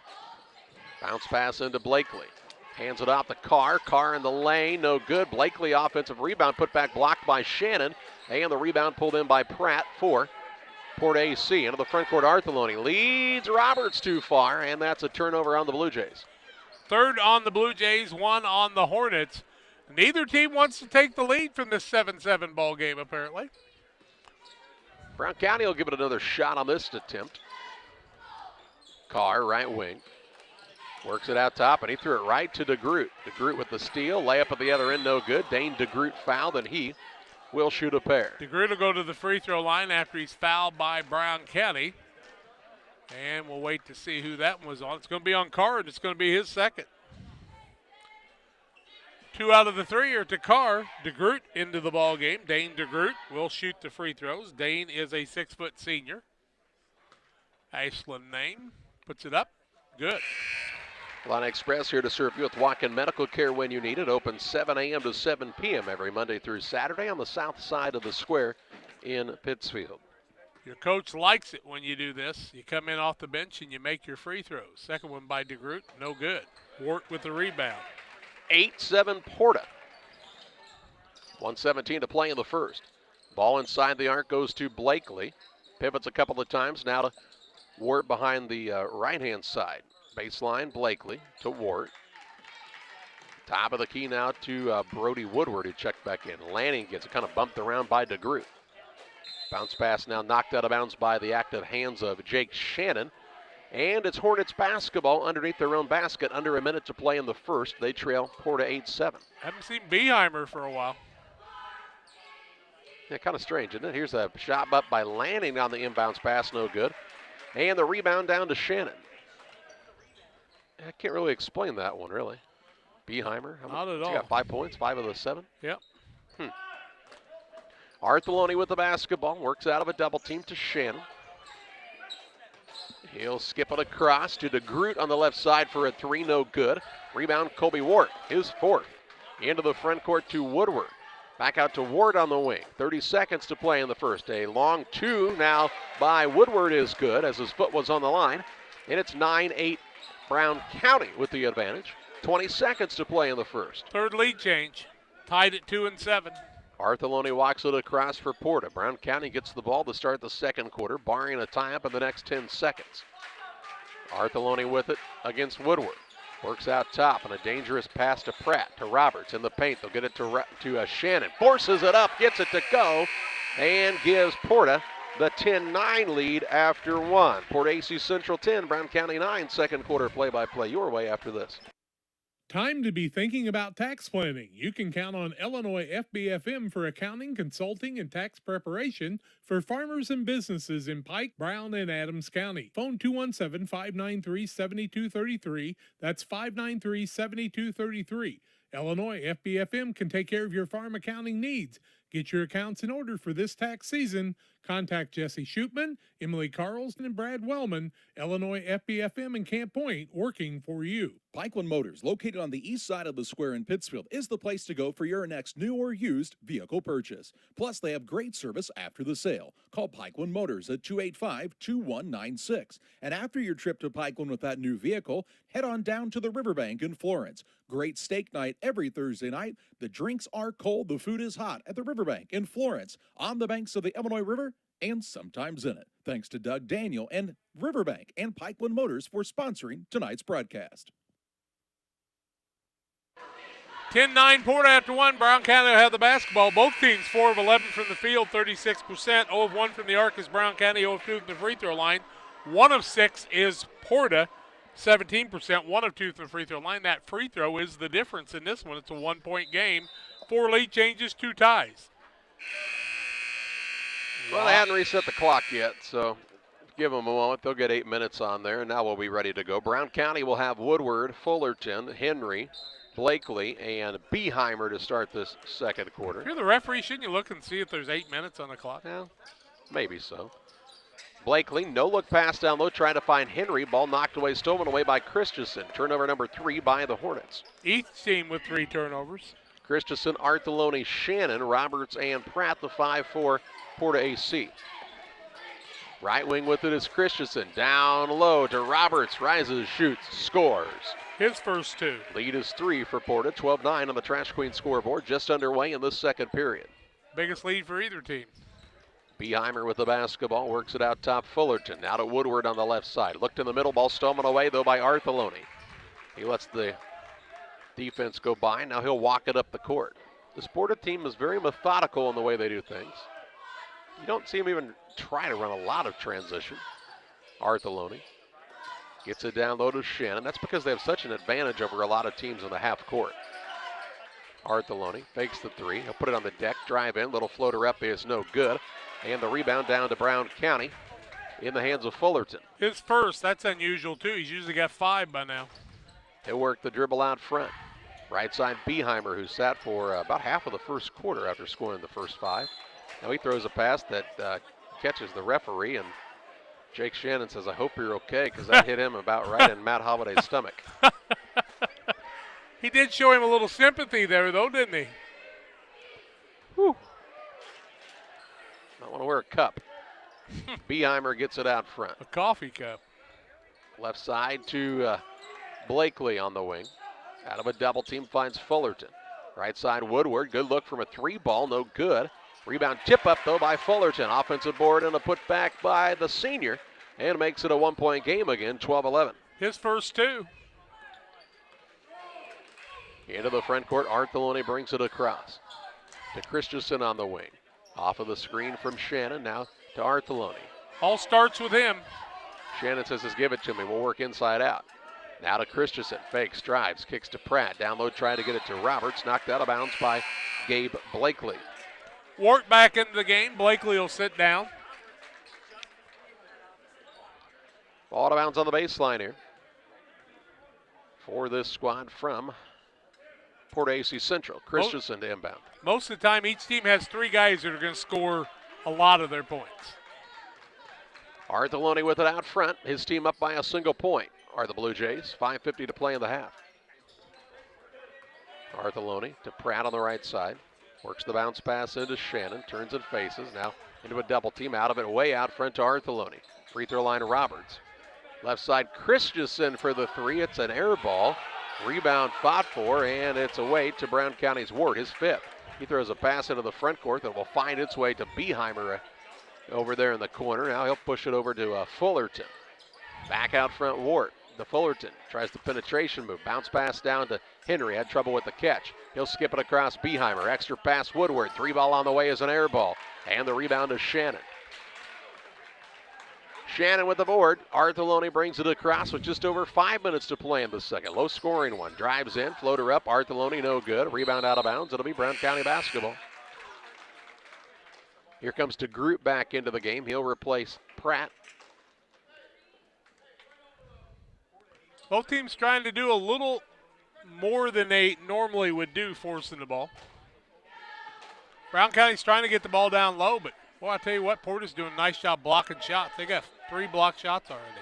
Bounce pass into Blakely. Hands it off to Carr. Carr in the lane, no good. Blakely offensive rebound, put back blocked by Shannon. And the rebound pulled in by Pratt for PORTA-A into the front court. Artheloni leads Roberts too far, and that's a turnover on the Blue Jays. Third on the Blue Jays, one on the Hornets. Neither team wants to take the lead from this 7-7 ball game, apparently. Brown County will give it another shot on this attempt. Carr, right wing. Works it out top, and he threw it right to DeGroot. DeGroot with the steal. Layup at the other end, no good. Dane DeGroot fouled, and he will shoot a pair. DeGroot will go to the free throw line after he's fouled by Brown County. And we'll wait to see who that one was on. It's going to be on Carr, and it's going to be his second. 2 out of the 3 are to Carr. DeGroot into the ball game. Dane DeGroot will shoot the free throws. Dane is a 6-foot senior. Ashland Name puts it up. Good. Atlanta Express here to serve you with walk-in medical care when you need it. Open 7 a.m. to 7 p.m. every Monday through Saturday on the south side of the square in Pittsfield. Your coach likes it when you do this. You come in off the bench and you make your free throws. Second one by DeGroot, no good. Wart with the rebound. 8-7 Porta. 1:17 to play in the first. Ball inside the arc goes to Blakely. Pivots a couple of times now to Wart behind the right-hand side. Baseline, Blakely to Wart. Top of the key now to Brody Woodward, who checked back in. Lanning gets it kind of bumped around by DeGroot. Bounce pass now knocked out of bounds by the active hands of Jake Shannon. And it's Hornets basketball underneath their own basket. Under a minute to play in the first. They trail Porta 8-7. Haven't seen Beheimer for a while. Yeah, kind of strange, isn't it? Here's a shot up by Lanning on the inbounds pass, no good. And the rebound down to Shannon. I can't really explain that one, really. Beheimer. Not at all. He got 5 points, 5 of the 7. Yep. Artheloni with the basketball. Works out of a double team to Shannon. He'll skip it across to DeGroot on the left side for a 3, no good. Rebound, Colby Ward, his 4th. Into the front court to Woodward. Back out to Ward on the wing. 30 seconds to play in the first. A long 2 now by Woodward is good as his foot was on the line. And it's 9-8 Brown County with the advantage. 20 seconds to play in the first. Third lead change. Tied at 2 and 7. Artheloni walks it across for Porta. Brown County gets the ball to start the second quarter, barring a tie-up in the next 10 seconds. Artheloni with it against Woodward. Works out top and a dangerous pass to Pratt, to Roberts in the paint. They'll get it to Shannon. Forces it up, gets it to go, and gives Porta the 10-9 lead after 1. Port-A-C Central 10, Brown County 9. Second quarter play-by-play your way after this. Time to be thinking about tax planning. You can count on Illinois FBFM for accounting, consulting, and tax preparation for farmers and businesses in Pike, Brown, and Adams County. Phone 217-593-7233. That's 593-7233. Illinois FBFM can take care of your farm accounting needs. Get your accounts in order for this tax season. Contact Jesse Shootman, Emily Carlson, and Brad Wellman. Illinois FBFM in Camp Point, working for you. Pikeland Motors, located on the east side of the square in Pittsfield, is the place to go for your next new or used vehicle purchase. Plus, they have great service after the sale. Call Pikeland Motors at 285-2196. And after your trip to Pikeland with that new vehicle, head on down to the Riverbank in Florence. Great steak night every Thursday night. The drinks are cold, the food is hot at the Riverbank in Florence, on the banks of the Illinois River, and sometimes in it. Thanks to Doug Daniel and Riverbank and Pikeland Motors for sponsoring tonight's broadcast. 10-9 Porta after 1. Brown County will have the basketball. Both teams 4 of 11 from the field, 36%. 0 of 1 from the arc is Brown County, 0 of 2 from the free throw line. 1 of 6 is Porta, 17%. 1 of 2 from the free throw line. That free throw is the difference in this one. It's a 1-point game. 4 lead changes, 2 ties. Well, they hadn't reset the clock yet, so give them a moment. They'll get 8 minutes on there, and now we'll be ready to go. Brown County will have Woodward, Fullerton, Henry, Blakely, and Beheimer to start this second quarter. If you're the referee, shouldn't you look and see if there's 8 minutes on the clock? Yeah, maybe so. Blakely, no look pass down low, trying to find Henry. Ball knocked away, stolen away by Christensen. Turnover number 3 by the Hornets. Each team with 3 turnovers. Christensen, Artheloni, Shannon, Roberts, and Pratt, the 5-4 Porta-A-C. Right wing with it is Christensen. Down low to Roberts. Rises, shoots, scores. His first 2. Lead is 3 for Porta. 12-9 on the Trash Queen scoreboard. Just underway in this second period. Biggest lead for either team. Beheimer with the basketball, works it out top Fullerton. Now to Woodward on the left side. Looked in the middle, ball stolen away though by Artheloni. He lets the defense go by. Now he'll walk it up the court. This Porta team is very methodical in the way they do things. You don't see him even try to run a lot of transition. Artheloni gets it down low to Shannon. That's because they have such an advantage over a lot of teams in the half court. Artheloni fakes the three. He'll put it on the deck, drive in. Little floater up is no good. And the rebound down to Brown County in the hands of Fullerton. His first, that's unusual too. He's usually got 5 by now. He'll work the dribble out front. Right side Beheimer, who sat for about half of the first quarter after scoring the first 5. Now he throws a pass that catches the referee, and Jake Shannon says, I hope you're okay, because that hit him about right in Matt Holliday's stomach. He did show him a little sympathy there, though, didn't he? Whew. I want to wear a cup. Beheimer gets it out front. A coffee cup. Left side to Blakely on the wing. Out of a double team finds Fullerton. Right side Woodward. Good look from a 3-ball. No good. Rebound tip up though by Fullerton. Offensive board and a put back by the senior. And makes it a 1-point game again, 12-11. His first 2. Into the front court. Artheloni brings it across to Christensen on the wing. Off of the screen from Shannon. Now to Artheloni. All starts with him. Shannon says, give it to me. We'll work inside out. Now to Christensen, fakes, drives, kicks to Pratt. Down low, trying to get it to Roberts. Knocked out of bounds by Gabe Blakely. Wart back into the game. Blakely will sit down. Ball out of bounds on the baseline here for this squad from PORTA-A Central. Christensen to inbound. Most of the time, each team has 3 guys that are going to score a lot of their points. Artheloni with it out front. His team up by a single point are the Blue Jays. 5:50 to play in the half. Artheloni to Pratt on the right side. Works the bounce pass into Shannon. Turns and faces. Now into a double team. Out of it, way out front to Artheloni. Free throw line Roberts. Left side Christensen for the 3. It's an air ball. Rebound fought for, and it's away to Brown County's Ward, his 5th. He throws a pass into the front court that will find its way to Beheimer over there in the corner. Now he'll push it over to Fullerton. Back out front, Ward. The Fullerton tries the penetration move. Bounce pass down to Henry. Had trouble with the catch. He'll skip it across Beheimer. Extra pass Woodward. 3-ball on the way is an air ball. And the rebound is Shannon. Shannon with the board. Artheloni brings it across with just over 5 minutes to play in the second. Low scoring one. Drives in. Floater up. Artheloni no good. Rebound out of bounds. It'll be Brown County basketball. Here comes DeGroot back into the game. He'll replace Pratt. Both teams trying to do a little more than they normally would do, forcing the ball. Brown County's trying to get the ball down low, but boy, I tell you what, Porta's doing a nice job blocking shots. They got 3 block shots already.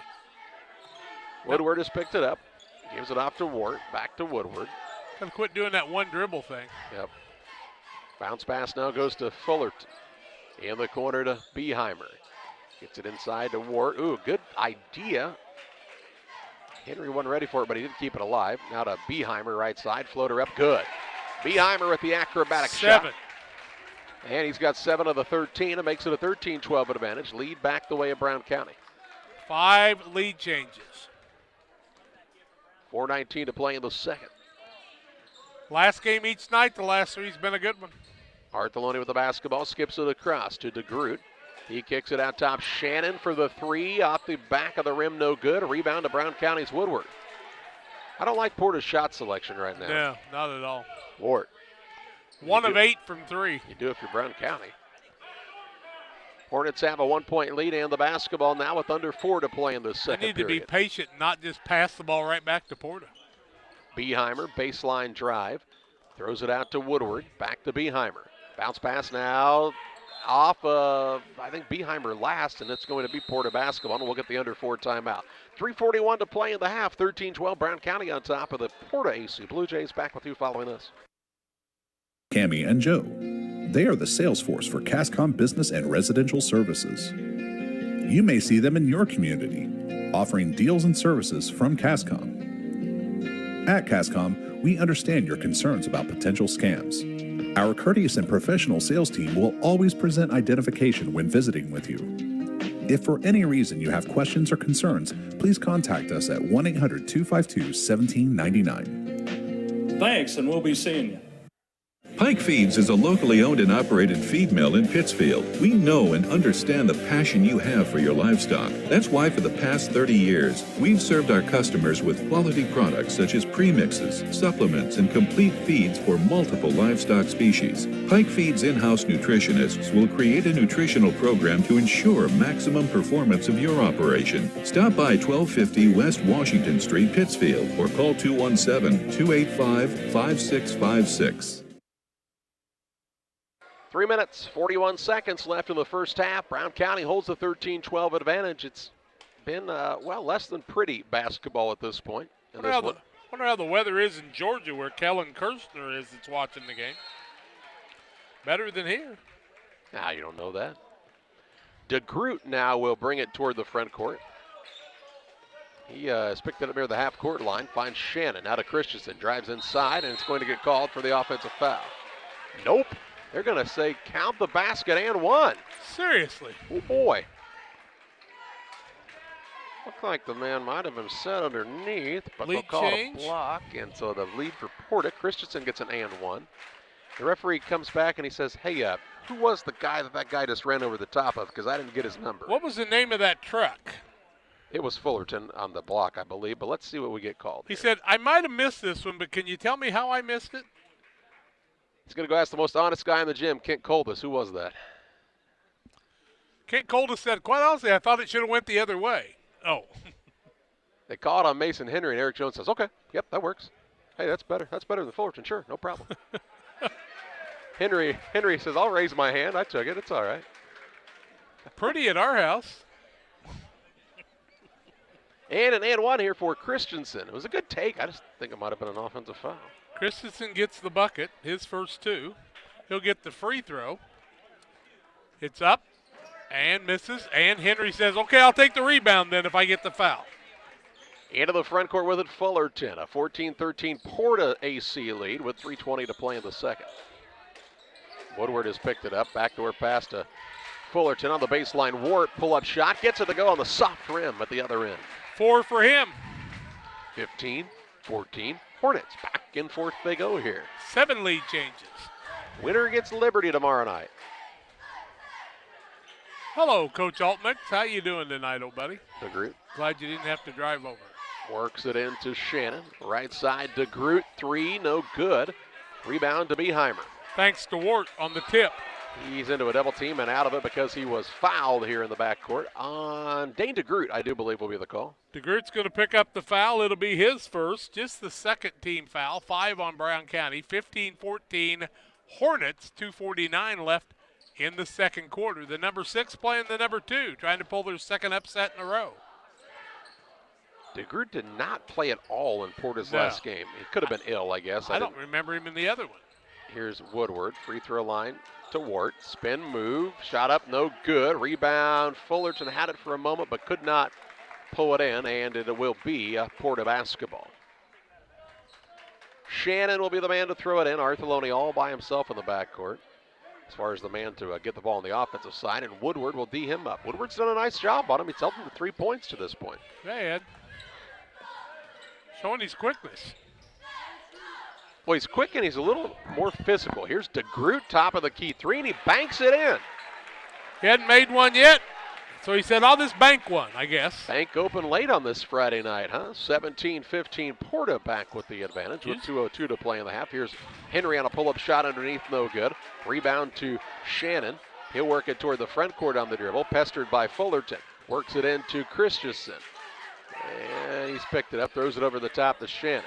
Woodward has picked it up. Gives it off to Wart. Back to Woodward. Gotta quit doing that one dribble thing. Yep. Bounce pass now goes to Fullerton. In the corner to Beheimer. Gets it inside to Wart. Ooh, good idea. Henry wasn't ready for it, but he did keep it alive. Now to Beheimer, right side. Floater up, good. Beheimer with the acrobatic 7. shot. And he's got 7 of the 13. It makes it a 13-12 advantage. Lead back the way of Brown County. 5 lead changes. 4:19 to play in the second. Last game each night, the last 3's been a good one. Artheloni with the basketball, skips it across to DeGroot. He kicks it out top. Shannon for the 3, off the back of the rim, no good. A rebound to Brown County's Woodward. I don't like Porta's shot selection right now. No, not at all. Ward. 1 of 8 from 3. You do if you're Brown County. Hornets have a 1-point lead and the basketball now with under 4 to play in the second They need to be period. patient, not just pass the ball right back to Porta. Beheimer, baseline drive. Throws it out to Woodward. Back to Beheimer. Bounce pass now off of, I think, Beheimer last, and it's going to be Porta basketball, and we'll get the under 4 timeout. 3:41 to play in the half. 13-12, Brown County on top of the PORTA-A Blue Jays. Back with you following this. Cammie and Joe. They are the sales force for CASCOM business and residential services. You may see them in your community, offering deals and services from CASCOM. At CASCOM, we understand your concerns about potential scams. Our courteous and professional sales team will always present identification when visiting with you. If for any reason you have questions or concerns, please contact us at 1-800-252-1799. Thanks, and we'll be seeing you. Pike Feeds is a locally owned and operated feed mill in Pittsfield. We know and understand the passion you have for your livestock. That's why for the past 30 years, we've served our customers with quality products such as premixes, supplements, and complete feeds for multiple livestock species. Pike Feeds in-house nutritionists will create a nutritional program to ensure maximum performance of your operation. Stop by 1250 West Washington Street, Pittsfield, or call 217-285-5656. 3 minutes, 41 seconds left in the first half. Brown County holds the 13-12 advantage. It's been, less than pretty basketball at this point. Wonder how the weather is in Georgia where Kellen Kirshner is that's watching the game. Better than here. Nah, you don't know that. DeGroot now will bring it toward the front court. He has picked it up near the half-court line, finds Shannon. Now to Christensen, drives inside, and it's going to get called for the offensive foul. Nope. They're going to say count the basket and one. Seriously? Oh, boy. Looked like the man might have been set underneath, but they'll call it a block. And so the lead for Porta. Christensen gets an and one. The referee comes back and he says, hey, who was the guy that guy just ran over the top of? Because I didn't get his number. What was the name of that truck? It was Fullerton on the block, I believe, but let's see what we get called. He said, I might have missed this one, but can you tell me how I missed it? He's going to go ask the most honest guy in the gym, Kent Coldus. Who was that? Kent Coldus said, quite honestly, I thought it should have went the other way. Oh. They call it on Mason Henry, and Eric Jones says, okay, yep, that works. Hey, that's better. That's better than Fullerton. Sure, no problem. Henry says, I'll raise my hand. I took it. It's all right. Pretty at our house. And an and one here for Christensen. It was a good take. I just think it might have been an offensive foul. Christensen gets the bucket, his first two. He'll get the free throw. It's up and misses. And Henry says, okay, I'll take the rebound then if I get the foul. Into the front court with it, Fullerton. A 14-13 Porta-A lead with 3:20 to play in the second. Woodward has picked it up. Backdoor pass to Fullerton on the baseline. Wart, pull-up shot. Gets it to go on the soft rim at the other end. 4 for him. 15-14. Hornets back and forth they go here. 7 lead changes. Winner gets Liberty tomorrow night. Hello, Coach Altmix. How you doing tonight, old buddy? DeGroot. Glad you didn't have to drive over. Works it into Shannon. Right side, DeGroot. 3, no good. Rebound to Beheimer. Thanks to Wart on the tip. He's into a double team and out of it because he was fouled here in the backcourt on Dane DeGroot, I do believe will be the call. DeGroot's going to pick up the foul. It'll be his first, just the second team foul. 5 on Brown County. 15-14 Hornets. 2:49 left in the second quarter. The number 6 playing the number 2, trying to pull their second upset in a row. DeGroot did not play at all in Porta's last game. He could have been ill, I guess. I don't remember him in the other one. Here's Woodward, free throw line to Wart. Spin move, shot up, no good. Rebound, Fullerton had it for a moment but could not pull it in, and it will be a Porta basketball. Shannon will be the man to throw it in. Arthurloni all by himself in the backcourt as far as the man to get the ball on the offensive side, and Woodward will D him up. Woodward's done a nice job on him. He's held him to 3 points to this point. Hey, Ed. Showing his quickness. Well, he's quick and he's a little more physical. Here's DeGroot, top of the key 3, and he banks it in. He hadn't made one yet, so he said, I'll just bank one, I guess. Bank open late on this Friday night, huh? 17-15, Porta back with the advantage with 2:02 to play in the half. Here's Henry on a pull-up shot underneath, no good. Rebound to Shannon. He'll work it toward the front court on the dribble, pestered by Fullerton. Works it into Christensen. And he's picked it up, throws it over the top to Shannon.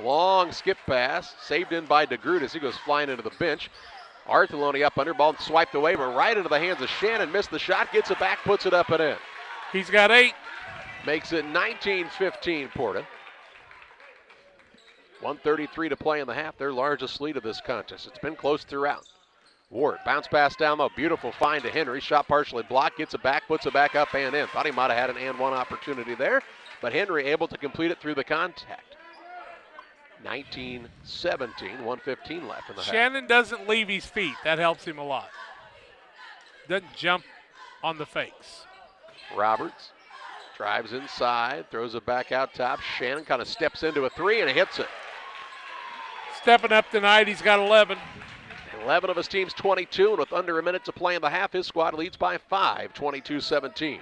Long skip pass, saved in by DeGroot as he goes flying into the bench. Arthurloni up under, ball swiped away, but right into the hands of Shannon. Missed the shot, gets it back, puts it up and in. He's got 8. Makes it 19-15 Porta. 1:33 to play in the half, their largest lead of this contest. It's been close throughout. Ward, bounce pass down low, beautiful find to Henry. Shot partially blocked, gets it back, puts it back up and in. Thought he might have had an and one opportunity there, but Henry able to complete it through the contact. 19-17, 1:15 left in the half. Shannon doesn't leave his feet. That helps him a lot. Doesn't jump on the fakes. Roberts drives inside, throws it back out top. Shannon kind of steps into a three and hits it. Stepping up tonight, he's got 11. 11 of his team's 22, and with under a minute to play in the half, his squad leads by 5, 22-17.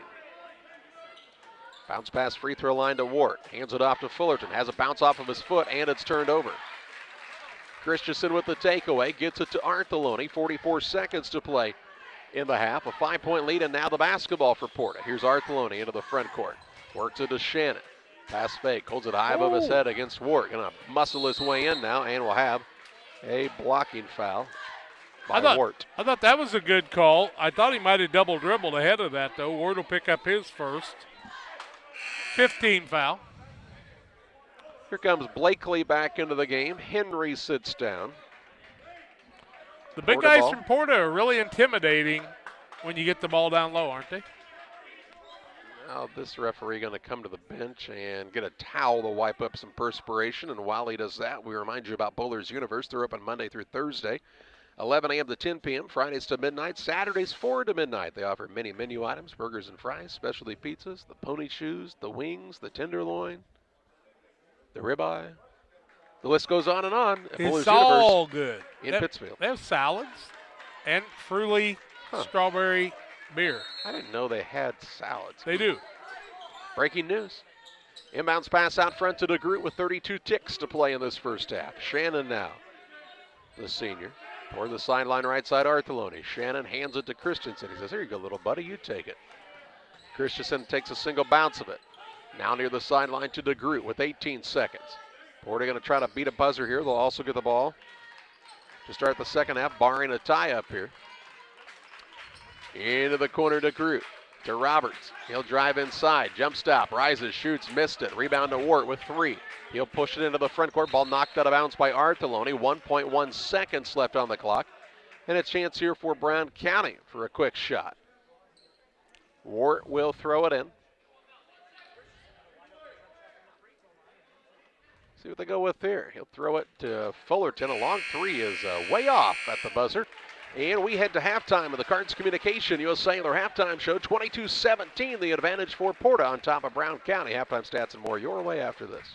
Bounce pass free throw line to Ward. Hands it off to Fullerton. Has a bounce off of his foot, and it's turned over. Christensen with the takeaway. Gets it to Artheloni. 44 seconds to play in the half. A 5-point lead, and now the basketball for Porta. Here's Artheloni into the front court. Works it to Shannon. Pass fake. Holds it high above his head against Ward. Going to muscle his way in now, and will have a blocking foul by Ward. I thought that was a good call. I thought he might have double dribbled ahead of that, though. Ward will pick up his first. 15 foul. Here comes Blakely back into the game. Henry sits down. The big guys from Porta are really intimidating when you get the ball down low, aren't they? Now this referee going to come to the bench and get a towel to wipe up some perspiration. And while he does that, we remind you about Bowler's Universe. They're open Monday through Thursday, 11 a.m. to 10 p.m., Fridays to midnight, Saturdays 4 to midnight. They offer many menu items, burgers and fries, specialty pizzas, the pony shoes, the wings, the tenderloin, the ribeye. The list goes on and on. It's all good. In Pittsfield. They have salads and Fruly strawberry beer. I didn't know they had salads. They do. Breaking news. Inbounds pass out front to DeGroot with 32 ticks to play in this first half. Shannon now, the senior. Toward the sideline right side, Artheloni. Shannon hands it to Christensen. He says, here you go, little buddy, you take it. Christensen takes a single bounce of it. Now near the sideline to DeGroot with 18 seconds. Porta going to try to beat a buzzer here. They'll also get the ball to start the second half, barring a tie-up here. Into the corner to DeGroot. To Roberts. He'll drive inside. Jump stop. Rises, shoots, missed it. Rebound to Wart with 3. He'll push it into the front court. Ball knocked out of bounds by Artheloni. 1.1 seconds left on the clock. And a chance here for Brown County for a quick shot. Wart will throw it in. See what they go with there. He'll throw it to Fullerton. A long 3 is way off at the buzzer. And we head to halftime of the Cards Communication U.S. Cellular halftime show. 22-17, the advantage for Porta on top of Brown County. Halftime stats and more your way after this.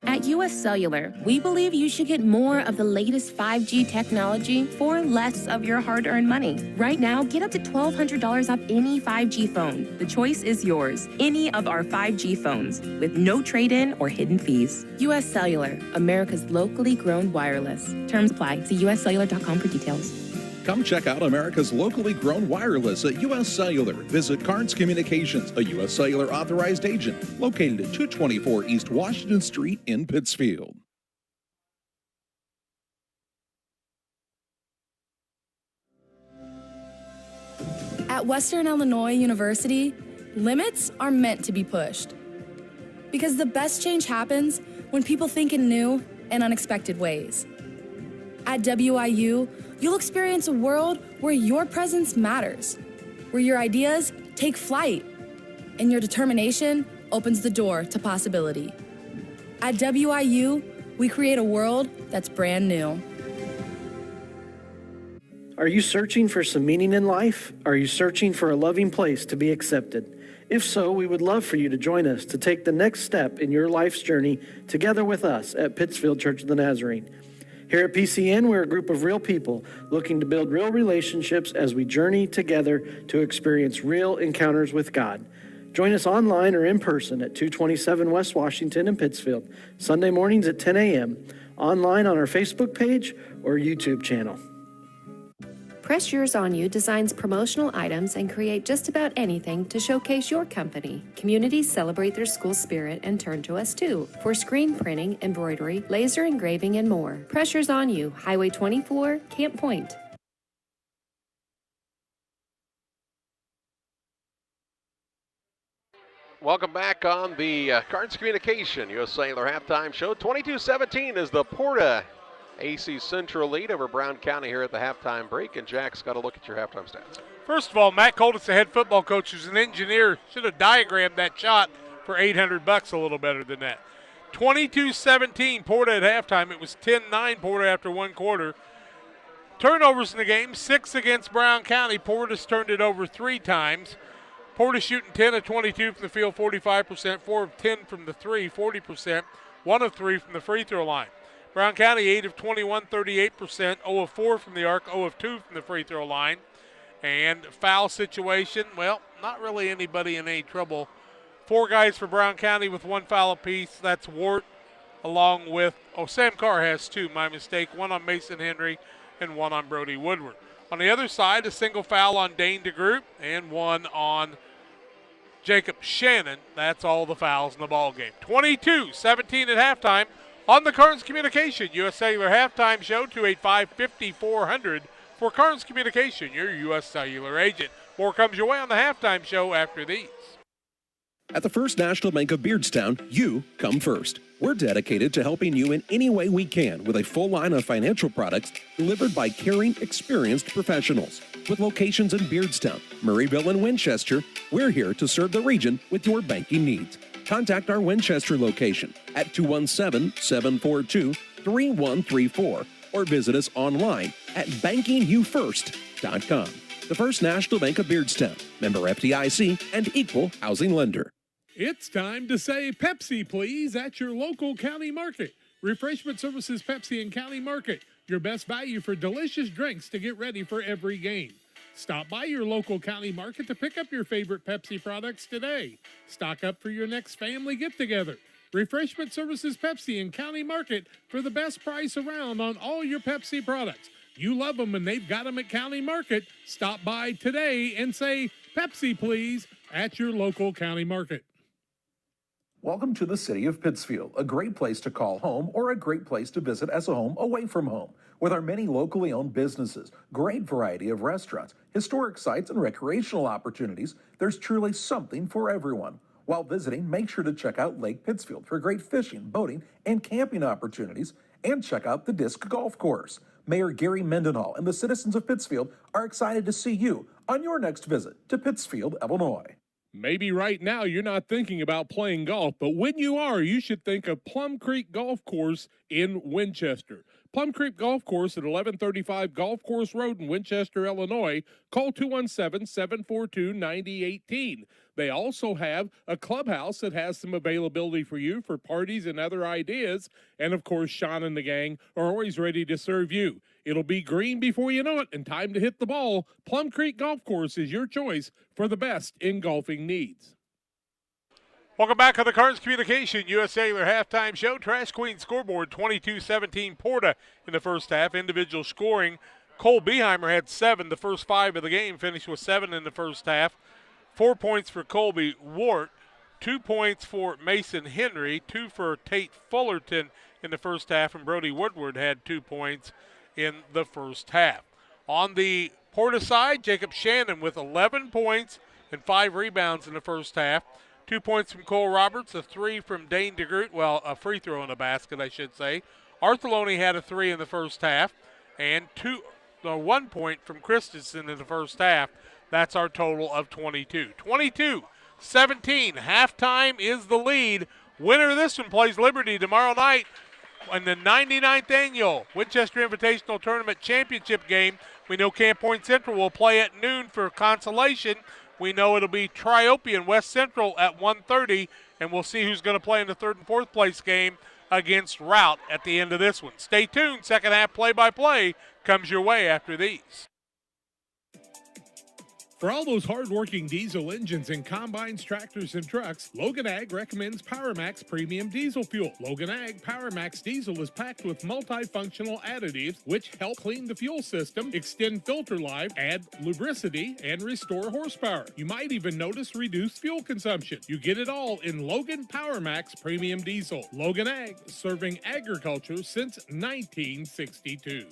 At U.S. Cellular, we believe you should get more of the latest 5G technology for less of your hard-earned money. Right now, get up to $1,200 off any 5G phone. The choice is yours. Any of our 5G phones with no trade-in or hidden fees. U.S. Cellular, America's locally grown wireless. Terms apply. See uscellular.com for details. Come check out America's locally grown wireless at U.S. Cellular. Visit Cards Communications, a U.S. Cellular authorized agent, located at 224 East Washington Street in Pittsfield. At Western Illinois University, limits are meant to be pushed. Because the best change happens when people think in new and unexpected ways. At WIU, you'll experience a world where your presence matters, where your ideas take flight, and your determination opens the door to possibility. At WIU, we create a world that's brand new. Are you searching for some meaning in life? Are you searching for a loving place to be accepted? If so, we would love for you to join us to take the next step in your life's journey together with us at Pittsfield Church of the Nazarene. Here at PCN, we're a group of real people looking to build real relationships as we journey together to experience real encounters with God. Join us online or in person at 227 West Washington in Pittsfield, Sunday mornings at 10 a.m., online on our Facebook page or YouTube channel. Press Yours On You designs promotional items and create just about anything to showcase your company. Communities celebrate their school spirit and turn to us too for screen printing, embroidery, laser engraving, and more. Press Yours On You, Highway 24, Camp Point. Welcome back on the Cards Communication U.S. Cellular halftime show. 22-17 is the Porta AC Central lead over Brown County here at the halftime break. And Jack's got to look at your halftime stats. First of all, Matt Colditz, the head football coach, who's an engineer, should have diagrammed that shot for $800 a little better than that. 22-17 Porta at halftime. It was 10-9 Porta after one quarter. Turnovers in the game, 6 against Brown County. Porta's turned it over 3 times. Porta shooting 10 of 22 from the field, 45%, 4 of 10 from the 3, 40%, 1 of 3 from the free throw line. Brown County 8 of 21, 38%, 0 of 4 from the arc, 0 of 2 from the free throw line. And foul situation, well, not really anybody in any trouble. 4 guys for Brown County with 1 foul apiece. That's Wart along with, Sam Carr has 2, my mistake. 1 on Mason Henry and 1 on Brody Woodward. On the other side, a single foul on Dane DeGroot and 1 on Jacob Shannon. That's all the fouls in the ball game. 22-17 at halftime. On the Carnes Communication U.S. Cellular halftime show, 285-5400 for Carnes Communication, your U.S. Cellular agent. More comes your way on the halftime show after these. At the First National Bank of Beardstown, you come first. We're dedicated to helping you in any way we can with a full line of financial products delivered by caring, experienced professionals. With locations in Beardstown, Murrayville, and Winchester, we're here to serve the region with your banking needs. Contact our Winchester location at 217-742-3134 or visit us online at bankingyoufirst.com. The First National Bank of Beardstown, member FDIC, and equal housing lender. It's time to say Pepsi, please, at your local county market. Refreshment Services Pepsi and County Market, your best value for delicious drinks to get ready for every game. Stop by your local county market to pick up your favorite Pepsi products today. Stock up for your next family get-together. Refreshment Services Pepsi and County Market for the best price around on all your Pepsi products. You love them and they've got them at County Market. Stop by today and say Pepsi, please, at your local county market. Welcome to the city of Pittsfield, a great place to call home or a great place to visit as a home away from home. With our many locally owned businesses, great variety of restaurants, historic sites, and recreational opportunities, there's truly something for everyone. While visiting, make sure to check out Lake Pittsfield for great fishing, boating, and camping opportunities, and check out the Disc Golf Course. Mayor Gary Mendenhall and the citizens of Pittsfield are excited to see you on your next visit to Pittsfield, Illinois. Maybe right now you're not thinking about playing golf, but when you are, you should think of Plum Creek Golf Course in Winchester. Plum Creek Golf Course at 1135 Golf Course Road in Winchester, Illinois. Call 217-742-9018. They also have a clubhouse that has some availability for you for parties and other ideas. And, of course, Sean and the gang are always ready to serve you. It'll be green before you know it and time to hit the ball. Plum Creek Golf Course is your choice for the best in golfing needs. Welcome back to the Carnes Communication U.S. Cellular halftime show. Trash Queen scoreboard 22-17 Porta in the first half. Individual scoring, Cole Beheimer had 7 the first 5 of the game, finished with 7 in the first half. 4 points for Colby Wart, 2 points for Mason Henry, 2 for Tate Fullerton in the first half, and Brody Woodward had 2 points in the first half. On the Porta side, Jacob Shannon with 11 points and 5 rebounds in the first half. 2 points from Cole Roberts, a 3 from Dane DeGroot, well, a free throw in a basket, I should say. Arthur had a 3 in the first half, and 1 point from Christensen in the first half. That's our total of 22. 22-17, halftime is the lead. Winner of this one plays Liberty tomorrow night in the 99th annual Winchester Invitational Tournament Championship game. We know Camp Point Central will play at noon for consolation. We know it'll be Triopia and West Central at 1:30, and we'll see who's going to play in the 3rd and 4th place game against Route at the end of this one. Stay tuned. Second half play-by-play comes your way after these. For all those hard-working diesel engines and combines, tractors, and trucks, Logan Ag recommends PowerMax Premium Diesel Fuel. Logan Ag PowerMax Diesel is packed with multifunctional additives which help clean the fuel system, extend filter life, add lubricity, and restore horsepower. You might even notice reduced fuel consumption. You get it all in Logan PowerMax Premium Diesel. Logan Ag, serving agriculture since 1962.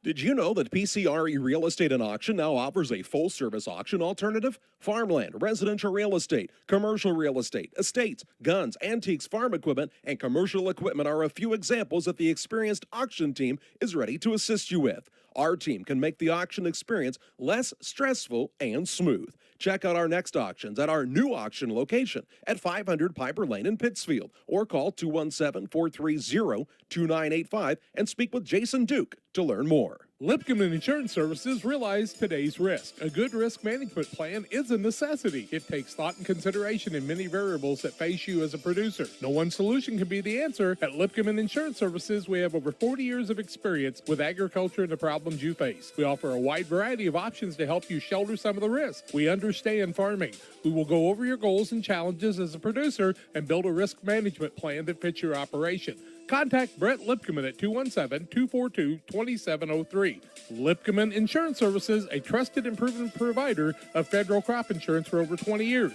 Did you know that PCRE Real Estate and Auction now offers a full-service auction alternative? Farmland, residential real estate, commercial real estate, estates, guns, antiques, farm equipment, and commercial equipment are a few examples that the experienced auction team is ready to assist you with. Our team can make the auction experience less stressful and smooth. Check out our next auctions at our new auction location at 500 Piper Lane in Pittsfield, or call 217-430-2985 and speak with Jason Duke to learn more. Lipcomb Insurance Services realize today's risk. A good risk management plan is a necessity. It takes thought and consideration in many variables that face you as a producer. No one solution can be the answer. At Lipcomb Insurance Services, we have over 40 years of experience with agriculture and the problems you face. We offer a wide variety of options to help you shoulder some of the risk. We understand farming. We will go over your goals and challenges as a producer and build a risk management plan that fits your operation. Contact Brett Lipkeman at 217-242-2703. Lipkeman Insurance Services, a trusted and proven provider of federal crop insurance for over 20 years.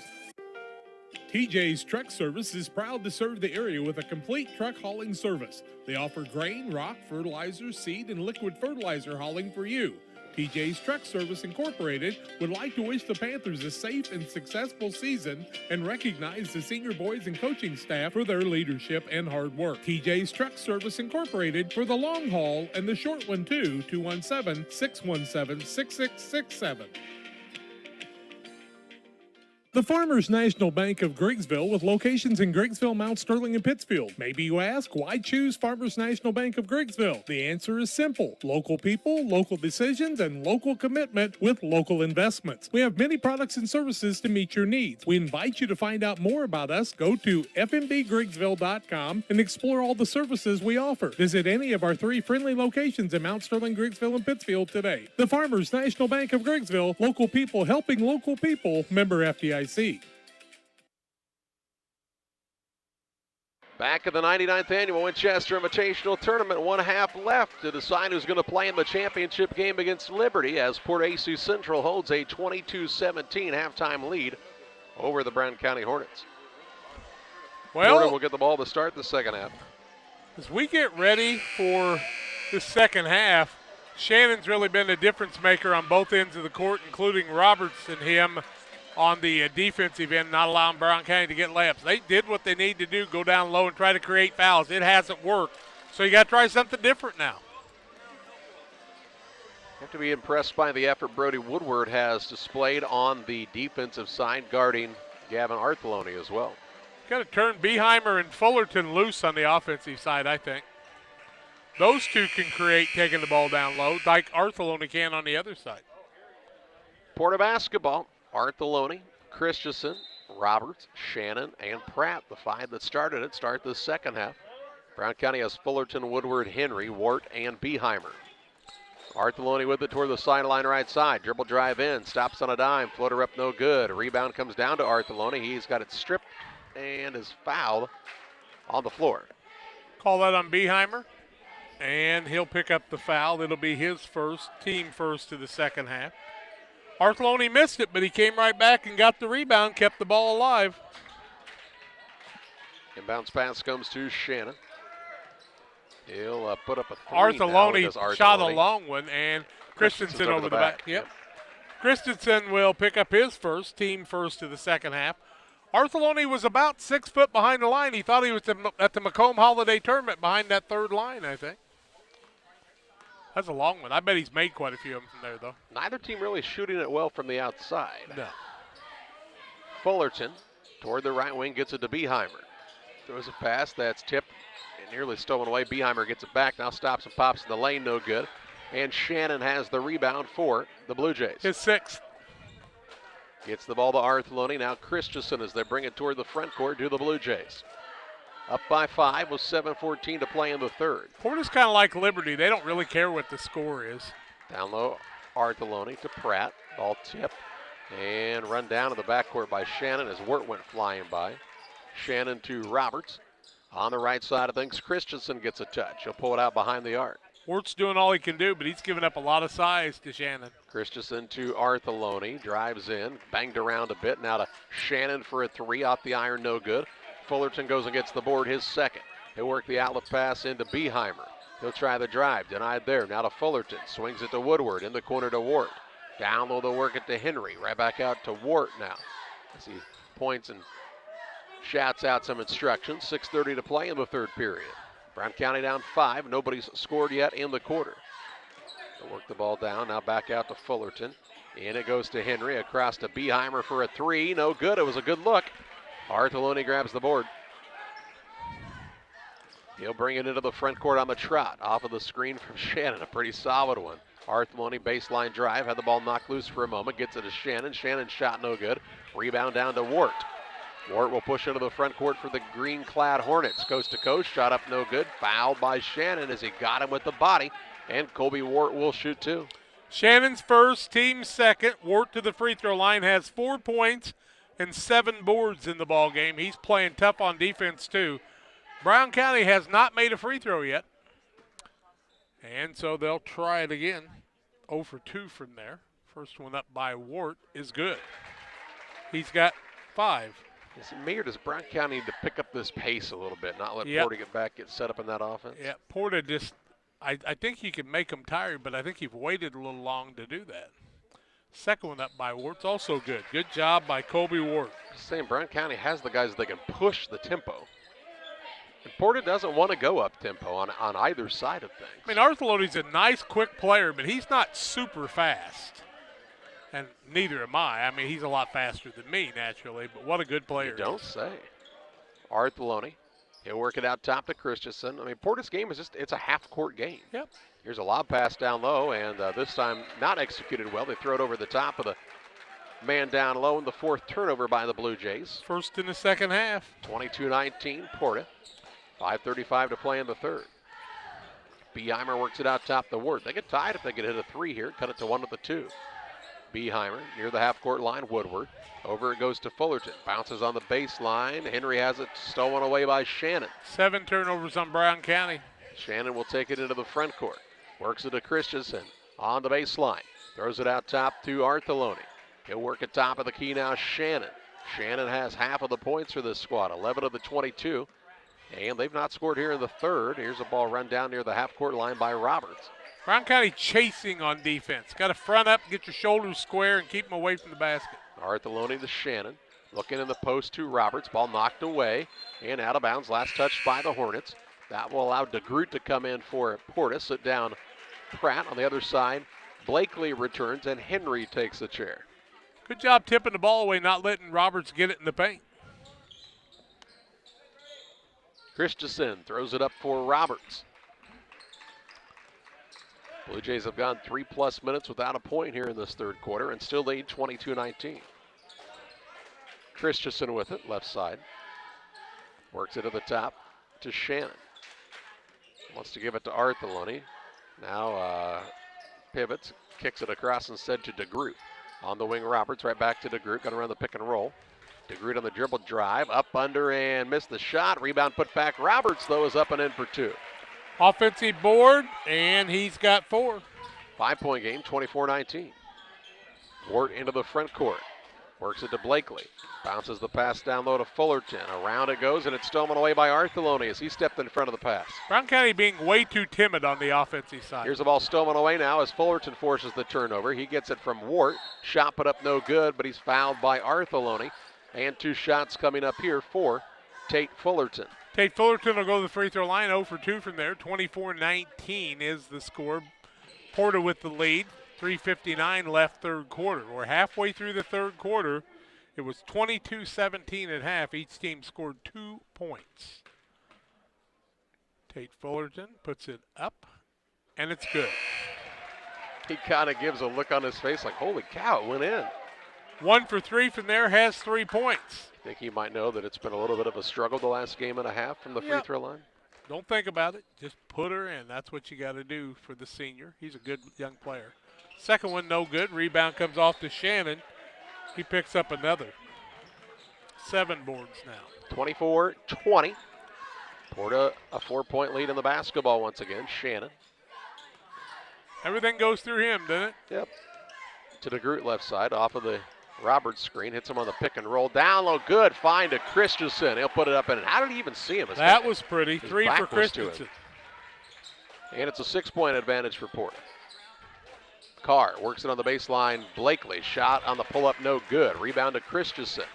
TJ's Truck Service is proud to serve the area with a complete truck hauling service. They offer grain, rock, fertilizer, seed, and liquid fertilizer hauling for you. TJ's Truck Service Incorporated would like to wish the Panthers a safe and successful season and recognize the senior boys and coaching staff for their leadership and hard work. TJ's Truck Service Incorporated for the long haul and the short one too, 217-617-6667. The Farmers National Bank of Griggsville with locations in Griggsville, Mount Sterling, and Pittsfield. Maybe you ask, why choose Farmers National Bank of Griggsville? The answer is simple. Local people, local decisions, and local commitment with local investments. We have many products and services to meet your needs. We invite you to find out more about us. Go to fmbgriggsville.com and explore all the services we offer. Visit any of our 3 friendly locations in Mount Sterling, Griggsville, and Pittsfield today. The Farmers National Bank of Griggsville, local people helping local people, member FDIC. Back at the 99th Annual Winchester Invitational Tournament, 1/2 left to decide who's going to play in the championship game against Liberty as PORTA-A Central holds a 22-17 halftime lead over the Brown County Hornets. Well, PORTA will get the ball to start the second half. As we get ready for the second half, Shannon's really been a difference maker on both ends of the court, including Roberts and him on the defensive end, not allowing Brown County to get layups. They did what they need to do, go down low and try to create fouls. It hasn't worked, so you got to try something different now. You have to be impressed by the effort Brody Woodward has displayed on the defensive side, guarding Gavin Arthelone as well. Got to turn Beheimer and Fullerton loose on the offensive side, I think. Those two can create taking the ball down low, like Arthelone can on the other side. PORTA basketball. Arthelone, Christensen, Roberts, Shannon, and Pratt, the 5 that started it, start the second half. Brown County has Fullerton, Woodward, Henry, Wart, and Beheimer. Arthelone with it toward the sideline right side. Dribble drive in, stops on a dime, floater up no good. A rebound comes down to Arthelone. He's got it stripped and is fouled on the floor. Call that on Beheimer, and he'll pick up the foul. It'll be his first, team first to the second half. Arthelone missed it, but he came right back and got the rebound, kept the ball alive. Inbounds pass comes to Shannon. He'll put up a 3 Arthelone shot a long one, and Christensen over the back. Yep. Christensen will pick up his first, team first to the second half. Arthelone was about 6 foot behind the line. He thought he was at the Macomb Holiday Tournament behind that third line, I think. That's a long one. I bet he's made quite a few of them from there, though. Neither team really shooting it well from the outside. No. Fullerton toward the right wing gets it to Beheimer. Throws a pass that's tipped and nearly stolen away. Beheimer gets it back, now stops and pops in the lane, no good. And Shannon has the rebound for the Blue Jays. His 6th. Gets the ball to Arthelone. Now Christensen as they bring it toward the front court to the Blue Jays. Up by 5 with 7:14 to play in the third. Porta's kind of like Liberty. They don't really care what the score is. Down low, Arthelone to Pratt. Ball tipped and run down to the backcourt by Shannon as Wirt went flying by. Shannon to Roberts. On the right side of things, Christensen gets a touch. He'll pull it out behind the arc. Wirt's doing all he can do, but he's giving up a lot of size to Shannon. Christensen to Arthelone. Drives in, banged around a bit. Now to Shannon for a 3 off the iron, no good. Fullerton goes and gets the board, his second. He'll work the outlet pass into Beheimer. He'll try the drive, denied there. Now to Fullerton, swings it to Woodward, in the corner to Wart. Down low, they'll work it to Henry. Right back out to Wart now as he points and shouts out some instructions. 6:30 to play in the third period. Brown County down 5. Nobody's scored yet in the quarter. They'll work the ball down. Now back out to Fullerton. And it goes to Henry. Across to Beheimer for a three. No good. It was a good look. Artheloni grabs the board. He'll bring it into the front court on the trot. Off of the screen from Shannon. A pretty solid one. Artheloni baseline drive. Had the ball knocked loose for a moment. Gets it to Shannon. Shannon's shot no good. Rebound down to Wart. Wart will push into the front court for the green-clad Hornets. Coast to coast. Shot up no good. Fouled by Shannon as he got him with the body. And Colby Wart will shoot two. Shannon's first, team second. Wart to the free throw line, has 4 points and 7 boards in the ball game. He's playing tough on defense too. Brown County has not made a free throw yet. And so they'll try it again. 0 for 2 from there. First one up by Wart is good. He's got 5. Is it me or does Brown County need to pick up this pace a little bit, not let Porta get set up in that offense? Yeah, Porta just, I think you can make them tired, but I think you've waited a little long to do that. Second one up by Wart's also good. Good job by Colby Wart. Just saying, Brown County has the guys that can push the tempo. And Porta doesn't want to go up tempo on either side of things. I mean, Artheloni's a nice, quick player, but he's not super fast. And neither am I. I mean, he's a lot faster than me, naturally, but what a good player. You don't say. Artheloni, he'll work it out top to Christensen. I mean, Porta's game is just, it's a half-court game. Yep. Here's a lob pass down low, and this time not executed well. They throw it over the top of the man down low, and the 4th turnover by the Blue Jays. First in the second half. 22-19, Porta. 5:35 to play in the third. Beheimer works it out top to Ward. They get tied if they could hit a 3 here. Cut it to 1 with the 2. Beheimer near the half-court line. Woodward. Over it goes to Fullerton. Bounces on the baseline. Henry has it stolen away by Shannon. 7 turnovers on Brown County. Shannon will take it into the front court. Works it to Christensen on the baseline. Throws it out top to Artheloni. He'll work it top of the key now, Shannon. Shannon has half of the points for this squad, 11 of the 22. And they've not scored here in the third. Here's a ball run down near the half-court line by Roberts. Brown County chasing on defense. Got to front up, get your shoulders square, and keep them away from the basket. Artheloni to Shannon. Looking in the post to Roberts. Ball knocked away and out of bounds. Last touch by the Hornets. That will allow DeGroot to come in for Porta. Sit down Pratt on the other side. Blakely returns, and Henry takes the chair. Good job tipping the ball away, not letting Roberts get it in the paint. Christensen throws it up for Roberts. Blue Jays have gone 3+ minutes without a point here in this third quarter and still lead 22-19. Christensen with it, left side. Works it to the top to Shannon. Wants to give it to Artheloni. Now pivots, kicks it across instead to DeGroot. On the wing, Roberts, right back to DeGroot, gonna run the pick and roll. DeGroot on the dribble drive, up under and missed the shot. Rebound put back. Roberts, though, is up and in for 2. Offensive board, and he's got 4. 5-point game, 24-19. Ward into the front court. Works it to Blakely. Bounces the pass down low to Fullerton. Around it goes, and it's stolen away by Artheloni as he stepped in front of the pass. Brown County being way too timid on the offensive side. Here's the ball stolen away now as Fullerton forces the turnover. He gets it from Wart. Shot put up no good, but he's fouled by Artheloni. And 2 shots coming up here for Tate Fullerton. Tate Fullerton will go to the free throw line, 0 for 2 from there. 24-19 is the score. Porta with the lead. 3:59 left third quarter. We're halfway through the third quarter. It was 22-17 at half. Each team scored 2 points. Tate Fullerton puts it up, and it's good. He kind of gives a look on his face like, holy cow, it went in. 1 for 3 from there, has 3 points. I think he might know that it's been a little bit of a struggle the last game and a half from the free throw line. Don't think about it. Just put her in. That's what you got to do for the senior. He's a good young player. Second one, no good. Rebound comes off to Shannon. He picks up another. 7 boards now. 24-20. Porta a 4-point lead in the basketball once again. Shannon. Everything goes through him, doesn't it? Yep. To DeGroot left side off of the Roberts screen. Hits him on the pick and roll. Down low, good. Find to Christensen. He'll put it up in. And how did he even see him? That was pretty. 3 for Christensen. And it's a 6-point advantage for Porta. Carr works it on the baseline. Blakely shot on the pull-up, no good. Rebound to Christensen.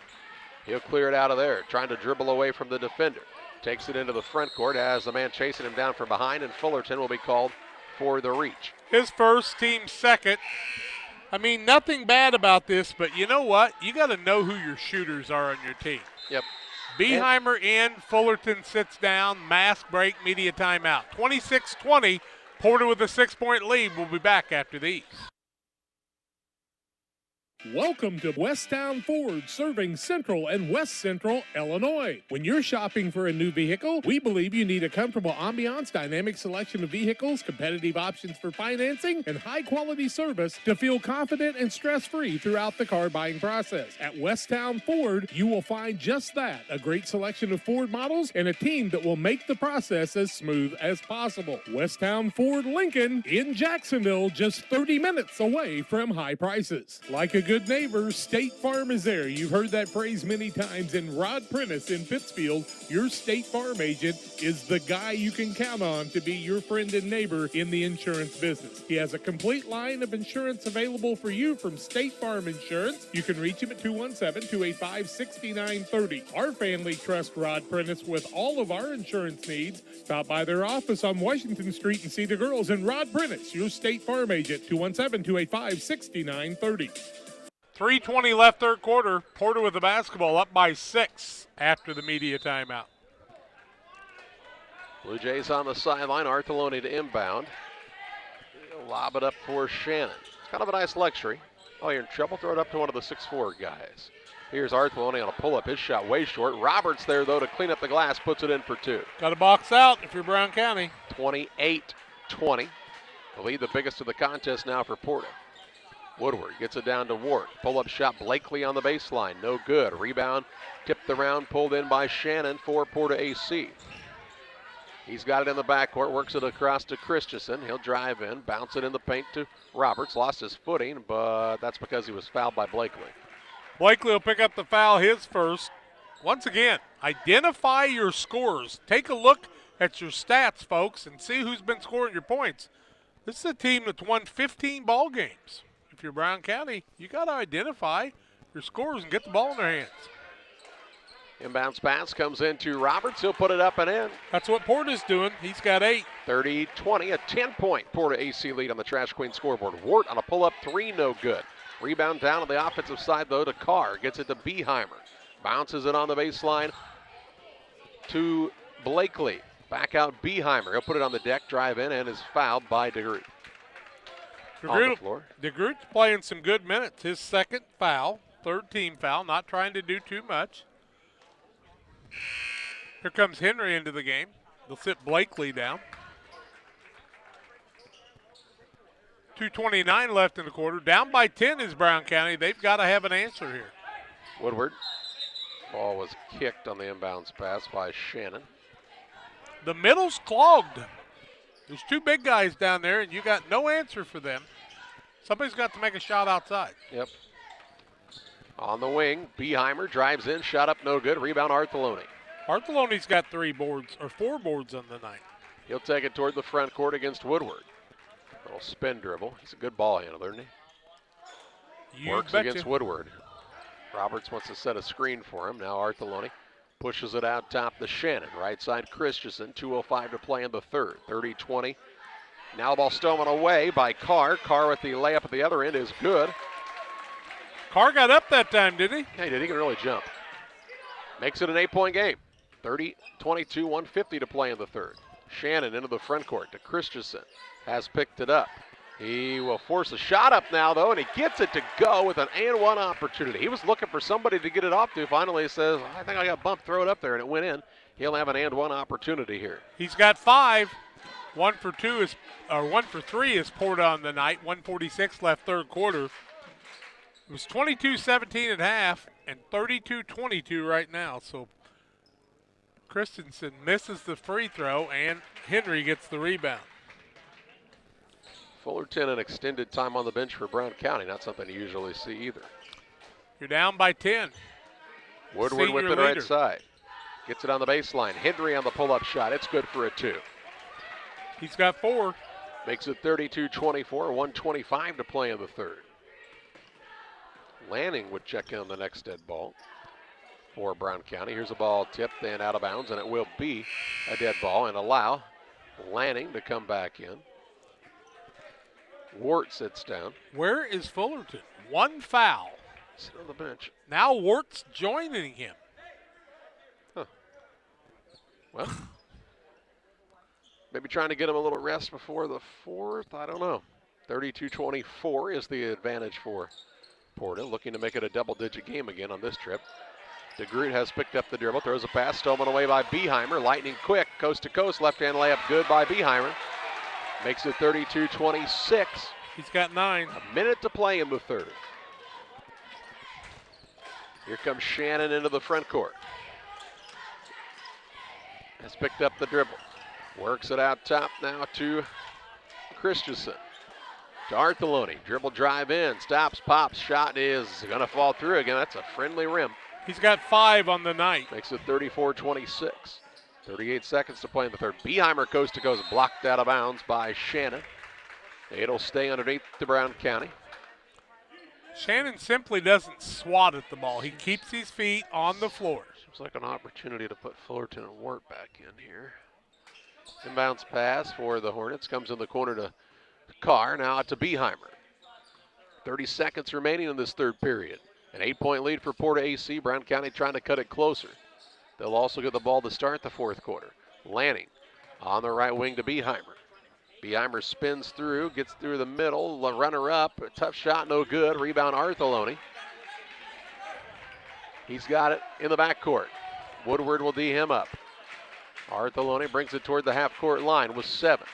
He'll clear it out of there, trying to dribble away from the defender. Takes it into the front court, has the man chasing him down from behind, and Fullerton will be called for the reach. His first, team second. I mean, nothing bad about this, but you know what? You got to know who your shooters are on your team. Yep. Beheimer in, Fullerton sits down, mask break, media timeout. 26-20, Porter with a 6-point lead. We'll be back after these. Welcome to Westtown Ford, serving Central and West Central Illinois. When you're shopping for a new vehicle, we believe you need a comfortable ambiance, dynamic selection of vehicles, competitive options for financing, and high-quality service to feel confident and stress-free throughout the car buying process. At Westtown Ford, you will find just that, a great selection of Ford models and a team that will make the process as smooth as possible. Westtown Ford Lincoln in Jacksonville, just 30 minutes away from high prices. Like a good neighbor, State Farm is there. You've heard that phrase many times. And Rod Prentice in Pittsfield, your State Farm agent, is the guy you can count on to be your friend and neighbor in the insurance business. He has a complete line of insurance available for you from State Farm Insurance. You can reach him at 217-285-6930. Our family trusts Rod Prentice with all of our insurance needs. Stop by their office on Washington Street and see the girls. And Rod Prentice, your State Farm agent, 217-285-6930. 3:20 left third quarter. Porter with the basketball, up by 6 after the media timeout. Blue Jays on the sideline. Artheloni to inbound. He'll lob it up for Shannon. It's kind of a nice luxury. Oh, you're in trouble? Throw it up to one of the 6'4 guys. Here's Artheloni on a pull-up. His shot way short. Roberts there, though, to clean up the glass. Puts it in for 2. Got to box out if you're Brown County. 28-20. The lead, the biggest of the contest now for Porta. Woodward gets it down to Ward. Pull-up shot, Blakely on the baseline. No good. Rebound tipped around, pulled in by Shannon for Porta-A. He's got it in the backcourt, works it across to Christensen. He'll drive in, bounce it in the paint to Roberts. Lost his footing, but that's because he was fouled by Blakely. Blakely will pick up the foul, his first. Once again, identify your scores. Take a look at your stats, folks, and see who's been scoring your points. This is a team that's won 15 ball games. If you're Brown County, you got to identify your scores and get the ball in their hands. Inbounds pass comes into Roberts. He'll put it up and in. That's what Porta's doing. He's got 8. 30-20, a 10-point Porta-A lead on the Trash Queen scoreboard. Wart on a pull-up 3, no good. Rebound down on the offensive side, though, to Carr. Gets it to Beheimer. Bounces it on the baseline to Blakely. Back out Beheimer. He'll put it on the deck, drive in, and is fouled by DeGroot. DeGroot's playing some good minutes. His second foul, third team foul, not trying to do too much. Here comes Henry into the game. They'll sit Blakely down. 2:29 left in the quarter. Down by 10 is Brown County. They've got to have an answer here. Woodward. Ball was kicked on the inbounds pass by Shannon. The middle's clogged. There's 2 big guys down there, and you got no answer for them. Somebody's got to make a shot outside. Yep. On the wing, Beheimer drives in, shot up, no good. Rebound, Artheloni. Artheloni's got 4 boards on the night. He'll take it toward the front court against Woodward. Little spin dribble. He's a good ball handler, isn't he? Works against Woodward. Roberts wants to set a screen for him. Now Artheloni pushes it out top to Shannon. Right side Christensen. 2:05 to play in the third. 30-20. Now the ball stolen away by Carr. Carr with the layup at the other end is good. Carr got up that time, did he? Yeah, he did. He can really jump. Makes it an 8-point game. 30-22, 150 to play in the third. Shannon into the front court to Christensen. Has picked it up. He will force a shot up now, though, and he gets it to go with an and-one opportunity. He was looking for somebody to get it off to. Finally, he says, I think I got bumped, throw it up there, and it went in. He'll have an and-one opportunity here. He's got 5. 1 for 3 is Porta on the night. 1:46 left third quarter. It was 22-17 at half and 32-22 right now. So Christensen misses the free throw, and Henry gets the rebound. Fullerton an extended time on the bench for Brown County. Not something you usually see either. You're down by 10. Woodward with the right side. Gets it on the baseline. Henry on the pull-up shot. It's good for a 2. He's got 4. Makes it 32-24, 1:25 to play in the third. Lanning would check in on the next dead ball for Brown County. Here's a ball tipped and out of bounds, and it will be a dead ball and allow Lanning to come back in. Wart sits down. Where is Fullerton? One foul. Sit on the bench. Now Wart's joining him. Huh. Well, maybe trying to get him a little rest before the fourth. I don't know. 32-24 is the advantage for Porta, looking to make it a double-digit game again on this trip. DeGroot has picked up the dribble, throws a pass, stolen away by Beheimer. Lightning quick, coast-to-coast, left-hand layup good by Beheimer. Makes it 32-26. He's got 9. A minute to play in the third. Here comes Shannon into the front court. Has picked up the dribble. Works it out top now to Christensen. To Artheloni. Dribble drive in. Stops, pops. Shot is going to fall through again. That's a friendly rim. He's got 5 on the night. Makes it 34-26. 38 seconds to play in the third. Beheimer coast to coast, blocked out of bounds by Shannon. It'll stay underneath to Brown County. Shannon simply doesn't swat at the ball. He keeps his feet on the floor. Seems like an opportunity to put Fullerton and Wart back in here. Inbounds pass for the Hornets. Comes in the corner to Carr. Now out to Beheimer. 30 seconds remaining in this third period. An 8-point lead for Porta-A. Brown County trying to cut it closer. They'll also get the ball to start the fourth quarter. Lanning on the right wing to Beheimer. Beheimer spins through, gets through the middle, runner up, a tough shot, no good. Rebound Artheloni. He's got it in the backcourt. Woodward will D him up. Artheloni brings it toward the half-court line with 7.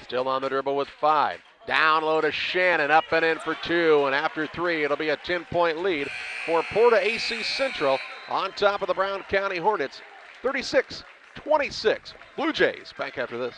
Still on the dribble with 5. Down low to Shannon, up and in for 2, and after 3, it'll be a 10-point lead for Porta-A Central on top of the Brown County Hornets. 36-26. Blue Jays back after this.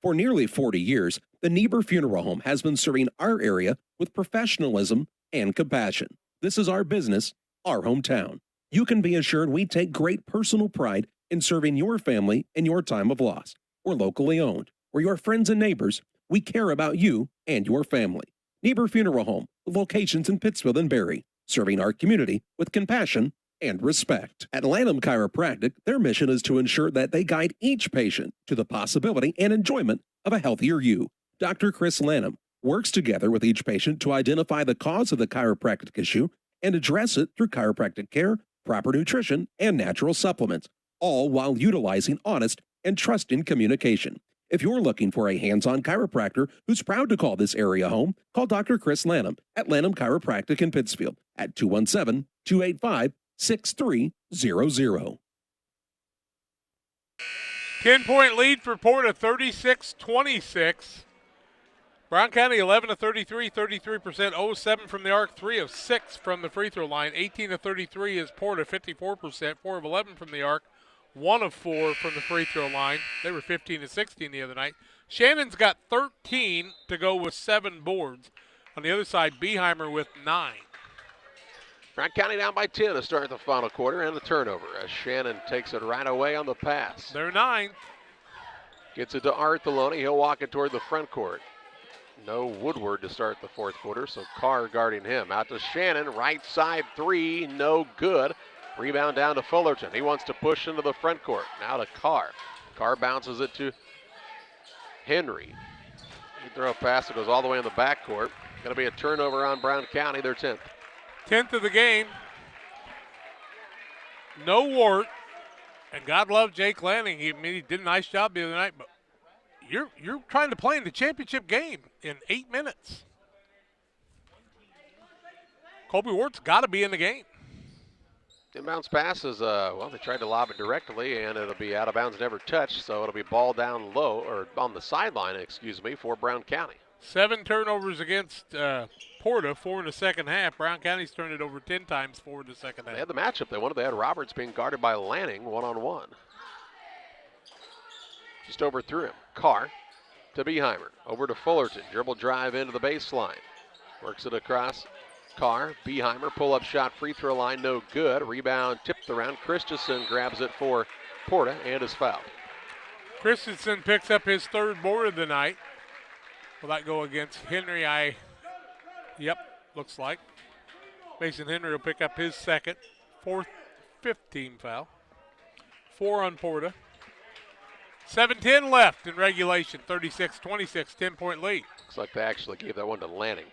For nearly 40 years, the Niebuhr Funeral Home has been serving our area with professionalism and compassion. This is our business, our hometown. You can be assured we take great personal pride in serving your family in your time of loss. We're locally owned. We're your friends and neighbors. We care about you and your family. Niebuhr Funeral Home, with locations in Pittsfield and Barry, serving our community with compassion and respect. At Lanham Chiropractic, their mission is to ensure that they guide each patient to the possibility and enjoyment of a healthier you. Dr. Chris Lanham works together with each patient to identify the cause of the chiropractic issue and address it through chiropractic care, proper nutrition, and natural supplements, all while utilizing honest and trusting communication. If you're looking for a hands-on chiropractor who's proud to call this area home, call Dr. Chris Lanham at Lanham Chiropractic in Pittsfield at 217-285-6300. 10-point lead for Porta, 36-26. Brown County 11-33, 33%, 07 from the arc, 3 of 6 from the free throw line. 18-33 is Porta, 54%, 4 of 11 from the arc, 1 of 4 from the free throw line. They were 15-16 the other night. Shannon's got 13 to go with 7 boards. On the other side, Beheimer with 9. Brown County down by 10 to start the final quarter, and a turnover as Shannon takes it right away on the pass. They're 9. Gets it to Artheloni. He'll walk it toward the front court. No Woodward to start the fourth quarter, so Carr guarding him. Out to Shannon, right side 3, no good. Rebound down to Fullerton. He wants to push into the front court. Now to Carr. Carr bounces it to Henry. He throw a pass that goes all the way in the backcourt. Going to be a turnover on Brown County, their 10th. 10th of the game. No Wart. And God love Jake Lanning. He did a nice job the other night, but you're trying to play in the championship game in 8 minutes. Colby Wart's got to be in the game. Inbounds pass is, they tried to lob it directly, and it'll be out of bounds, never touched, so it'll be ball down low, or on the sideline, for Brown County. 7 turnovers against Porta, 4 in the second half. Brown County's turned it over 10 times, 4 in the second half. They had the matchup they wanted. They had Roberts being guarded by Lanning one-on-one. Just overthrew him. Carr to Beheimer. Over to Fullerton. Dribble drive into the baseline. Works it across. Carr, Beheimer, pull-up shot, free throw line, no good. Rebound tipped around. Christensen grabs it for Porta and is fouled. Christensen picks up his 3rd board of the night. Will that go against Henry? Yep, looks like. Mason Henry will pick up his 2nd, 4th, 5th team foul. 4 on Porta. 7:10 left in regulation, 36-26, 10-point lead. Looks like they actually gave that one to Lanning.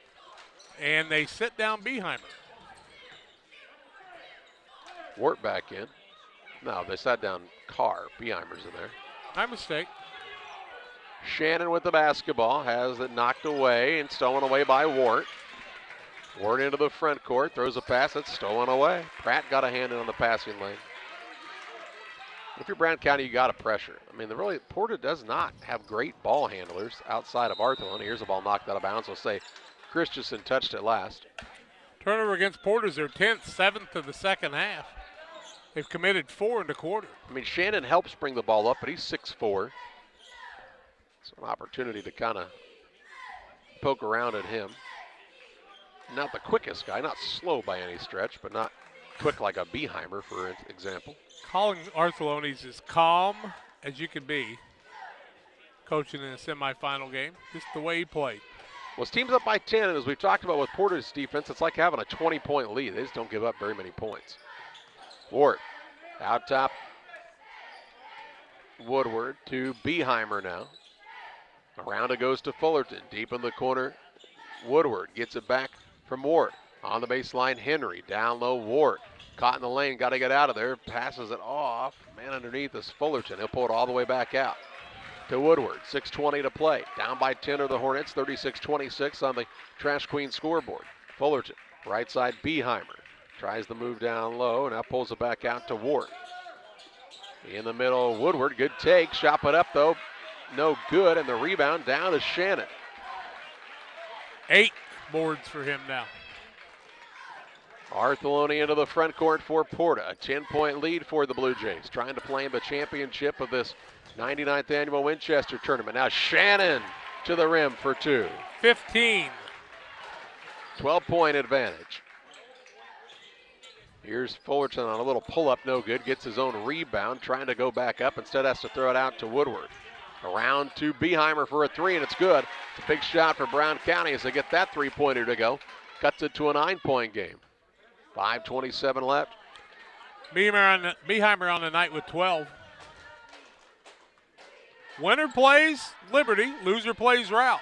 And they sit down Beheimer. Wart back in. No, they sat down Carr. Beheimer's in there. My mistake. Shannon with the basketball, has it knocked away and stolen away by Wart. Wart into the front court, throws a pass, it's stolen away. Pratt got a hand in on the passing lane. If you're Brown County, you got to pressure. I mean, Porta does not have great ball handlers outside of Arthur. Here's a ball knocked out of bounds. We'll say Christensen touched it last. Turnover against Porter's their 10th, 7th of the second half. They've committed 4 in the quarter. I mean, Shannon helps bring the ball up, but he's 6'4". So an opportunity to kind of poke around at him. Not the quickest guy, not slow by any stretch, but not quick like a Beheimer, for example. Colin Artholonis is calm as you can be, coaching in a semifinal game, just the way he played. Well, his team's up by 10, and as we've talked about with Porter's defense, it's like having a 20-point lead. They just don't give up very many points. Ward out top. Woodward to Beheimer now. Around it goes to Fullerton, deep in the corner. Woodward gets it back from Ward. On the baseline, Henry, down low, Ward. Caught in the lane, got to get out of there, passes it off. Man underneath is Fullerton. He'll pull it all the way back out to Woodward. 6:20 to play. Down by 10 are the Hornets, 36-26 on the Trash Queen scoreboard. Fullerton, right side, Beheimer. Tries the move down low, now pulls it back out to Ward. In the middle, Woodward, good take. Shot it up though, no good, and the rebound down to Shannon. 8 boards for him now. Artholoni into the front court for Porta. A 10-point lead for the Blue Jays, trying to play in the championship of this 99th annual Winchester tournament. Now Shannon to the rim for 2. 15. 12-point advantage. Here's Fullerton on a little pull-up, no good. Gets his own rebound, trying to go back up. Instead has to throw it out to Woodward. Around to Beheimer for a 3, and it's good. It's a big shot for Brown County as they get that 3-pointer to go. Cuts it to a 9-point game. 5:27 left. Beheimer on the night with 12. Winner plays Liberty, loser plays Route.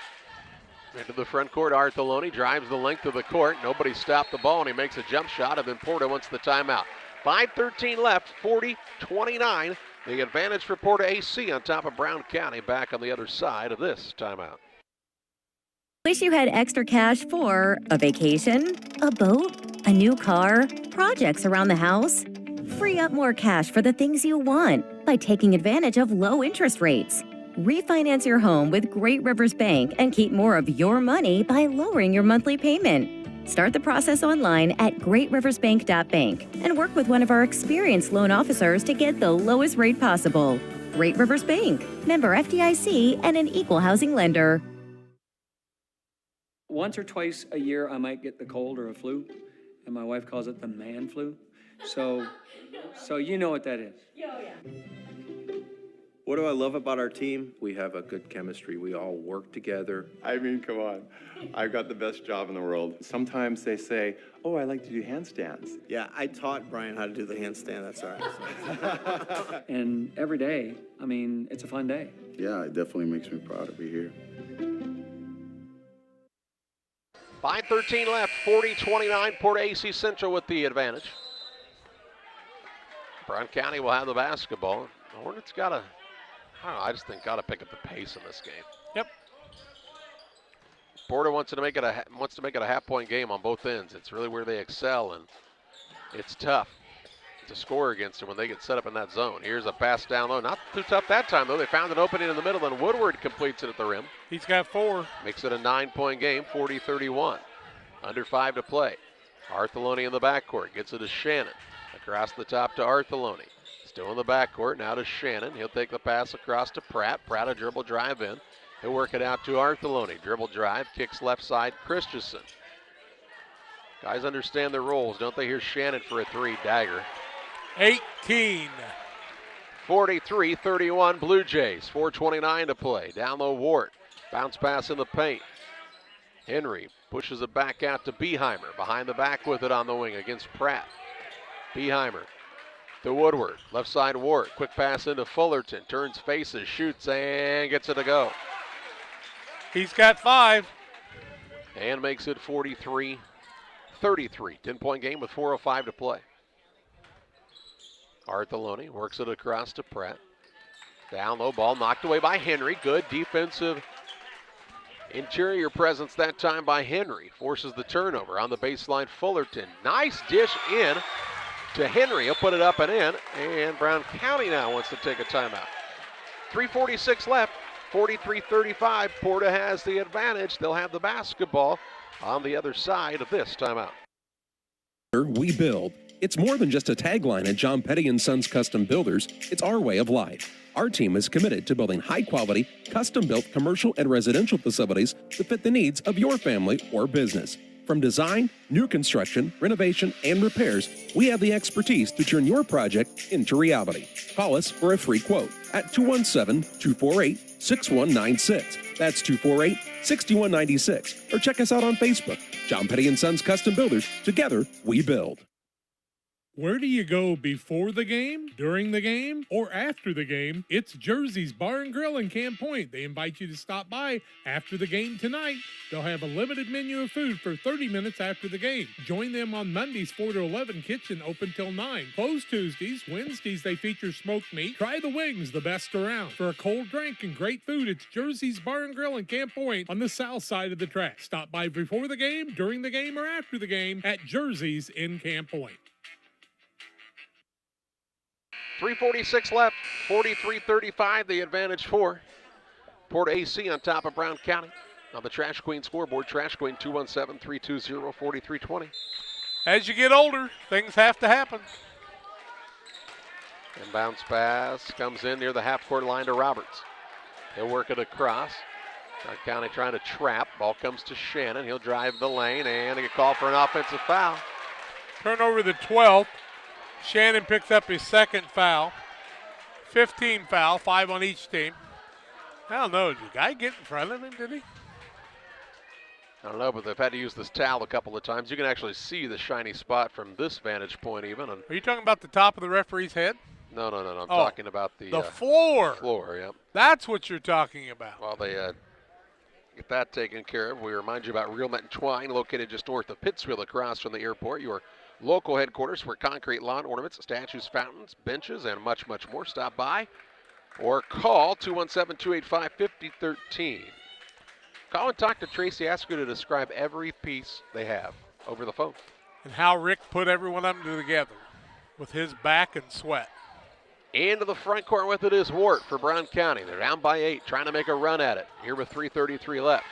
Into the front court, Artholoni drives the length of the court. Nobody stopped the ball, and he makes a jump shot, and then Porta wants the timeout. 5:13 left, 40-29. The advantage for Porta-A on top of Brown County, back on the other side of this timeout. Wish you had extra cash for a vacation, a boat, a new car, projects around the house? Free up more cash for the things you want by taking advantage of low interest rates. Refinance your home with Great Rivers Bank and keep more of your money by lowering your monthly payment. Start the process online at greatriversbank.bank and work with one of our experienced loan officers to get the lowest rate possible. Great Rivers Bank, member FDIC, and an equal housing lender. Once or twice a year, I might get the cold or a flu, and my wife calls it the man flu. So you know what that is. Oh, yeah. What do I love about our team? We have a good chemistry. We all work together. I mean, come on. I've got the best job in the world. Sometimes they say, oh, I like to do handstands. Yeah, I taught Brian how to do the handstand. That's all right. And every day, I mean, it's a fun day. Yeah, it definitely makes me proud to be here. 5:13 left, 40-29. Porta-A Central with the advantage. Brown County will have the basketball. The Hornets got to, I just think got to pick up the pace in this game. Yep. Porta wants to make it a half-point game on both ends. It's really where they excel, and it's tough to score against them when they get set up in that zone. Here's a pass down low. Not too tough that time, though. They found an opening in the middle, and Woodward completes it at the rim. He's got 4. Makes it a 9-point game, 40-31. Under 5 to play. Artholoni in the backcourt. Gets it to Shannon. Across the top to Artholoni. Still in the backcourt, now to Shannon. He'll take the pass across to Pratt. Pratt a dribble drive in. He'll work it out to Artholoni. Dribble drive, kicks left side, Christensen. Guys understand their roles, don't they? Here's Shannon for a 3, dagger. 18. 43-31 Blue Jays, 4:29 to play. Down low Ward. Bounce pass in the paint. Henry pushes it back out to Beheimer. Behind the back with it on the wing against Pratt. Beheimer to Woodward. Left side Ward. Quick pass into Fullerton. Turns, faces, shoots, and gets it to go. He's got 5. And makes it 43-33. 10-point game with 4:05 to play. Artheloni works it across to Pratt. Down low, ball knocked away by Henry. Good defensive interior presence that time by Henry. Forces the turnover on the baseline. Fullerton. Nice dish in to Henry. He'll put it up and in. And Brown County now wants to take a timeout. 3:46 left. 43-35. Porta has the advantage. They'll have the basketball on the other side of this timeout. We build. It's more than just a tagline at John Petty & Sons Custom Builders. It's our way of life. Our team is committed to building high-quality, custom-built commercial and residential facilities to fit the needs of your family or business. From design, new construction, renovation, and repairs, we have the expertise to turn your project into reality. Call us for a free quote at 217-248-6196. That's 248-6196. Or check us out on Facebook. John Petty & Sons Custom Builders. Together, we build. Where do you go before the game, during the game, or after the game? It's Jersey's Bar and Grill in Camp Point. They invite you to stop by after the game tonight. They'll have a limited menu of food for 30 minutes after the game. Join them on Mondays 4 to 11, kitchen open till 9. Closed Tuesdays. Wednesdays they feature smoked meat. Try the wings, the best around. For a cold drink and great food, it's Jersey's Bar and Grill in Camp Point on the south side of the track. Stop by before the game, during the game, or after the game at Jersey's in Camp Point. 3:46 left, 43-35, the advantage for Porta-A on top of Brown County. On the Trash Queen scoreboard, Trash Queen 217-320-4320. As you get older, things have to happen. And bounce pass comes in near the half-court line to Roberts. He'll work it across. Brown County trying to trap. Ball comes to Shannon. He'll drive the lane and get called for an offensive foul. Turnover the 12th. Shannon picks up his second foul. 15 foul, 5 on each team. I don't know, did the guy get in front of him, did he? I don't know, but they've had to use this towel a couple of times. You can actually see the shiny spot from this vantage point even. And are you talking about the top of the referee's head? No. I'm talking about the floor. Floor, yep. That's what you're talking about. Well, they get that taken care of. We remind you about Real Met and Twine, located just north of Pittsfield across from the airport. Your local headquarters for concrete lawn ornaments, statues, fountains, benches, and much, much more. Stop by or call 217-285-5013. Call and talk to Tracy. Ask her to describe every piece they have over the phone. And how Rick put everyone of them together with his back and sweat. Into the front court with it is Wart for Brown County. They're down by 8, trying to make a run at it. Here with 3:33 left.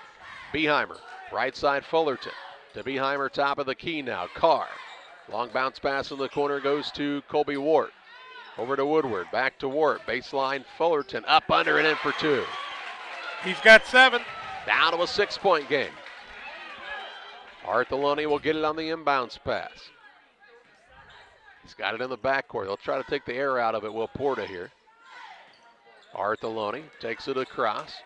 Beheimer, right side Fullerton. To Beheimer, top of the key now. Carr. Long bounce pass in the corner goes to Colby Wart. Over to Woodward, back to Wart. Baseline Fullerton, up under and in for 2. He's got 7. Down to a 6-point game. Artheloni will get it on the inbounds pass. He's got it in the backcourt. They'll try to take the air out of it, Will Porta here. Artheloni takes it across.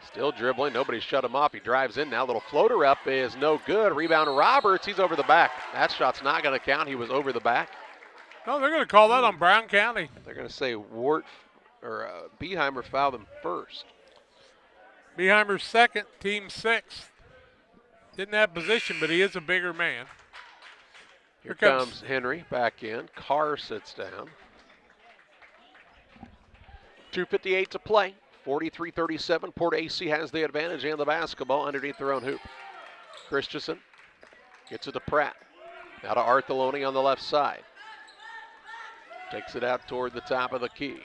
Still dribbling. Nobody shut him off. He drives in now. Little floater up is no good. Rebound Roberts. He's over the back. That shot's not going to count. He was over the back. No, they're going to call that on Brown County. They're going to say Beheimer fouled him first. Beheimer's second, team 6th. Didn't have position, but he is a bigger man. Here comes Henry back in. Carr sits down. 2:58 to play. 43-37. Porta-A has the advantage and the basketball underneath their own hoop. Christensen gets it to Pratt. Now to Artheloni on the left side. Takes it out toward the top of the key.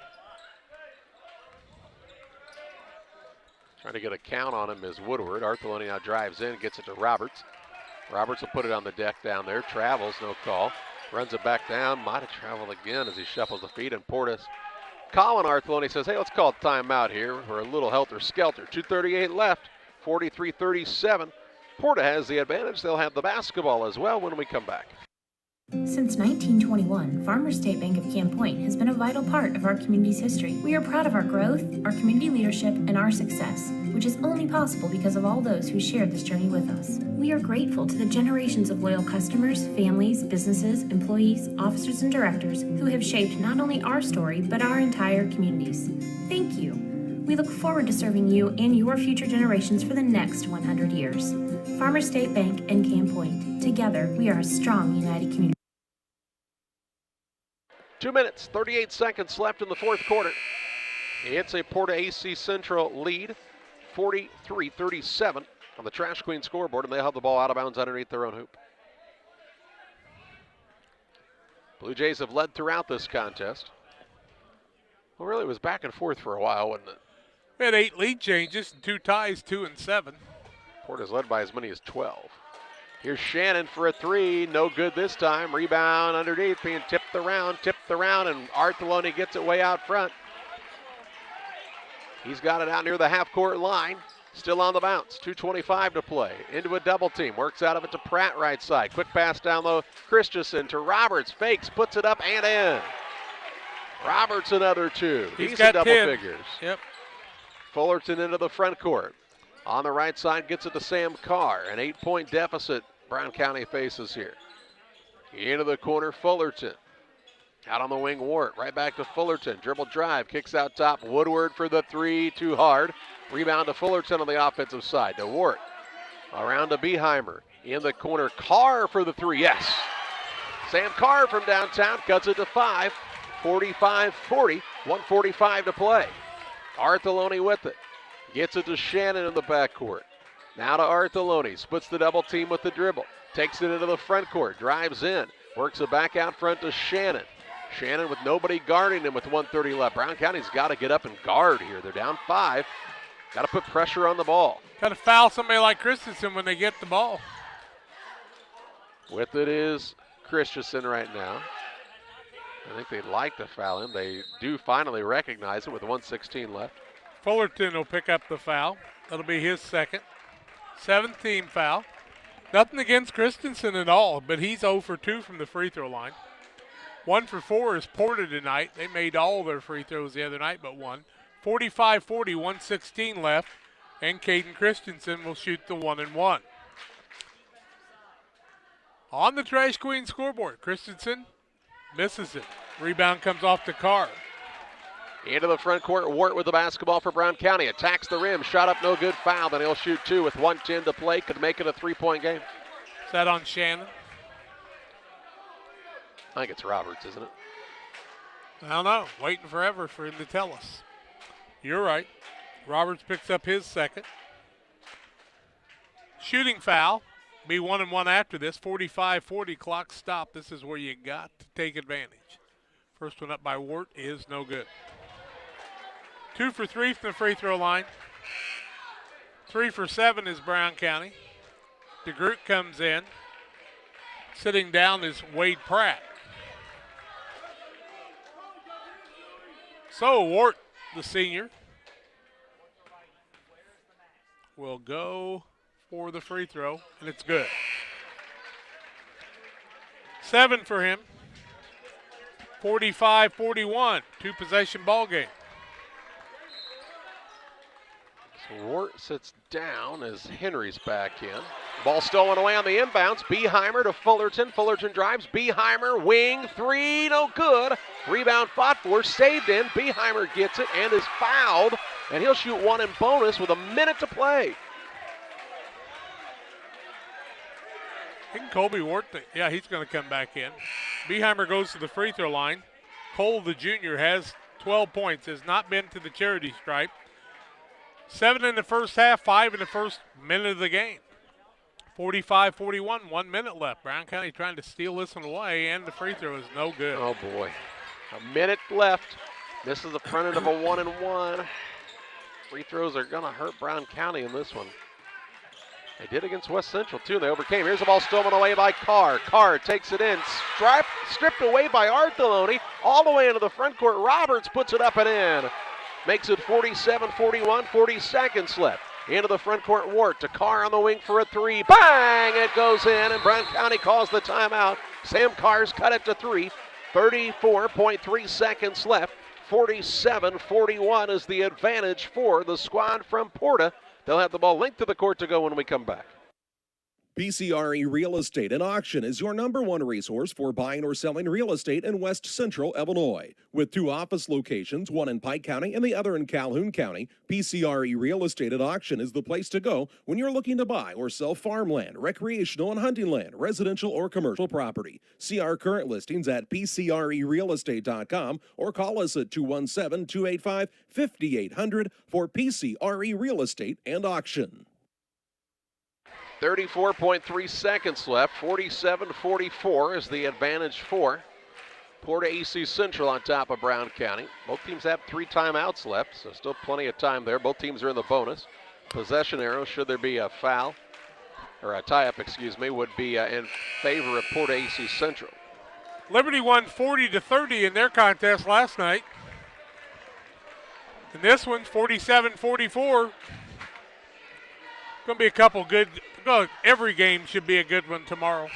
Trying to get a count on him is Woodward. Artheloni now drives in, gets it to Roberts. Roberts will put it on the deck down there. Travels, no call. Runs it back down. Might have traveled again as he shuffles the feet. And Porta's calling Artheloni, says, hey, let's call a timeout here for a little helter-skelter. 2:38 left, 43-37. Porta has the advantage. They'll have the basketball as well when we come back. Since 1921, Farmers State Bank of Camp Point has been a vital part of our community's history. We are proud of our growth, our community leadership, and our success, which is only possible because of all those who shared this journey with us. We are grateful to the generations of loyal customers, families, businesses, employees, officers, and directors who have shaped not only our story, but our entire communities. Thank you. We look forward to serving you and your future generations for the next 100 years. Farmers State Bank and Camp Point. Together, we are a strong, united community. 2 minutes, 38 seconds left in the fourth quarter. It's a PORTA-A Central lead, 43-37 on the Trash Queen scoreboard, and they have the ball out of bounds underneath their own hoop. Blue Jays have led throughout this contest. Well, really, it was back and forth for a while, wasn't it? We had 8 lead changes and 2 ties, 2 and 7. Porta's led by as many as 12. Here's Shannon for a 3, no good this time. Rebound underneath, being tipped around, and Artheloni gets it way out front. He's got it out near the half-court line, still on the bounce. 2:25 to play, into a double team, works out of it to Pratt right side. Quick pass down low, Christensen to Roberts, fakes, puts it up and in. Roberts another 2. He's got double 10 figures. Yep. Fullerton into the front court. On the right side, gets it to Sam Carr. An 8-point deficit Brown County faces here. Into the corner, Fullerton. Out on the wing, Wart. Right back to Fullerton. Dribble drive, kicks out top. Woodward for the 3, too hard. Rebound to Fullerton on the offensive side. To Wart. Around to Beheimer. In the corner, Carr for the 3. Yes. Sam Carr from downtown cuts it to 5. 45-40. 1:45 to play. Artheloni with it. Gets it to Shannon in the backcourt. Now to Artheloni. Splits the double team with the dribble. Takes it into the front court. Drives in. Works it back out front to Shannon. Shannon with nobody guarding him with 1:30 left. Brown County's got to get up and guard here. They're down 5. Got to put pressure on the ball. Got to foul somebody like Christensen when they get the ball. With it is Christensen right now. I think they'd like to foul him. They do finally recognize it with 1:16 left. Fullerton will pick up the foul. That'll be his second. 7th team foul. Nothing against Christensen at all, but he's 0 for 2 from the free throw line. 1 for 4 is Porta tonight. They made all their free throws the other night but one. 45-40, 1:16 left, and Caden Christensen will shoot the 1-and-1. On the Trash Queen scoreboard, Christensen misses it. Rebound comes off to Carr. Into the front court, Wart with the basketball for Brown County. Attacks the rim, shot up, no good, foul. Then he'll shoot 2 with 1:10 to play. Could make it a 3-point game. Is that on Shannon? I think it's Roberts, isn't it? I don't know. Waiting forever for him to tell us. You're right. Roberts picks up his second. Shooting foul. Be 1-and-1 after this. 45-40, clock stop. This is where you got to take advantage. First one up by Wart is no good. 2 for 3 from the free throw line. 3 for 7 is Brown County. DeGroot comes in. Sitting down is Wade Pratt. So Wart, the senior, will go for the free throw, and it's good. 7 for him. 45-41, 2-possession ball game. So Wart sits down as Henry's back in. Ball stolen away on the inbounds. Beheimer to Fullerton. Fullerton drives. Beheimer, wing, 3, no good. Rebound fought for, saved in. Beheimer gets it and is fouled, and he'll shoot 1 in bonus with a minute to play. I think Colby Wart, yeah, he's going to come back in. Beheimer goes to the free throw line. Cole, the junior, has 12 points, has not been to the charity stripe. 7 in the first half, 5 in the first minute of the game. 45-41, 1 minute left. Brown County trying to steal this one away, and the free throw is no good. Oh, boy. A minute left. This is the front end of a 1-and-1. Free throws are going to hurt Brown County in this one. They did against West Central, too. They overcame. Here's the ball stolen away by Carr. Carr takes it in. Stripped away by Artheloni. All the way into the front court. Roberts puts it up and in. Makes it 47-41, 40 seconds left. Into the front court, Wart to Carr on the wing for a 3. Bang! It goes in, and Brown County calls the timeout Sam Carr's cut it to three. 34.3 seconds left. 47-41 is the advantage for the squad from Porta. They'll have the ball linked to the court to go when we come back. PCRE Real Estate and Auction is your #1 resource for buying or selling real estate in West Central Illinois. With 2 office locations, one in Pike County and the other in Calhoun County, PCRE Real Estate and Auction is the place to go when you're looking to buy or sell farmland, recreational and hunting land, residential or commercial property. See our current listings at PCRERealestate.com or call us at 217-285-5800 for PCRE Real Estate and Auction. 34.3 seconds left. 47-44 is the advantage for Porta-A Central on top of Brown County. Both teams have 3 timeouts left, so still plenty of time there. Both teams are in the bonus. Possession arrow, should there be a foul, or a tie-up, excuse me, would be in favor of Porta-A Central. Liberty won 40-30 in their contest last night. And this one's 47-44. Going to be a couple good. Every game should be a good one tomorrow.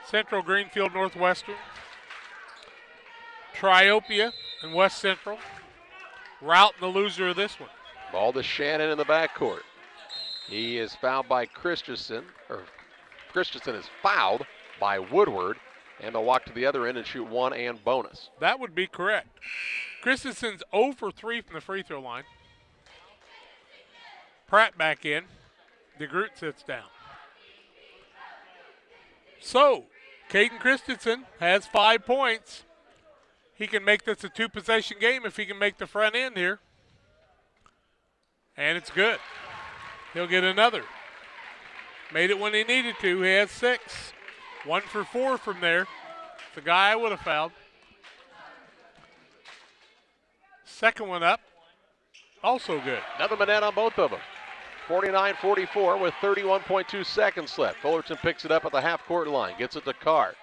Central, Greenfield, Northwestern. Triopia and West Central. Routing the loser of this one. Ball to Shannon in the backcourt. He is fouled by Christensen, or Christensen is fouled by Woodward, and they'll walk to the other end and shoot 1 and bonus. That would be correct. Christensen's 0 for 3 from the free throw line. Pratt back in. DeGroot sits down. So, Caden Christensen has 5 points. He can make this a 2-possession game if he can make the front end here. And it's good. He'll get another. Made it when he needed to. He has 6. 1 for 4 from there. The guy I would have fouled. Second one up. Also good. Another minute on both of them. 49-44 with 31.2 seconds left. Fullerton picks it up at the half-court line. Gets it to Carr.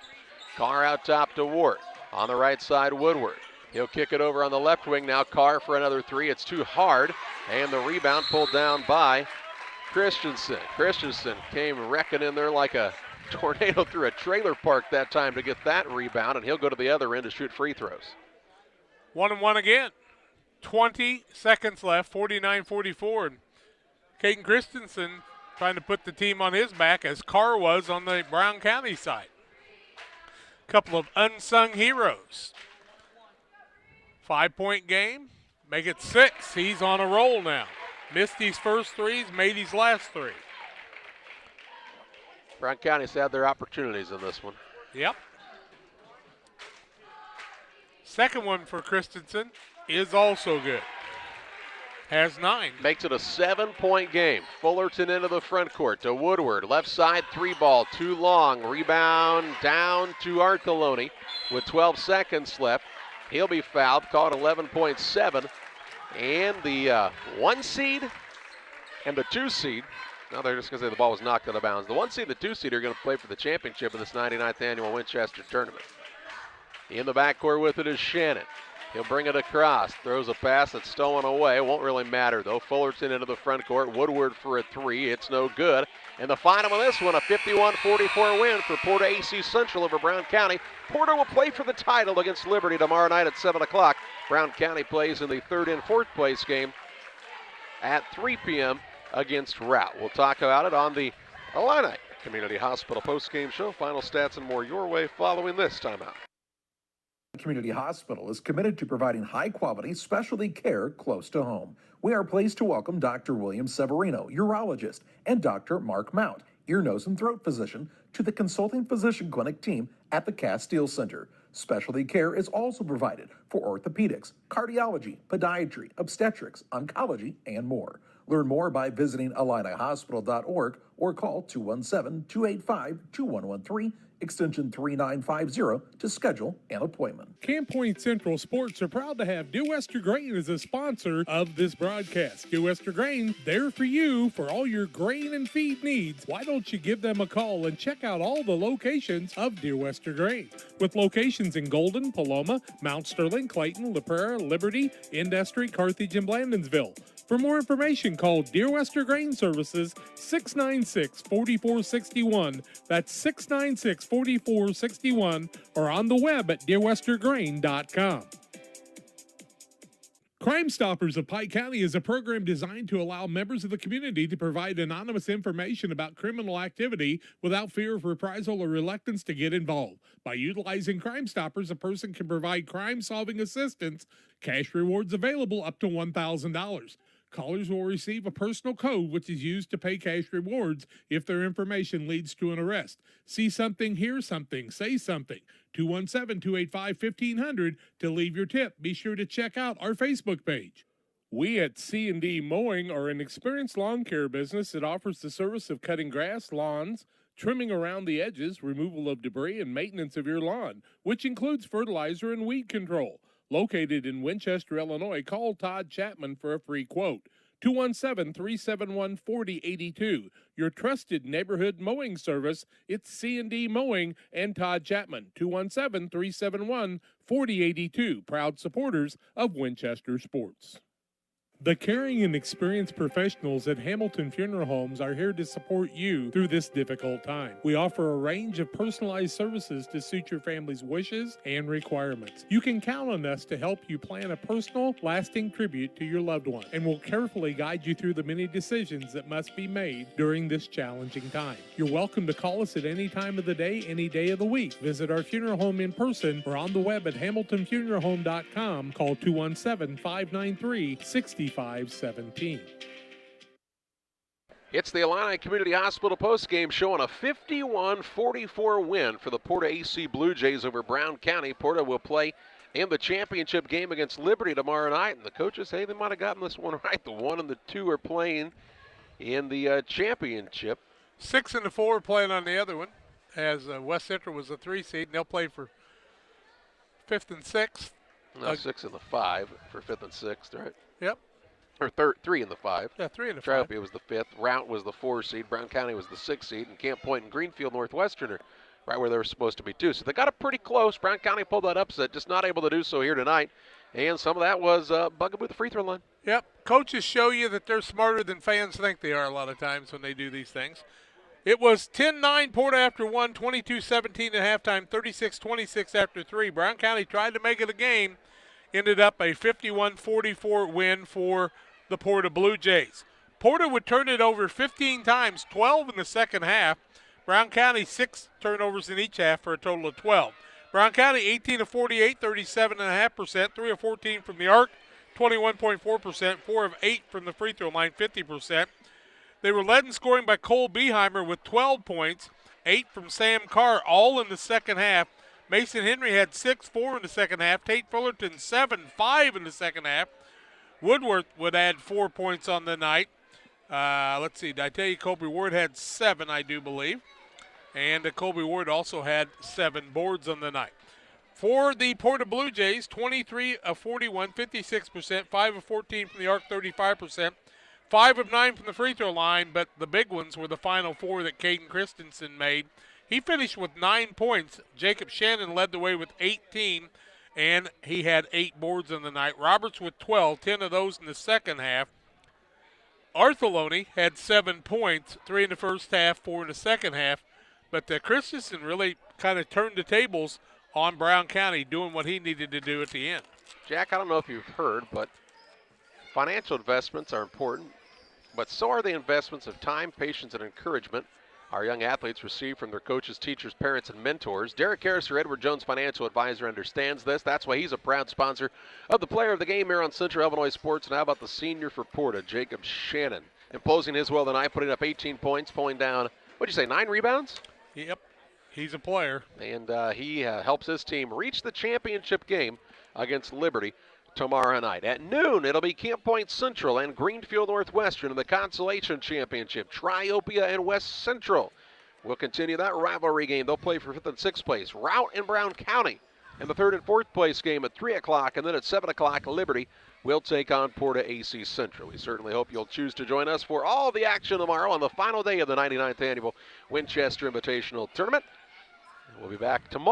Carr out top to Ward. On the right side, Woodward. He'll kick it over on the left wing. Now Carr for another 3. It's too hard. And the rebound pulled down by Christensen. Christensen came wrecking in there like a tornado through a trailer park that time to get that rebound. And he'll go to the other end to shoot free throws. 1 and 1 again. 20 seconds left, 49-44. And Caden Christensen trying to put the team on his back as Carr was on the Brown County side. Couple of unsung heroes. 5-point game, make it 6. He's on a roll now. Missed his first 3s, made his last 3. Brown County's had their opportunities in this one. Yep. Second one for Christensen is also good. Has 9. Makes it a 7-point game. Fullerton into the front court to Woodward. Left side 3 ball, too long. Rebound down to Arcoloni with 12 seconds left. He'll be fouled, caught 11.7. And the 1 seed and the 2 seed, now they're just going to say the ball was knocked out of bounds. The 1 seed and the 2 seed are going to play for the championship in this 99th annual Winchester tournament. In the backcourt with it is Shannon. He'll bring it across, throws a pass that's stolen away. It won't really matter, though. Fullerton into the front court. Woodward for a 3. It's no good. And the final of this one, a 51-44 win for Porta-A Central over Brown County. Porta will play for the title against Liberty tomorrow night at 7 o'clock. Brown County plays in the 3rd and 4th place game at 3 p.m. against Route. We'll talk about it on the Illini Community Hospital postgame show. Final stats and more your way following this timeout. Community Hospital is committed to providing high-quality specialty care close to home. We are pleased to welcome Dr. William Severino, urologist, and Dr. Mark Mount, ear, nose, and throat physician, to the consulting physician clinic team at the Castile Center. Specialty care is also provided for orthopedics, cardiology, podiatry, obstetrics, oncology, and more. Learn more by visiting IlliniHospital.org or call 217-285-2113, extension 3950 to schedule an appointment. Camp Point Central Sports are proud to have Dew Wester Grain as a sponsor of this broadcast. Dew Wester Grain, there for you for all your grain and feed needs. Why don't you give them a call and check out all the locations of Dew Wester Grain? With locations in Golden, Paloma, Mount Sterling, Clayton, La Prairie, Liberty, Industry, Carthage, and Blandonsville. For more information, call Dear Wester Grain Services 696-4461. That's 696-4461, or on the web at dearwestergrain.com. Crime Stoppers of Pike County is a program designed to allow members of the community to provide anonymous information about criminal activity without fear of reprisal or reluctance to get involved. By utilizing Crime Stoppers, a person can provide crime-solving assistance, cash rewards available up to $1,000. Callers will receive a personal code which is used to pay cash rewards if their information leads to an arrest. See something, hear something, say something. 217-285-1500 to leave your tip. Be sure to check out our Facebook page. We at C&D Mowing are an experienced lawn care business that offers the service of cutting grass, lawns, trimming around the edges, removal of debris, and maintenance of your lawn, which includes fertilizer and weed control. Located in Winchester, Illinois, call Todd Chapman for a free quote. 217-371-4082. Your trusted neighborhood mowing service. It's C&D Mowing and Todd Chapman. 217-371-4082. Proud supporters of Winchester Sports. The caring and experienced professionals at Hamilton Funeral Homes are here to support you through this difficult time. We offer a range of personalized services to suit your family's wishes and requirements. You can count on us to help you plan a personal, lasting tribute to your loved one, and we'll carefully guide you through the many decisions that must be made during this challenging time. You're welcome to call us at any time of the day, any day of the week. Visit our funeral home in person or on the web at hamiltonfuneralhome.com. Call 217-593-6517. It's the Illini Community Hospital postgame showing a 51-44 win for the PORTA-A Blue Jays over Brown County. Porta will play in the championship game against Liberty tomorrow night, and the coaches say they might have gotten this one right. The 1 and the 2 are playing in the championship. 6 and the 4 playing on the other one, as West Central was a 3 seed, and they'll play for 5th and 6th. No, 6 and the 5 for 5th and 6th, right? Yep. Or 3 and the 5. Yeah, 3 and the 5. Triopia was the 5th. Route was the 4 seed. Brown County was the 6 seed. And Camp Point and Greenfield Northwestern are right where they were supposed to be, too. So they got it pretty close. Brown County pulled that upset, just not able to do so here tonight. And some of that was bugging with the free throw line. Yep. Coaches show you that they're smarter than fans think they are a lot of times when they do these things. It was 10-9 Porta after 1, 22-17 at halftime, 36-26 after 3. Brown County tried to make it a game. Ended up a 51-44 win for the Porta Blue Jays. Porta would turn it over 15 times, 12 in the second half. Brown County 6 turnovers in each half for a total of 12. Brown County 18 of 48, 37.5%, 3 of 14 from the arc, 21.4%, 4 of 8 from the free throw line, 50%. They were led in scoring by Cole Beheimer with 12 points, 8 from Sam Carr, all in the second half. Mason Henry had 6-4 in the second half. Tate Fullerton 7-5 in the second half. Woodworth would add 4 points on the night. Let's see, did I tell you Colby Ward had 7, I do believe. And Colby Ward also had 7 boards on the night. For the Porta Blue Jays, 23 of 41, 56%, 5 of 14 from the arc, 35%, 5 of 9 from the free throw line, but the big ones were the final 4 that Caden Christensen made. He finished with 9 points. Jacob Shannon led the way with 18, and he had 8 boards on the night. Roberts with 12, 10 of those in the second half. Artheloni had 7 points, 3 in the first half, 4 in the second half. But Christensen really kind of turned the tables on Brown County, doing what he needed to do at the end. Jack, I don't know if you've heard, but financial investments are important, but so are the investments of time, patience, and encouragement our young athletes receive from their coaches, teachers, parents, and mentors. Derek Harris, your Edward Jones financial advisor, understands this. That's why he's a proud sponsor of the player of the game here on Central Illinois Sports. And how about the senior for Porta, Jacob Shannon, imposing his will tonight, putting up 18 points, pulling down, what'd you say, 9 rebounds? Yep, he's a player. And he helps his team reach the championship game against Liberty tomorrow night. At noon, it'll be Camp Point Central and Greenfield Northwestern in the Consolation Championship. Triopia and West Central will continue that rivalry game. They'll play for 5th and 6th place. Route and Brown County in the 3rd and 4th place game at 3 o'clock. And then at 7 o'clock, Liberty will take on Porta-A Central. We certainly hope you'll choose to join us for all the action tomorrow on the final day of the 99th Annual Winchester Invitational Tournament. We'll be back tomorrow.